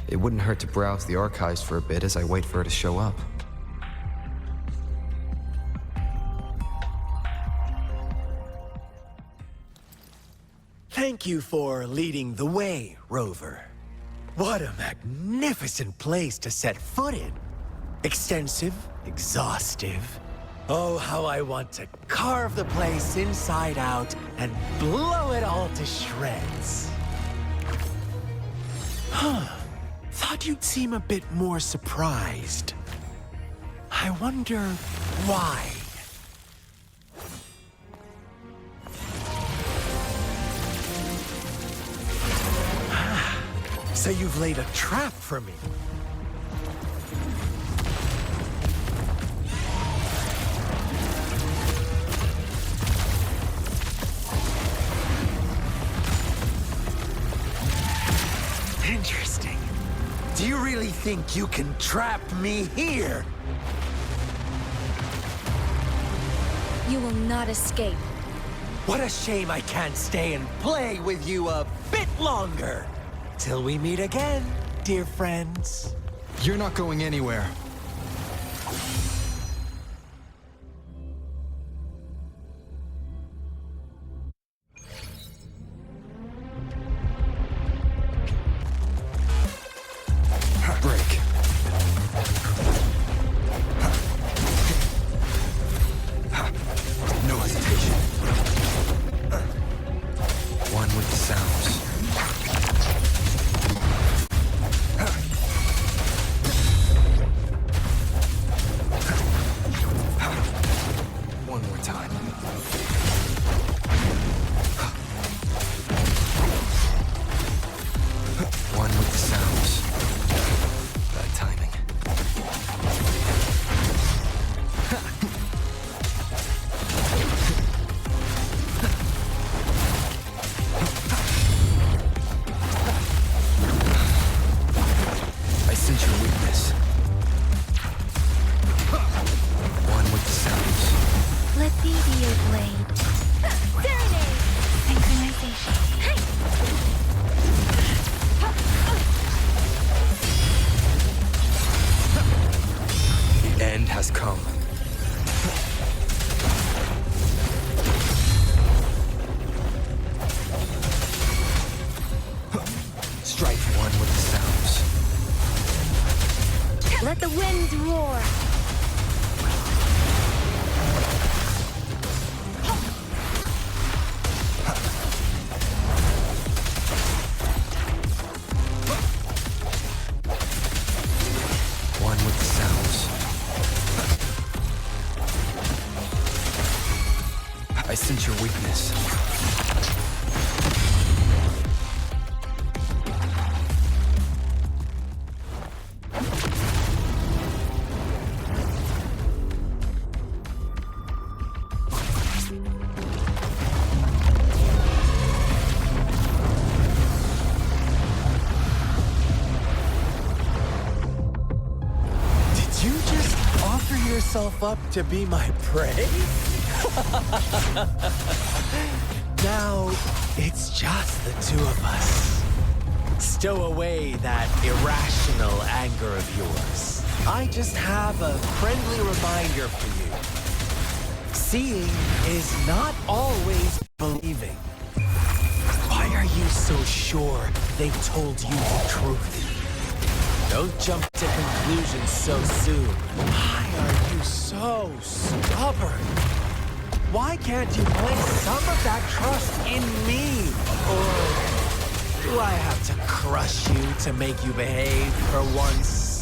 it wouldn't hurt to browse the archives for a bit as I wait for her to show up. Thank you for leading the way, Rover. What a magnificent place to set foot in. Extensive, exhaustive. Oh, how I want to carve the place inside out and blow it all to shreds. Thought you'd seem a bit more surprised. I wonder why. So you've laid a trap for me. Interesting. Do you really think you can trap me here? You will not escape. What a shame I can't stay and play with you a bit longer. Till we meet again, dear friends. You're not going anywhere. Break. No hesitation. One with the sounds. One more time. One with the sounds. Bad timing. I sense your weakness. One with the sounds. Let me be your blade. Serenade! Synchronization. The end has come. Strike one with the sounds. Let the winds roar. One with the sounds. I sense your weakness. Yourself up to be my prey? Now, it's just the two of us. Stow away that irrational anger of yours. I just have a friendly reminder for you. Seeing is not always believing. Why are you so sure they told you the truth? Don't jump to conclusions so soon. Why are you so stubborn? Why can't you place some of that trust in me? Or do I have to crush you to make you behave for once?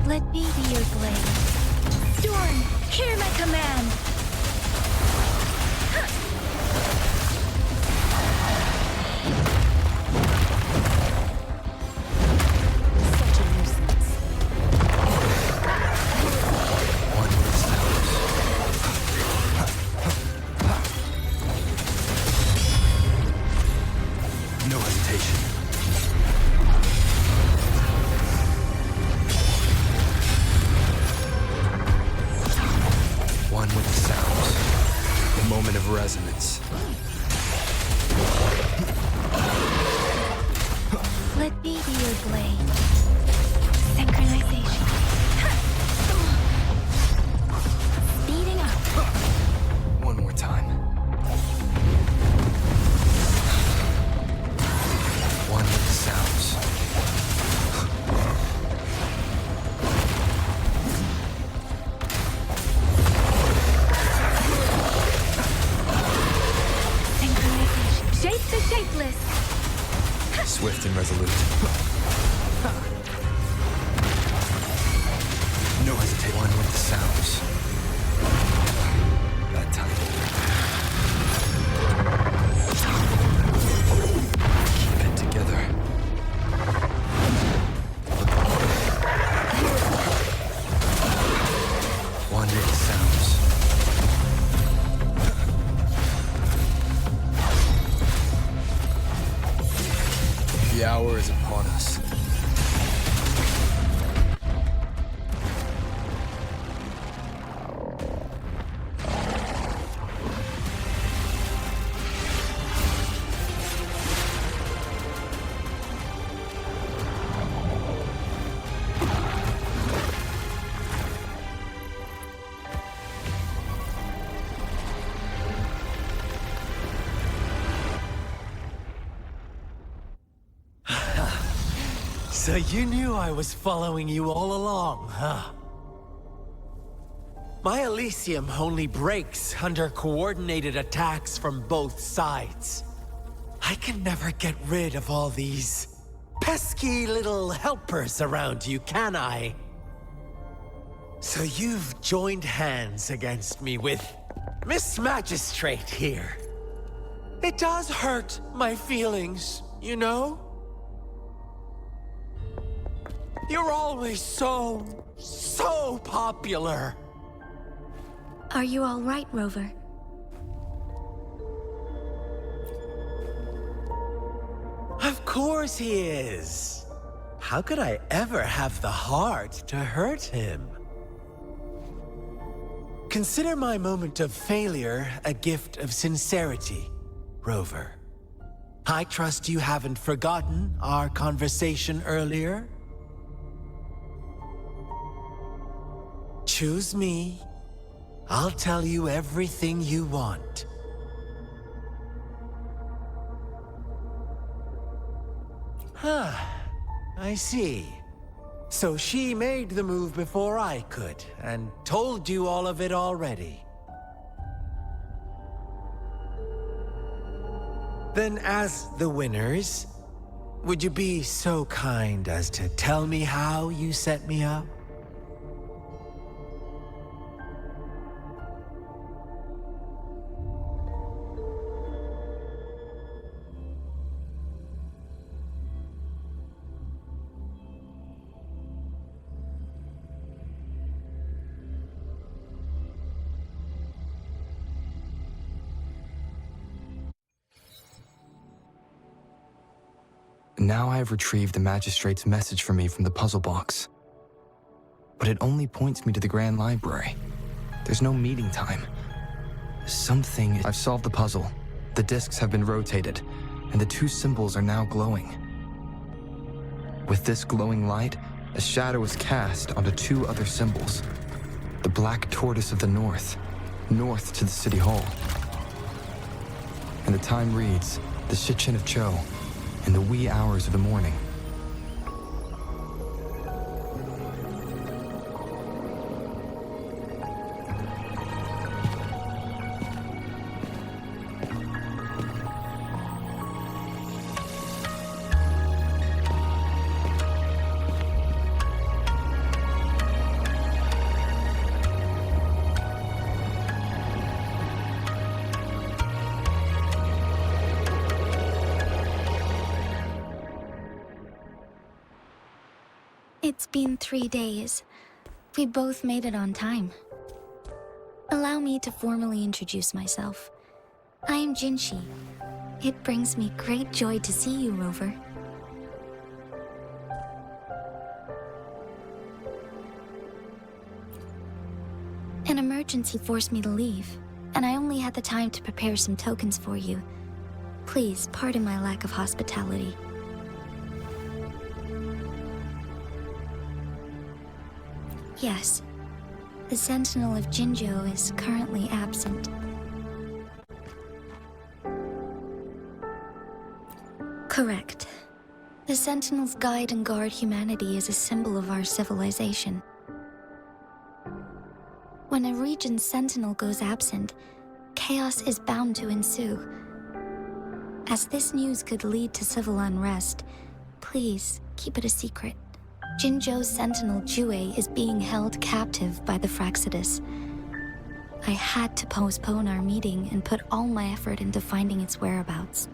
Let me be your blade. Storm, hear my command. resonance. Let me be your blade. Synchronization. Speeding up. One more time. One with the sounds. Synchronization. Shape the shapeless. Swift and resolute. No hesitate. One with the sounds. That time. Keep it together. One with the sounds. The hour is upon us. So you knew I was following you all along, huh? My Elysium only breaks under coordinated attacks from both sides. I can never get rid of all these pesky little helpers around you, can I? So you've joined hands against me with Miss Magistrate here. It does hurt my feelings, you know? You're always so popular. Are you all right, Rover? Of course he is. How could I ever have the heart to hurt him? Consider my moment of failure a gift of sincerity, Rover. I trust you haven't forgotten our conversation earlier? Choose me. I'll tell you everything you want. Huh. I see. So she made the move before I could, and told you all of it already. Then as the winners, would you be so kind as to tell me how you set me up? Now I have retrieved the Magistrate's message for me from the puzzle box. But it only points me to the Grand Library. There's no meeting time. Something... I've solved the puzzle. The discs have been rotated, and the two symbols are now glowing. With this glowing light, a shadow is cast onto two other symbols. The Black Tortoise of the North to the City Hall. And the time reads, the Shichin of Cho, in the wee hours of the morning. It's been 3 days. We both made it on time. Allow me to formally introduce myself. I am Jinshi. It brings me great joy to see you, Rover. An emergency forced me to leave. and I only had the time to prepare some tokens for you. Please, pardon my lack of hospitality. Yes, the Sentinel of Jinzhou is currently absent. Correct. The Sentinels guide and guard humanity as a symbol of our civilization. When a region's Sentinel goes absent, chaos is bound to ensue. As this news could lead to civil unrest, please keep it a secret. Jinzhou's Sentinel Jue is being held captive by the Fraxidus. I had to postpone our meeting and put all my effort into finding its whereabouts.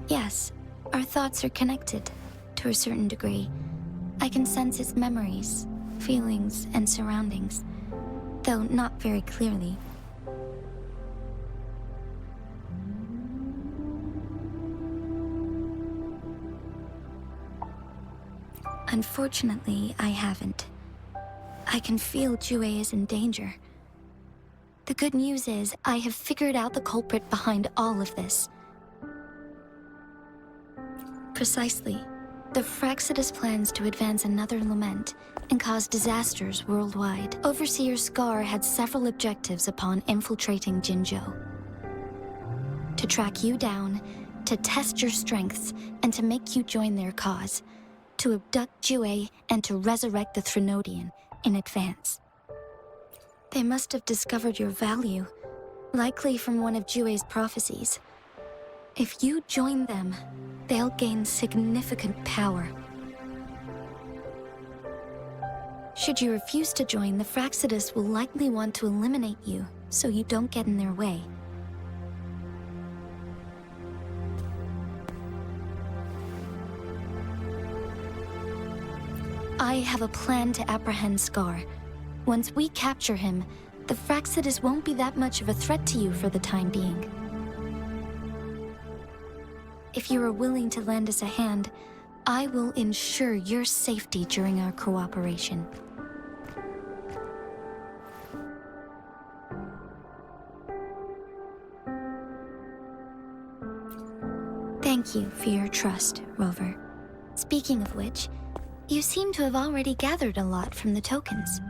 Yes, our thoughts are connected, to a certain degree. I can sense its memories, feelings, and surroundings, though not very clearly. Unfortunately, I haven't. I can feel Jue is in danger. The good news is, I have figured out the culprit behind all of this. Precisely. The Fraxidus plans to advance another lament and cause disasters worldwide. Overseer Scar had several objectives upon infiltrating Jinzhou. To track you down, to test your strengths, and to make you join their cause. To abduct Jue and to resurrect the Threnodian in advance. They must have discovered your value, likely from one of Jue's prophecies. If you join them, they'll gain significant power. Should you refuse to join, the Fraxidus will likely want to eliminate you, so you don't get in their way. I have a plan to apprehend Scar. Once we capture him, the Fraxidus won't be that much of a threat to you for the time being. If you are willing to lend us a hand, I will ensure your safety during our cooperation. Thank you for your trust, Rover. Speaking of which, you seem to have already gathered a lot from the tokens.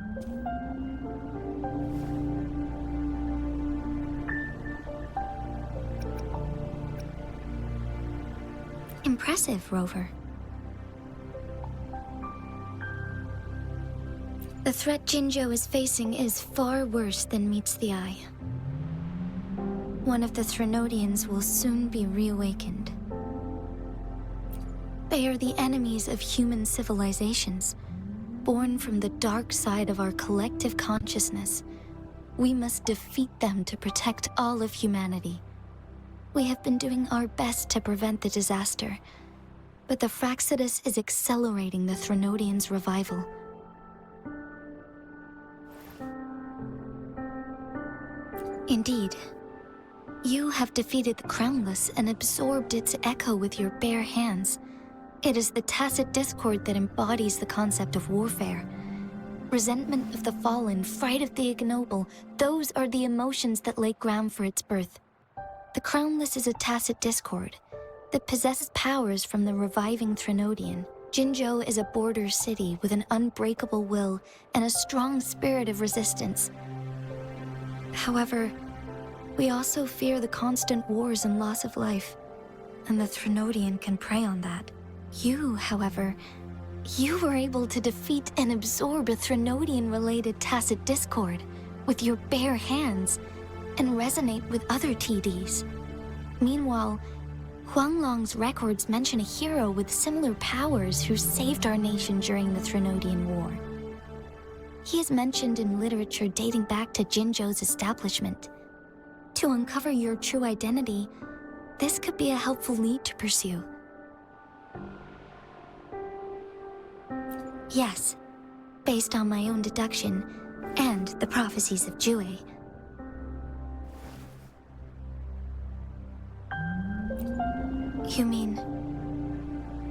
Impressive, Rover. The threat Jinzhou is facing is far worse than meets the eye. One of the Threnodians will soon be reawakened. They are the enemies of human civilizations, born from the dark side of our collective consciousness. We must defeat them to protect all of humanity. We have been doing our best to prevent the disaster, but the Fraxidus is accelerating the Threnodians' revival. Indeed, you have defeated the Crownless and absorbed its echo with your bare hands. It is the tacit discord that embodies the concept of warfare. Resentment of the fallen, fright of the ignoble, those are the emotions that lay ground for its birth. The Crownless is a tacit discord that possesses powers from the reviving Threnodian. Jinzhou is a border city with an unbreakable will and a strong spirit of resistance. However, we also fear the constant wars and loss of life, and the Threnodian can prey on that. You, however, you were able to defeat and absorb a Threnodian-related tacit discord with your bare hands, and resonate with other TDs. Meanwhile, Huanglong's records mention a hero with similar powers who saved our nation during the Threnodian War. He is mentioned in literature dating back to Jinzhou's establishment. To uncover your true identity, this could be a helpful lead to pursue. Yes, based on my own deduction and the prophecies of Jue. You mean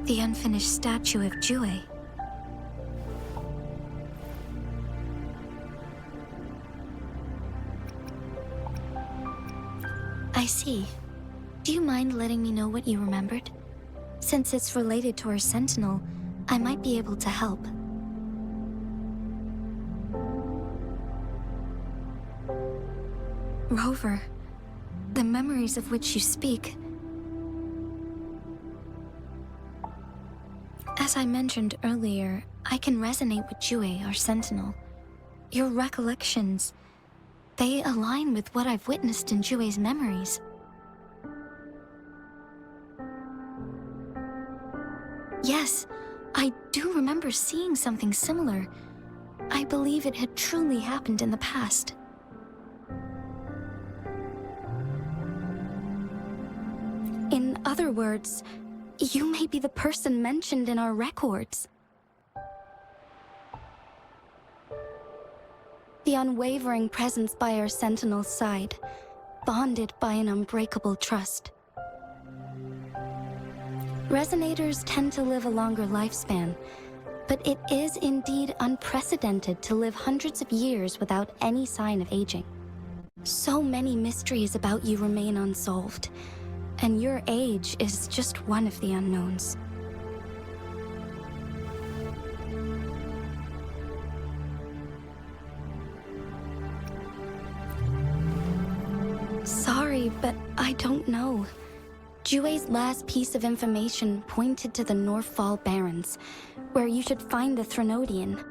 the unfinished statue of Jue? I see. Do you mind letting me know what you remembered? Since it's related to our sentinel, I might be able to help. Rover, the memories of which you speak. As I mentioned earlier, I can resonate with Jue, our sentinel. Your recollections, they align with what I've witnessed in Jue's memories. Yes, I do remember seeing something similar. I believe it had truly happened in the past. In other words, you may be the person mentioned in our records. The unwavering presence by our sentinel's side, bonded by an unbreakable trust. Resonators tend to live a longer lifespan, but it is indeed unprecedented to live hundreds of years without any sign of aging. So many mysteries about you remain unsolved, and your age is just one of the unknowns. Sorry, but I don't know. Jue's last piece of information pointed to the Northfall Barrens, where you should find the Threnodian.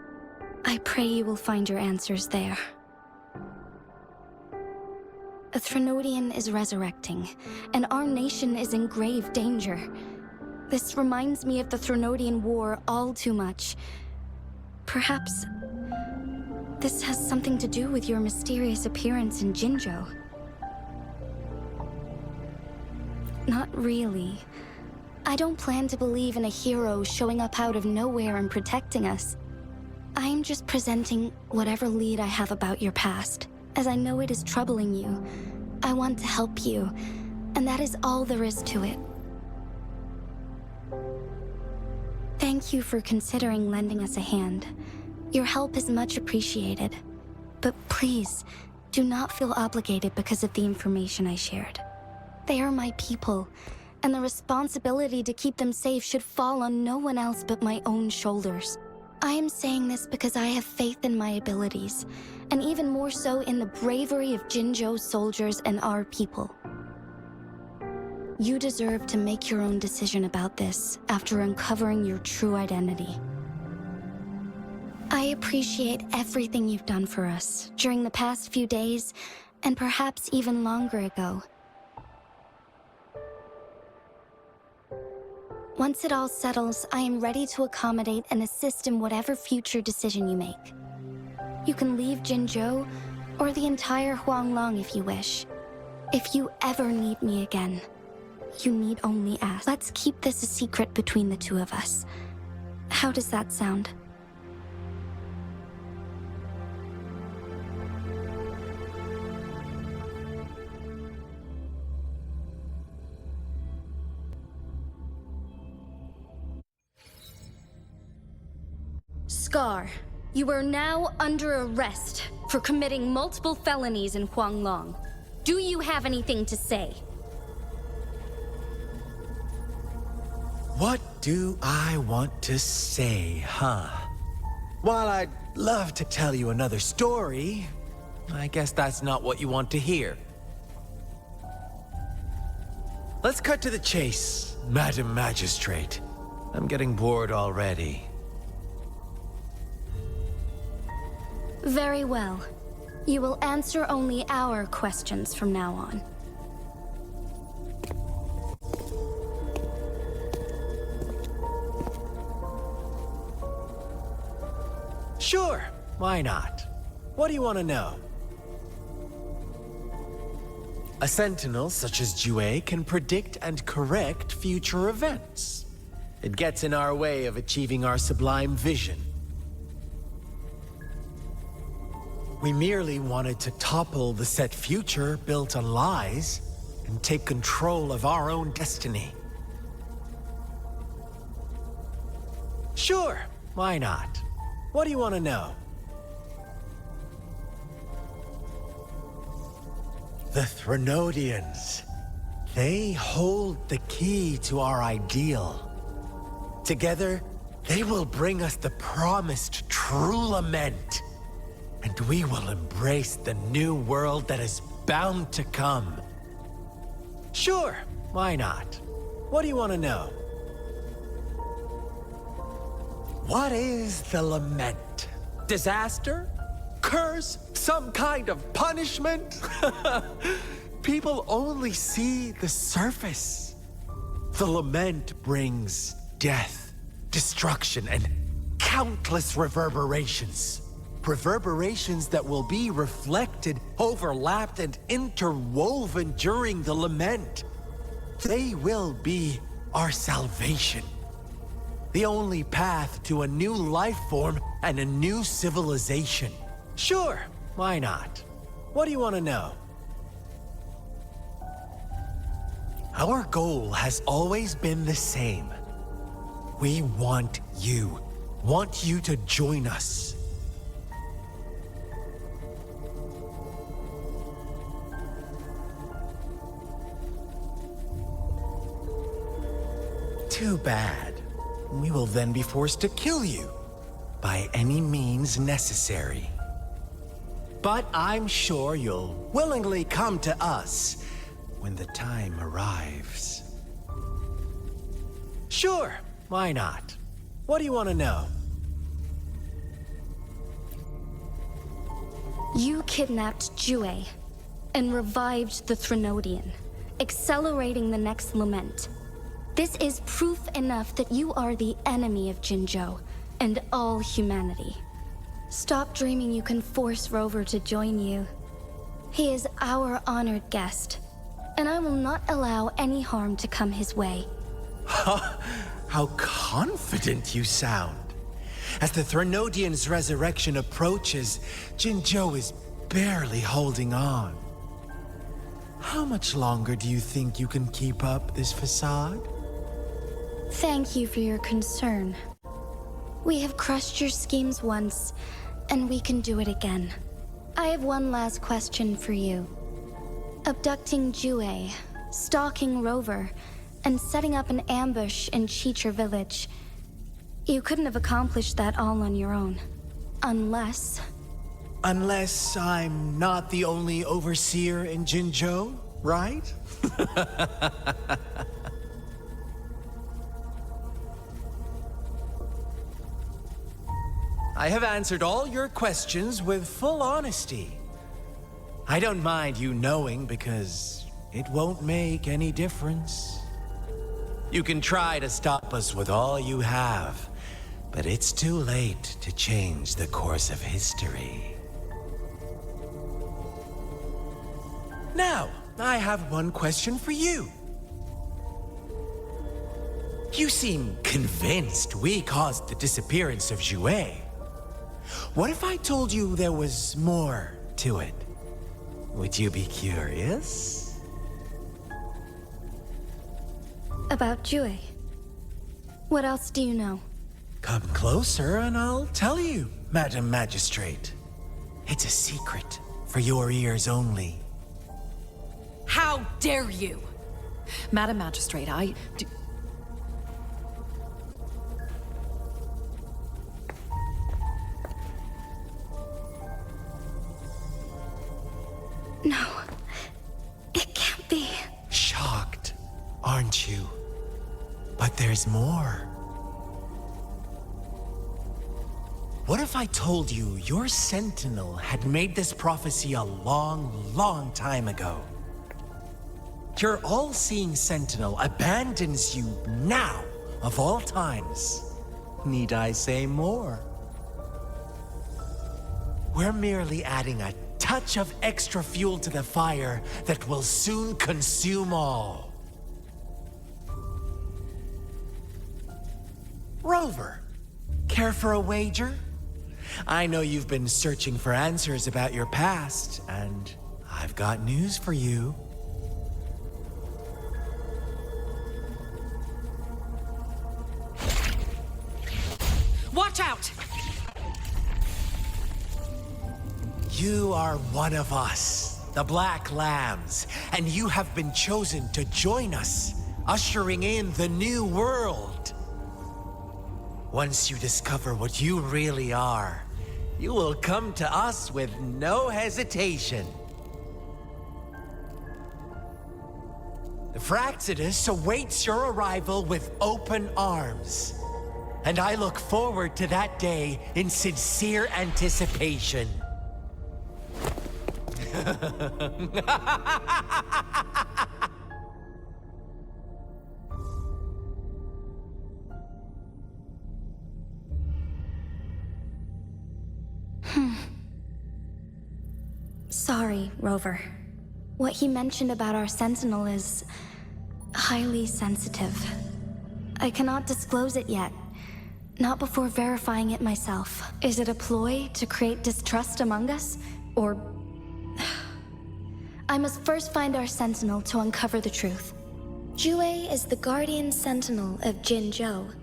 I pray you will find your answers there. A Threnodian is resurrecting, and our nation is in grave danger. This reminds me of the Threnodian War all too much. Perhaps this has something to do with your mysterious appearance in Jinzhou. Not really. I don't plan to believe in a hero showing up out of nowhere and protecting us. I'm just presenting whatever lead I have about your past. As I know it is troubling you, I want to help you, and that is all there is to it. Thank you for considering lending us a hand. Your help is much appreciated. But please, do not feel obligated because of the information I shared. They are my people, and the responsibility to keep them safe should fall on no one else but my own shoulders. I am saying this because I have faith in my abilities, and even more so in the bravery of Jinzhou's soldiers and our people. You deserve to make your own decision about this after uncovering your true identity. I appreciate everything you've done for us during the past few days, and perhaps even longer ago. Once it all settles, I am ready to accommodate and assist in whatever future decision you make. You can leave Jinzhou, or the entire Huanglong if you wish. If you ever need me again, you need only ask. Let's keep this a secret between the two of us. How does that sound? Scar, you are now under arrest for committing multiple felonies in Huanglong. Do you have anything to say? What do I want to say, huh? While I'd love to tell you another story, I guess that's not what you want to hear. Let's cut to the chase, Madam Magistrate. I'm getting bored already. Very well. You will answer only our questions from now on. Sure, why not? What do you want to know? A sentinel such as Jue can predict and correct future events. It gets in our way of achieving our sublime vision. We merely wanted to topple the set future built on lies and take control of our own destiny. Sure, why not? What do you want to know? The Threnodians. They hold the key to our ideal. Together, they will bring us the promised true lament. And we will embrace the new world that is bound to come. Sure, why not? What do you want to know? What is the lament? Disaster? Curse? Some kind of punishment? People only see the surface. The lament brings death, destruction, and countless reverberations. Reverberations that will be reflected, overlapped, and interwoven during the lament. They will be our salvation. The only path to a new life form and a new civilization. Sure, why not? What do you want to know? Our goal has always been the same. We want you to join us. Too bad. We will then be forced to kill you by any means necessary. But I'm sure you'll willingly come to us when the time arrives. Sure, why not? What do you want to know? You kidnapped Jue and revived the Threnodian, accelerating the next lament. This is proof enough that you are the enemy of Jinzhou and all humanity. Stop dreaming you can force Rover to join you. He is our honored guest, and I will not allow any harm to come his way. How confident you sound. As the Threnodian's resurrection approaches, Jinzhou is barely holding on. How much longer do you think you can keep up this facade? Thank you for your concern. We have crushed your schemes once, and we can do it again. I have one last question for you. Abducting Jue, stalking Rover, and setting up an ambush in Cheecher Village. You couldn't have accomplished that all on your own. Unless... Unless I'm not the only overseer in Jinzhou, right? I have answered all your questions with full honesty. I don't mind you knowing because it won't make any difference. You can try to stop us with all you have, but it's too late to change the course of history. Now, I have one question for you. You seem convinced we caused the disappearance of Jue. What if I told you there was more to it? Would you be curious? About Jue. What else do you know? Come closer and I'll tell you, Madam Magistrate. It's a secret for your ears only. How dare you! Madam Magistrate, No, it can't be. Shocked, aren't you? But there's more. What if I told you your Sentinel had made this prophecy a long, long time ago? Your all-seeing Sentinel abandons you now, of all times. Need I say more? We're merely adding a touch of extra fuel to the fire that will soon consume all. Rover, care for a wager? I know you've been searching for answers about your past, and I've got news for you. watch out! You are one of us. the Black Lambs, and you have been chosen to join us, ushering in the new world. Once you discover what you really are, you will come to us with no hesitation. The Fraxidus awaits your arrival with open arms, and I look forward to that day in sincere anticipation. Sorry, Rover. What he mentioned about our Sentinel is highly sensitive. I cannot disclose it yet. Not before verifying it myself. Is it a ploy to create distrust among us? Or... I must first find our Sentinel to uncover the truth. Jue is the Guardian Sentinel of Jinzhou.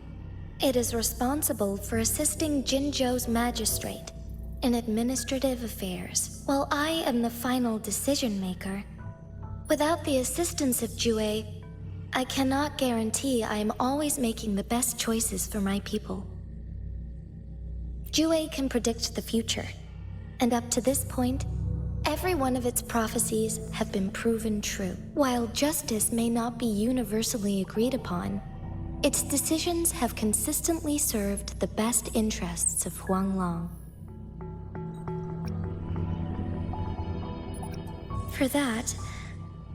It is responsible for assisting Jinzhou's magistrate in administrative affairs, while I am the final decision maker. Without the assistance of Jue, I cannot guarantee I am always making the best choices for my people. Jue can predict the future, and up to this point, every one of its prophecies have been proven true. While justice may not be universally agreed upon, its decisions have consistently served the best interests of Huanglong. For that,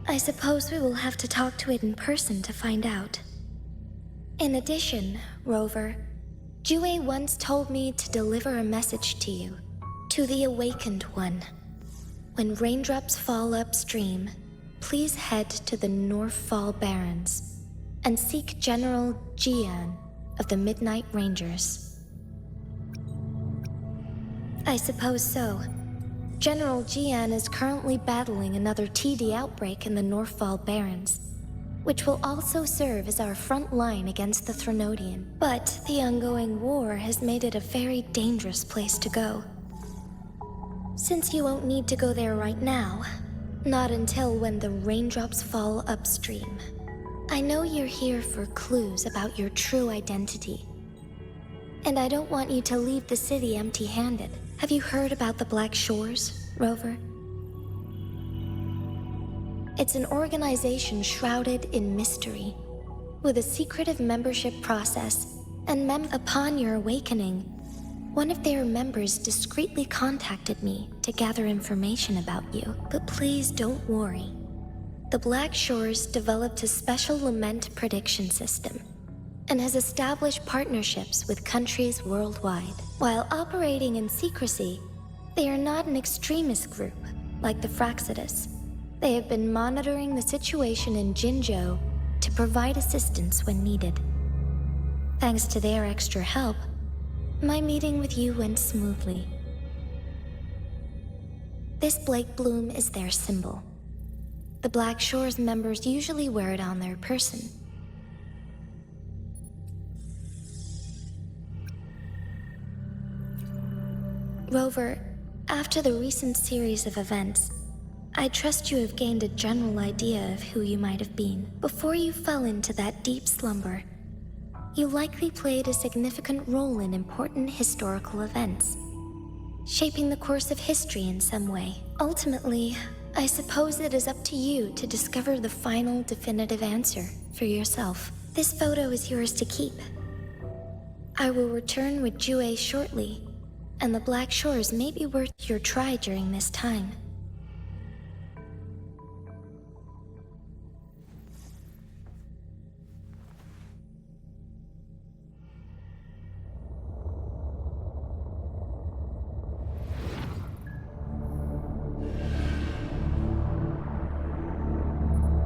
I suppose we will have to talk to it in person to find out. In addition, Rover, Jue once told me to deliver a message to you, to the Awakened One. When raindrops fall upstream, please head to the Northfall Barrens and seek General Jian of the Midnight Rangers. I suppose so. General Jian is currently battling another TD outbreak in the Northfall Barrens, which will also serve as our front line against the Threnodian. But the ongoing war has made it a very dangerous place to go. Since you won't need to go there right now, not until when the raindrops fall upstream, I know you're here for clues about your true identity. And I don't want you to leave the city empty-handed. Have you heard about the Black Shores, Rover? It's an organization shrouded in mystery, with a secretive membership process, and upon your awakening, one of their members discreetly contacted me to gather information about you. But please don't worry. The Black Shores developed a special lament prediction system and has established partnerships with countries worldwide. While operating in secrecy, they are not an extremist group like the Fraxidus. They have been monitoring the situation in Jinzhou to provide assistance when needed. Thanks to their extra help, my meeting with you went smoothly. This Blake Bloom is their symbol. The Black Shores members usually wear it on their person. Rover, after the recent series of events, I trust you have gained a general idea of who you might have been. Before you fell into that deep slumber, you likely played a significant role in important historical events, shaping the course of history in some way. Ultimately, I suppose it is up to you to discover the final definitive answer for yourself. This photo is yours to keep. I will return with Jue shortly, and the Black Shores may be worth your try during this time.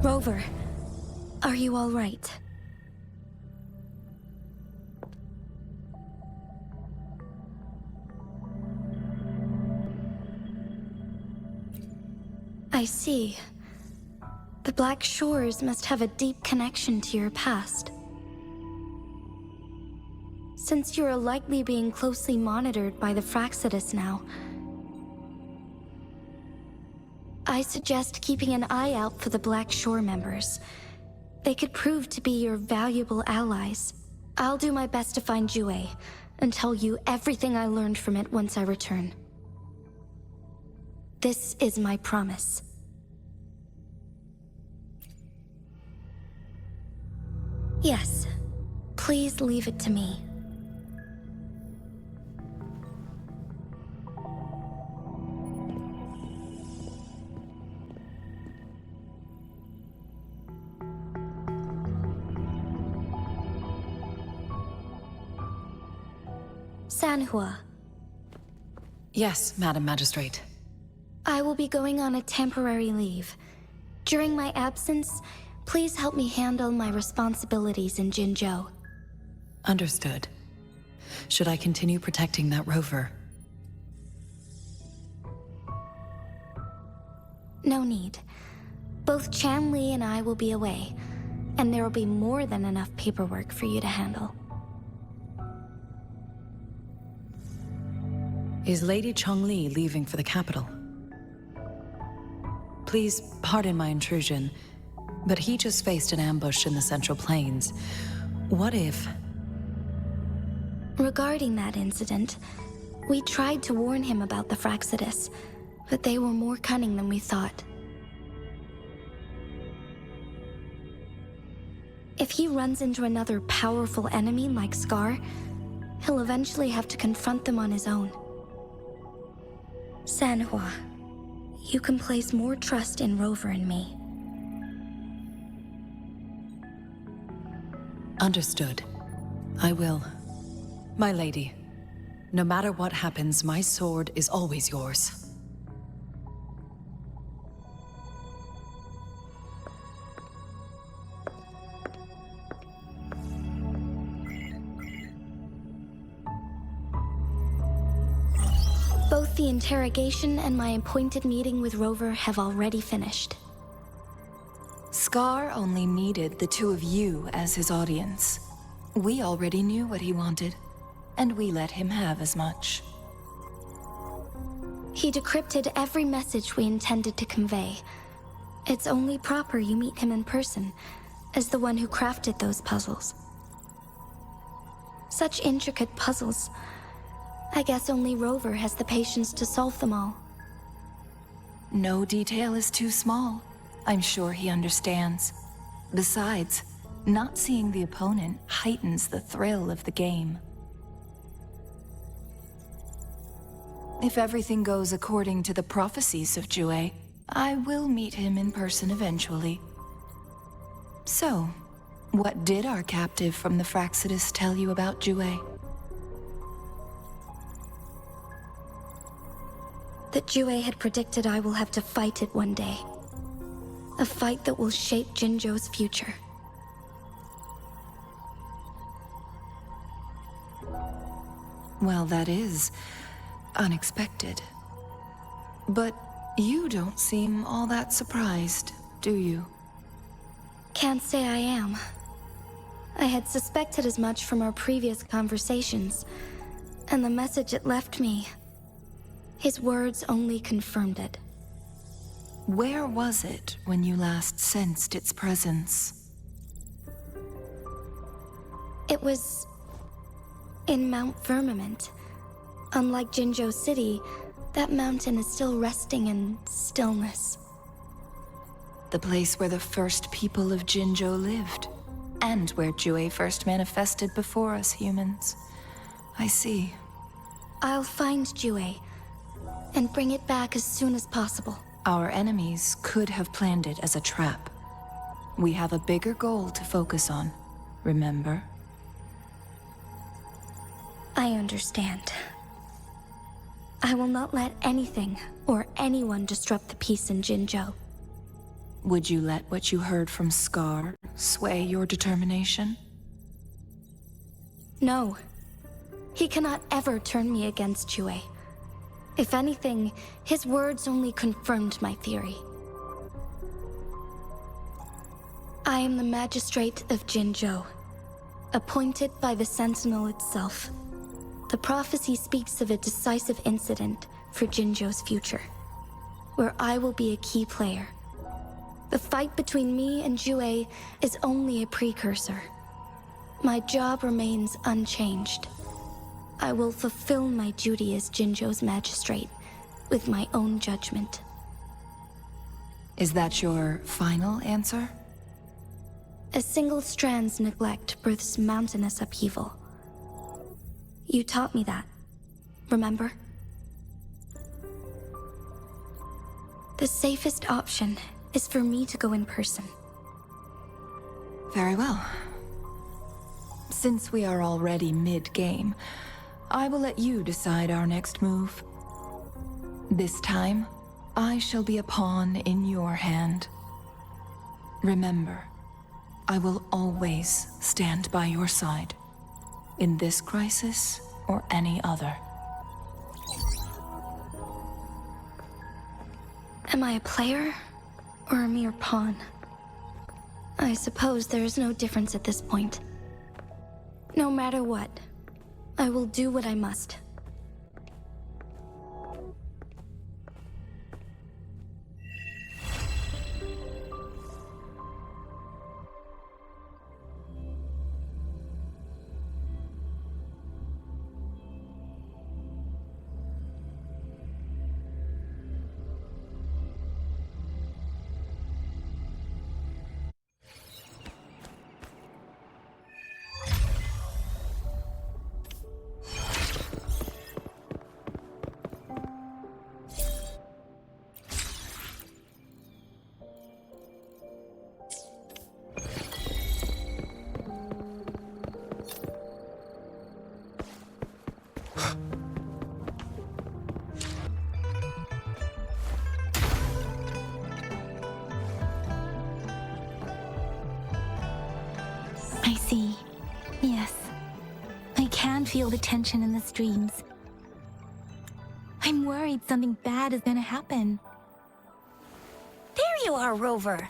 Rover, are you all right? I see. The Black Shores must have a deep connection to your past. Since you are likely being closely monitored by the Fraxidus now, I I suggest keeping an eye out for the Black Shore members. They could prove to be your valuable allies. I'll do my best to find Jue and tell you everything I learned from it once I return. This is my promise. Yes, please leave it to me. Sanhua. Yes, Madam Magistrate. I will be going on a temporary leave. During my absence, please help me handle my responsibilities in Jinzhou. Understood. Should I continue protecting that rover? No need. Both Chan Li and I will be away, and there will be more than enough paperwork for you to handle. Is Lady Chongli leaving for the capital? Please pardon my intrusion, but he just faced an ambush in the Central Plains. What if... Regarding that incident, we tried to warn him about the Fraxidus, but they were more cunning than we thought. If he runs into another powerful enemy like Scar, he'll eventually have to confront them on his own. Sanhua, you can place more trust in Rover and me. Understood. I will. My lady, no matter what happens, my sword is always yours. Both the interrogation and my appointed meeting with Rover have already finished. Scar only needed the two of you as his audience. We already knew what he wanted, and we let him have as much. He decrypted every message we intended to convey. It's only proper you meet him in person, as the one who crafted those puzzles. Such intricate puzzles. I guess only Rover has the patience to solve them all. No detail is too small. I'm sure he understands. Besides, not seeing the opponent heightens the thrill of the game. If everything goes according to the prophecies of Jue, I will meet him in person eventually. So, what did our captive from the Fraxidus tell you about Jue? That Jue had predicted I will have to fight it one day. A fight that will shape Jinzhou's future. Well, that is unexpected. But you don't seem all that surprised, do you? Can't say I am. I had suspected as much from our previous conversations, and the message it left me. His words only confirmed it. Where was it when you last sensed its presence? It was in Mount Firmament. Unlike Jinzhou City, that mountain is still resting in stillness. The place where the first people of Jinzhou lived, and where Jue first manifested before us humans. I see. I'll find Jue and bring it back as soon as possible. Our enemies could have planned it as a trap. We have a bigger goal to focus on, remember? I understand. I will not let anything or anyone disrupt the peace in Jinzhou. Would you let what you heard from Scar sway your determination? No. He cannot ever turn me against Jue. If anything, his words only confirmed my theory. I am the magistrate of Jinzhou, appointed by the Sentinel itself. The prophecy speaks of a decisive incident for Jinzhou's future. where I will be a key player. The fight between me and Jue is only a precursor. My job remains unchanged. I will fulfill my duty as Jinzhou's magistrate with my own judgment. Is that your final answer? A single strand's neglect births mountainous upheaval. You taught me that, remember? The safest option is for me to go in person. Very well. Since we are already mid-game, I will let you decide our next move. This time, I shall be a pawn in your hand. Remember, I will always stand by your side, in this crisis or any other. Am I a player or a mere pawn? I suppose there is no difference at this point. No matter what, I will do what I must. I see. Yes. I can feel the tension in the streams. I'm worried something bad is gonna happen. There you are, Rover.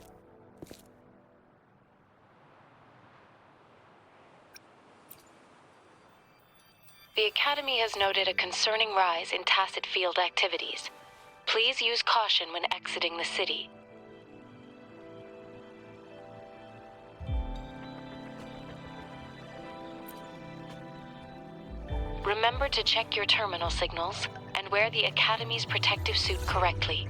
The Academy has noted a concerning rise in tacit field activities. Please use caution when exiting the city. Remember to check your terminal signals and wear the Academy's protective suit correctly.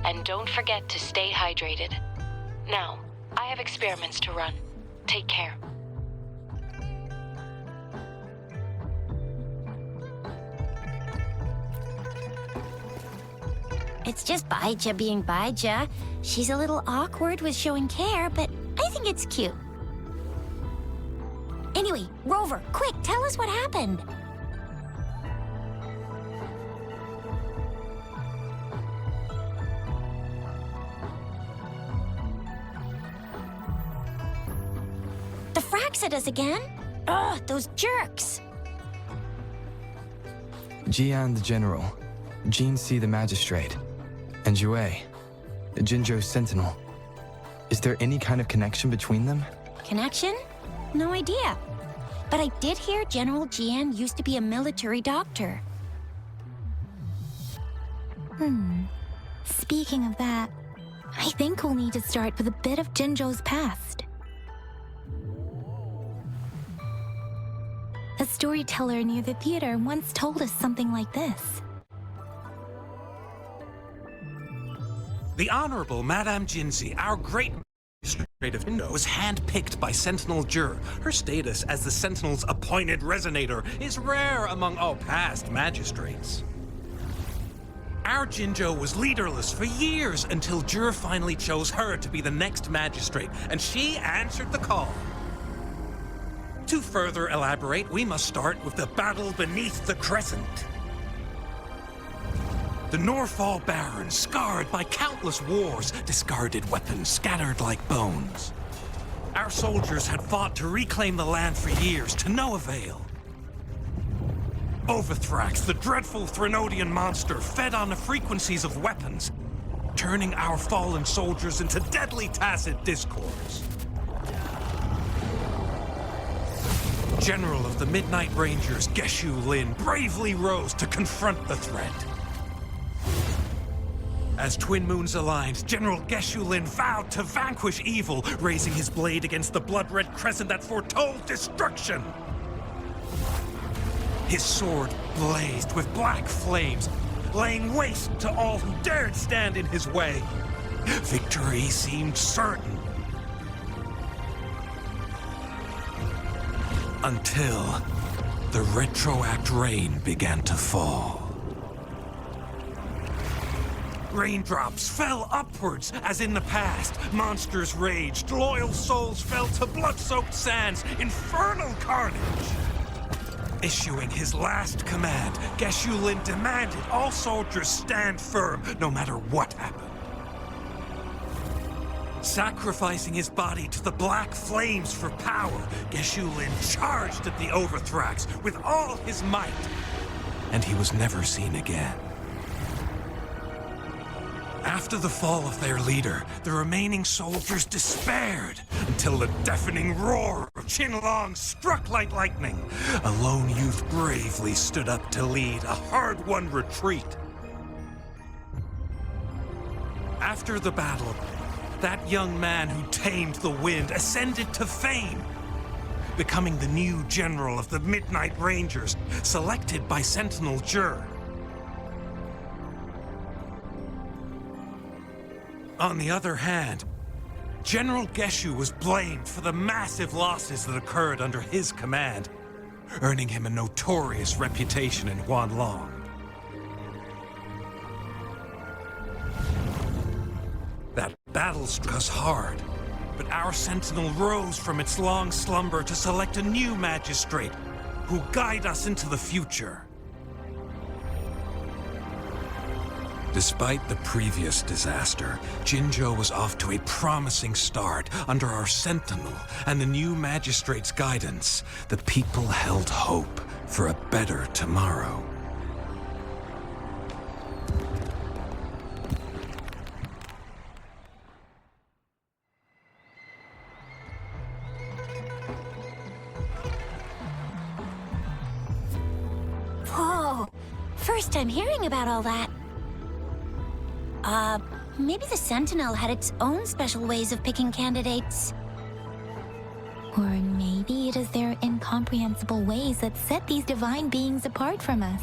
And don't forget to stay hydrated. Now, I have experiments to run. Take care. It's just Baija being Baija. She's a little awkward with showing care, but I think it's cute. Anyway, Rover, quick, tell us what happened. The frags at us again? Ugh, those jerks! Jian the General, Jin Si the Magistrate, and Jue, Jinzhou's Sentinel. Is there any kind of connection between them? Connection? No idea. But I did hear General Jian used to be a military doctor. Speaking of that, I think we'll need to start with a bit of Jinzhou's past. A storyteller near the theater once told us something like this. The Honorable Madame Jinzi, our great magistrate of Indo, was handpicked by Sentinel Jur. Her status as the Sentinel's appointed resonator is rare among all past magistrates. Our Jinzhou was leaderless for years until Jur finally chose her to be the next magistrate, and she answered the call. To further elaborate, we must start with the battle beneath the Crescent. The Norfall Barons, scarred by countless wars, discarded weapons scattered like bones. Our soldiers had fought to reclaim the land for years, to no avail. Overthrax, the dreadful Threnodian monster, fed on the frequencies of weapons, turning our fallen soldiers into deadly tacit discords. General of the Midnight Rangers, Geshu Lin, bravely rose to confront the threat. As twin moons aligned, General Geshu Lin vowed to vanquish evil, raising his blade against the blood-red crescent that foretold destruction. His sword blazed with black flames, laying waste to all who dared stand in his way. Victory seemed certain. Until the retroact rain began to fall. Raindrops fell upwards, as in the past. Monsters raged, loyal souls fell to blood-soaked sands, infernal carnage. Issuing his last command, Geshu Lin demanded all soldiers stand firm, no matter what happened. Sacrificing his body to the black flames for power, Geshu Lin charged at the Overthrax with all his might, and he was never seen again. After the fall of their leader, the remaining soldiers despaired until the deafening roar of Qinlong struck like lightning. A lone youth bravely stood up to lead a hard-won retreat. After the battle, that young man who tamed the wind ascended to fame, becoming the new general of the Midnight Rangers, selected by Sentinel Jur. On the other hand, General Geshu was blamed for the massive losses that occurred under his command, earning him a notorious reputation in Huanlong. That battle struck us hard, but our sentinel rose from its long slumber to select a new magistrate who guide us into the future. Despite the previous disaster, Jinzhou was off to a promising start under our sentinel and the new magistrate's guidance. The people held hope for a better tomorrow. Whoa! First time hearing about all that. Maybe the Sentinel had its own special ways of picking candidates. Or maybe it is their incomprehensible ways that set these divine beings apart from us.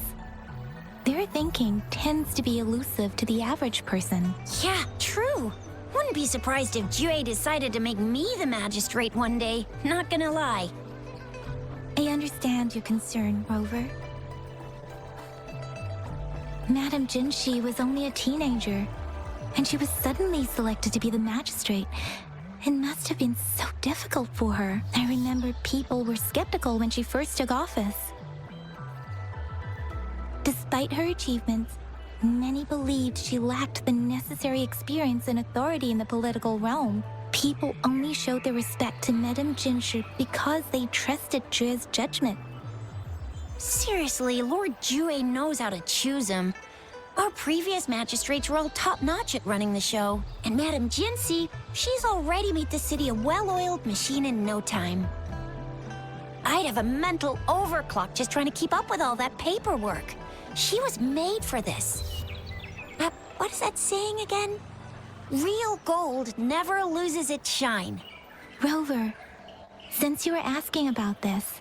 Their thinking tends to be elusive to the average person. Yeah, true. Wouldn't be surprised if Jue decided to make me the magistrate one day. Not gonna lie. I understand your concern, Rover. Madame Jinshi was only a teenager, and she was suddenly selected to be the magistrate. It must have been so difficult for her. I remember people were skeptical when she first took office. Despite her achievements, many believed she lacked the necessary experience and authority in the political realm. People only showed their respect to Madame Jinshi because they trusted Jue's judgment. Seriously, Lord Jue knows how to choose him. Our previous magistrates were all top-notch at running the show. And Madame Jinshi, she's already made the city a well-oiled machine in no time. I'd have a mental overclock just trying to keep up with all that paperwork. She was made for this. What is that saying again? Real gold never loses its shine. Rover, since you were asking about this,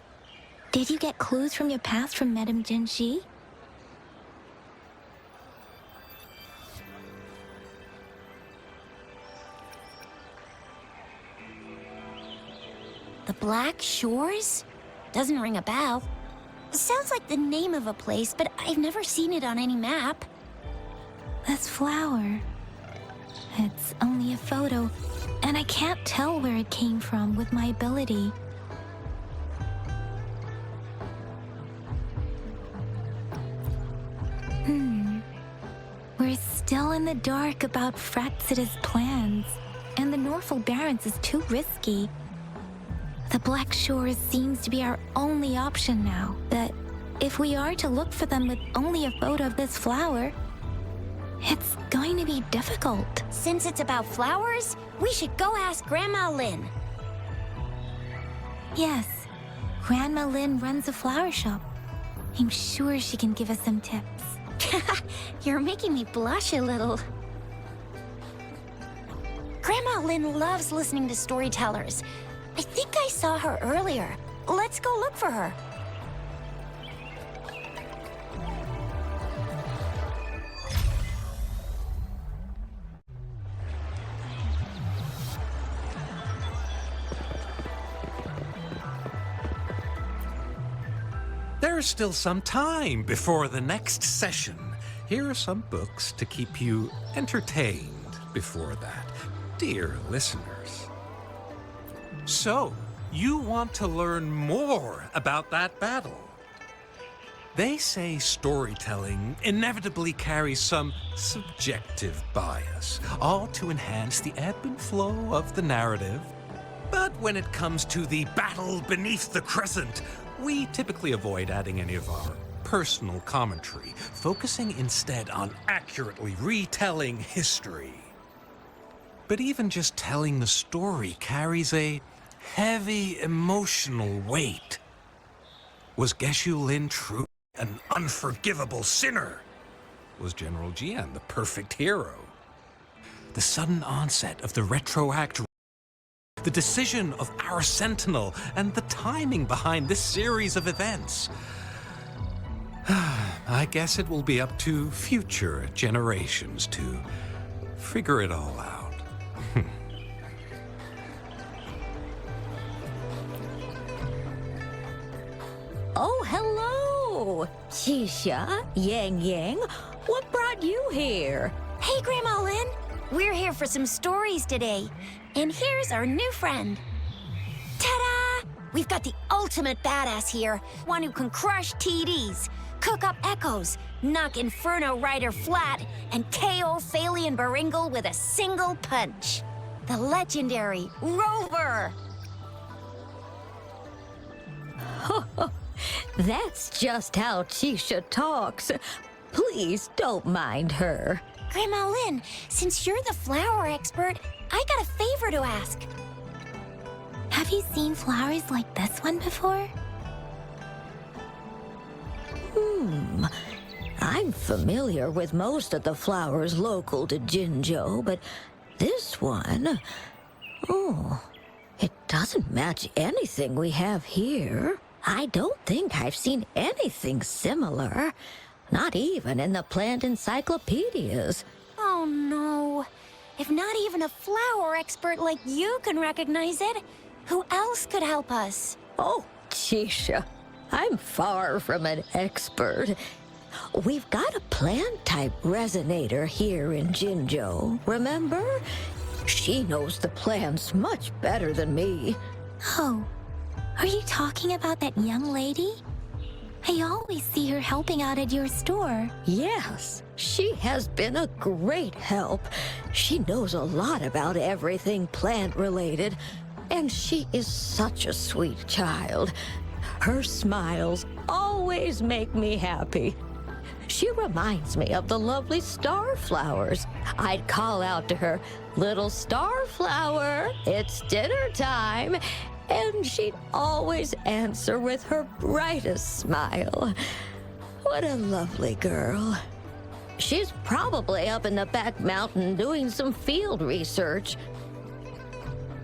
did you get clues from your past from Madame Jinshi? The Black Shores? Doesn't ring a bell. Sounds like the name of a place, but I've never seen it on any map. This flower. It's only a photo, and I can't tell where it came from with my ability. We're still in the dark about Fraxida's plans, and the Norfolk Barrens is too risky. The Black Shores seems to be our only option now, but if we are to look for them with only a photo of this flower, it's going to be difficult. Since it's about flowers, we should go ask Grandma Lin. Yes, Grandma Lin runs a flower shop. I'm sure she can give us some tips. You're making me blush a little. Grandma Lynn loves listening to storytellers. I think I saw her earlier. Let's go look for her. There's still some time before the next session. Here are some books to keep you entertained before that, dear listeners. So, you want to learn more about that battle? They say storytelling inevitably carries some subjective bias, all to enhance the ebb and flow of the narrative. But when it comes to the battle beneath the crescent, we typically avoid adding any of our personal commentary, focusing instead on accurately retelling history. But even just telling the story carries a heavy emotional weight. Was Geshu Lin truly an unforgivable sinner? Was General Jian the perfect hero? The sudden onset of the retroact, the decision of our Sentinel, and the timing behind this series of events. I guess it will be up to future generations to figure it all out. Oh, hello! Xisha, Yang Yang, what brought you here? Hey, Grandma Lynn. We're here for some stories today. And here's our new friend. Ta-da! We've got the ultimate badass here. One who can crush TDs, cook up echoes, knock Inferno Rider flat, and KO Phalian Baringle with a single punch. The legendary Rover! That's just how Xisha talks. Please don't mind her. Grandma Lynn, since you're the flower expert, I got a favor to ask. Have you seen flowers like this one before? I'm familiar with most of the flowers local to Jinzhou, but this one... Oh, it doesn't match anything we have here. I don't think I've seen anything similar. Not even in the plant encyclopedias. Oh no. If not even a flower expert like you can recognize it, who else could help us? Oh, Xisha, I'm far from an expert. We've got a plant-type resonator here in Jinzhou, remember? She knows the plants much better than me. Oh, are you talking about that young lady? I always see her helping out at your store. Yes, she has been a great help. She knows a lot about everything plant-related, and she is such a sweet child. Her smiles always make me happy. She reminds me of the lovely starflowers. I'd call out to her, "Little starflower, it's dinner time," and she'd always answer with her brightest smile. What a lovely girl. She's probably up in the back mountain doing some field research.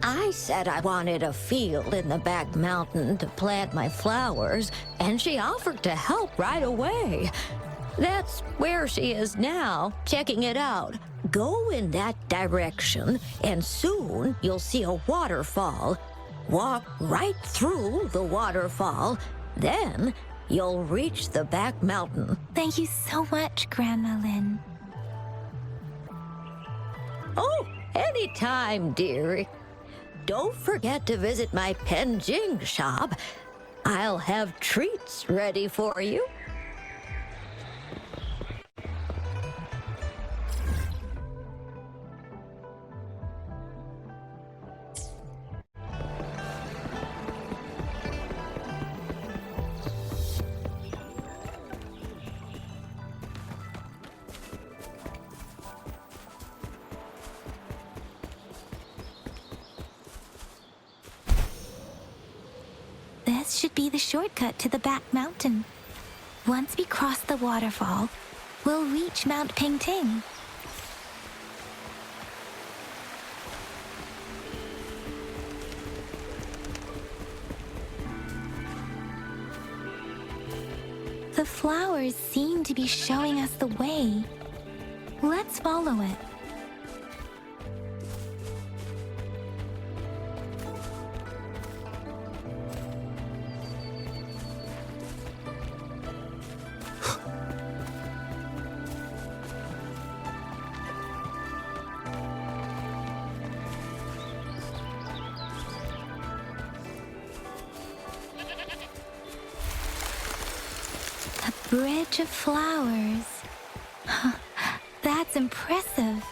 I said I wanted a field in the back mountain to plant my flowers, and she offered to help right away. That's where she is now, checking it out. Go in that direction, and soon you'll see a waterfall. Walk right through the waterfall, then you'll reach the back mountain. Thank you so much, Grandma Lynn. Oh, anytime, dearie. Don't forget to visit my Penjing shop. I'll have treats ready for you. This should be the shortcut to the back mountain. Once we cross the waterfall, we'll reach Mount Pingting. The flowers seem to be showing us the way. Let's follow it. Bridge of flowers. That's impressive.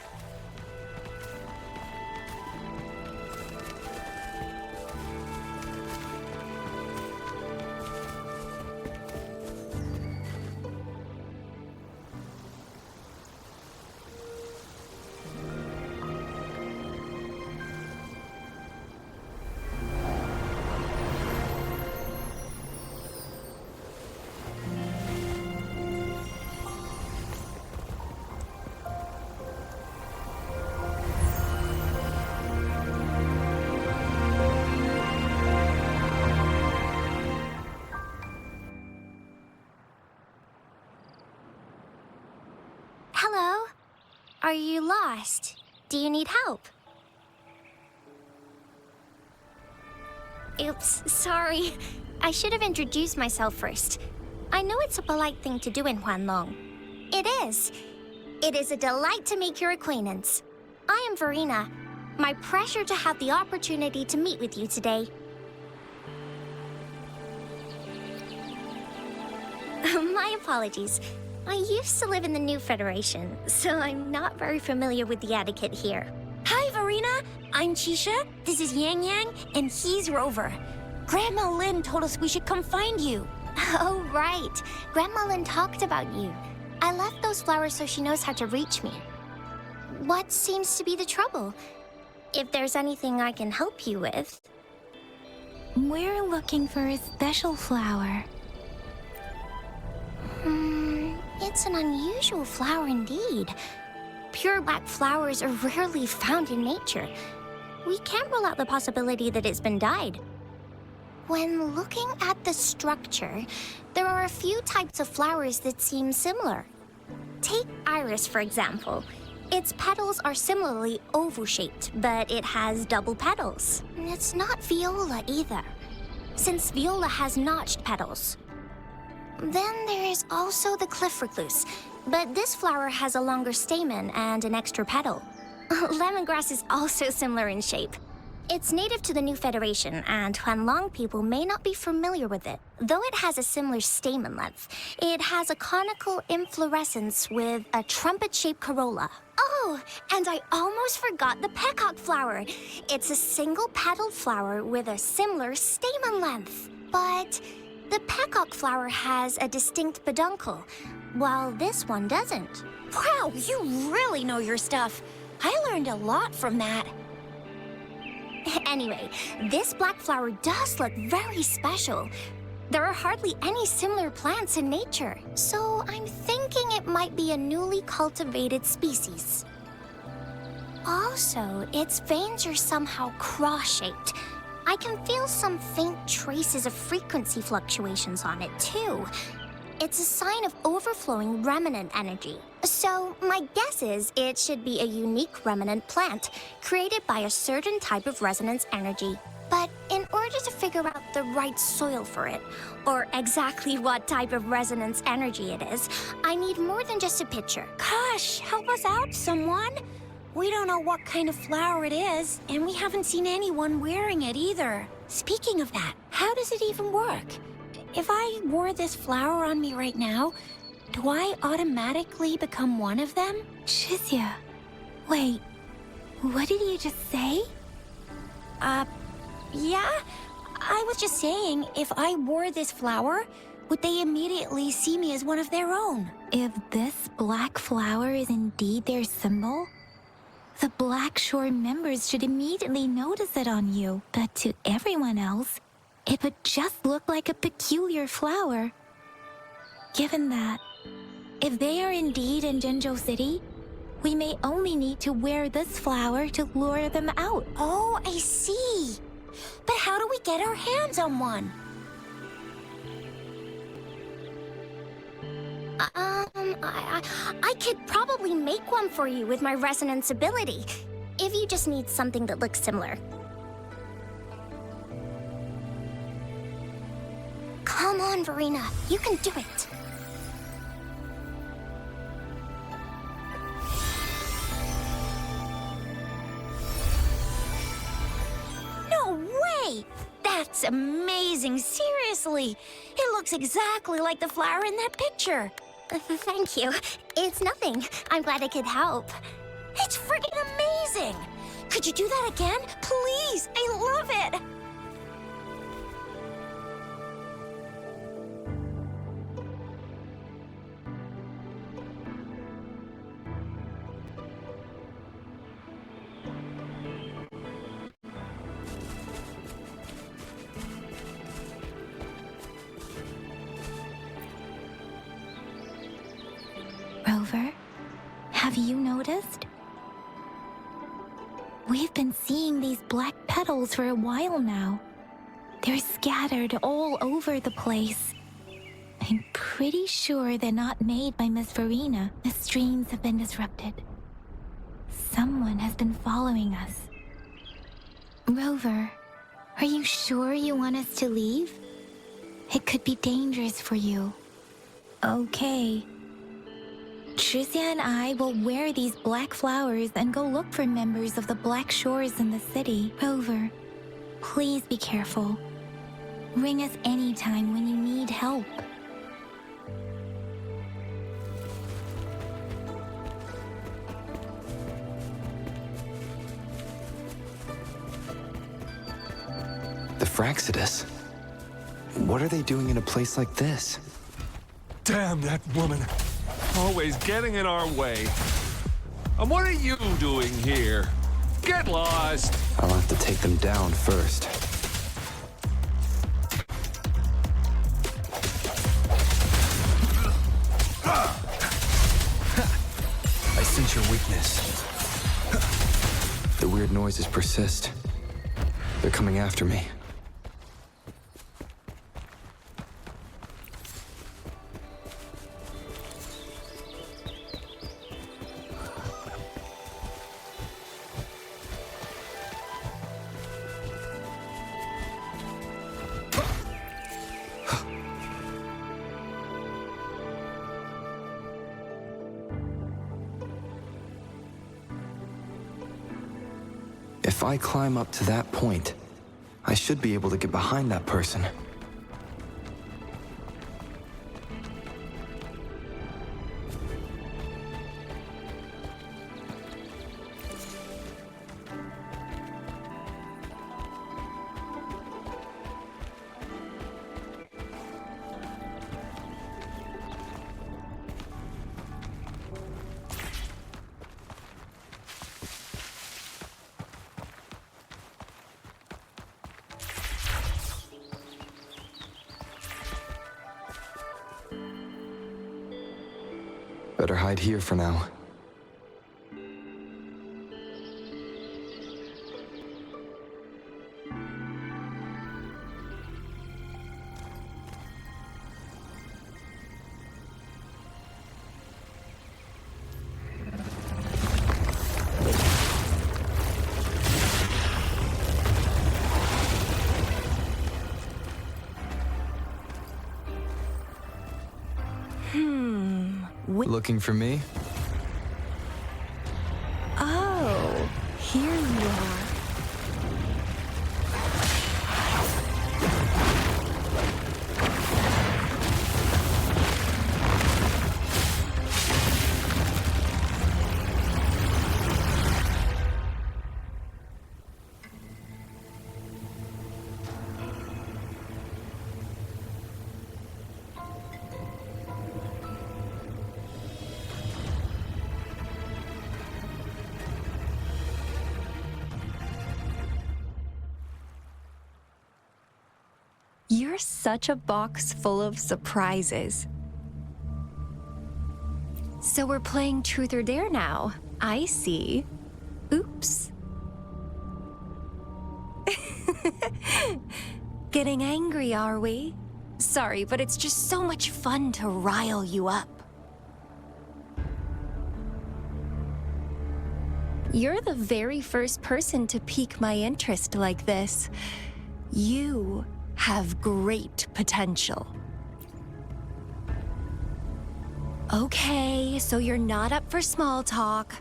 Hello? Are you lost? Do you need help? Oops, sorry. I should have introduced myself first. I know it's a polite thing to do in Huanlong. It is. It is a delight to make your acquaintance. I am Verena. My pleasure to have the opportunity to meet with you today. My apologies. I used to live in the New Federation, so I'm not very familiar with the etiquette here. Hi, Verena. I'm Chisha. This is Yang Yang, and he's Rover. Grandma Lin told us we should come find you. Oh, right. Grandma Lin talked about you. I left those flowers so she knows how to reach me. What seems to be the trouble? If there's anything I can help you with. We're looking for a special flower. It's an unusual flower indeed. Pure black flowers are rarely found in nature. We can't rule out the possibility that it's been dyed. When looking at the structure, there are a few types of flowers that seem similar. Take iris, for example. Its petals are similarly oval-shaped, but it has double petals. It's not viola either, since viola has notched petals. Then there is also the cliff recluse, but this flower has a longer stamen and an extra petal. Lemongrass is also similar in shape. It's native to the New Federation, and Huanlong people may not be familiar with it. Though it has a similar stamen length, it has a conical inflorescence with a trumpet-shaped corolla. Oh, and I almost forgot the peacock flower. It's a single-petaled flower with a similar stamen length. But the peacock flower has a distinct peduncle, while this one doesn't. Wow, you really know your stuff. I learned a lot from that. Anyway, this black flower does look very special. There are hardly any similar plants in nature, so I'm thinking it might be a newly cultivated species. Also, its veins are somehow cross-shaped. I can feel some faint traces of frequency fluctuations on it, too. It's a sign of overflowing remnant energy. So, my guess is it should be a unique remnant plant, created by a certain type of resonance energy. But in order to figure out the right soil for it, or exactly what type of resonance energy it is, I need more than just a picture. Gosh, help us out, someone! We don't know what kind of flower it is, and we haven't seen anyone wearing it either. Speaking of that, how does it even work? If I wore this flower on me right now, do I automatically become one of them? Shizia, wait, what did you just say? Yeah? I was just saying, if I wore this flower, would they immediately see me as one of their own? If this black flower is indeed their symbol, the Black Shore members should immediately notice it on you. But to everyone else, it would just look like a peculiar flower. Given that, if they are indeed in Jinzhou City, we may only need to wear this flower to lure them out. Oh, I see. But how do we get our hands on one? I could probably make one for you with my resonance ability, if you just need something that looks similar. Come on, Verena, you can do it. No way! That's amazing, seriously! It looks exactly like the flower in that picture. Thank you. It's nothing. I'm glad I could help. It's freaking amazing! Could you do that again? Please! I love it! Rover, have you noticed? We've been seeing these black petals for a while now. They're scattered all over the place. I'm pretty sure they're not made by Miss Verena. The streams have been disrupted. Someone has been following us. Rover, are you sure you want us to leave? It could be dangerous for you. Okay. Tricia and I will wear these black flowers and go look for members of the Black Shores in the city. Rover, please be careful. Ring us anytime when you need help. The Fraxidus? What are they doing in a place like this? Damn that woman. Always getting in our way. And what are you doing here? Get lost! I'll have to take them down first. I sense your weakness. The weird noises persist. They're coming after me. If I climb up to that point, I should be able to get behind that person. Better hide here for now. Looking for me? Oh, here you are. You're such a box full of surprises. So we're playing Truth or Dare now. I see. Oops. Getting angry, are we? Sorry, but it's just so much fun to rile you up. You're the very first person to pique my interest like this. You have great potential. Okay, so you're not up for small talk.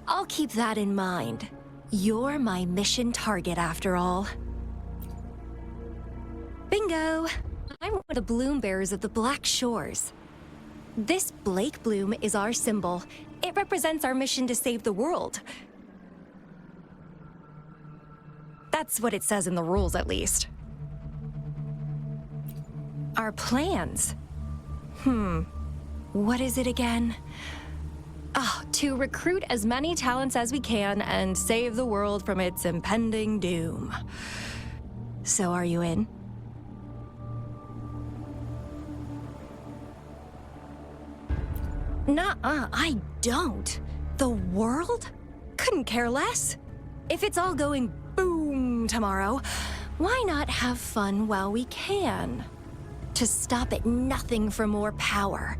I'll keep that in mind. You're my mission target after all. Bingo! I'm one of the bloom bearers of the Black Shores. This Blake bloom is our symbol. It represents our mission to save the world. That's what it says in the rules, at least. Our plans? What is it again? To recruit as many talents as we can and save the world from its impending doom. So are you in? Nuh-uh, I don't. The world? Couldn't care less. If it's all going boom tomorrow, why not have fun while we can? To stop at nothing for more power,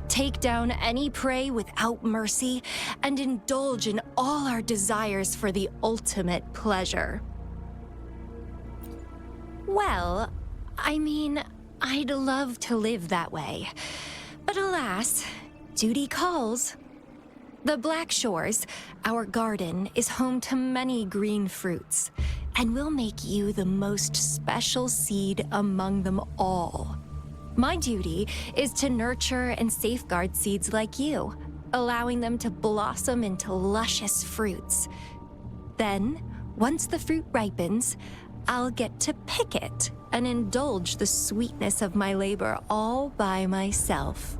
take down any prey without mercy, and indulge in all our desires for the ultimate pleasure. Well, I mean, I'd love to live that way. But alas, duty calls. The Black Shores, our garden, is home to many green fruits, and we'll make you the most special seed among them all. My duty is to nurture and safeguard seeds like you, allowing them to blossom into luscious fruits. Then, once the fruit ripens, I'll get to pick it and indulge the sweetness of my labor all by myself.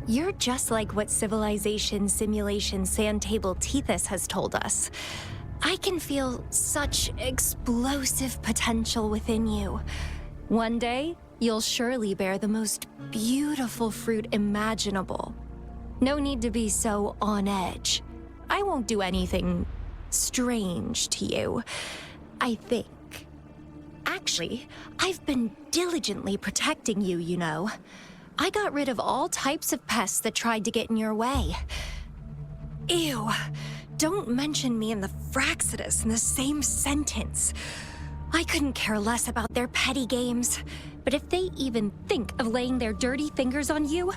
You're just like what Civilization Simulation Sandtable Tethys has told us. I can feel such explosive potential within you. One day, you'll surely bear the most beautiful fruit imaginable. No need to be so on edge. I won't do anything strange to you, I think. Actually, I've been diligently protecting you, you know. I got rid of all types of pests that tried to get in your way. Ew. Don't mention me and the Fraxidus in the same sentence. I couldn't care less about their petty games, but if they even think of laying their dirty fingers on you,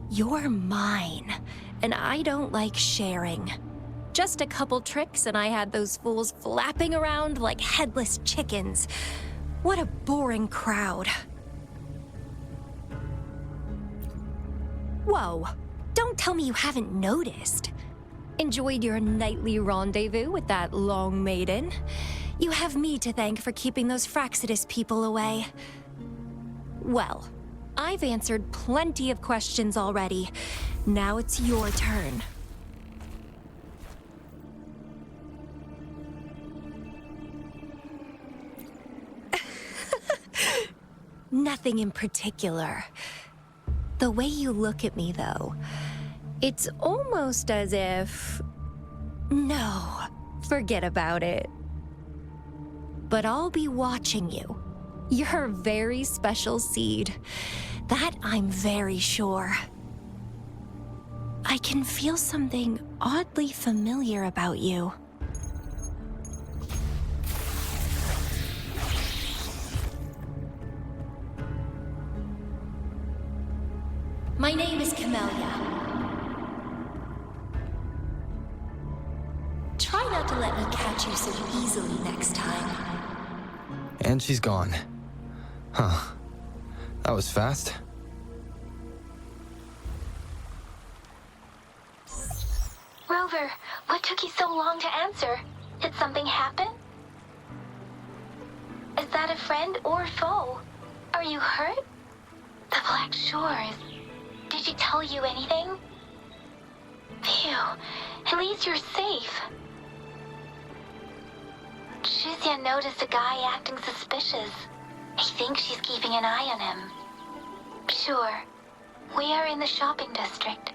you're mine, and I don't like sharing. Just a couple tricks and I had those fools flapping around like headless chickens. What a boring crowd. Whoa, don't tell me you haven't noticed. Enjoyed your nightly rendezvous with that long maiden. You have me to thank for keeping those Fraxidus people away. Well, I've answered plenty of questions already. Now it's your turn. Nothing in particular. The way you look at me, though, it's almost as if... No, forget about it. But I'll be watching you. You're a very special seed. That I'm very sure. I can feel something oddly familiar about you. My name is Camellia. Try not to let me catch you so easily next time. And she's gone. Huh. That was fast. Rover, what took you so long to answer? Did something happen? Is that a friend or foe? Are you hurt? The Black Shores. Did she tell you anything? Phew, at least you're safe. Shuzia noticed a guy acting suspicious. I think she's keeping an eye on him. Sure. We are in the shopping district.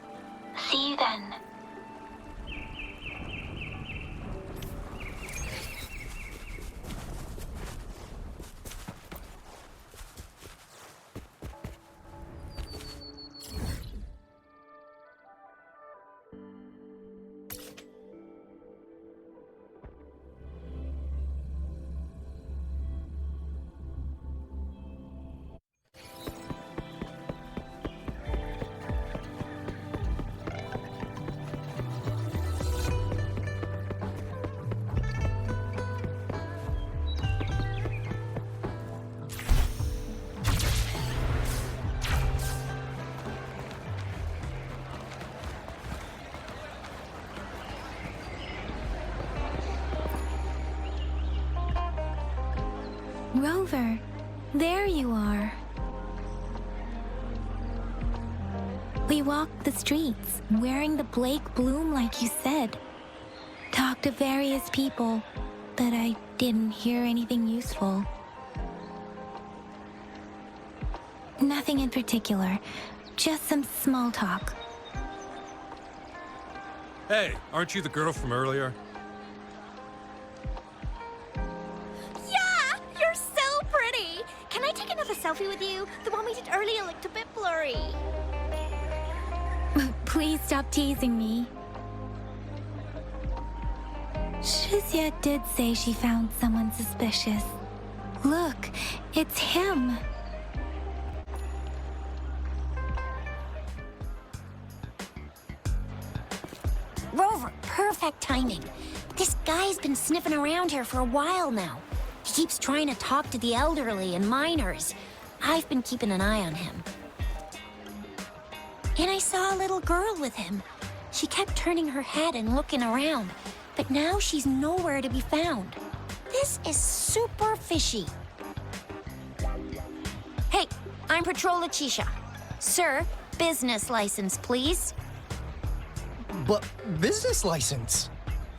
See you then. Rover, there you are. We walked the streets, wearing the Blake bloom like you said. Talked to various people, but I didn't hear anything useful. Nothing in particular, just some small talk. Hey, aren't you the girl from earlier? Yeah! You're so pretty! Can I take another selfie with you? The one we did earlier looked a bit blurry. Please stop teasing me. Shuzia did say she found someone suspicious. Look, it's him. Rover, perfect timing. This guy's been sniffing around here for a while now. He keeps trying to talk to the elderly and minors. I've been keeping an eye on him. And I saw a little girl with him. She kept turning her head and looking around, but now she's nowhere to be found. This is super fishy. Hey, I'm Patrol Letitia. Sir, business license, please. But business license?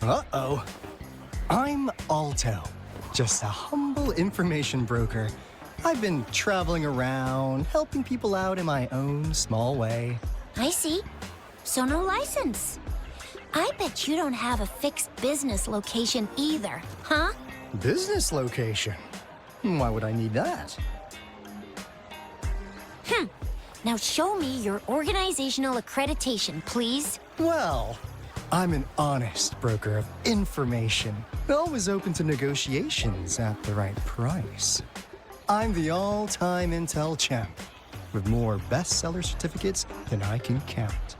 Uh-oh. I'm Alto, just a humble information broker. I've been traveling around, helping people out in my own small way. I see. So no license. I bet you don't have a fixed business location either, huh? Business location? Why would I need that? Now show me your organizational accreditation, please. Well, I'm an honest broker of information, always open to negotiations at the right price. I'm the all-time intel champ, with more bestseller certificates than I can count.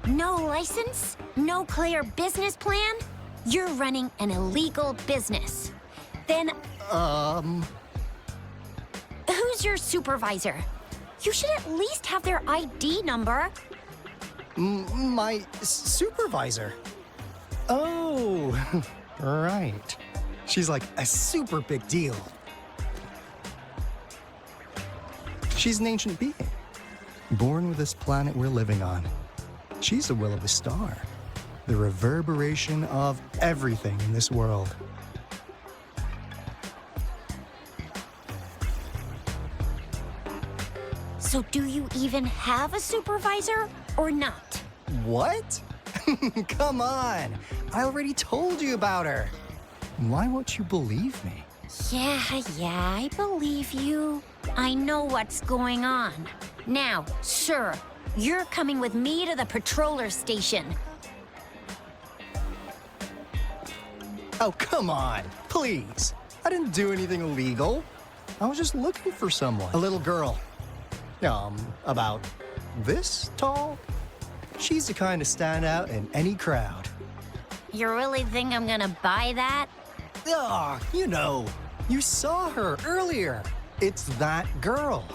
No license? No clear business plan? You're running an illegal business. Then, who's your supervisor? You should at least have their ID number. My supervisor? Oh, right. She's like a super big deal. She's an ancient being, born with this planet we're living on. She's the will of the star, the reverberation of everything in this world. So do you even have a supervisor or not? What? Come on! I already told you about her. Why won't you believe me? Yeah, I believe you. I know what's going on. Now, sir, you're coming with me to the patroller station. Oh, come on, please. I didn't do anything illegal. I was just looking for someone. A little girl. About this tall? She's the kind to stand out in any crowd. You really think I'm gonna buy that? You know, you saw her earlier. It's that girl.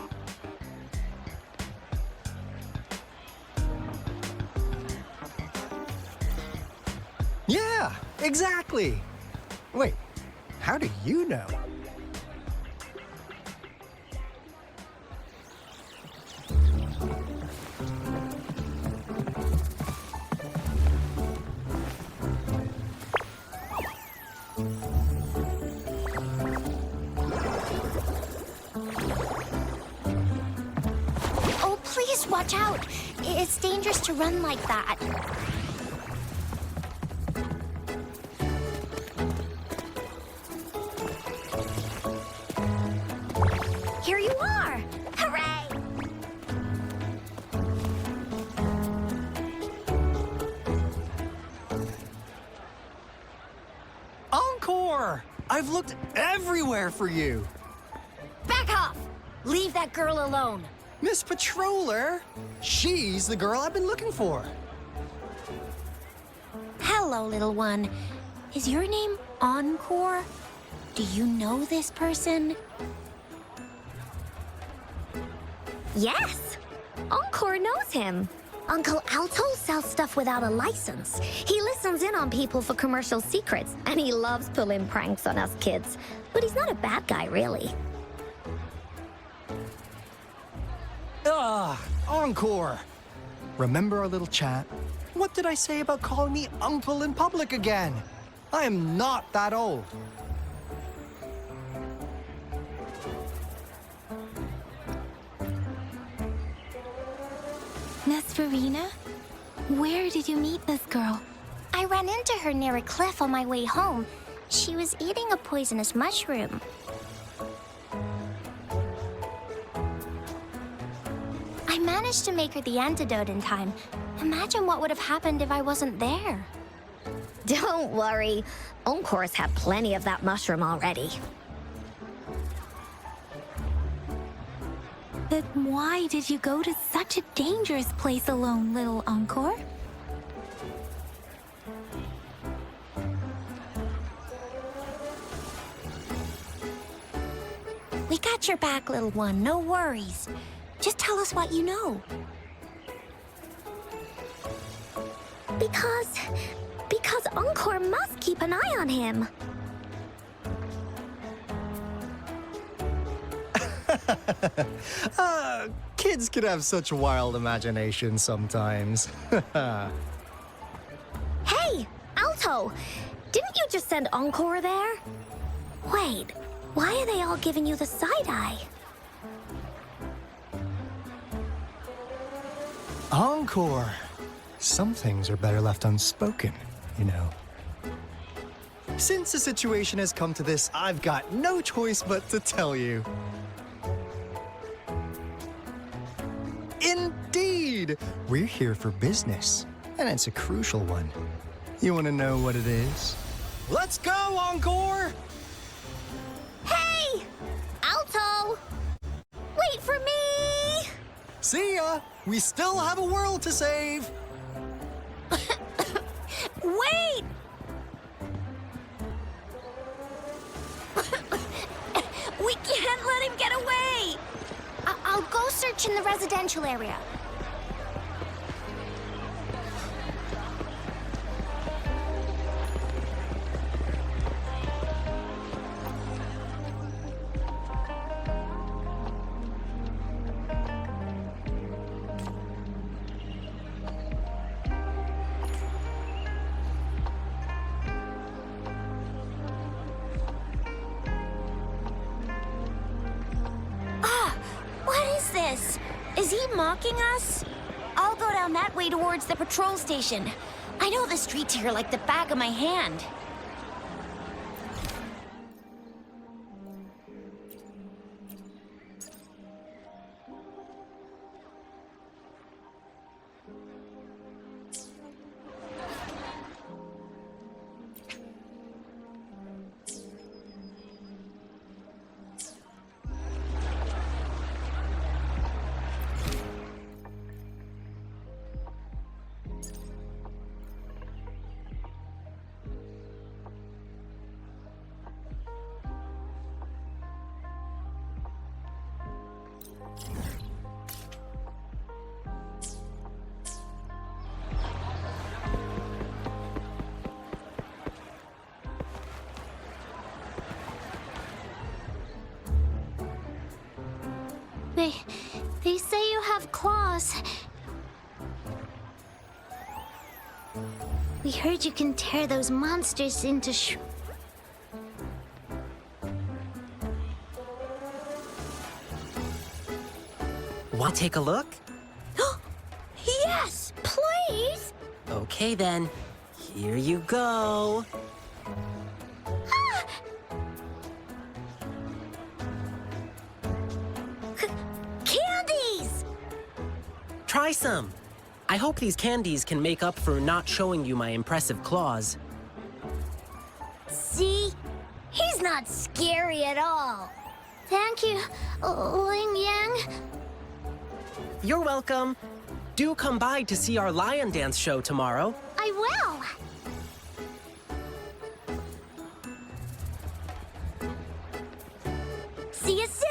Yeah, exactly. Wait, how do you know? Oh, please watch out. It's dangerous to run like that. Here you are! Hooray! Encore! I've looked everywhere for you. Back off! Leave that girl alone. Miss Patroller, she's the girl I've been looking for. Hello, little one. Is your name Encore? Do you know this person? Yes! Encore knows him. Uncle Alto sells stuff without a license. He listens in on people for commercial secrets, and he loves pulling pranks on us kids. But he's not a bad guy, really. Encore! Remember our little chat? What did I say about calling me uncle in public again? I am not that old. Nesferina? Where did you meet this girl? I ran into her near a cliff on my way home. She was eating a poisonous mushroom. I managed to make her the antidote in time. Imagine what would have happened if I wasn't there. Don't worry. Encore's had plenty of that mushroom already. But why did you go to such a dangerous place alone, little Encore? We got your back, little one. No worries. Just tell us what you know. Because Encore must keep an eye on him. Kids can have such wild imaginations sometimes. Hey, Alto! Didn't you just send Encore there? Wait, why are they all giving you the side-eye? Encore! Some things are better left unspoken, you know. Since the situation has come to this, I've got no choice but to tell you. Indeed! We're here for business, and it's a crucial one. You want to know what it is? Let's go, Encore! Hey! Alto! Wait for me! See ya! We still have a world to save! Wait! We can't let him get away! I'll go search in the residential area. Is he mocking us? I'll go down that way towards the patrol station. I know the streets here like the back of my hand. They say you have claws. We heard you can tear those monsters into Want to take a look? Yes, please! Okay then, here you go. Candies! Try some. I hope these candies can make up for not showing you my impressive claws. See? He's not scary at all. Thank you, Ling Yang. You're welcome. Do come by to see our lion dance show tomorrow. I will. See you soon.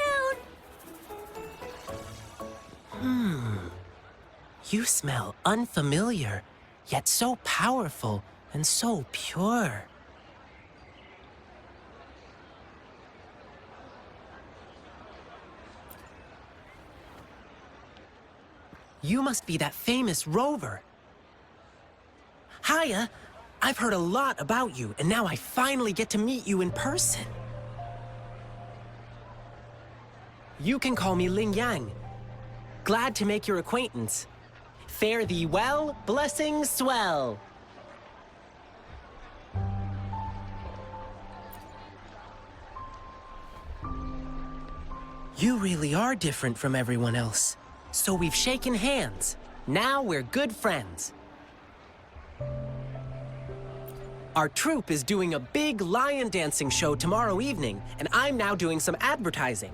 You smell unfamiliar, yet so powerful and so pure. You must be that famous rover. Hiya, I've heard a lot about you, and now I finally get to meet you in person. You can call me Ling Yang. Glad to make your acquaintance. Fare thee well, blessings swell. You really are different from everyone else. So we've shaken hands. Now we're good friends. Our troupe is doing a big lion dancing show tomorrow evening, and I'm now doing some advertising.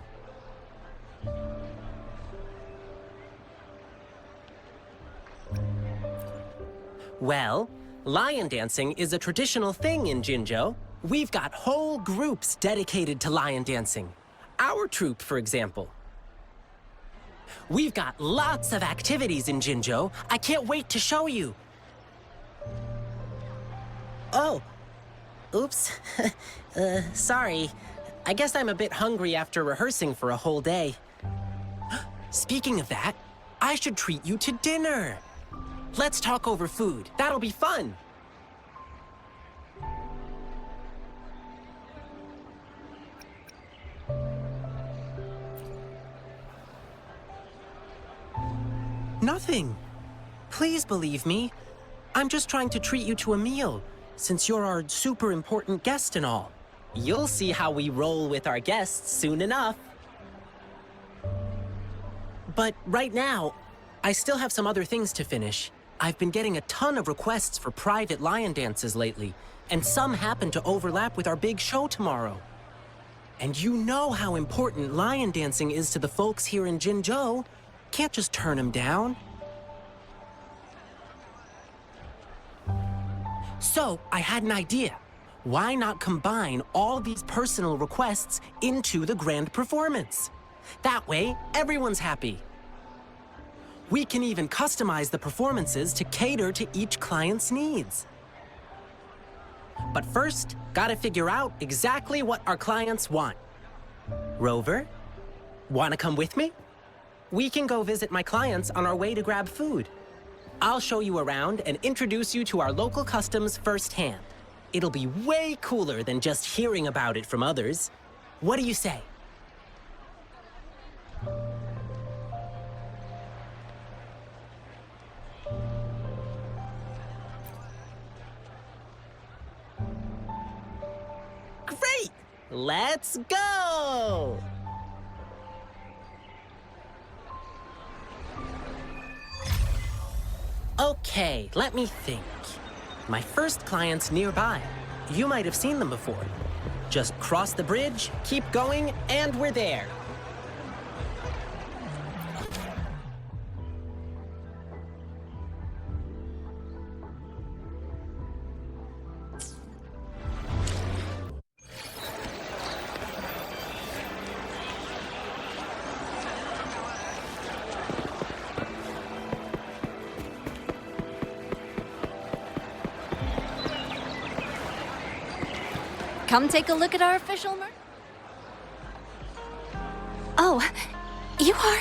Well, lion dancing is a traditional thing in Jinzhou. We've got whole groups dedicated to lion dancing. Our troupe, for example. We've got lots of activities in Jinzhou. I can't wait to show you. Oh, oops. Sorry. I guess I'm a bit hungry after rehearsing for a whole day. Speaking of that, I should treat you to dinner. Let's talk over food. That'll be fun. Nothing. Please believe me. I'm just trying to treat you to a meal, since you're our super important guest and all. You'll see how we roll with our guests soon enough. But right now, I still have some other things to finish. I've been getting a ton of requests for private lion dances lately, and some happen to overlap with our big show tomorrow. And you know how important lion dancing is to the folks here in Jinzhou. Can't just turn them down. So, I had an idea. Why not combine all these personal requests into the grand performance? That way, everyone's happy. We can even customize the performances to cater to each client's needs. But first, gotta figure out exactly what our clients want. Rover, wanna come with me? We can go visit my clients on our way to grab food. I'll show you around and introduce you to our local customs firsthand. It'll be way cooler than just hearing about it from others. What do you say? Great! Let's go! Okay, let me think. My first client's nearby. You might have seen them before. Just cross the bridge, keep going, and we're there. Come take a look at our official merch. Oh, you are?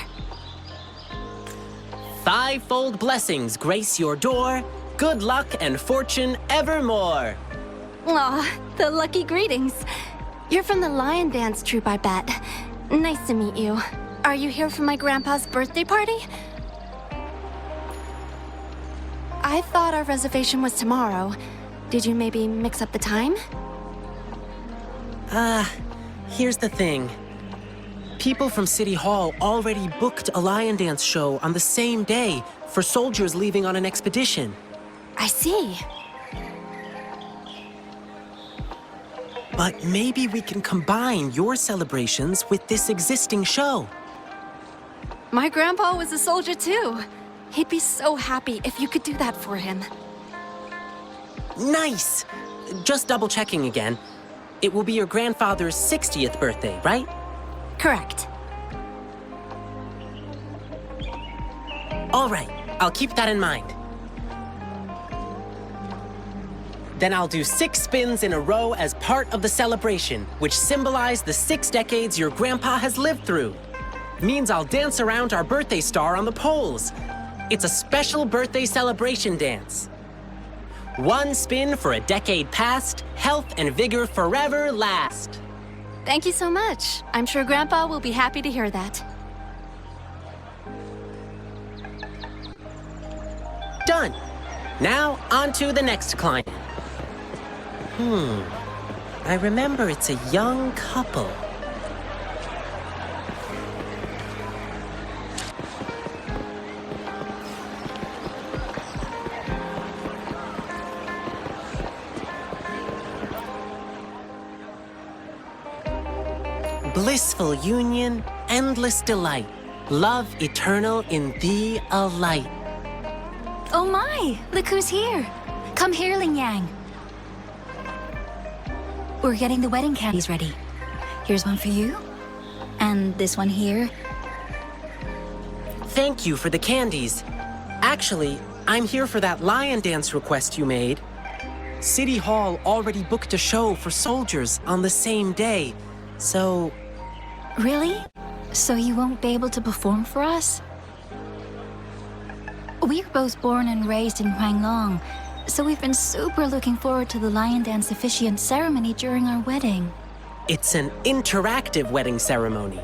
Fivefold blessings grace your door. Good luck and fortune evermore. Aw, the lucky greetings. You're from the lion dance troupe, I bet. Nice to meet you. Are you here for my grandpa's birthday party? I thought our reservation was tomorrow. Did you maybe mix up the time? Here's the thing. People from City Hall already booked a lion dance show on the same day for soldiers leaving on an expedition. I see. But maybe we can combine your celebrations with this existing show. My grandpa was a soldier too. He'd be so happy if you could do that for him. Nice! Just double-checking again. It will be your grandfather's 60th birthday, right? Correct. All right, I'll keep that in mind. Then I'll do 6 spins in a row as part of the celebration, which symbolize the 6 decades your grandpa has lived through. Means I'll dance around our birthday star on the poles. It's a special birthday celebration dance. 1 spin for a decade past, health and vigor forever last. Thank you so much. I'm sure Grandpa will be happy to hear that. Done. Now, on to the next client. I remember it's a young couple. Blissful union, endless delight. Love eternal in thee a light. Oh my! Look who's here! Come here, Ling Yang. We're getting the wedding candies ready. Here's one for you. And this one here. Thank you for the candies. Actually, I'm here for that lion dance request you made. City Hall already booked a show for soldiers on the same day, so... Really? So you won't be able to perform for us? We're both born and raised in Huanglong, so we've been super looking forward to the lion dance officiant ceremony during our wedding. It's an interactive wedding ceremony.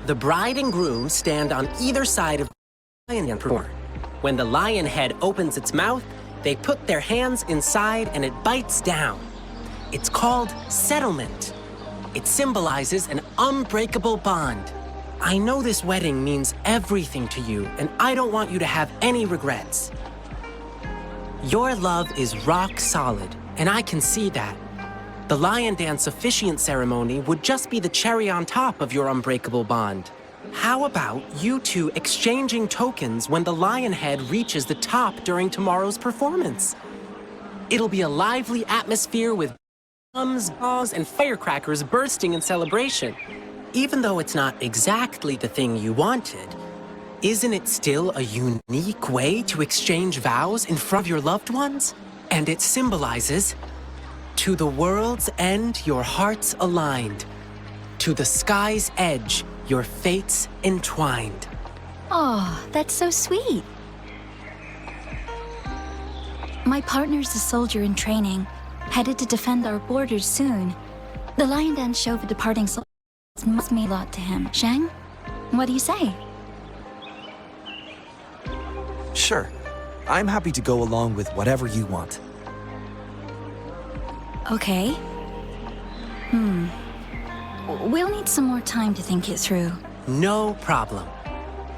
The bride and groom stand on either side of the lion and perform. When the lion head opens its mouth, they put their hands inside and it bites down. It's called settlement. It symbolizes an unbreakable bond. I know this wedding means everything to you, and I don't want you to have any regrets. Your love is rock solid, and I can see that. The lion dance officiant ceremony would just be the cherry on top of your unbreakable bond. How about you two exchanging tokens when the lion head reaches the top during tomorrow's performance? It'll be a lively atmosphere with drums, gong, and firecrackers bursting in celebration. Even though it's not exactly the thing you wanted, isn't it still a unique way to exchange vows in front of your loved ones? And it symbolizes, to the world's end, your hearts aligned. To the sky's edge, your fates entwined. Oh, that's so sweet. My partner's a soldier in training, headed to defend our borders soon. The lion dance show for departing soldiers must mean a lot to him. Shang, what do you say? Sure. I'm happy to go along with whatever you want. Okay. We'll need some more time to think it through. No problem.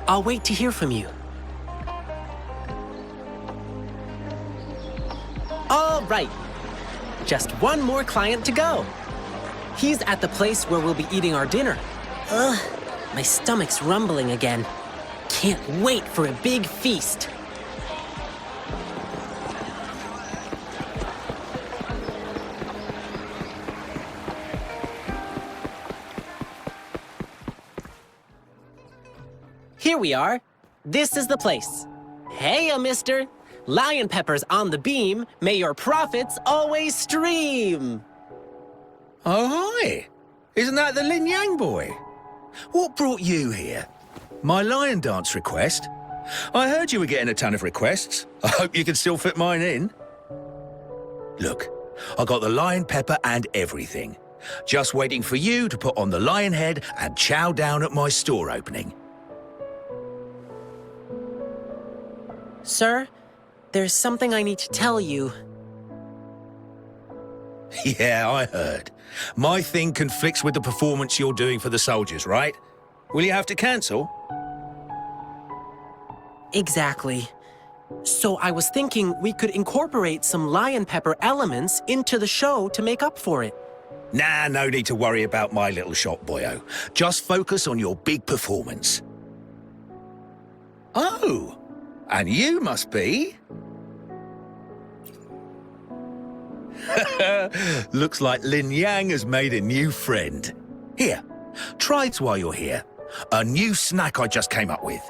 I'll wait to hear from you. All right. Just one more client to go. He's at the place where we'll be eating our dinner. Ugh, my stomach's rumbling again. Can't wait for a big feast. Here we are. This is the place. Hey, mister. Lion peppers on the beam. May your profits always stream. Oh, hi. Isn't that the Lin Yang boy? What brought you here? My lion dance request? I heard you were getting a ton of requests. I hope you can still fit mine in. Look, I got the lion pepper and everything. Just waiting for you to put on the lion head and chow down at my store opening. Sir, there's something I need to tell you. Yeah, I heard. My thing conflicts with the performance you're doing for the soldiers, right? Will you have to cancel? Exactly. So I was thinking we could incorporate some lion pepper elements into the show to make up for it. Nah, no need to worry about my little shop, boyo. Just focus on your big performance. Oh, and you must be... Looks like Lin Yang has made a new friend. Here, try it while you're here. A new snack I just came up with.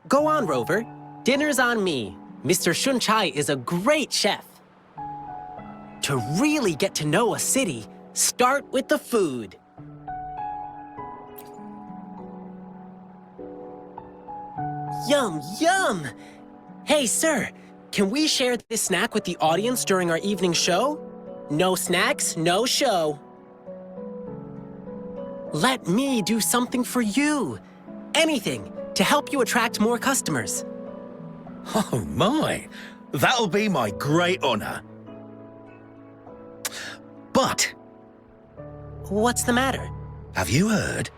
Go on, Rover. Dinner's on me. Mr. Shunchai is a great chef. To really get to know a city, start with the food. Yum, yum! Hey, sir, can we share this snack with the audience during our evening show? No snacks, no show. Let me do something for you. Anything to help you attract more customers. Oh my, that'll be my great honor. But... What's the matter? Have you heard?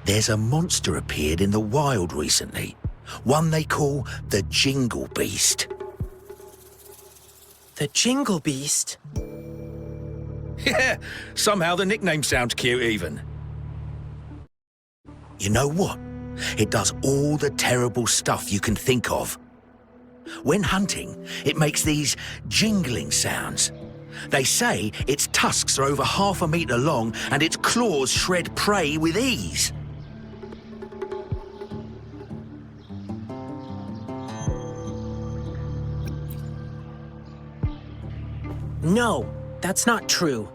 There's a monster appeared in the wild recently. One they call the Jingle Beast. The Jingle Beast? Yeah, somehow the nickname sounds cute even. You know what? It does all the terrible stuff you can think of. When hunting, it makes these jingling sounds. They say its tusks are over 1/2 meter long and its claws shred prey with ease. No, that's not true.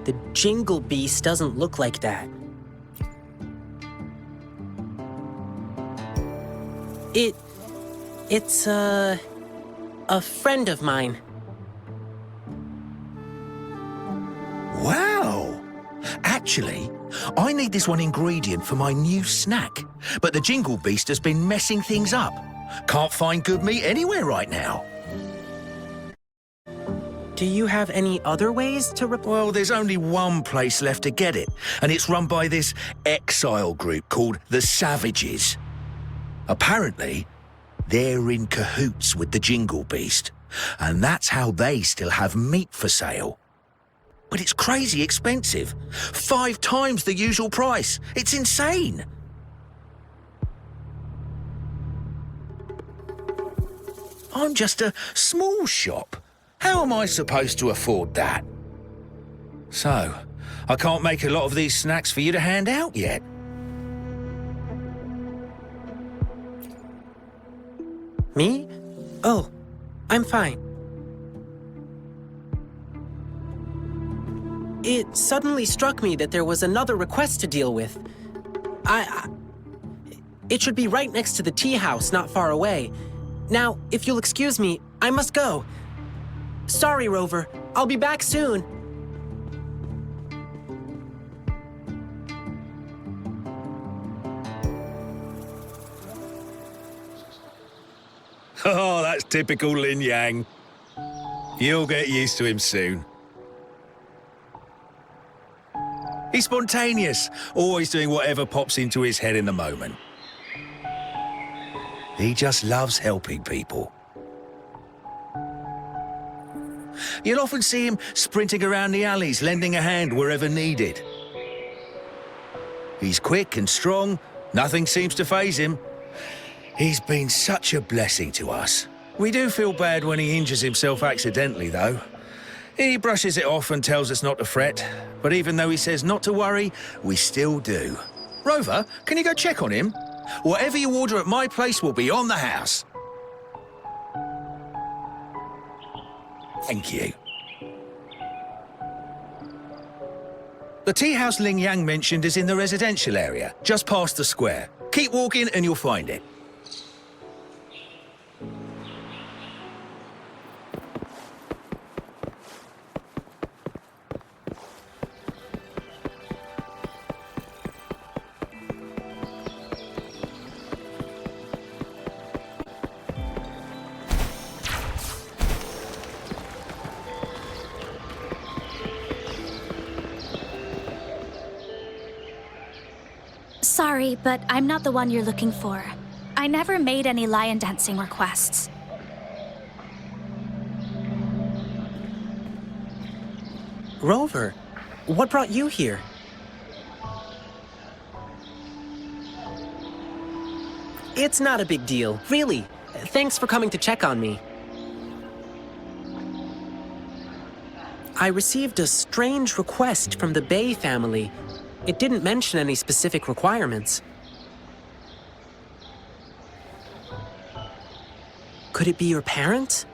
The Jingle Beast doesn't look like that. It's a friend of mine. Wow! Actually, I need this one ingredient for my new snack, but the Jingle Beast has been messing things up. Can't find good meat anywhere right now. Do you have any other ways to Well, there's only one place left to get it, and it's run by this exile group called the Savages. Apparently, they're in cahoots with the Jingle Beast, and that's how they still have meat for sale. But it's crazy expensive. 5 times the usual price. It's insane. I'm just a small shop. How am I supposed to afford that? So, I can't make a lot of these snacks for you to hand out yet. Me? Oh, I'm fine. It suddenly struck me that there was another request to deal with. It should be right next to the tea house, not far away. Now, if you'll excuse me, I must go. Sorry, Rover. I'll be back soon. Oh, that's typical Lin Yang. You'll get used to him soon. He's spontaneous, always doing whatever pops into his head in the moment. He just loves helping people. You'll often see him sprinting around the alleys, lending a hand wherever needed. He's quick and strong, nothing seems to faze him. He's been such a blessing to us. We do feel bad when he injures himself accidentally, though. He brushes it off and tells us not to fret, but even though he says not to worry, we still do. Rover, can you go check on him? Whatever you order at my place will be on the house. Thank you. The tea house Ling Yang mentioned is in the residential area, just past the square. Keep walking and you'll find it. Sorry, but I'm not the one you're looking for. I never made any lion dancing requests. Rover, what brought you here? It's not a big deal, really. Thanks for coming to check on me. I received a strange request from the Bay family. It didn't mention any specific requirements. Could it be your parents?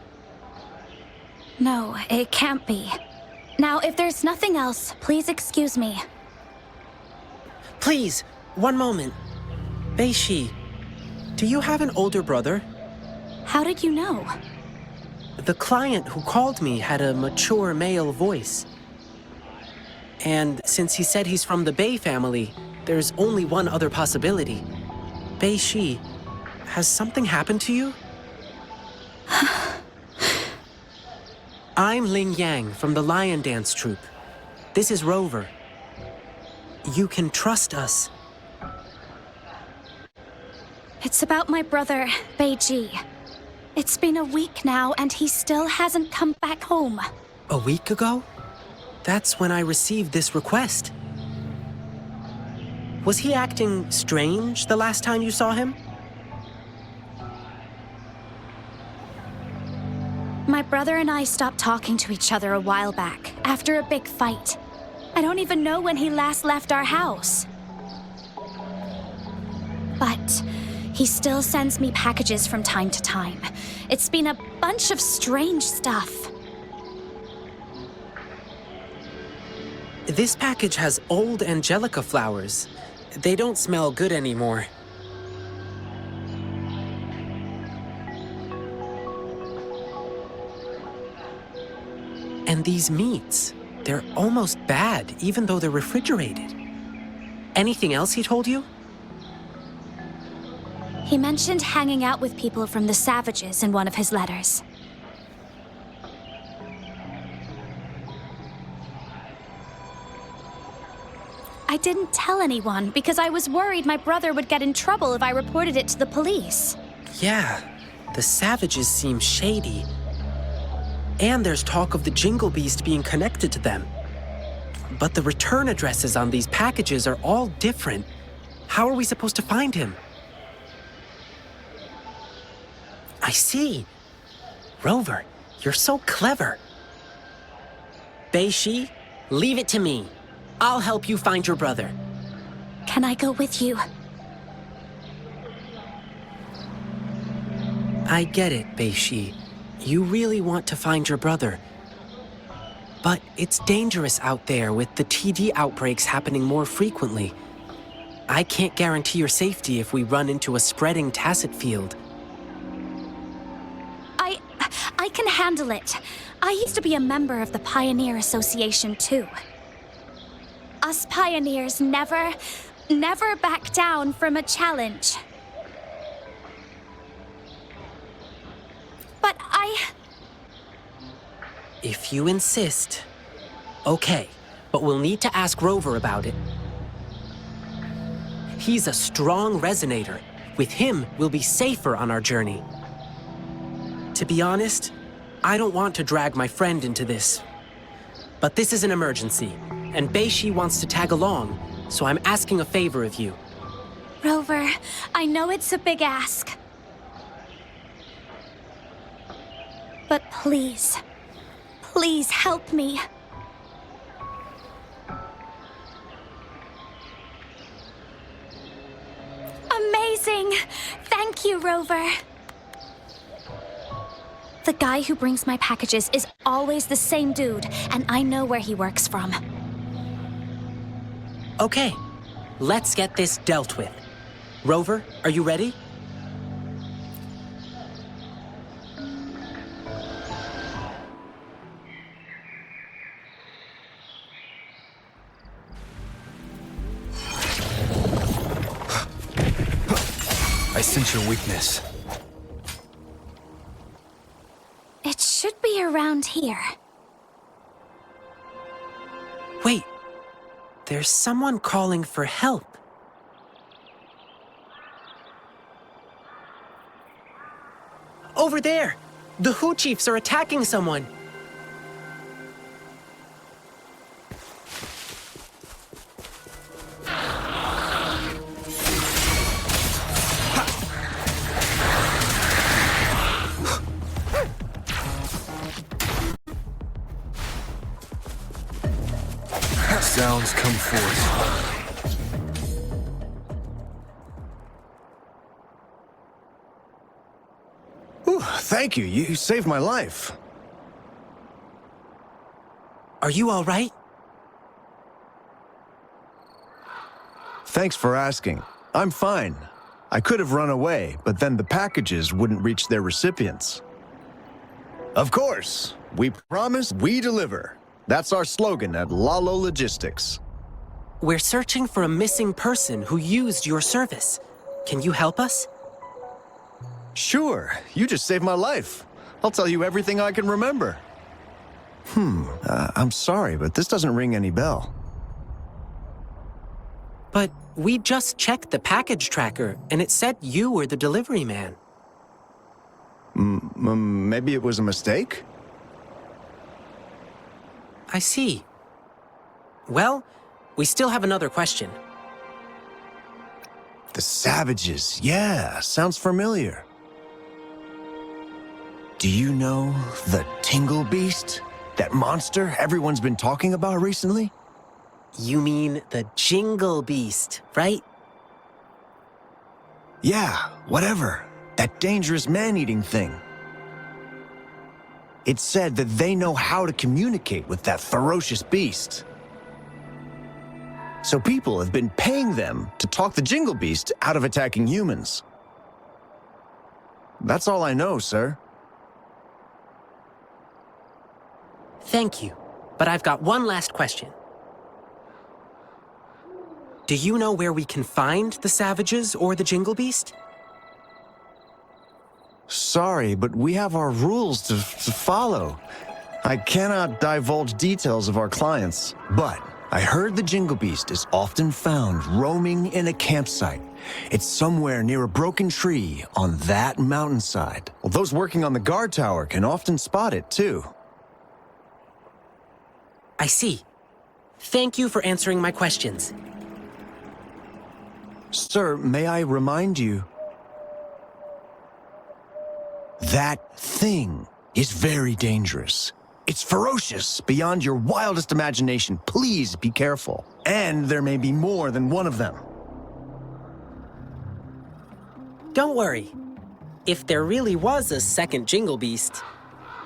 No, it can't be. Now, if there's nothing else, please excuse me. Please, one moment. Beishi, do you have an older brother? How did you know? The client who called me had a mature male voice. And since he said he's from the Bei family, there's only one other possibility. Beishi, has something happened to you? I'm Ling Yang from the Lion Dance Troupe. This is Rover. You can trust us. It's about my brother, Beiji. It's been a week now, and he still hasn't come back home. A week ago? That's when I received this request. Was he acting strange the last time you saw him? My brother and I stopped talking to each other a while back, after a big fight. I don't even know when he last left our house. But he still sends me packages from time to time. It's been a bunch of strange stuff. This package has old angelica flowers. They don't smell good anymore. And these meats, they're almost bad, even though they're refrigerated. Anything else he told you? He mentioned hanging out with people from the Savages in one of his letters. I didn't tell anyone because I was worried my brother would get in trouble if I reported it to the police. Yeah, the Savages seem shady. And there's talk of the Jingle Beast being connected to them. But the return addresses on these packages are all different. How are we supposed to find him? I see. Rover, you're so clever. Beishi, leave it to me. I'll help you find your brother. Can I go with you? I get it, Beishi. You really want to find your brother. But it's dangerous out there with the TD outbreaks happening more frequently. I can't guarantee your safety if we run into a spreading tacit field. I can handle it. I used to be a member of the Pioneer Association too. Us pioneers never back down from a challenge. But If you insist. Okay, but we'll need to ask Rover about it. He's a strong resonator. With him, we'll be safer on our journey. To be honest, I don't want to drag my friend into this. But this is an emergency, and Beishi wants to tag along, so I'm asking a favor of you. Rover, I know it's a big ask. But please, please help me. Amazing! Thank you, Rover. The guy who brings my packages is always the same dude, and I know where he works from. Okay, let's get this dealt with. Rover, are you ready? I sense your weakness. It should be around here. Wait, there's someone calling for help. Over there! The Hu Chiefs are attacking someone! Sounds come forth. thank you. You saved my life. Are you all right? Thanks for asking. I'm fine. I could have run away, but then the packages wouldn't reach their recipients. Of course. We promise, we deliver. That's our slogan at Lalo Logistics. We're searching for a missing person who used your service. Can you help us? Sure. You just saved my life. I'll tell you everything I can remember. I'm sorry, but this doesn't ring any bell. But we just checked the package tracker, and it said you were the delivery man. Maybe it was a mistake? I see. Well, we still have another question. The Savages. Yeah, sounds familiar. Do you know the Tingle Beast? That monster everyone's been talking about recently? You mean the Jingle Beast, right? Yeah, whatever. That dangerous man-eating thing. It said that they know how to communicate with that ferocious beast. So people have been paying them to talk the Jingle Beast out of attacking humans. That's all I know, sir. Thank you, but I've got one last question. Do you know where we can find the Savages or the Jingle Beast? Sorry, but we have our rules to follow. I cannot divulge details of our clients, but I heard the Jingle Beast is often found roaming in a campsite. It's somewhere near a broken tree on that mountainside. Well, those working on the guard tower can often spot it, too. I see. Thank you for answering my questions. Sir, may I remind you? That thing is very dangerous. It's ferocious beyond your wildest imagination. Please be careful. And there may be more than one of them. Don't worry. If there really was a second Jingle Beast,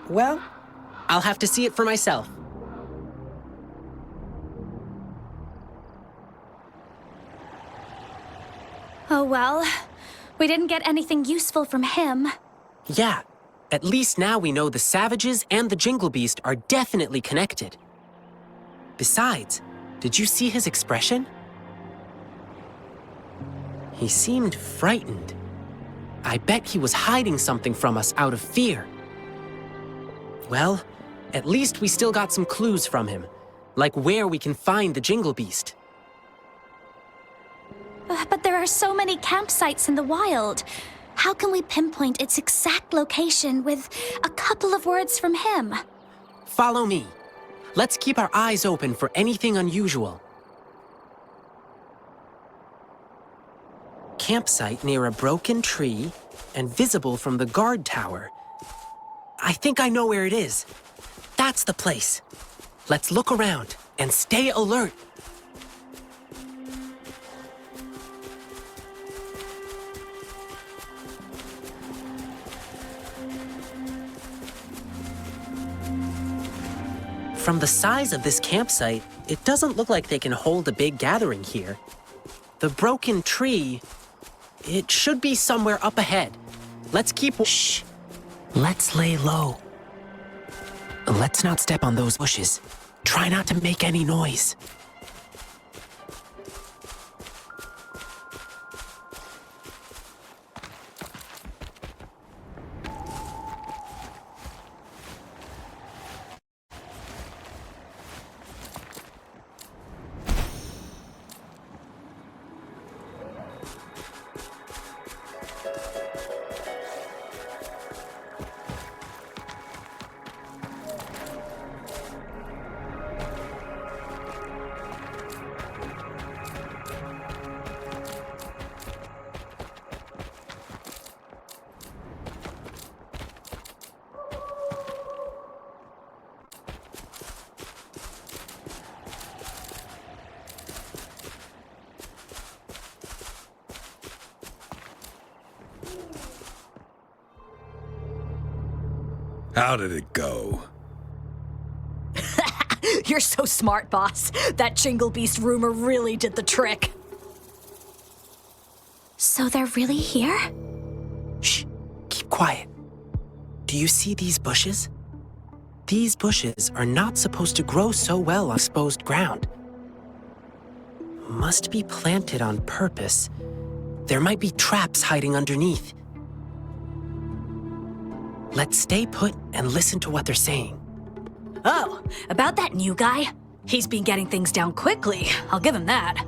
well, I'll have to see it for myself. Oh well, we didn't get anything useful from him. Yeah, at least now we know the Savages and the Jingle Beast are definitely connected. Besides, did you see his expression? He seemed frightened. I bet he was hiding something from us out of fear. Well, at least we still got some clues from him, like where we can find the Jingle Beast. But there are so many campsites in the wild. How can we pinpoint its exact location with a couple of words from him? Follow me. Let's keep our eyes open for anything unusual. Campsite near a broken tree and visible from the guard tower. I think I know where it is. That's the place. Let's look around and stay alert. From the size of this campsite, it doesn't look like they can hold a big gathering here. The broken tree, it should be somewhere up ahead. Let's keep... Shh. Let's lay low. Let's not step on those bushes. Try not to make any noise. How did it go? You're so smart, boss. That Jingle Beast rumor really did the trick. So they're really here? Shh, keep quiet. Do you see these bushes? These bushes are not supposed to grow so well on exposed ground. Must be planted on purpose. There might be traps hiding underneath. Let's stay put and listen to what they're saying. Oh, about that new guy? He's been getting things down quickly. I'll give him that.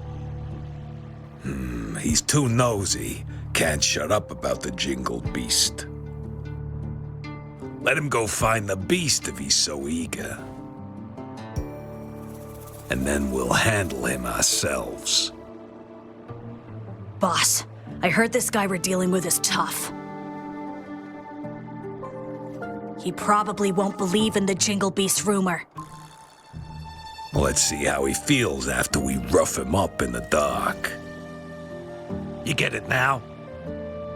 He's too nosy. Can't shut up about the Jingle Beast. Let him go find the beast if he's so eager. And then we'll handle him ourselves. Boss, I heard this guy we're dealing with is tough. He probably won't believe in the Jingle Beast rumor. Let's see how he feels after we rough him up in the dark. You get it now?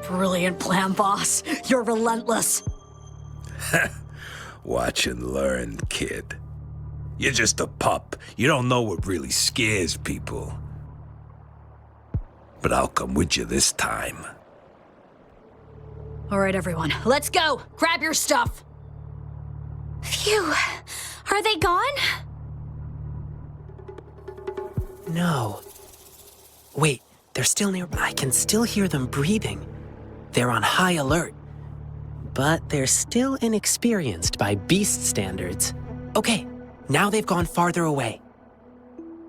Brilliant plan, boss. You're relentless. Watch and learn, kid. You're just a pup. You don't know what really scares people. But I'll come with you this time. All right, everyone, let's go. Grab your stuff. Phew. Are they gone? No. Wait, they're still near. I can still hear them breathing. They're on high alert. But they're still inexperienced by beast standards. Okay, now they've gone farther away.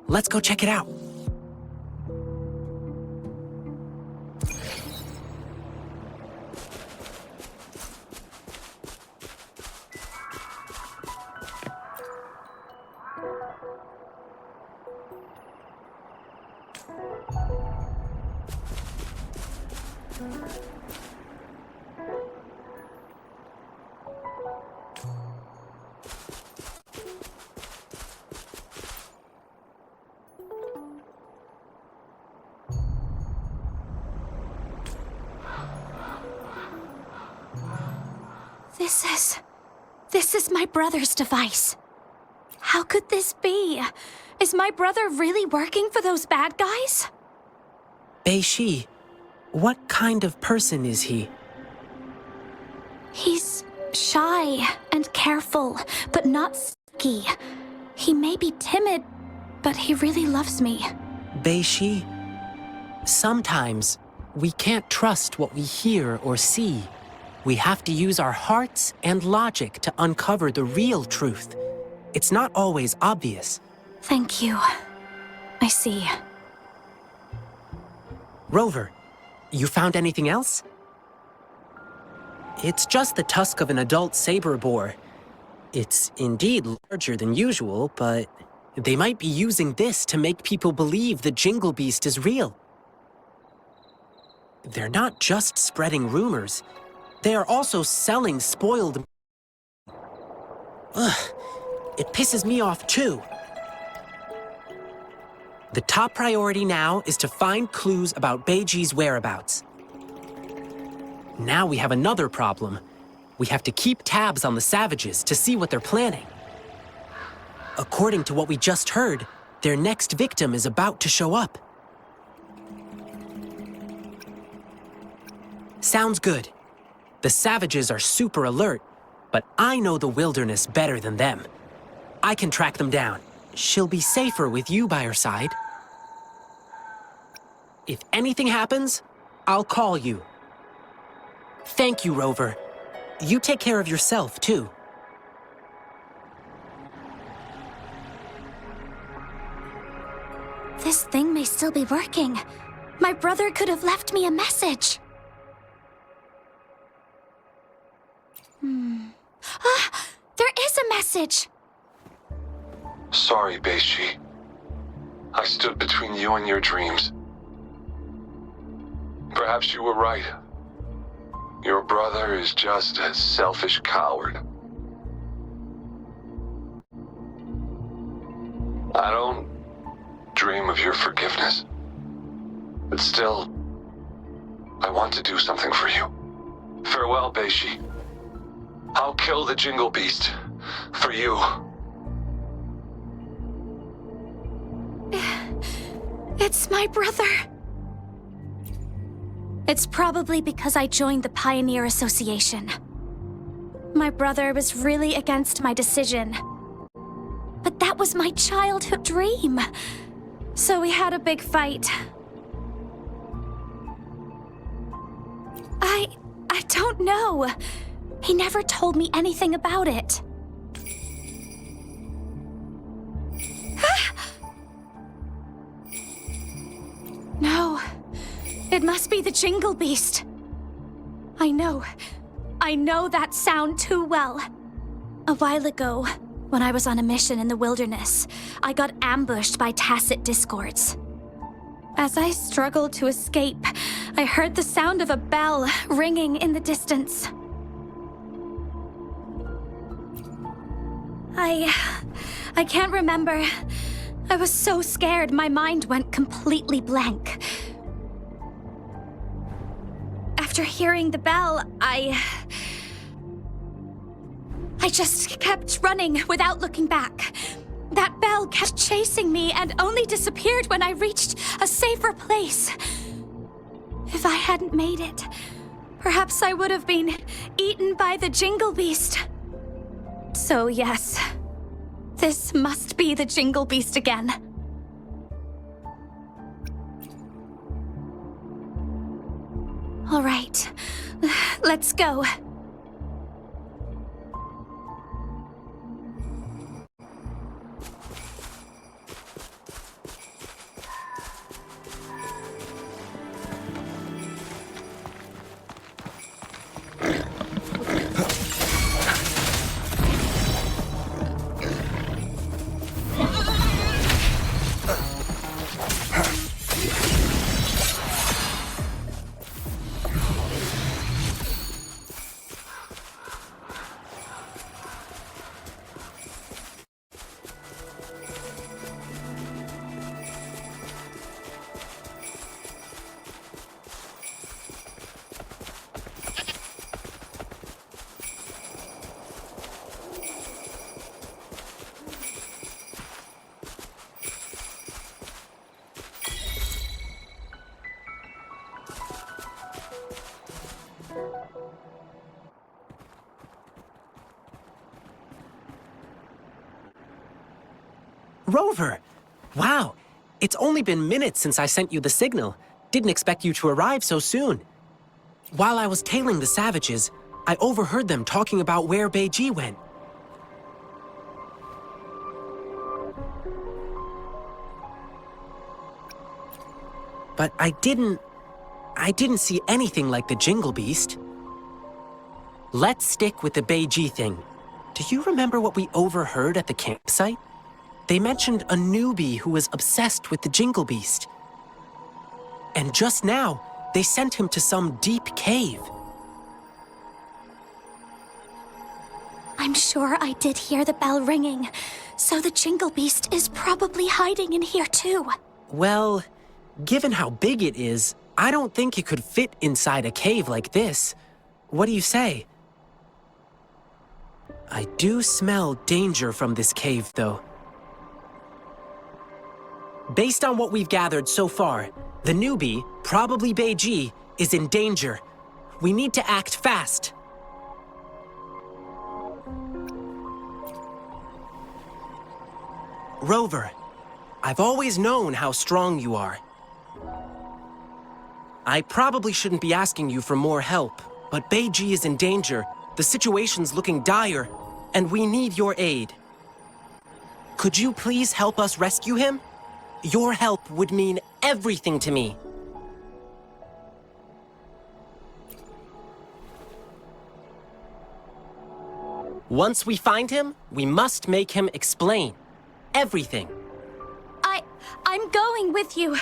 Let's go check it out. This is my brother's device. How could this be? Is my brother really working for those bad guys? Bei-Shi, what kind of person is he? He's shy and careful, but not sneaky. He may be timid, but he really loves me. Bei-Shi, sometimes we can't trust what we hear or see. We have to use our hearts and logic to uncover the real truth. It's not always obvious. Thank you. I see. Rover, you found anything else? It's just the tusk of an adult saber boar. It's indeed larger than usual, but they might be using this to make people believe the Jingle Beast is real. They're not just spreading rumors. They are also selling spoiled. Ugh, it pisses me off too. The top priority now is to find clues about Bei-Ji's whereabouts. Now we have another problem. We have to keep tabs on the savages to see what they're planning. According to what we just heard, their next victim is about to show up. Sounds good. The savages are super alert, but I know the wilderness better than them. I can track them down. She'll be safer with you by her side. If anything happens, I'll call you. Thank you, Rover. You take care of yourself, too. This thing may still be working. My brother could have left me a message. There is a message! Sorry, Bei-Shi. I stood between you and your dreams. Perhaps you were right. Your brother is just a selfish coward. I don't dream of your forgiveness. But still, I want to do something for you. Farewell, Bei-Shi. I'll kill the Jingle Beast. For you. It's my brother. It's probably because I joined the Pioneer Association. My brother was really against my decision. But that was my childhood dream. So we had a big fight. I don't know. He never told me anything about it. No. It must be the Jingle Beast. I know that sound too well. A while ago, when I was on a mission in the wilderness, I got ambushed by tacit discords. As I struggled to escape, I heard the sound of a bell ringing in the distance. I can't remember. I was so scared my mind went completely blank. After hearing the bell, I just kept running without looking back. That bell kept chasing me and only disappeared when I reached a safer place. If I hadn't made it, perhaps I would have been eaten by the Jingle Beast. So yes, this must be the Jingle Beast again. All right, let's go. Rover! Wow, it's only been minutes since I sent you the signal. Didn't expect you to arrive so soon. While I was tailing the savages, I overheard them talking about where Beiji went. But I didn't see anything like the Jingle Beast. Let's stick with the Beiji thing. Do you remember what we overheard at the campsite? They mentioned a newbie who was obsessed with the Jingle Beast. And just now, they sent him to some deep cave. I'm sure I did hear the bell ringing, so the Jingle Beast is probably hiding in here too. Well, given how big it is, I don't think it could fit inside a cave like this. What do you say? I do smell danger from this cave, though. Based on what we've gathered so far, the newbie, probably Beiji, is in danger. We need to act fast. Rover, I've always known how strong you are. I probably shouldn't be asking you for more help, but Beiji is in danger, the situation's looking dire, and we need your aid. Could you please help us rescue him? Your help would mean everything to me. Once we find him, we must make him explain everything. I'm going with you.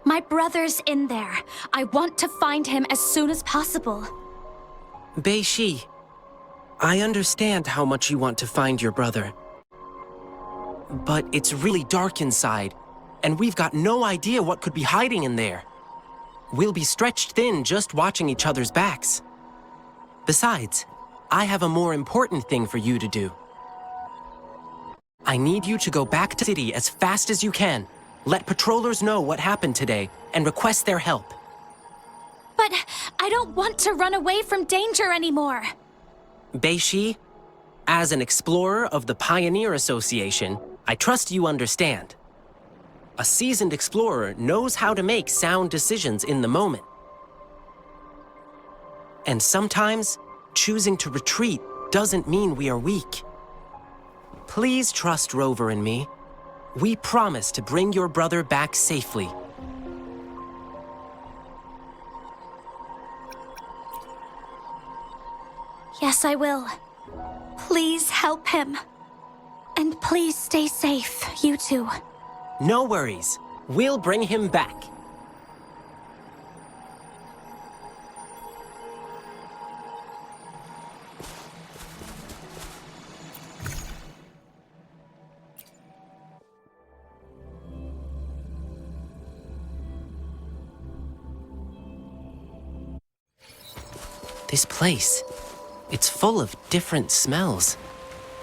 My brother's in there. I want to find him as soon as possible. Beiji, I understand how much you want to find your brother. But it's really dark inside, and we've got no idea what could be hiding in there. We'll be stretched thin just watching each other's backs. Besides, I have a more important thing for you to do. I need you to go back to the city as fast as you can. Let patrollers know what happened today and request their help. But I don't want to run away from danger anymore. Bei-Shi, as an explorer of the Pioneer Association, I trust you understand. A seasoned explorer knows how to make sound decisions in the moment. And sometimes, choosing to retreat doesn't mean we are weak. Please trust Rover and me. We promise to bring your brother back safely. Yes, I will. Please help him. And please stay safe, you two. No worries. We'll bring him back. This place, it's full of different smells.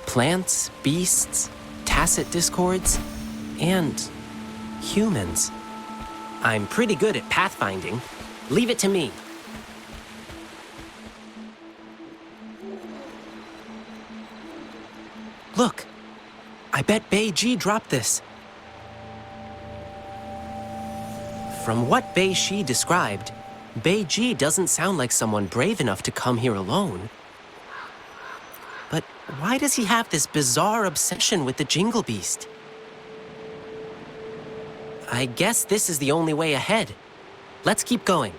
Plants, beasts, tacit discords, and humans. I'm pretty good at pathfinding. Leave it to me. Look, I bet Bei-Ji dropped this. From what Bei-Shi described, Bei-Ji doesn't sound like someone brave enough to come here alone. But why does he have this bizarre obsession with the Jingle Beast? I guess this is the only way ahead. Let's keep going.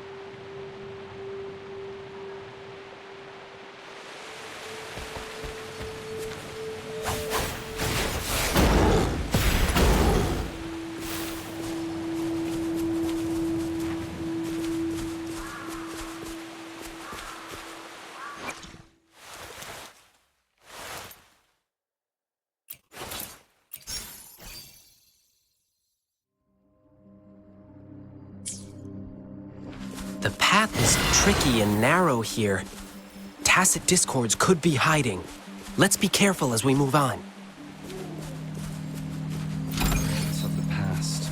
The path is tricky and narrow here. Tacit discords could be hiding. Let's be careful as we move on. It's of the past.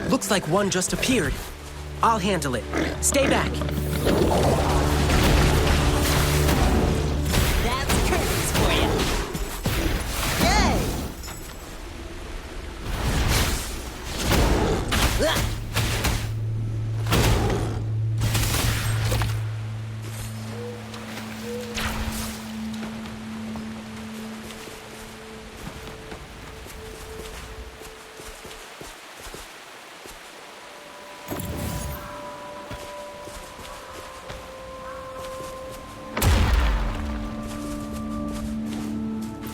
Looks like one just appeared. I'll handle it. Stay back. That's curtains for you. Yay!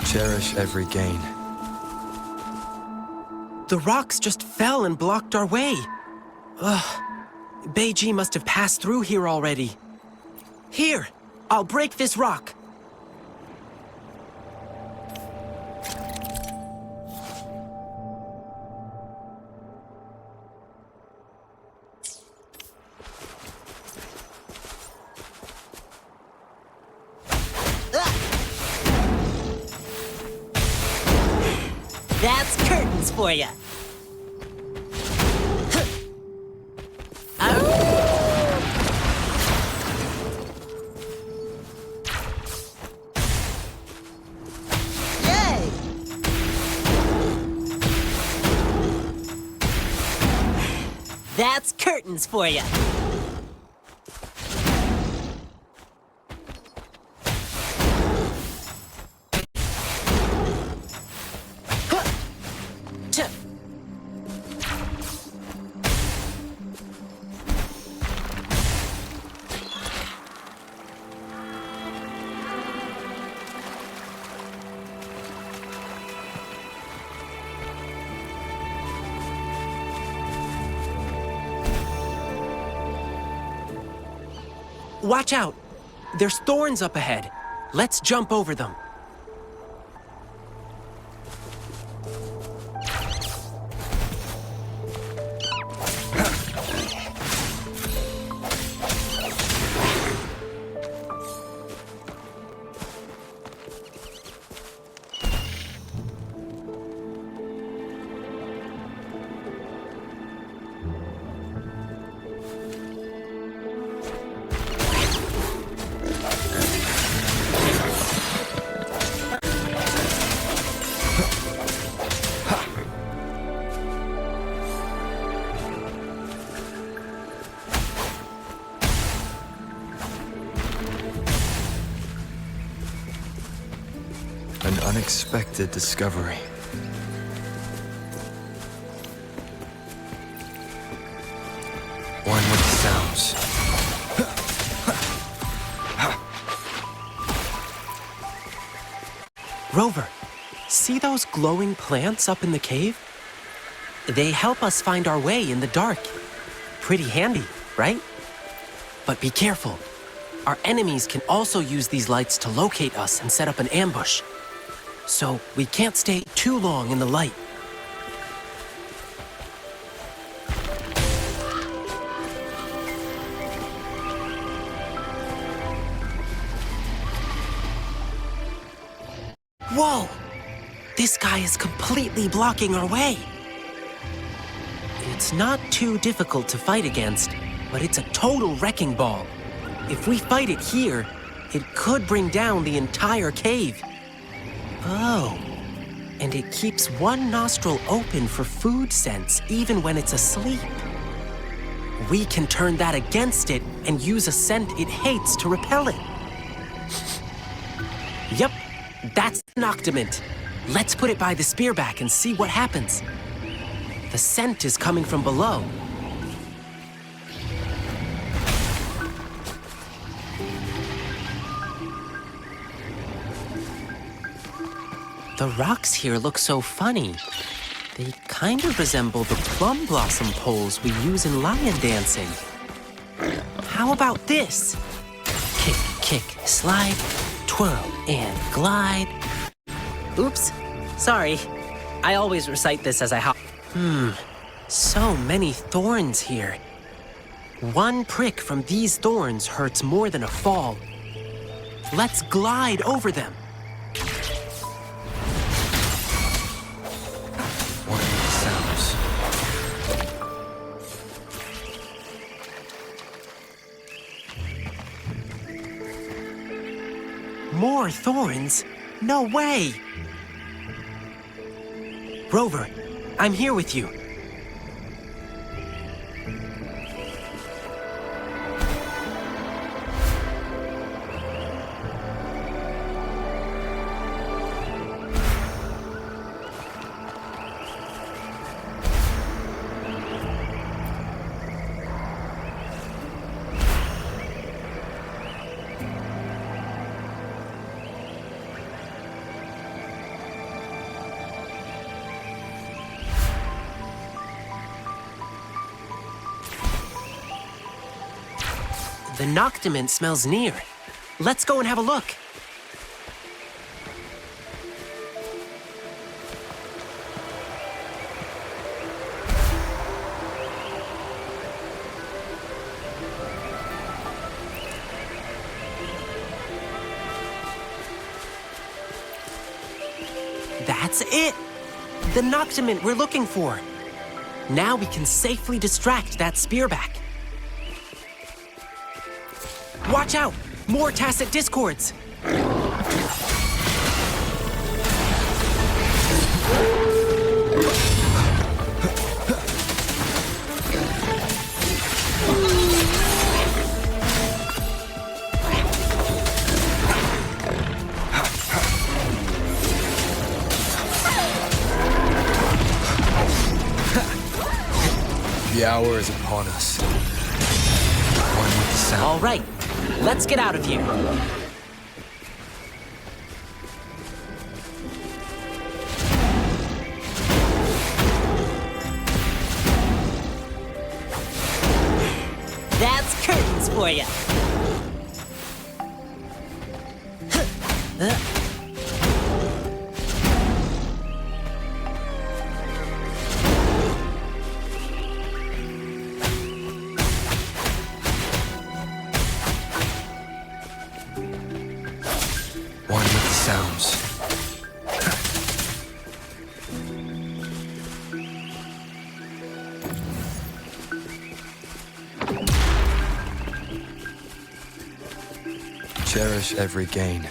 Cherish every gain. The rocks just fell and blocked our way. Ugh. Bei-Ji must have passed through here already. Here, I'll break this rock. That's curtains for you. Yay! That's curtains for you. Watch out! There's thorns up ahead. Let's jump over them. An unexpected discovery. One with sounds. Rover, see those glowing plants up in the cave? They help us find our way in the dark. Pretty handy, right? But be careful. Our enemies can also use these lights to locate us and set up an ambush. So we can't stay too long in the light. Whoa! This guy is completely blocking our way. It's not too difficult to fight against, but it's a total wrecking ball. If we fight it here, it could bring down the entire cave. Oh, and it keeps one nostril open for food scents even when it's asleep. We can turn that against it and use a scent it hates to repel it. Yep, that's the noctiment. Let's put it by the spearback and see what happens. The scent is coming from below. The rocks here look so funny. They kind of resemble the plum blossom poles we use in lion dancing. How about this? Kick, kick, slide, twirl, and glide. Oops, sorry. I always recite this as I hop. So many thorns here. One prick from these thorns hurts more than a fall. Let's glide over them. More thorns? No way! Rover, I'm here with you. The noctiment smells near. Let's go and have a look. That's it! The noctiment we're looking for. Now we can safely distract that spearback. Watch out! More tacit discords! The hour is upon us. One with the sound. All right, let's get out of here. That's curtains for you. One with the sounds. Cherish every gain.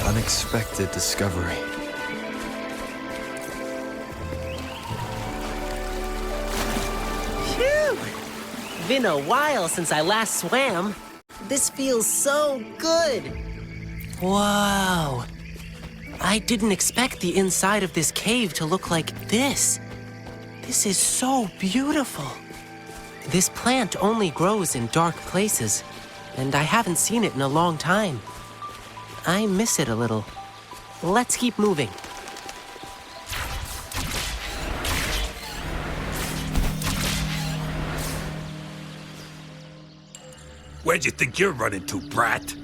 Unexpected discovery. Phew! Been a while since I last swam. This feels so good. Whoa. I didn't expect the inside of this cave to look like this. This is so beautiful. This plant only grows in dark places, and I haven't seen it in a long time. I miss it a little. Let's keep moving. Where'd you think you're running to, brat?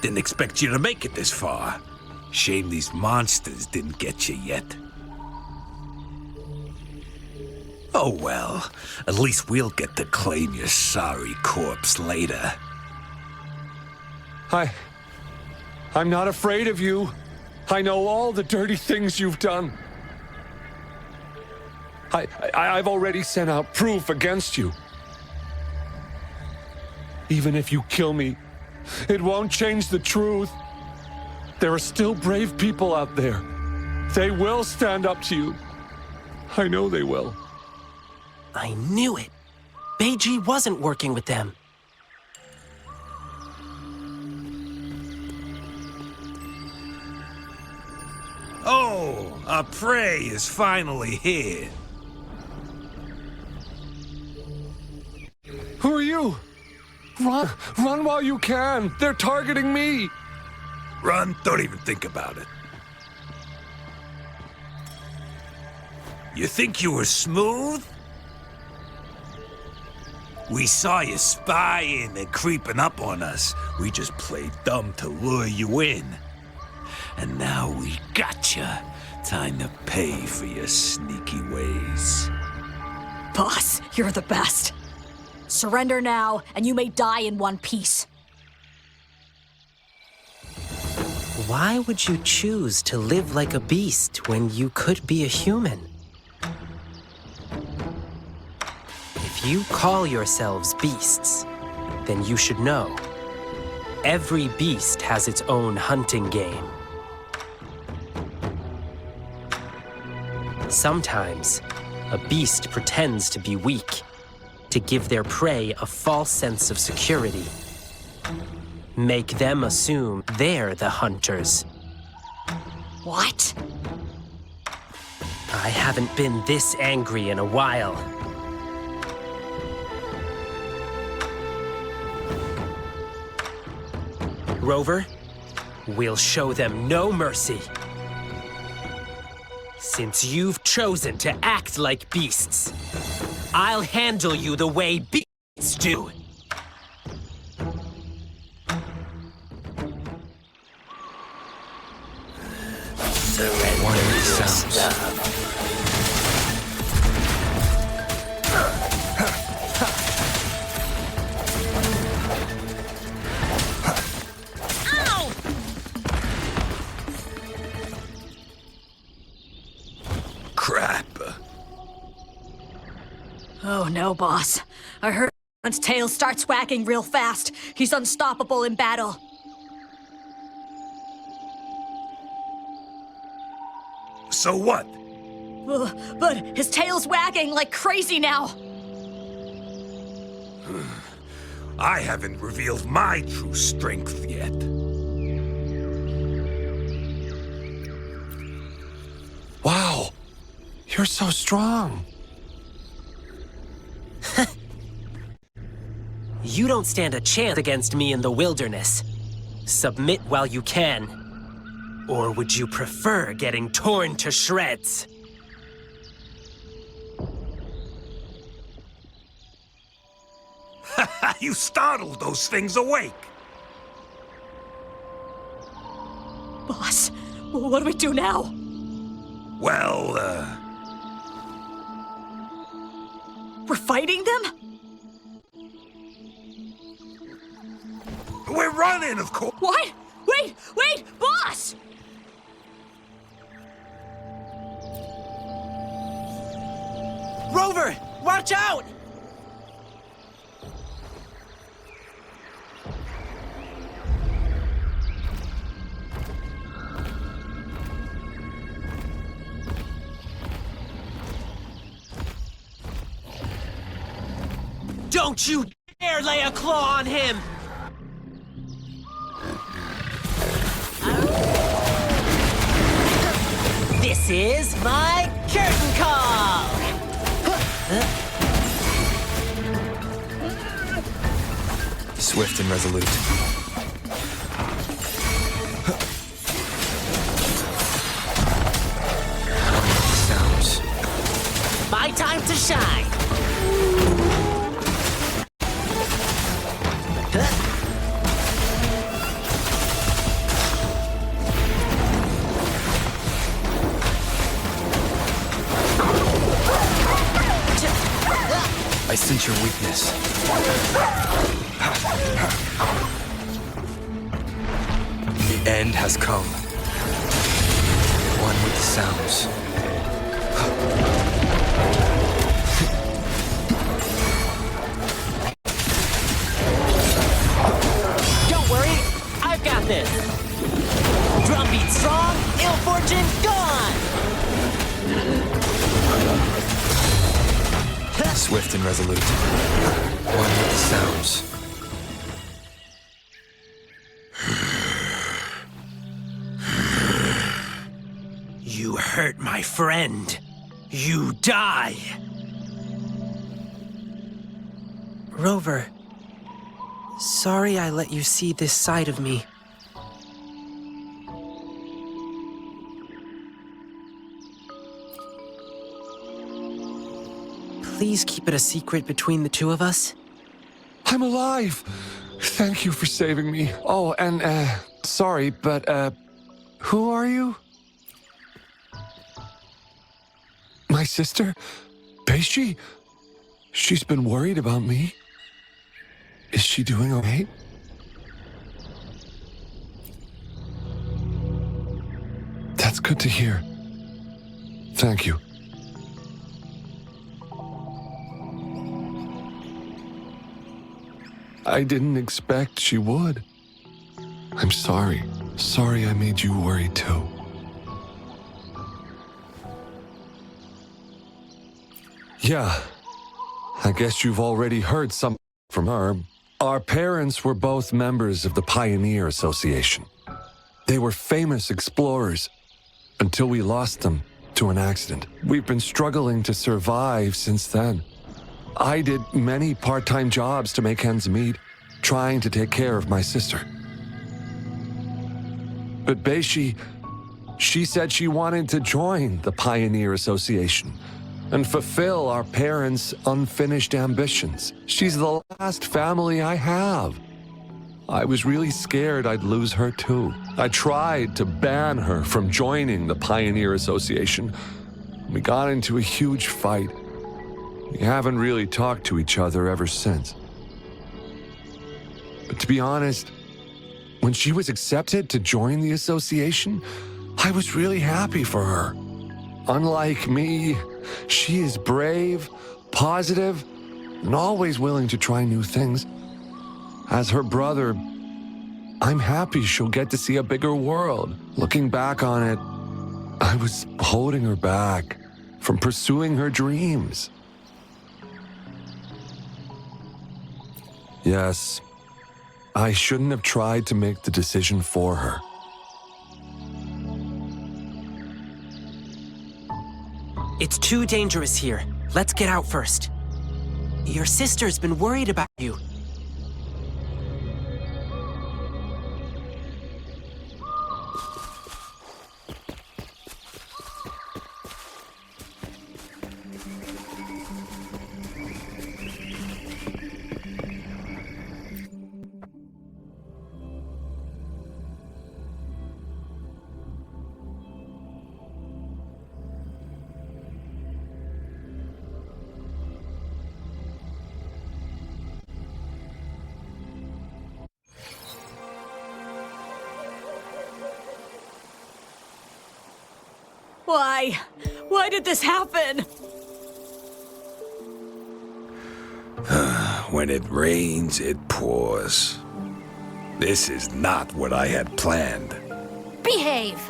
Didn't expect you to make it this far. Shame these monsters didn't get you yet. Oh well, at least we'll get to claim your sorry corpse later. I'm not afraid of you. I know all the dirty things you've done. I've already sent out proof against you. Even if you kill me, it won't change the truth. There are still brave people out there. They will stand up to you. I know they will. I knew it. Beiji wasn't working with them. Oh, our prey is finally here. Who are you? Run while you can. They're targeting me. Run, don't even think about it. You think you were smooth? We saw you spying and creeping up on us. We just played dumb to lure you in. And now we gotcha. Time to pay for your sneaky ways. Boss, you're the best. Surrender now, and you may die in one piece. Why would you choose to live like a beast when you could be a human? If you call yourselves beasts, then you should know. Every beast has its own hunting game. Sometimes, a beast pretends to be weak, to give their prey a false sense of security. Make them assume they're the hunters. What? I haven't been this angry in a while. Rover, we'll show them no mercy. Since you've chosen to act like beasts, I'll handle you the way beasts do. Surrender yourself. Crap. know, boss. I heard once tail starts wagging real fast, he's unstoppable in battle. So what? But his tail's wagging like crazy now. I haven't revealed my true strength yet. Wow, you're so strong. You don't stand a chance against me in the wilderness. Submit while you can. Or would you prefer getting torn to shreds? You startled those things awake. Boss, what do we do now? Well, We're fighting them? we're running, of course. What? Wait, boss! Rover, watch out! Don't you dare lay a claw on him! This is my curtain call! Swift and resolute. Sounds. My time to shine! I sense your weakness. The end has come. One with the sounds. Don't worry, I've got this. Drumbeat strong, ill fortune gone! Swift and resolute. One with the sounds. You hurt my friend. You die. Rover, sorry I let you see this side of me. Please keep it a secret between the two of us. I'm alive! Thank you for saving me. Oh, and, sorry, but, who are you? My sister? Beishi? She's been worried about me. Is she doing all right? That's good to hear. Thank you. I didn't expect she would. I'm sorry. Sorry I made you worry too. Yeah, I guess you've already heard something from her. Our parents were both members of the Pioneer Association. They were famous explorers until we lost them to an accident. We've been struggling to survive since then. I did many part-time jobs to make ends meet, trying to take care of my sister. But Beishi, she said she wanted to join the Pioneer Association and fulfill our parents' unfinished ambitions. She's the last family I have. I was really scared I'd lose her too. I tried to ban her from joining the Pioneer Association. We got into a huge fight. We haven't really talked to each other ever since. But to be honest, when she was accepted to join the association, I was really happy for her. Unlike me, she is brave, positive, and always willing to try new things. As her brother, I'm happy she'll get to see a bigger world. Looking back on it, I was holding her back from pursuing her dreams. Yes, I shouldn't have tried to make the decision for her. It's too dangerous here. Let's get out first. Your sister's been worried about you. Why? Why did this happen? When it rains, it pours. This is not what I had planned. Behave!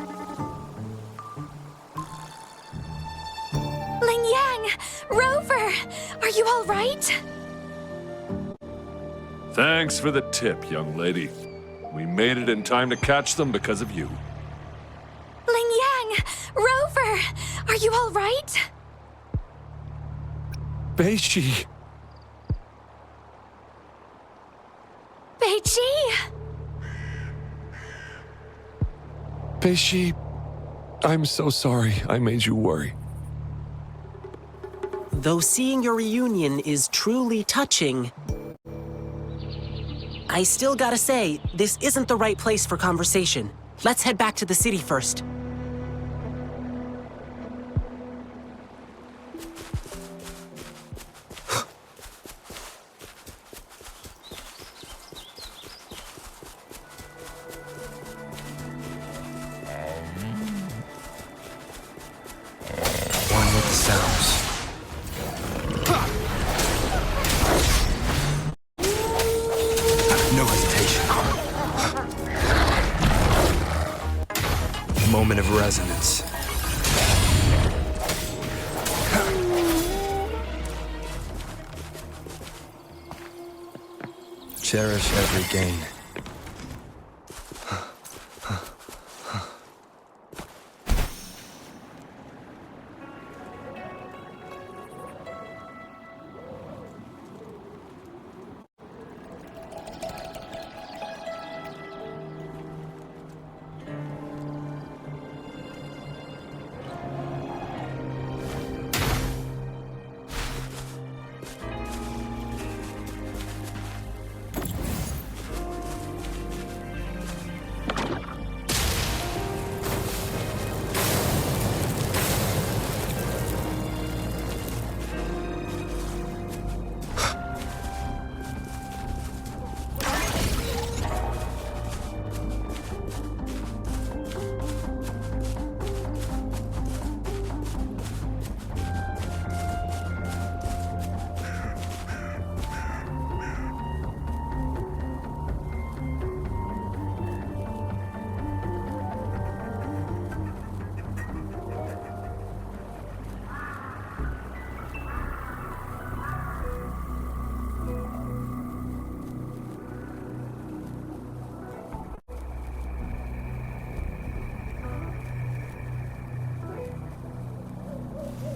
Ling Yang! Rover! Are you all right? Thanks for the tip, young lady. We made it in time to catch them because of you. Ling Yang! Rover! Are you all right? Beishi! Beichi! Beishi, I'm so sorry I made you worry. Though seeing your reunion is truly touching, I still gotta say, this isn't the right place for conversation. Let's head back to the city first. One with the sounds. No hesitation. Moment of resonance. Cherish every gain.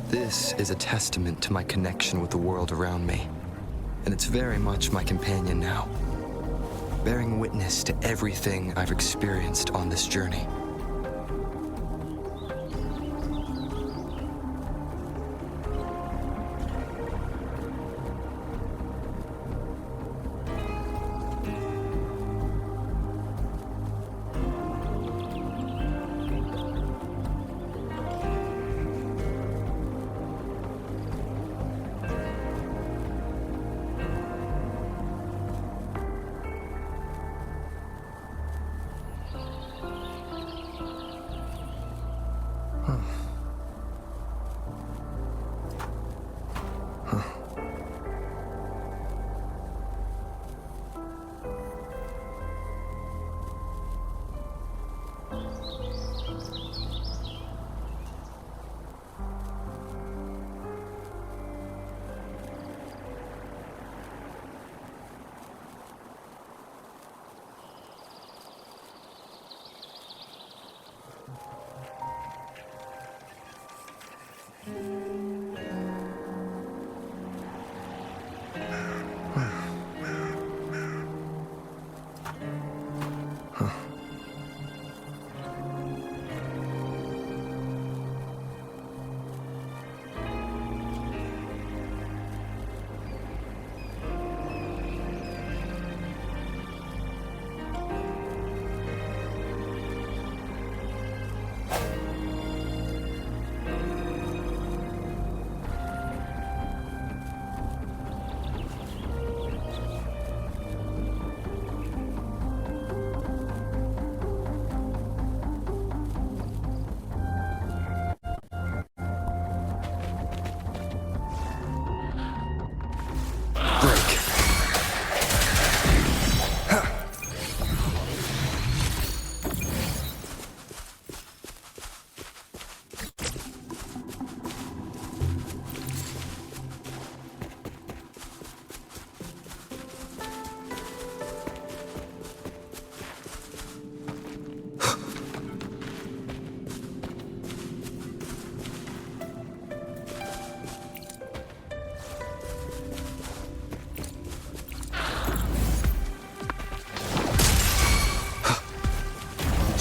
This is a testament to my connection with the world around me, and it's very much my companion now, bearing witness to everything I've experienced on this journey.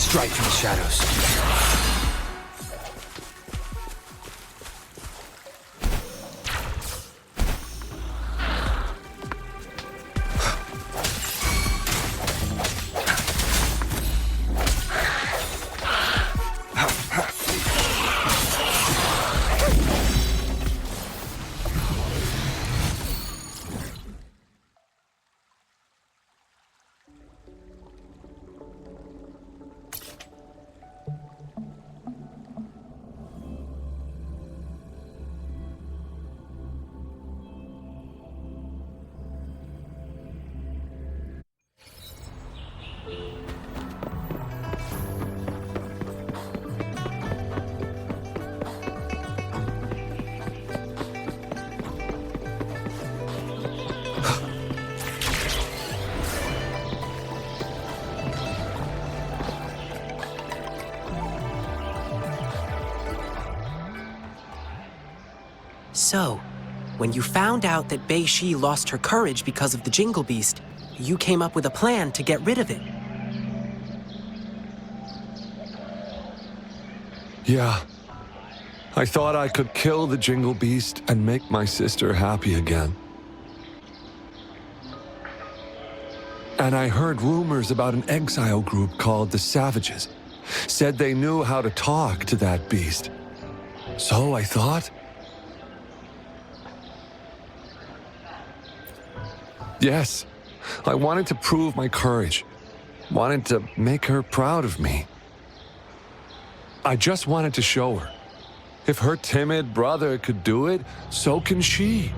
Strike from the shadows. So, when you found out that Bei Shi lost her courage because of the Jingle Beast, you came up with a plan to get rid of it. Yeah. I thought I could kill the Jingle Beast and make my sister happy again. And I heard rumors about an exile group called the Savages. Said they knew how to talk to that beast. So I thought... Yes, I wanted to prove my courage. Wanted to make her proud of me. I just wanted to show her. If her timid brother could do it, so can she.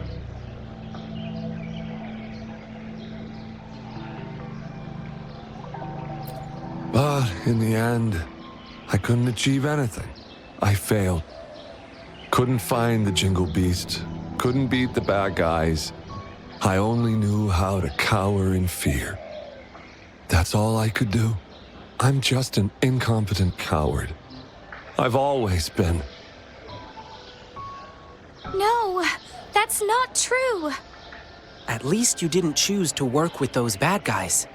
But in the end, I couldn't achieve anything. I failed. Couldn't find the Jingle Beast. Couldn't beat the bad guys. I only knew how to cower in fear. That's all I could do. I'm just an incompetent coward. I've always been. No, that's not true. At least you didn't choose to work with those bad guys.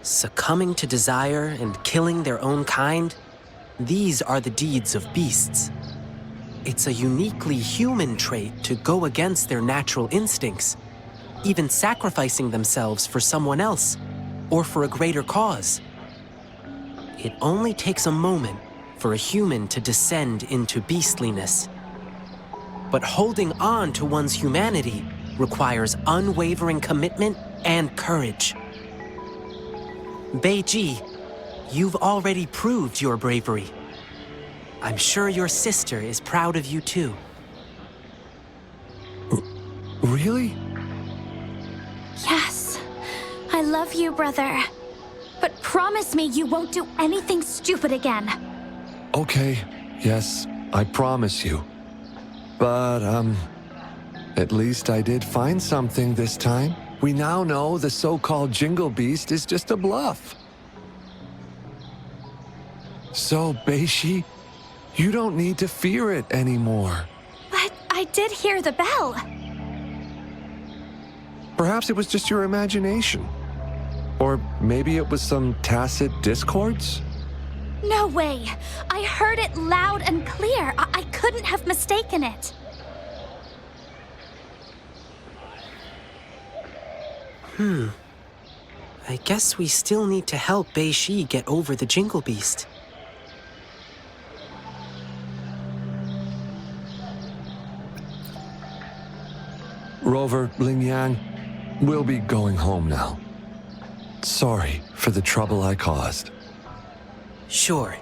Succumbing to desire and killing their own kind, these are the deeds of beasts. It's a uniquely human trait to go against their natural instincts, even sacrificing themselves for someone else or for a greater cause. It only takes a moment for a human to descend into beastliness. But holding on to one's humanity requires unwavering commitment and courage. Beiji, you've already proved your bravery. I'm sure your sister is proud of you too. Really? Yes, I love you, brother. But promise me you won't do anything stupid again. Okay, yes, I promise you. But, at least I did find something this time. We now know the so-called Jingle Beast is just a bluff. So, Bei Shi, you don't need to fear it anymore. But I did hear the bell. Perhaps it was just your imagination. Or maybe it was some tacit discords? No way! I heard it loud and clear. I couldn't have mistaken it. I guess we still need to help Bei Shi get over the Jingle Beast. Rover, Lingyang, we'll be going home now. Sorry for the trouble I caused. Sure.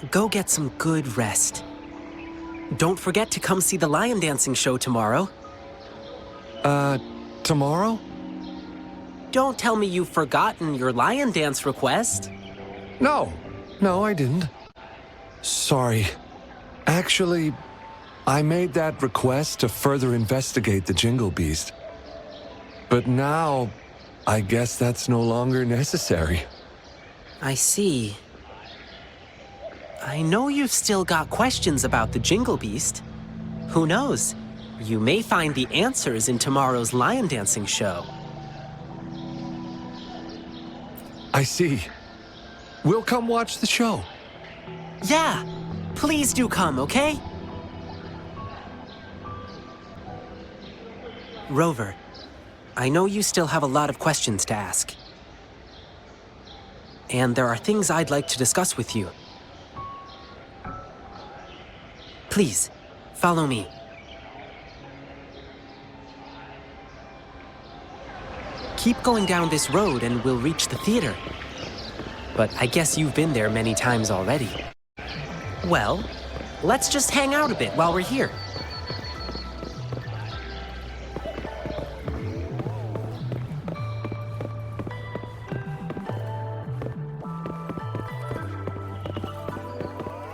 Go get some good rest. Don't forget to come see the lion dancing show tomorrow. Tomorrow? Don't tell me you've forgotten your lion dance request. No, I didn't. Sorry. Actually, I made that request to further investigate the Jingle Beast. But now, I guess that's no longer necessary. I see. I know you've still got questions about the Jingle Beast. Who knows? You may find the answers in tomorrow's lion dancing show. I see. We'll come watch the show. Yeah, please do come, okay? Rover, I know you still have a lot of questions to ask. And there are things I'd like to discuss with you. Please, follow me. Keep going down this road and we'll reach the theater. But I guess you've been there many times already. Well, let's just hang out a bit while we're here.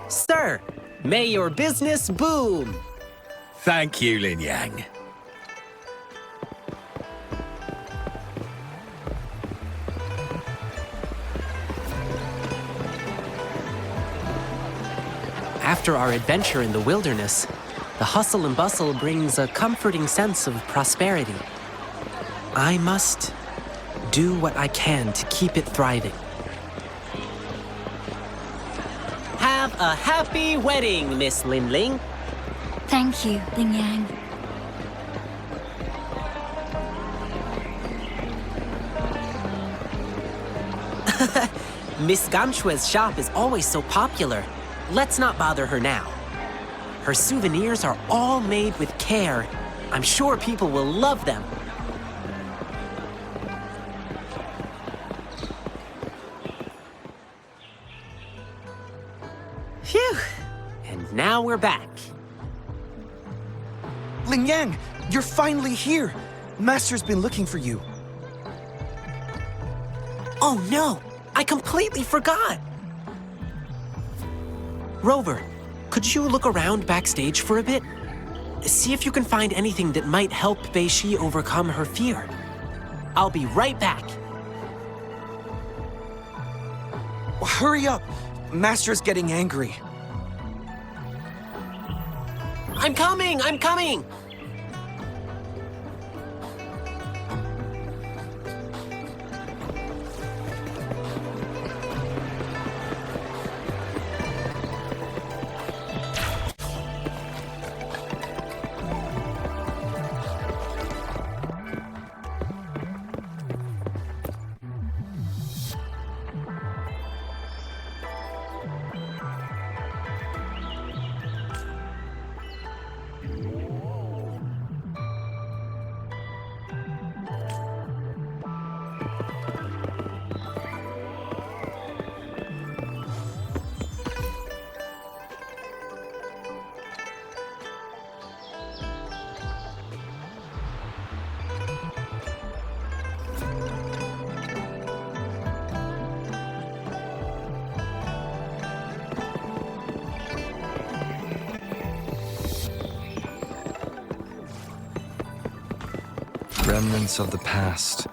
Sir, may your business boom! Thank you, Lin Yang. After our adventure in the wilderness, the hustle and bustle brings a comforting sense of prosperity. I must do what I can to keep it thriving. Have a happy wedding, Miss Lin Ling. Thank you, Ling Yang. Miss Gamshue's shop is always so popular. Let's not bother her now. Her souvenirs are all made with care. I'm sure people will love them. Phew! And now we're back. Ling Yang, you're finally here. Master's been looking for you. Oh no! I completely forgot! Rover, could you look around backstage for a bit? See if you can find anything that might help Bei-Shi overcome her fear. I'll be right back. Hurry up! Master's getting angry. I'm coming! I'm coming! Remnants of the past.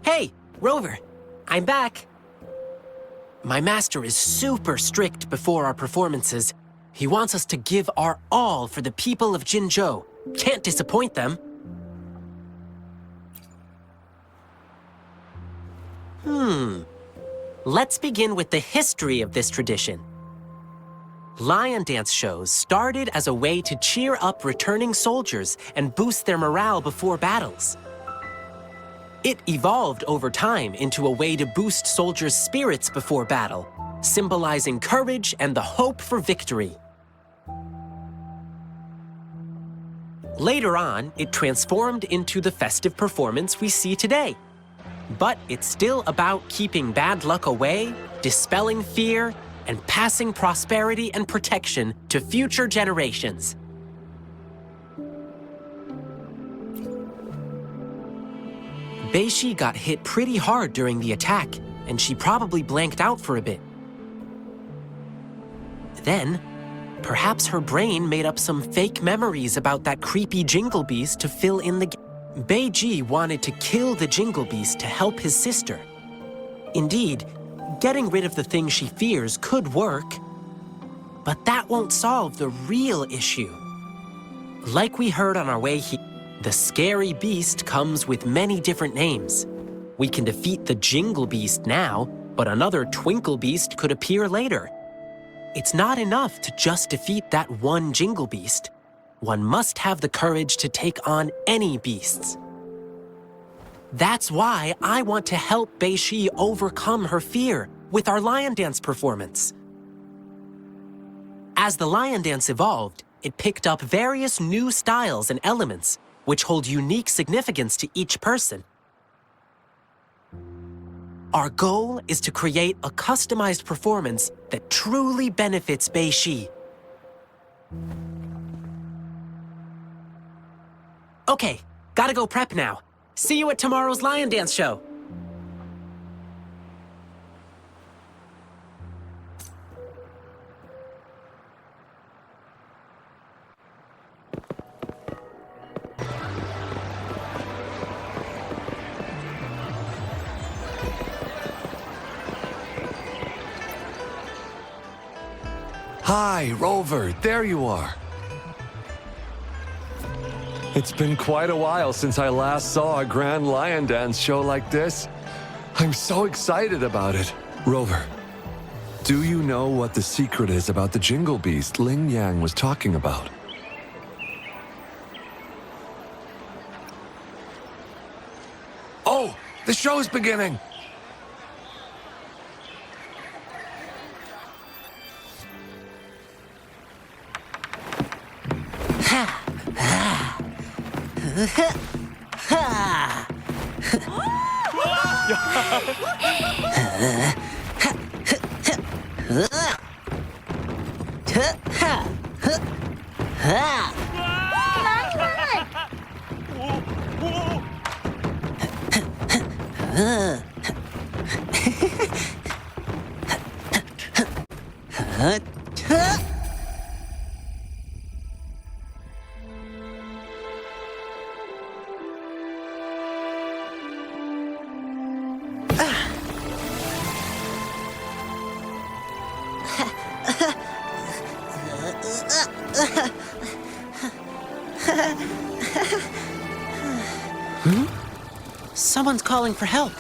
Hey, Rover, I'm back. My master is super strict before our performances. He wants us to give our all for the people of Jinzhou. Can't disappoint them. Let's begin with the history of this tradition. Lion dance shows started as a way to cheer up returning soldiers and boost their morale before battles. It evolved over time into a way to boost soldiers' spirits before battle, symbolizing courage and the hope for victory. Later on, it transformed into the festive performance we see today. But it's still about keeping bad luck away, dispelling fear, and passing prosperity and protection to future generations. Bei-Shi got hit pretty hard during the attack, and she probably blanked out for a bit. Then, perhaps her brain made up some fake memories about that creepy Jingle Beast to fill in the Bei-Ji wanted to kill the Jingle Beast to help his sister. Indeed, getting rid of the thing she fears could work, but that won't solve the real issue. Like we heard on our way here, The scary beast comes with many different names. We can defeat the Jingle Beast now, but another Twinkle Beast could appear later. It's not enough to just defeat that one Jingle Beast. One must have the courage to take on any beasts. That's why I want to help Bei-Shi overcome her fear with our lion dance performance. As the lion dance evolved, it picked up various new styles and elements, which hold unique significance to each person. Our goal is to create a customized performance that truly benefits Bei-Shi. Okay, gotta go prep now. See you at tomorrow's lion dance show. Hi, Rover, there you are. It's been quite a while since I last saw a grand lion dance show like this. I'm so excited about it. Rover, do you know what the secret is about the Jingle Beast Ling Yang was talking about? Oh, the show's beginning! Someone's calling for help.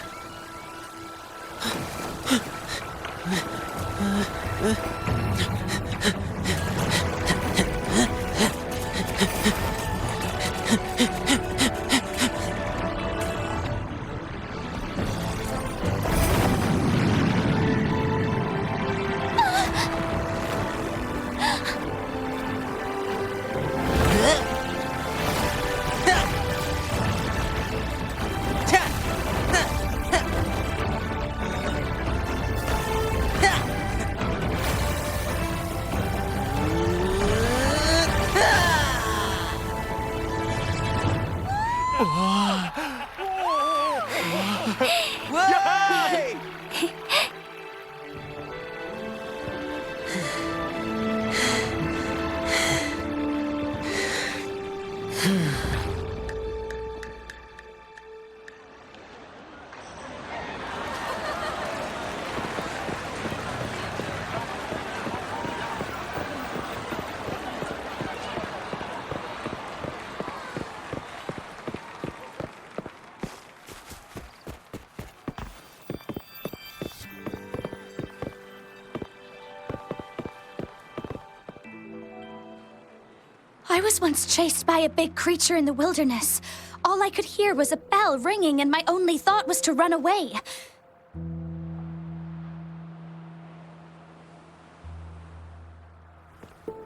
I was once chased by a big creature in the wilderness. All I could hear was a bell ringing, and my only thought was to run away.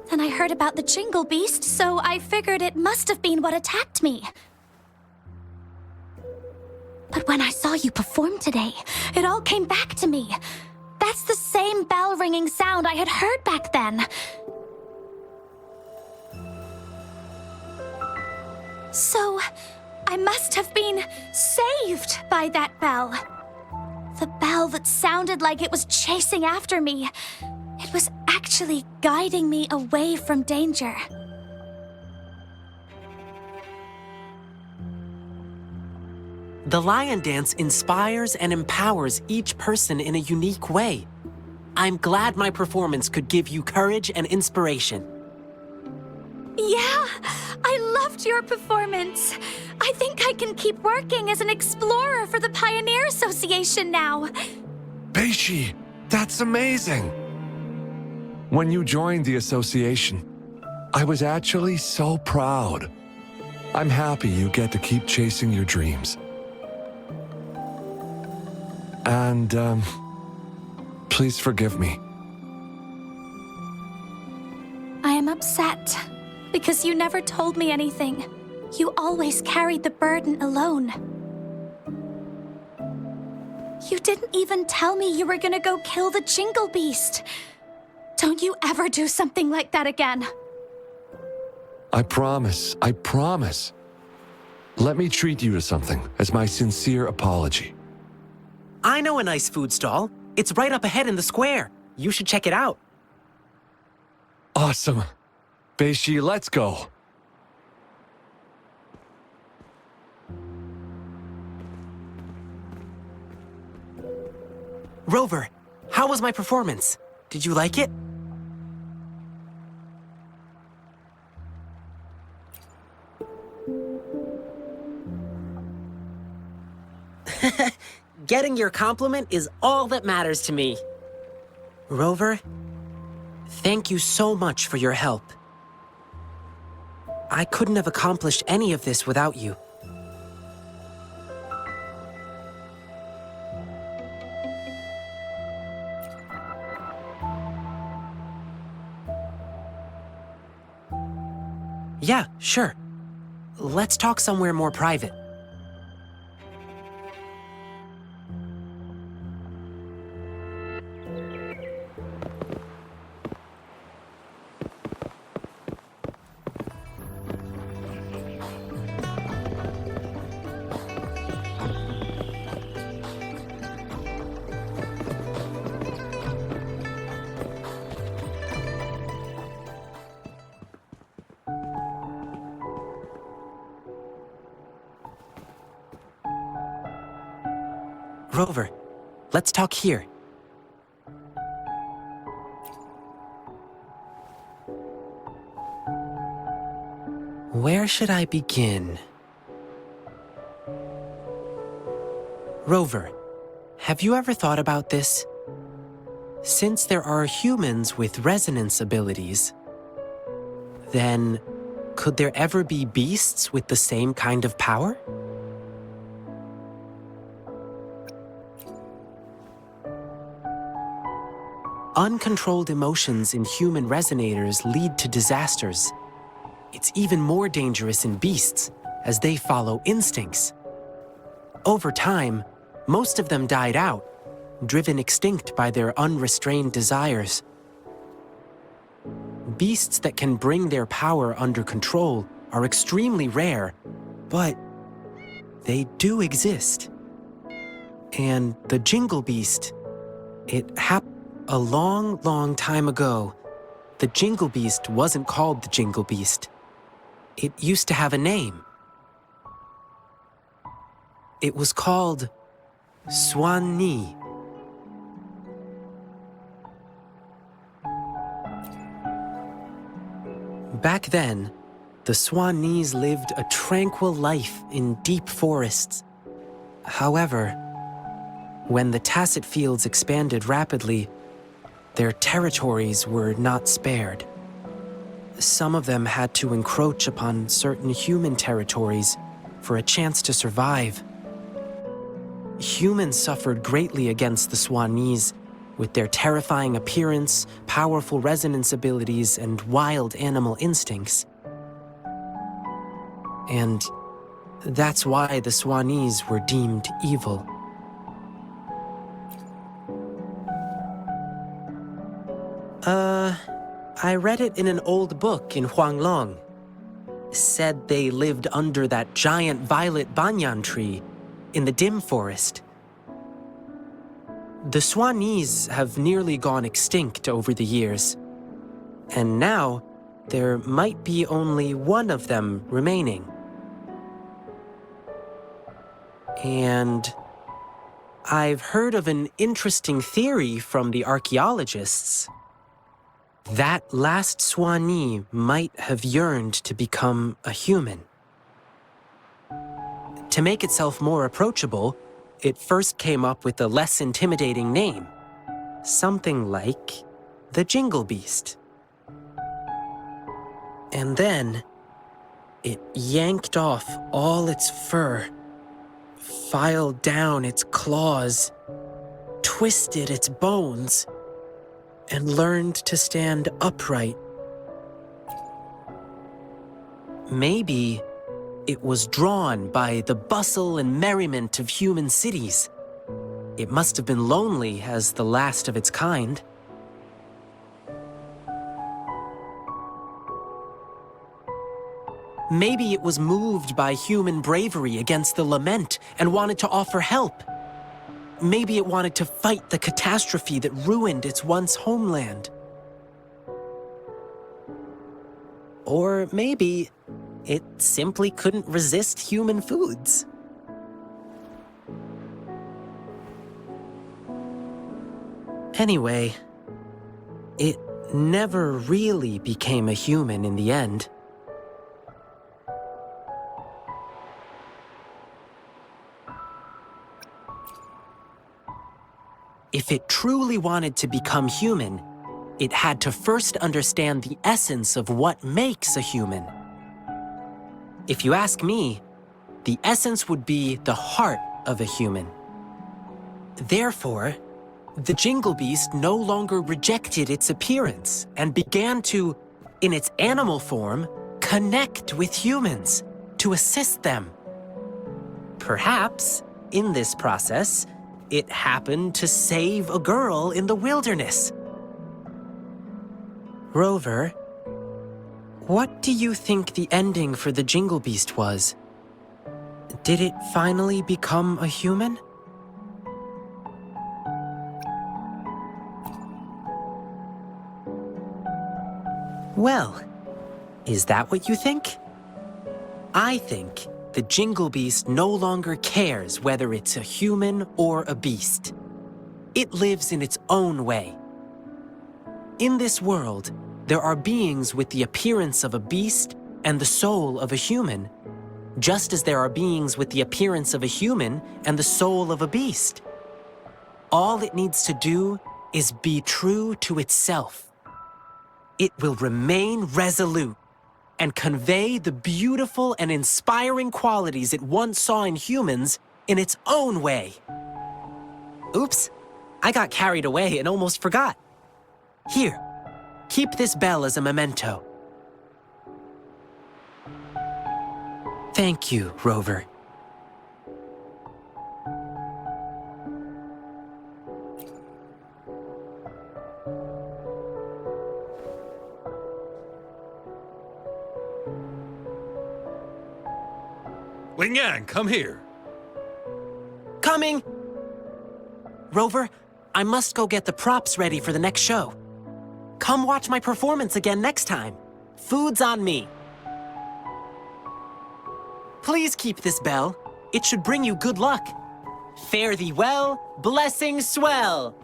Then I heard about the Jingle Beast, so I figured it must have been what attacked me. But when I saw you perform today, it all came back to me. That's the same bell-ringing sound I had heard back then. So, I must have been saved by that bell. The bell that sounded like it was chasing after me. It was actually guiding me away from danger. The lion dance inspires and empowers each person in a unique way. I'm glad my performance could give you courage and inspiration. Yeah, I loved loved your performance. I think I can keep working as an explorer for the Pioneer Association now. Beishi, that's amazing! When you joined the association, I was actually so proud. I'm happy you get to keep chasing your dreams. And, please forgive me. I am upset because you never told me anything. You always carried the burden alone. You didn't even tell me you were gonna go kill the Jingle Beast. Don't you ever do something like that again. I promise. Let me treat you to something as my sincere apology. I know a nice food stall. It's right up ahead in the square. You should check it out. Awesome. Beishi, let's go. Rover, how was my performance? Did you like it? Getting your compliment is all that matters to me. Rover, thank you so much for your help. I couldn't have accomplished any of this without you. Yeah, sure. Let's talk somewhere more private. Rover, let's talk here. Where should I begin? Rover, have you ever thought about this? Since there are humans with resonance abilities, then could there ever be beasts with the same kind of power? Uncontrolled emotions in human resonators lead to disasters. It's even more dangerous in beasts, as they follow instincts. Over time, most of them died out, driven extinct by their unrestrained desires. Beasts that can bring their power under control are extremely rare, but they do exist. And the Jingle Beast, it happened a long, long time ago. The Jingle Beast wasn't called the Jingle Beast. It used to have a name. It was called Swan-Ni. Back then, the Swan-Nis lived a tranquil life in deep forests. However, when the Tacet Fields expanded rapidly, their territories were not spared. Some of them had to encroach upon certain human territories for a chance to survive. Humans suffered greatly against the Swan-Nis, with their terrifying appearance, powerful resonance abilities, and wild animal instincts. And that's why the Swan-Nis were deemed evil. I read it in an old book in Huanglong. Said they lived under that giant violet banyan tree in the dim forest. The Swan-Nis have nearly gone extinct over the years, and now there might be only one of them remaining. And I've heard of an interesting theory from the archaeologists. That last Swan-Ni might have yearned to become a human. To make itself more approachable, it first came up with a less intimidating name. Something like the Jingle Beast. And then, it yanked off all its fur, filed down its claws, twisted its bones, and learned to stand upright. Maybe it was drawn by the bustle and merriment of human cities. It must have been lonely as the last of its kind. Maybe it was moved by human bravery against the lament and wanted to offer help. Maybe it wanted to fight the catastrophe that ruined its once homeland. Or maybe it simply couldn't resist human foods. Anyway, it never really became a human in the end. If it truly wanted to become human, it had to first understand the essence of what makes a human. If you ask me, the essence would be the heart of a human. Therefore, the Jingle Beast no longer rejected its appearance and began to, in its animal form, connect with humans, to assist them. Perhaps, in this process, it happened to save a girl in the wilderness. Rover, what do you think the ending for the Jingle Beast was? Did it finally become a human? Well, is that what you think? I think the Jingle Beast no longer cares whether it's a human or a beast. It lives in its own way. In this world, there are beings with the appearance of a beast and the soul of a human, just as there are beings with the appearance of a human and the soul of a beast. All it needs to do is be true to itself. It will remain resolute and convey the beautiful and inspiring qualities it once saw in humans in its own way. Oops, I got carried away and almost forgot. Here, keep this bell as a memento. Thank you, Rover. Ling Yang, come here. Coming! Rover, I must go get the props ready for the next show. Come watch my performance again next time. Food's on me. Please keep this bell. It should bring you good luck. Fare thee well, blessing swell.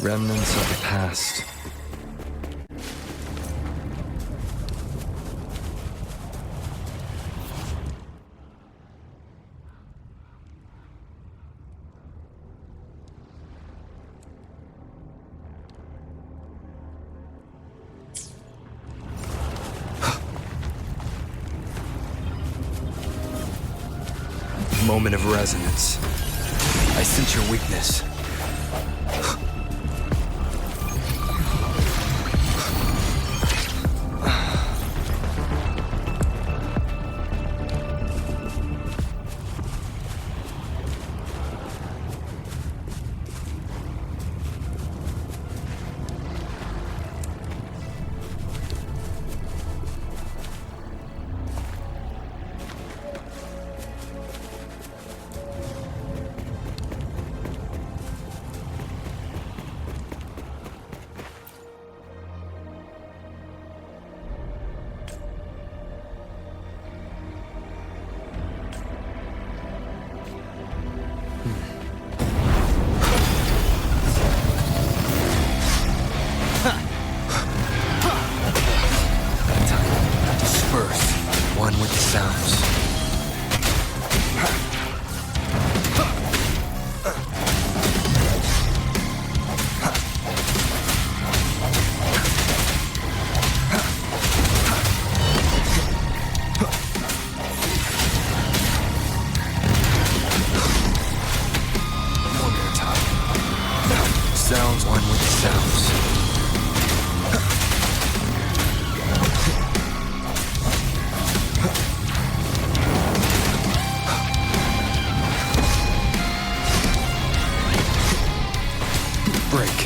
Remnants of the past. Moment of resonance. I sense your weakness. One with the sounds. One more time. Sounds, one with the sounds. Break.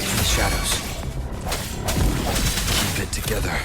light from the shadows. Keep it together.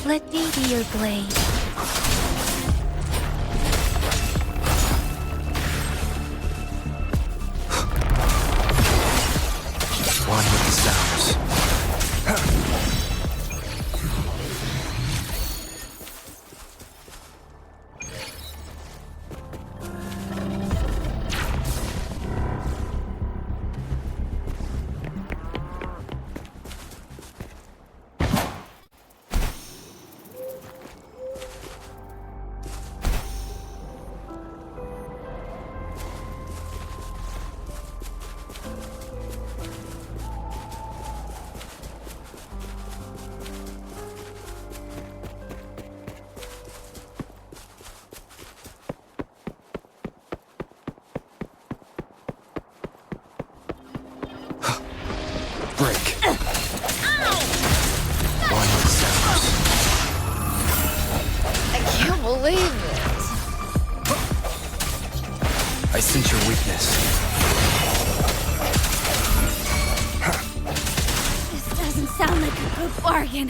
Let me be your blade. One with the sounds. break. One sounds. I can't believe this. I sense your weakness. This doesn't sound like a good bargain.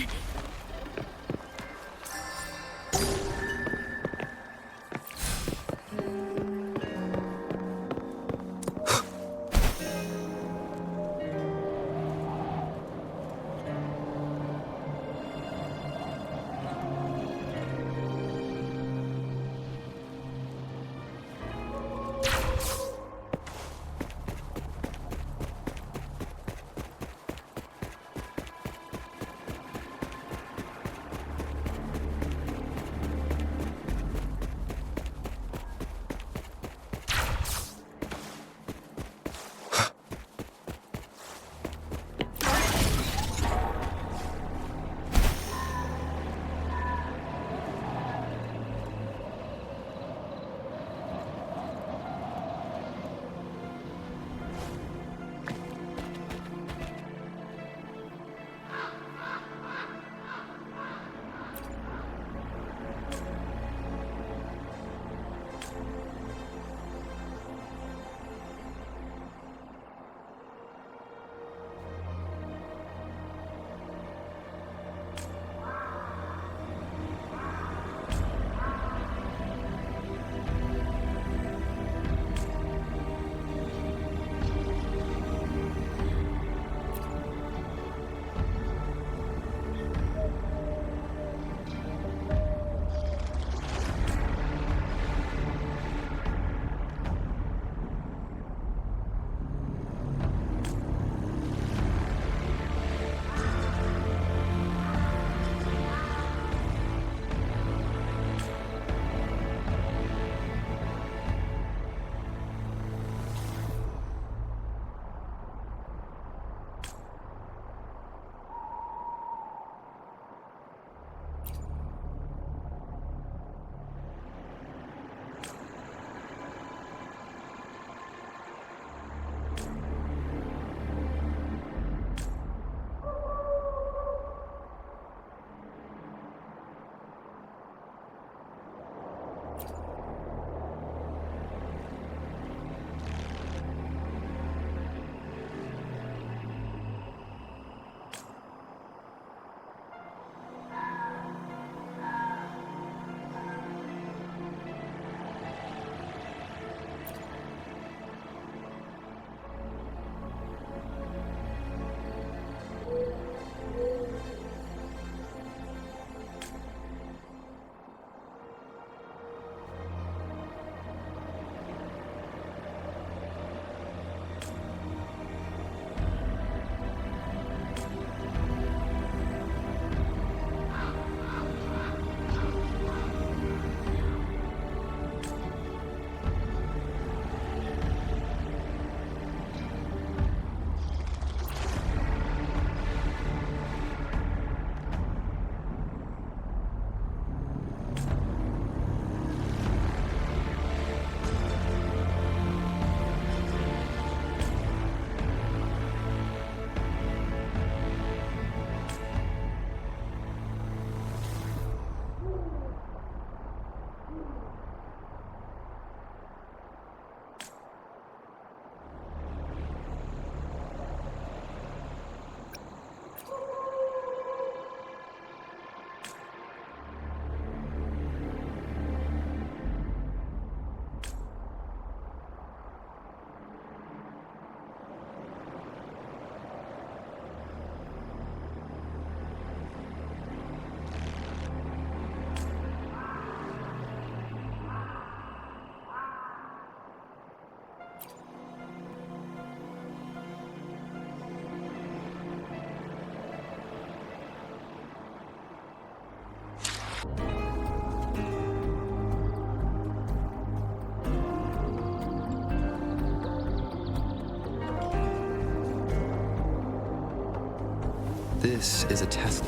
This is a test.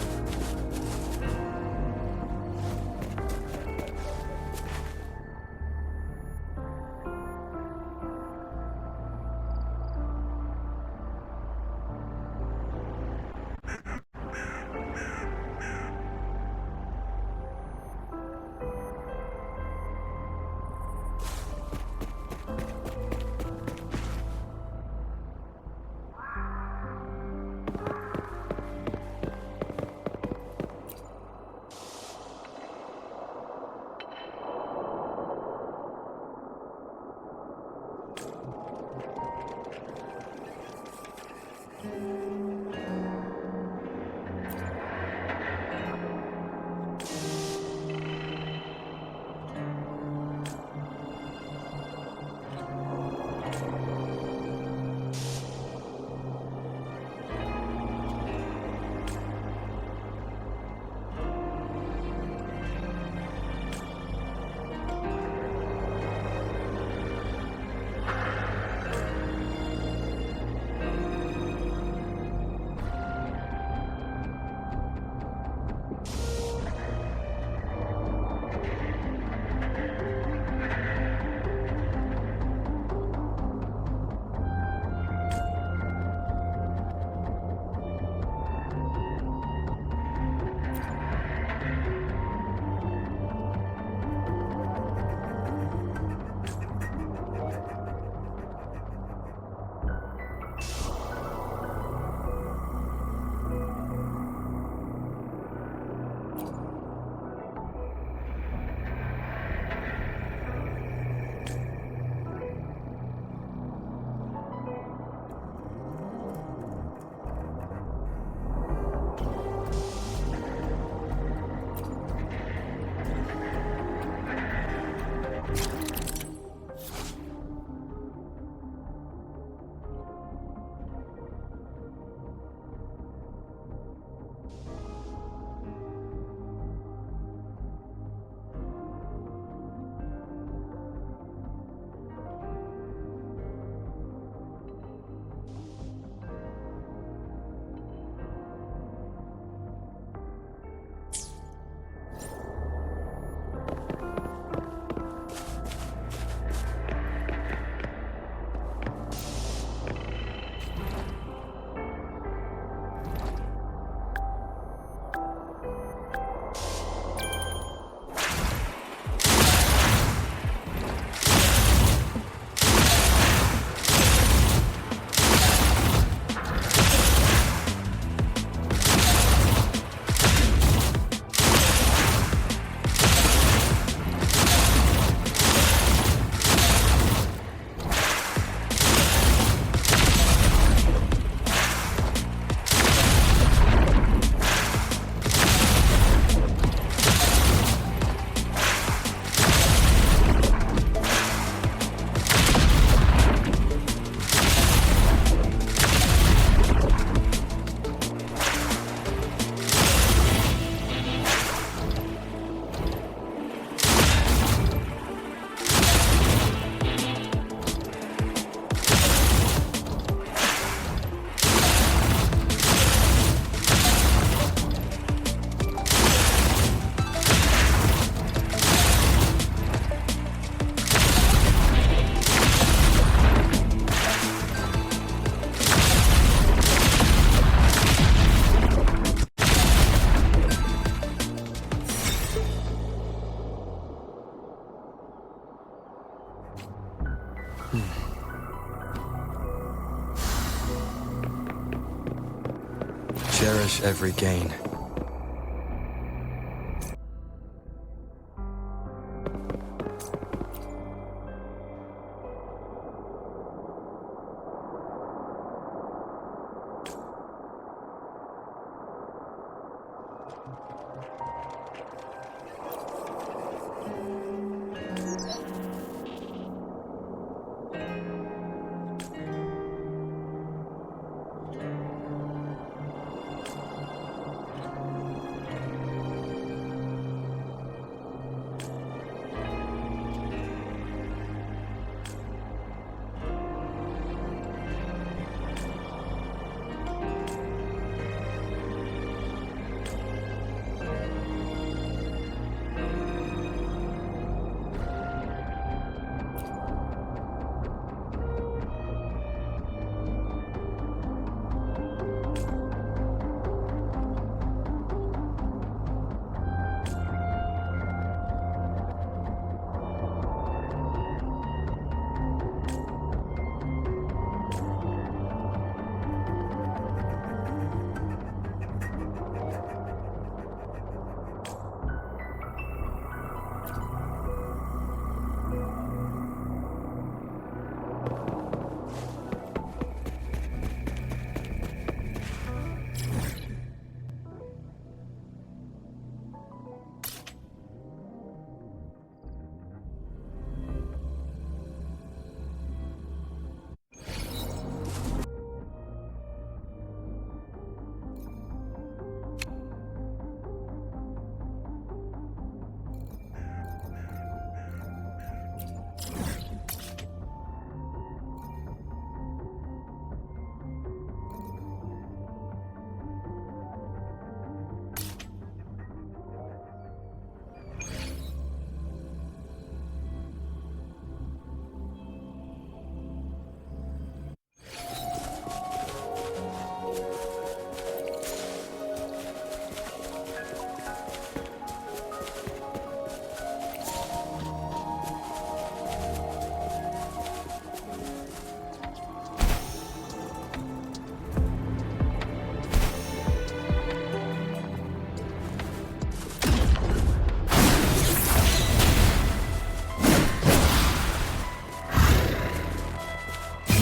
Cherish every gain.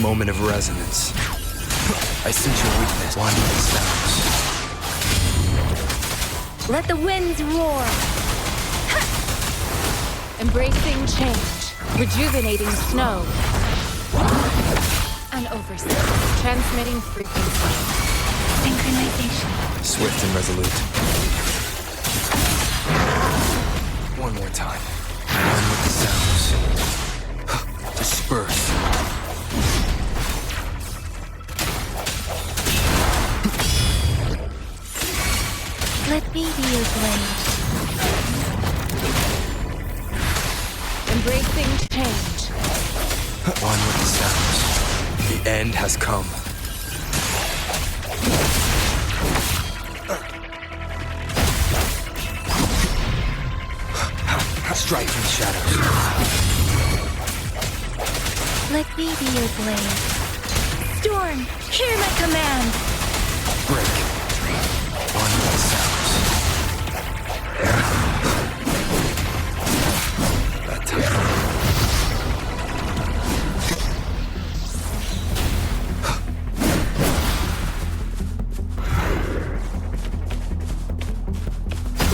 Moment of resonance. I sense your weakness. One with the sounds. Let the winds roar. Embracing change. Rejuvenating snow. An oversight. Transmitting frequency. Synchronization. Swift and resolute. One more time. One with the sounds. Disperse. Let me be your blade. Embracing change. One with the sounds. The end has come. Strike from the shadows. Let me be your blade. Storm, hear my command. Break. One with the sounds. That time.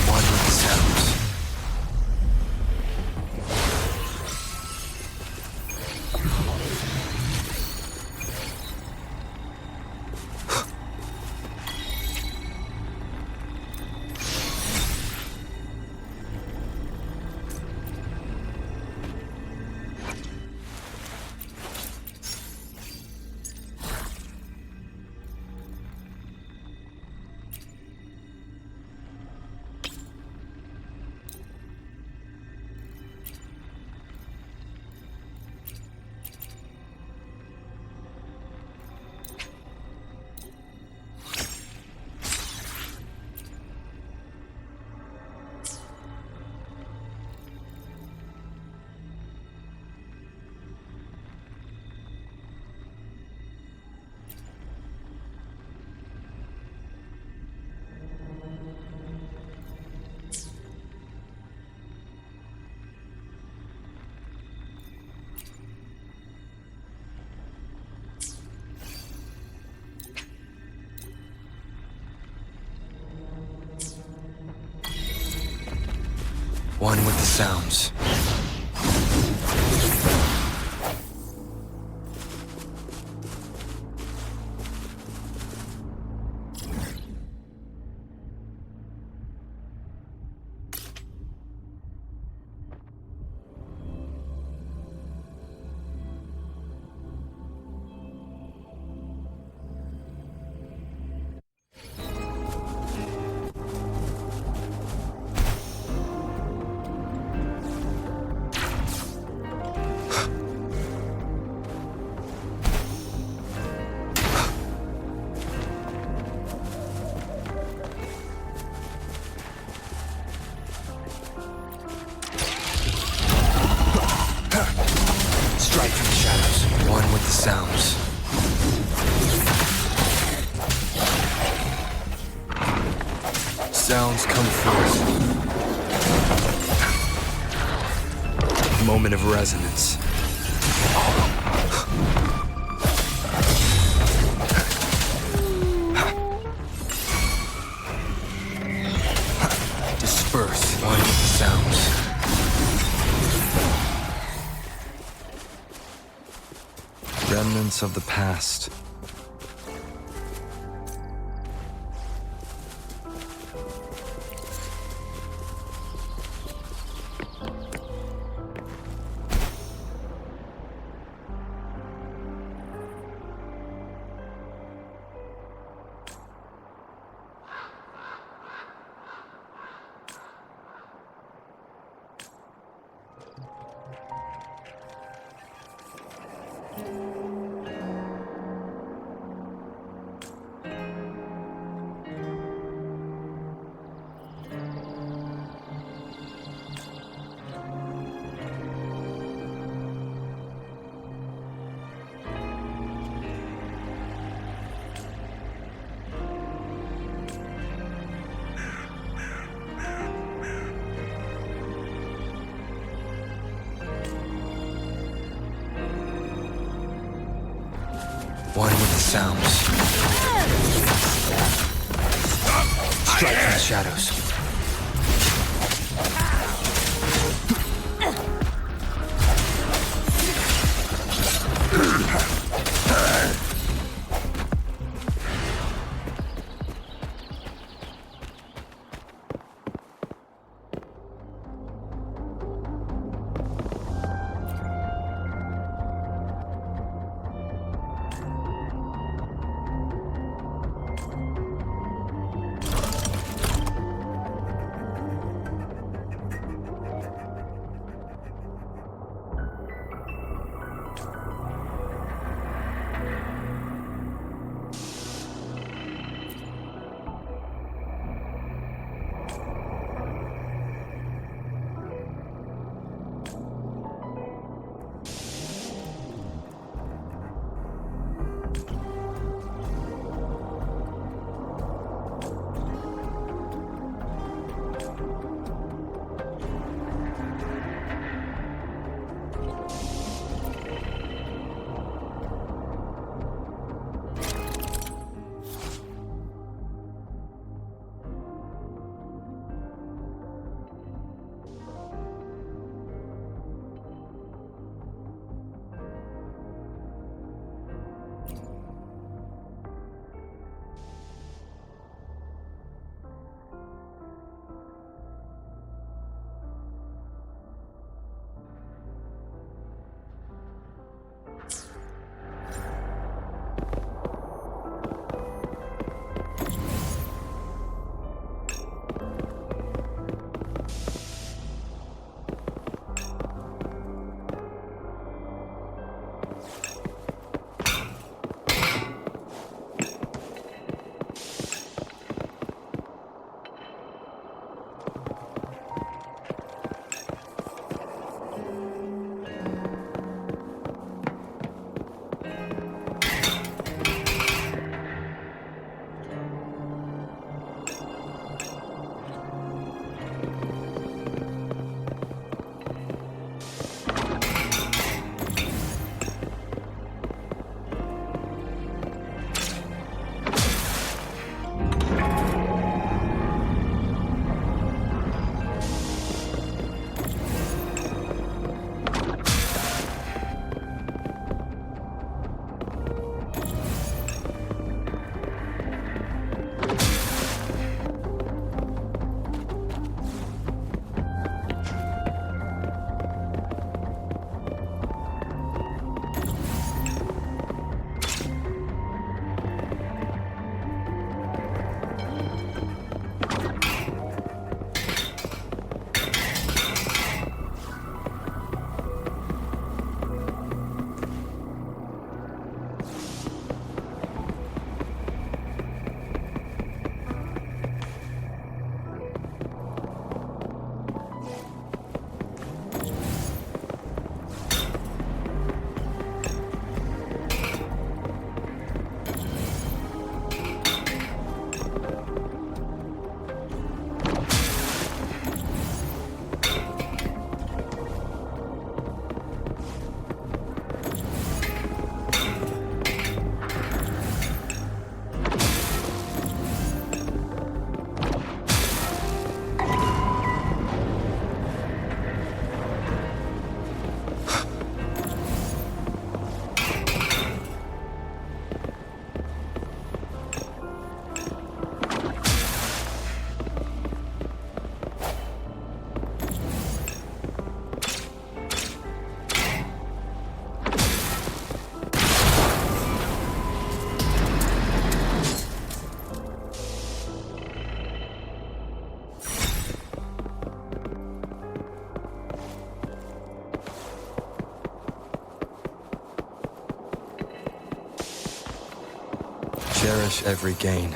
One with the sounds. One with the sounds. Strike from the shadows. One with the sounds. Sounds come forth. Moment of resonance. Disperse. One with the sounds. Remnants of the past. One with the sounds. Strike from the shadows. relish every gain.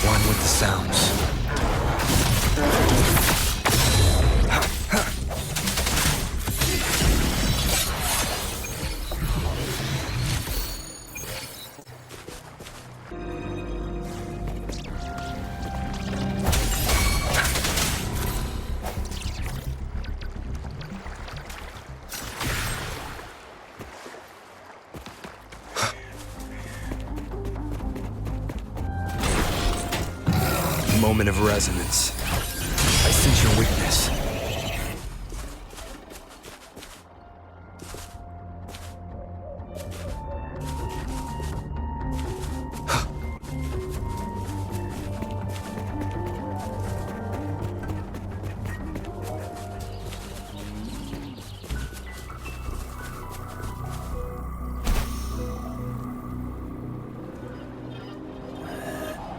One with the sounds. Moment of resonance. I sense your weakness.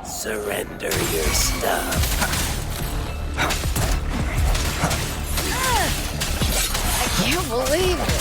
Surrender your stuff. I can't believe it.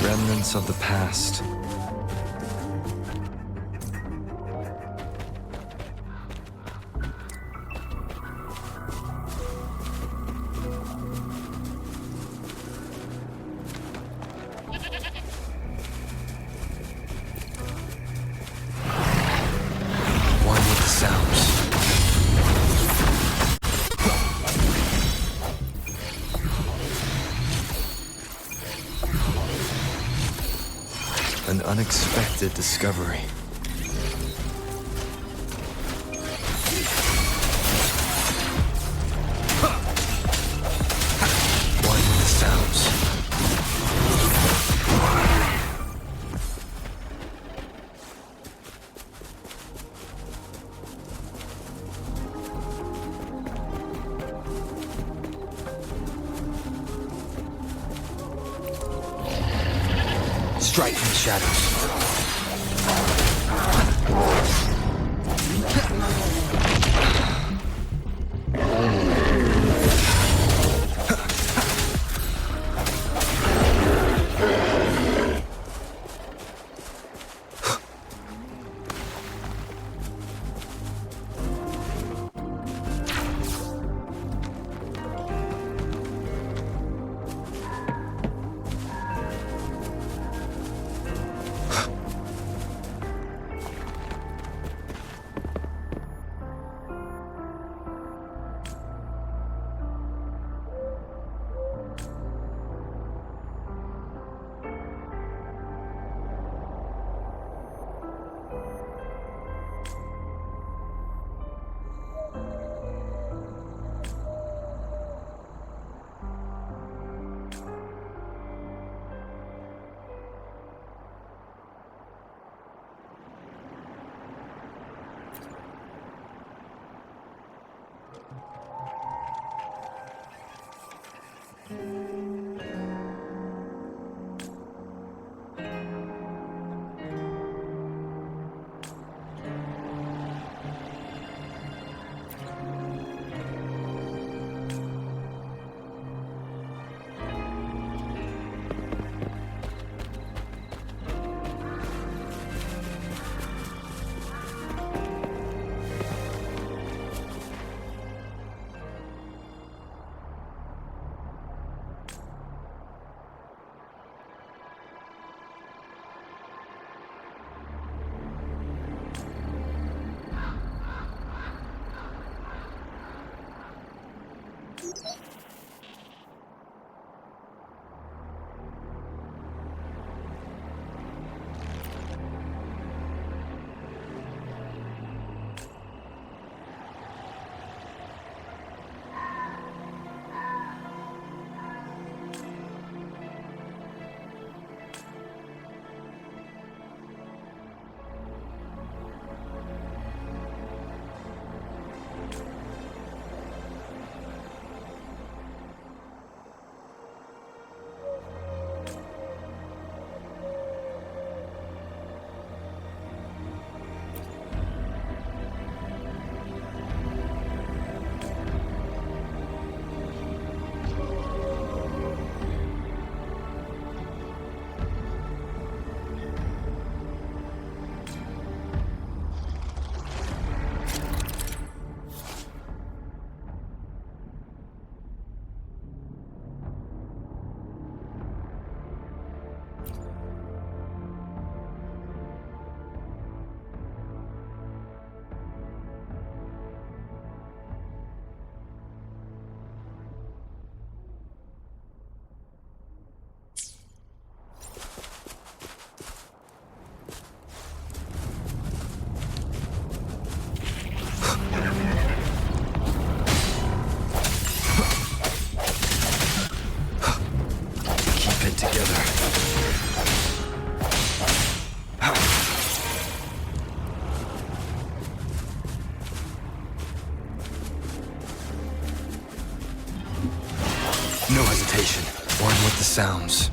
Remnants of the past. sounds. An unexpected discovery. One with the sounds. Strike from the shadows. No hesitation. One with the sounds.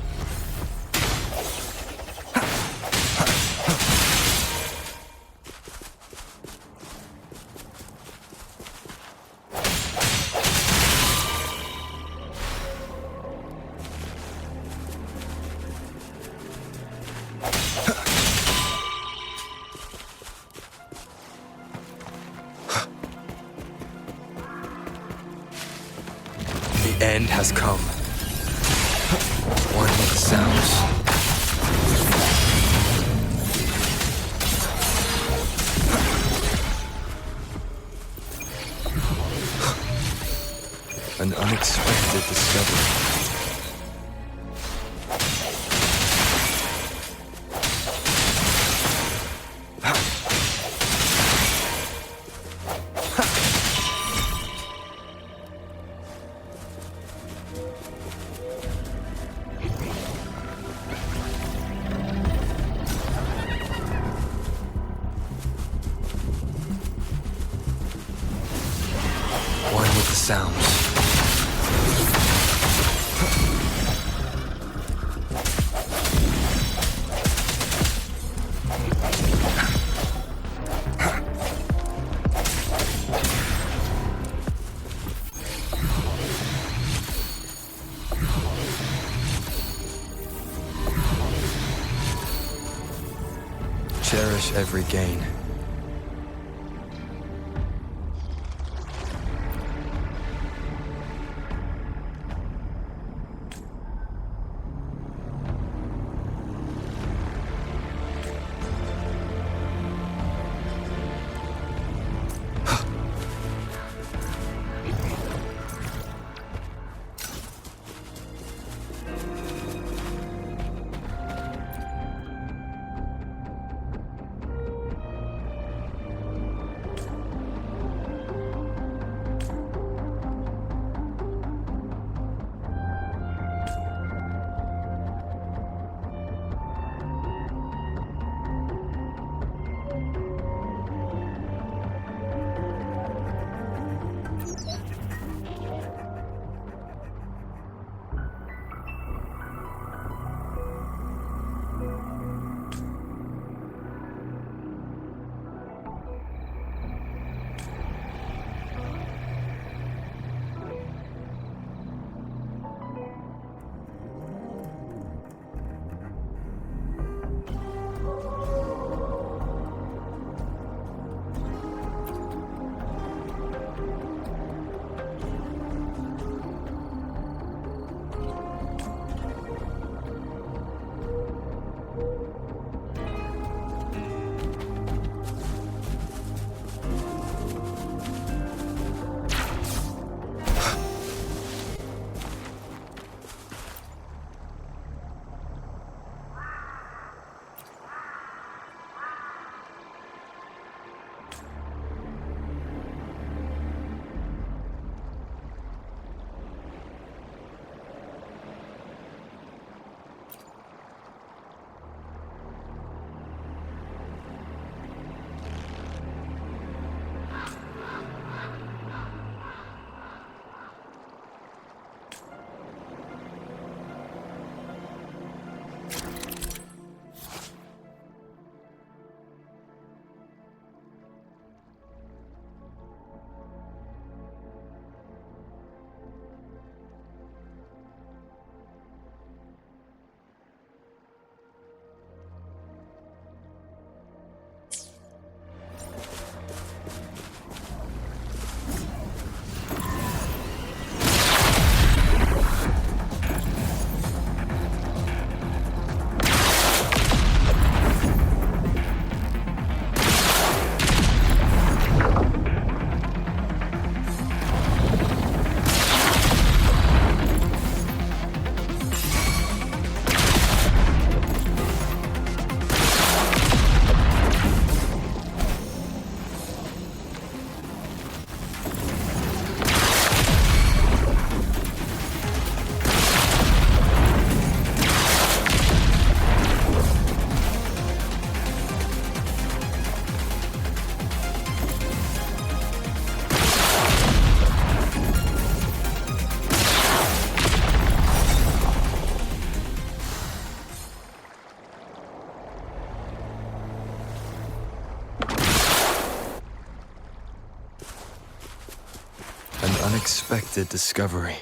The end has come. One with the sounds. An unexpected discovery. Sounds. Cherish every gain. Unexpected discovery.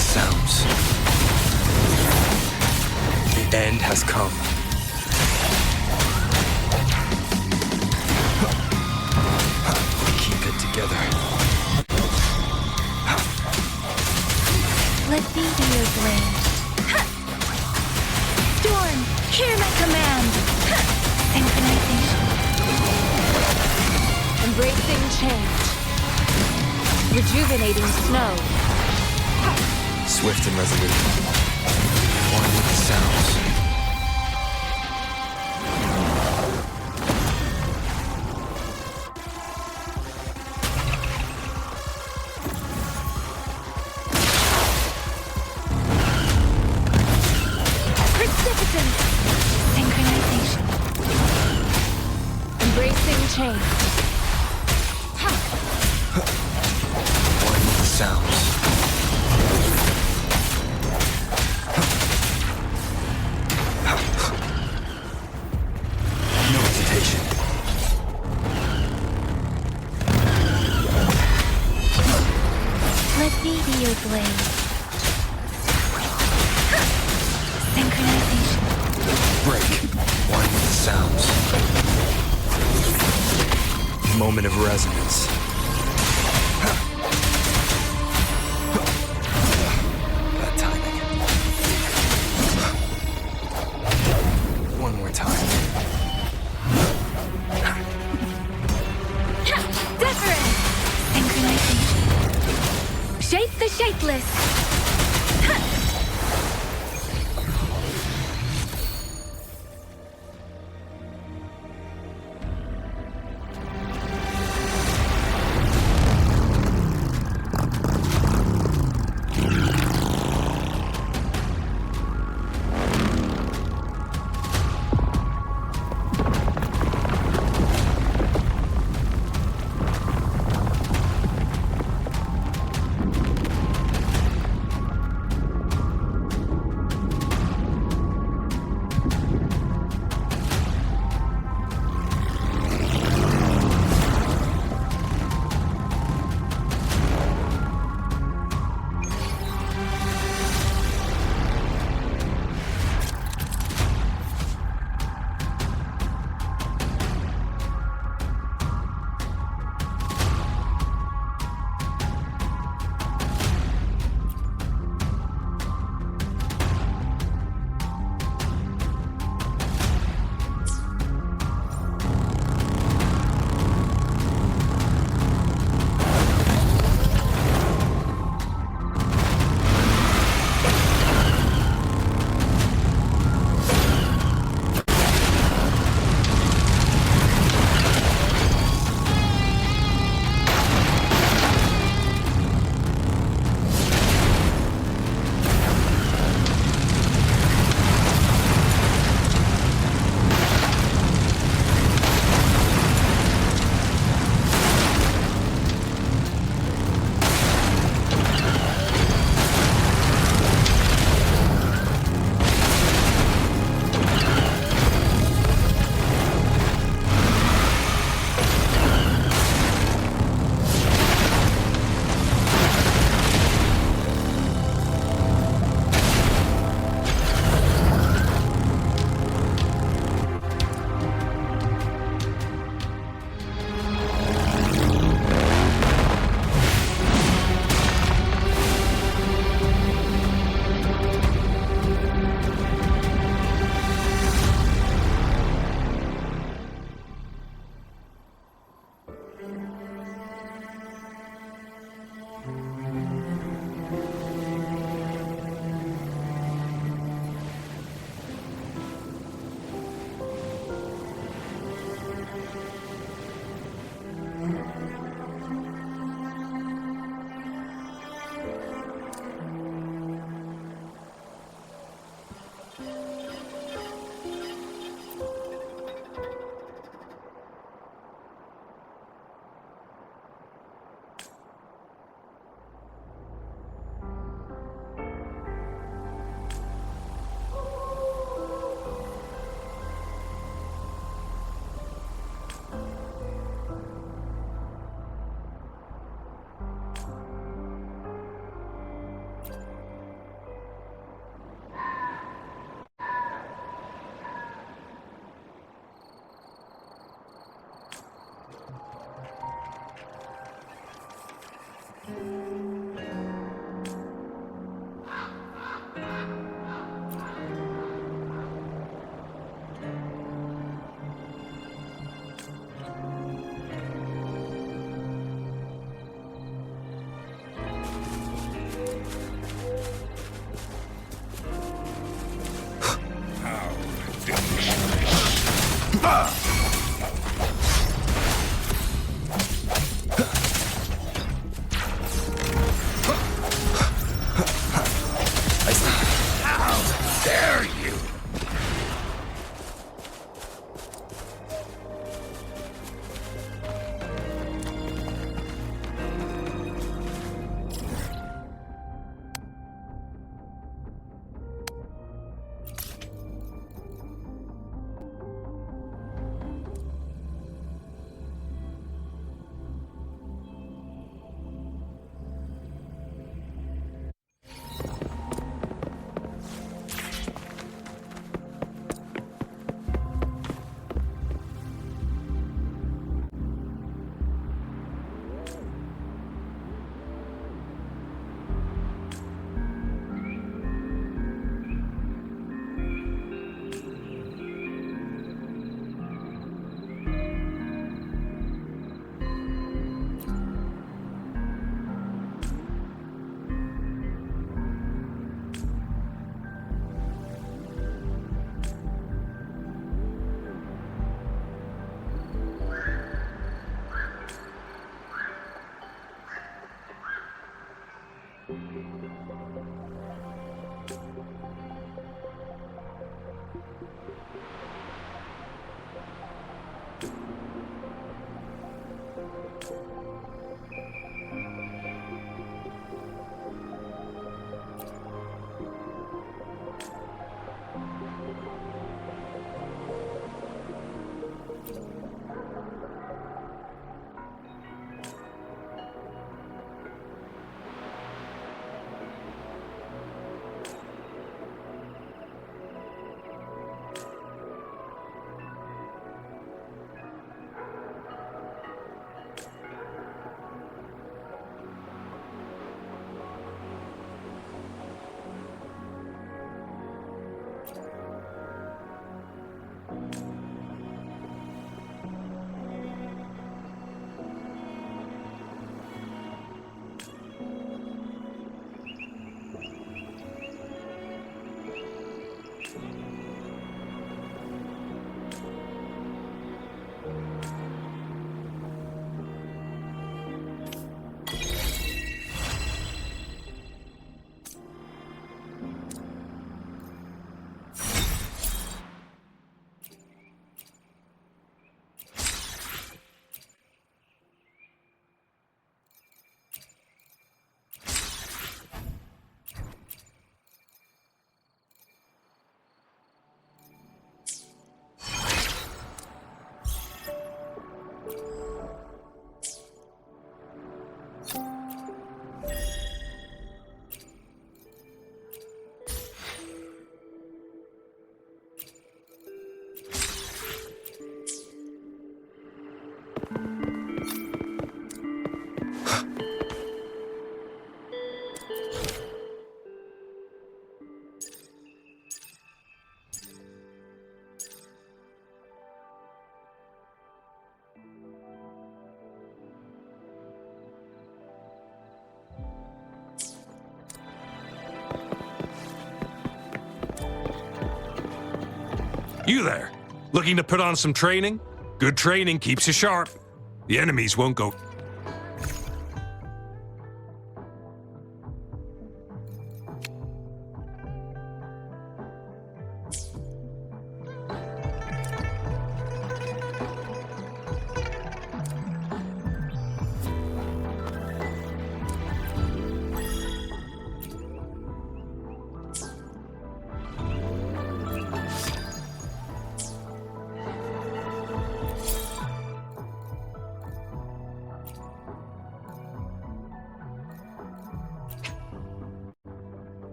the sounds. The end has come. Keep it together. Let me be your blade. Storm, hear my command. Synchronization. Embracing change. Rejuvenating snow. Swift and resolute. One with the sounds. Precipitance. Synchronization. Embracing change. One with the sounds. No hesitation. Let me be your blade. Synchronization. Break. One with the sounds. Moment of resonance. Bad timing. One more time. Deference. Synchronization. Shape the shapeless. How dare you! You there, looking to put on some training? Good training keeps you sharp. The enemies won't go.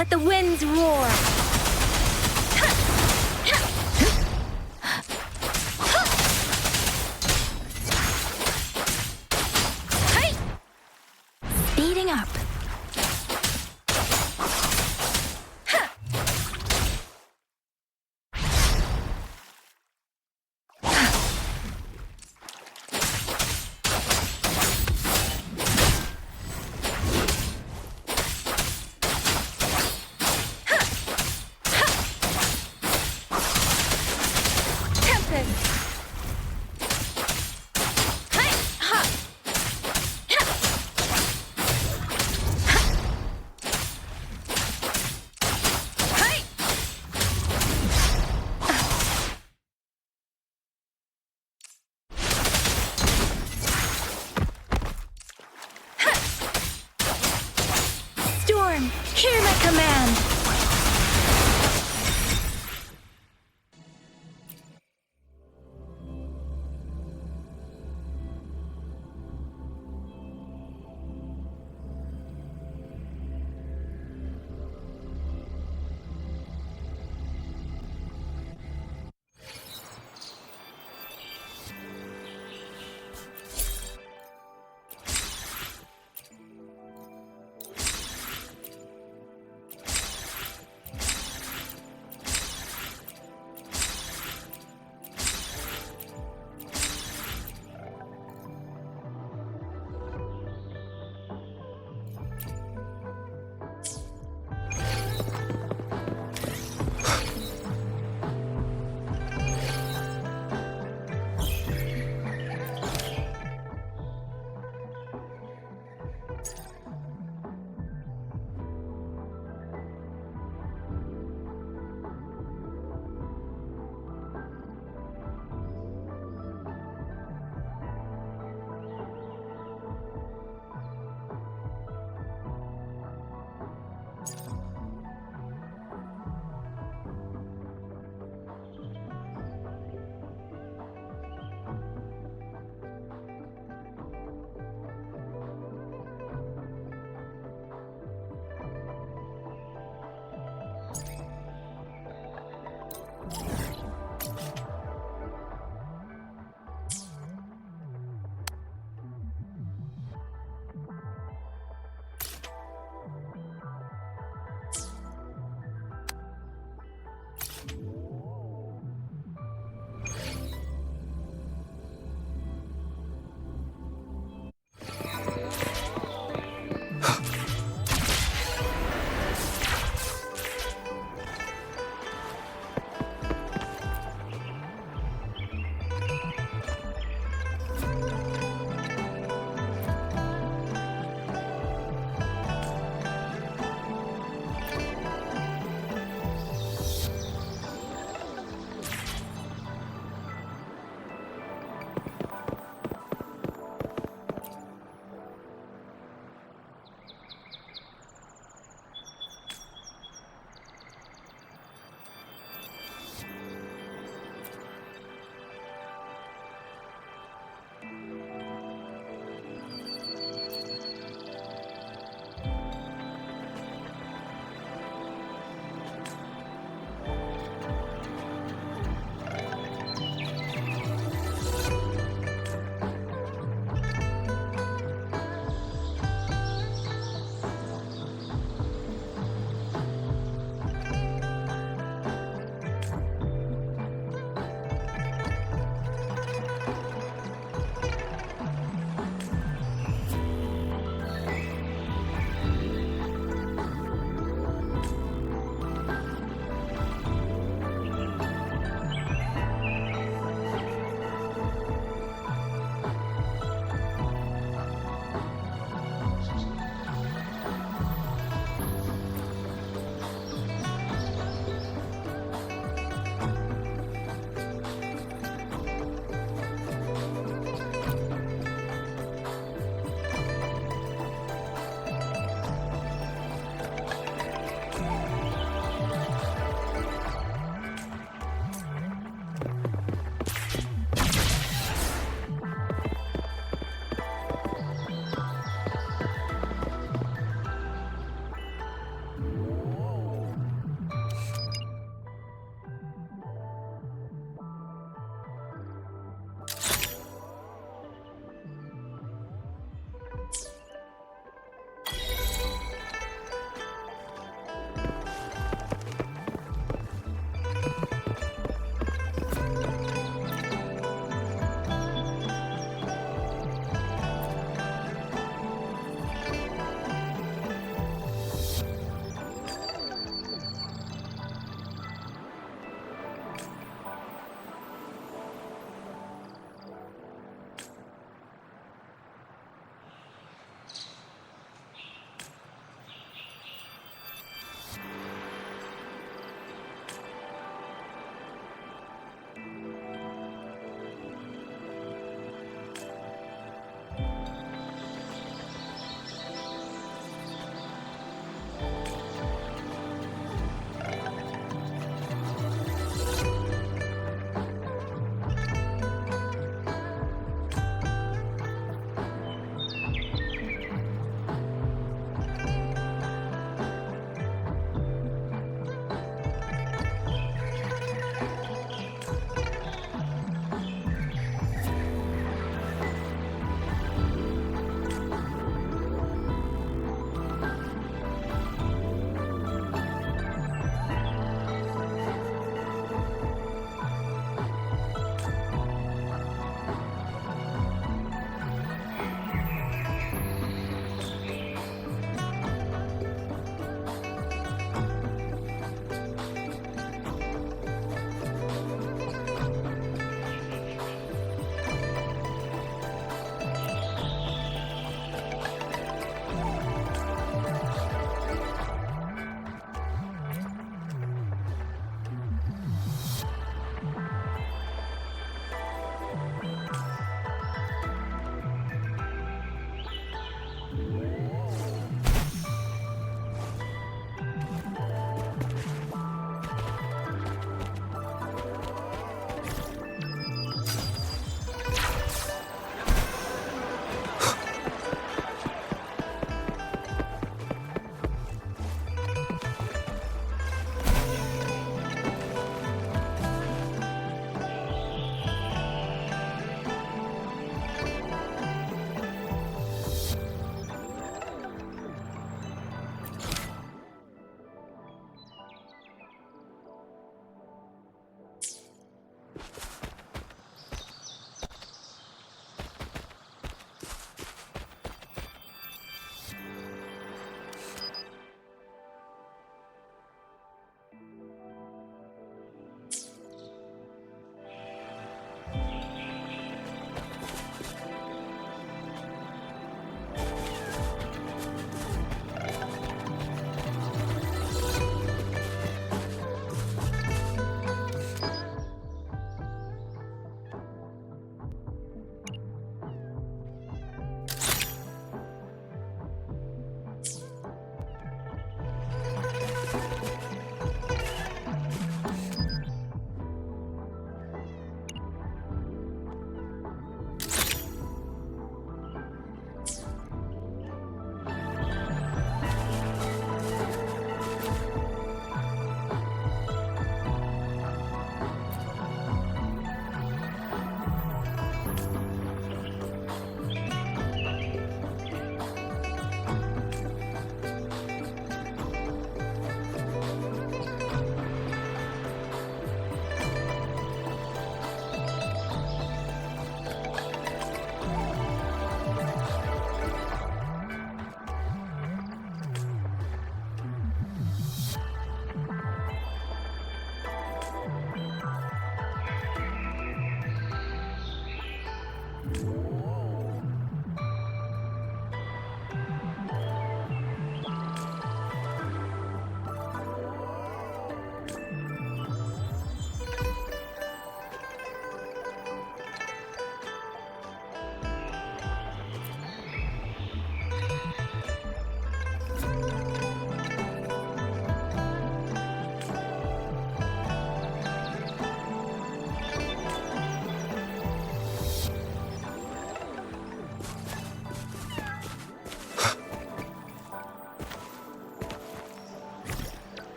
Let the winds roar. Speeding up.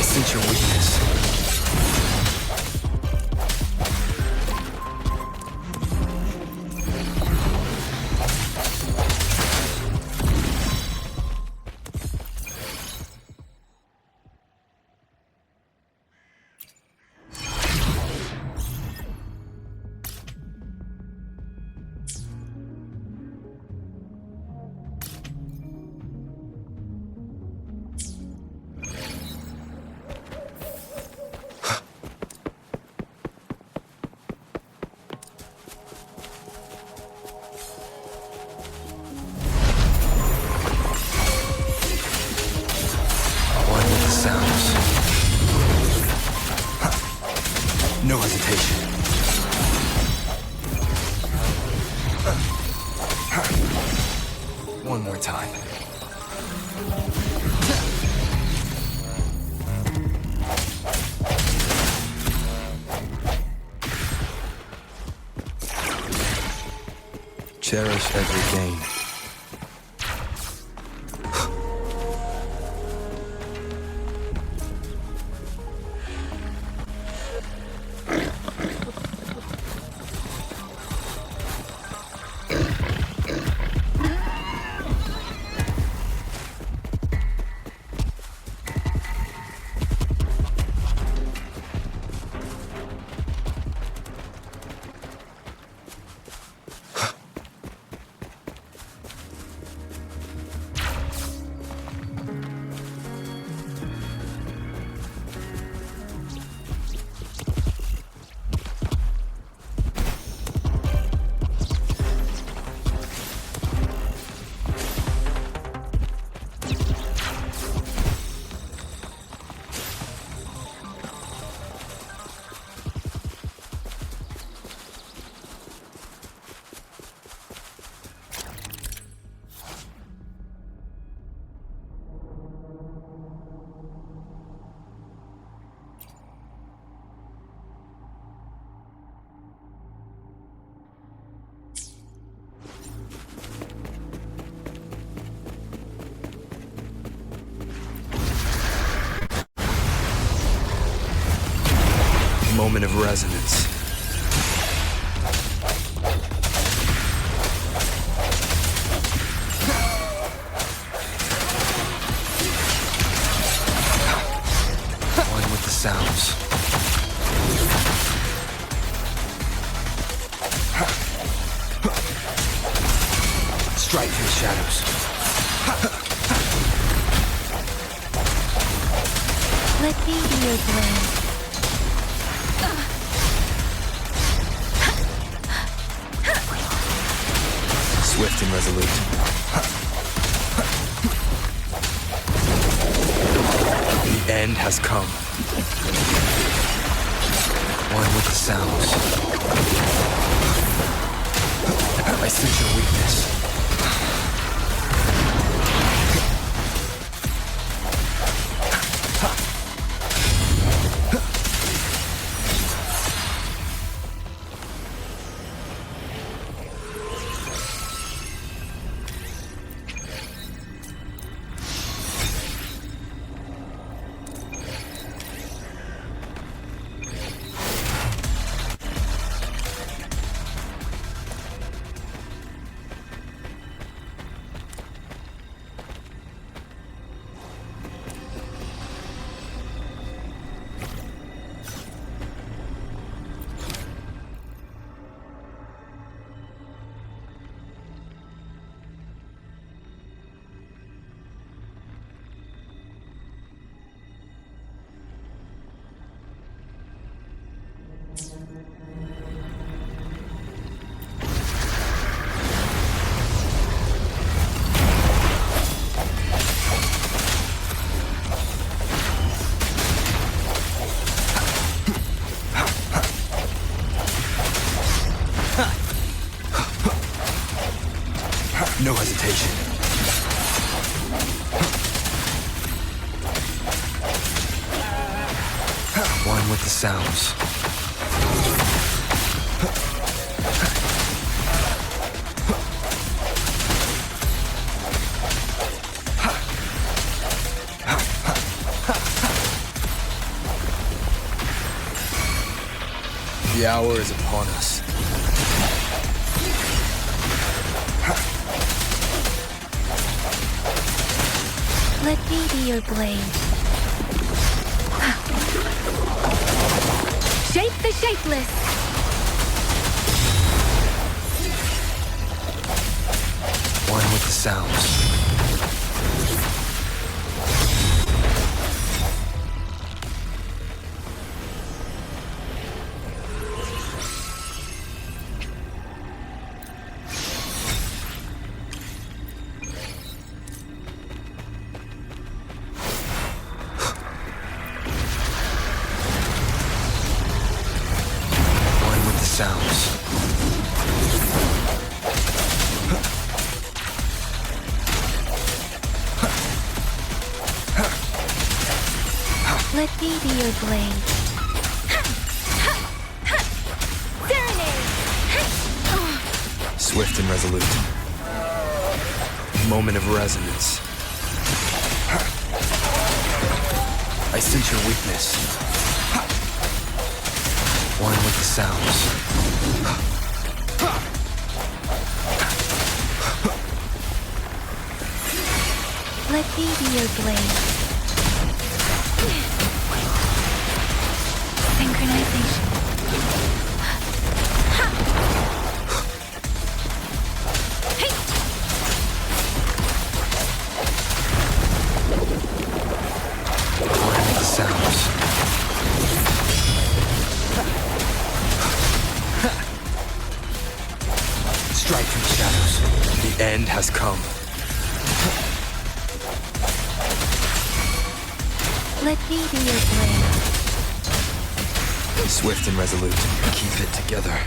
sense your weakness. No hesitation. One more time. Cherish every gain. Moment of resonance. One with the sounds. Strike through the shadows. Let me be your blade. Swift and resolute. The end has come. One with the sounds. I sense your weakness. No hesitation. One with the sounds. The hour is upon us. Let me be your blade. Shape the shapeless. One with the sounds. Sounds. Let me be your blade. Swift and resolute. Moment of resonance. I sense your weakness. One with the sounds. Let me be your blade. Synchronization. One with the sounds. Strike from the shadows. The end has come. Let me be your blade. Swift and resolute. Keep it together.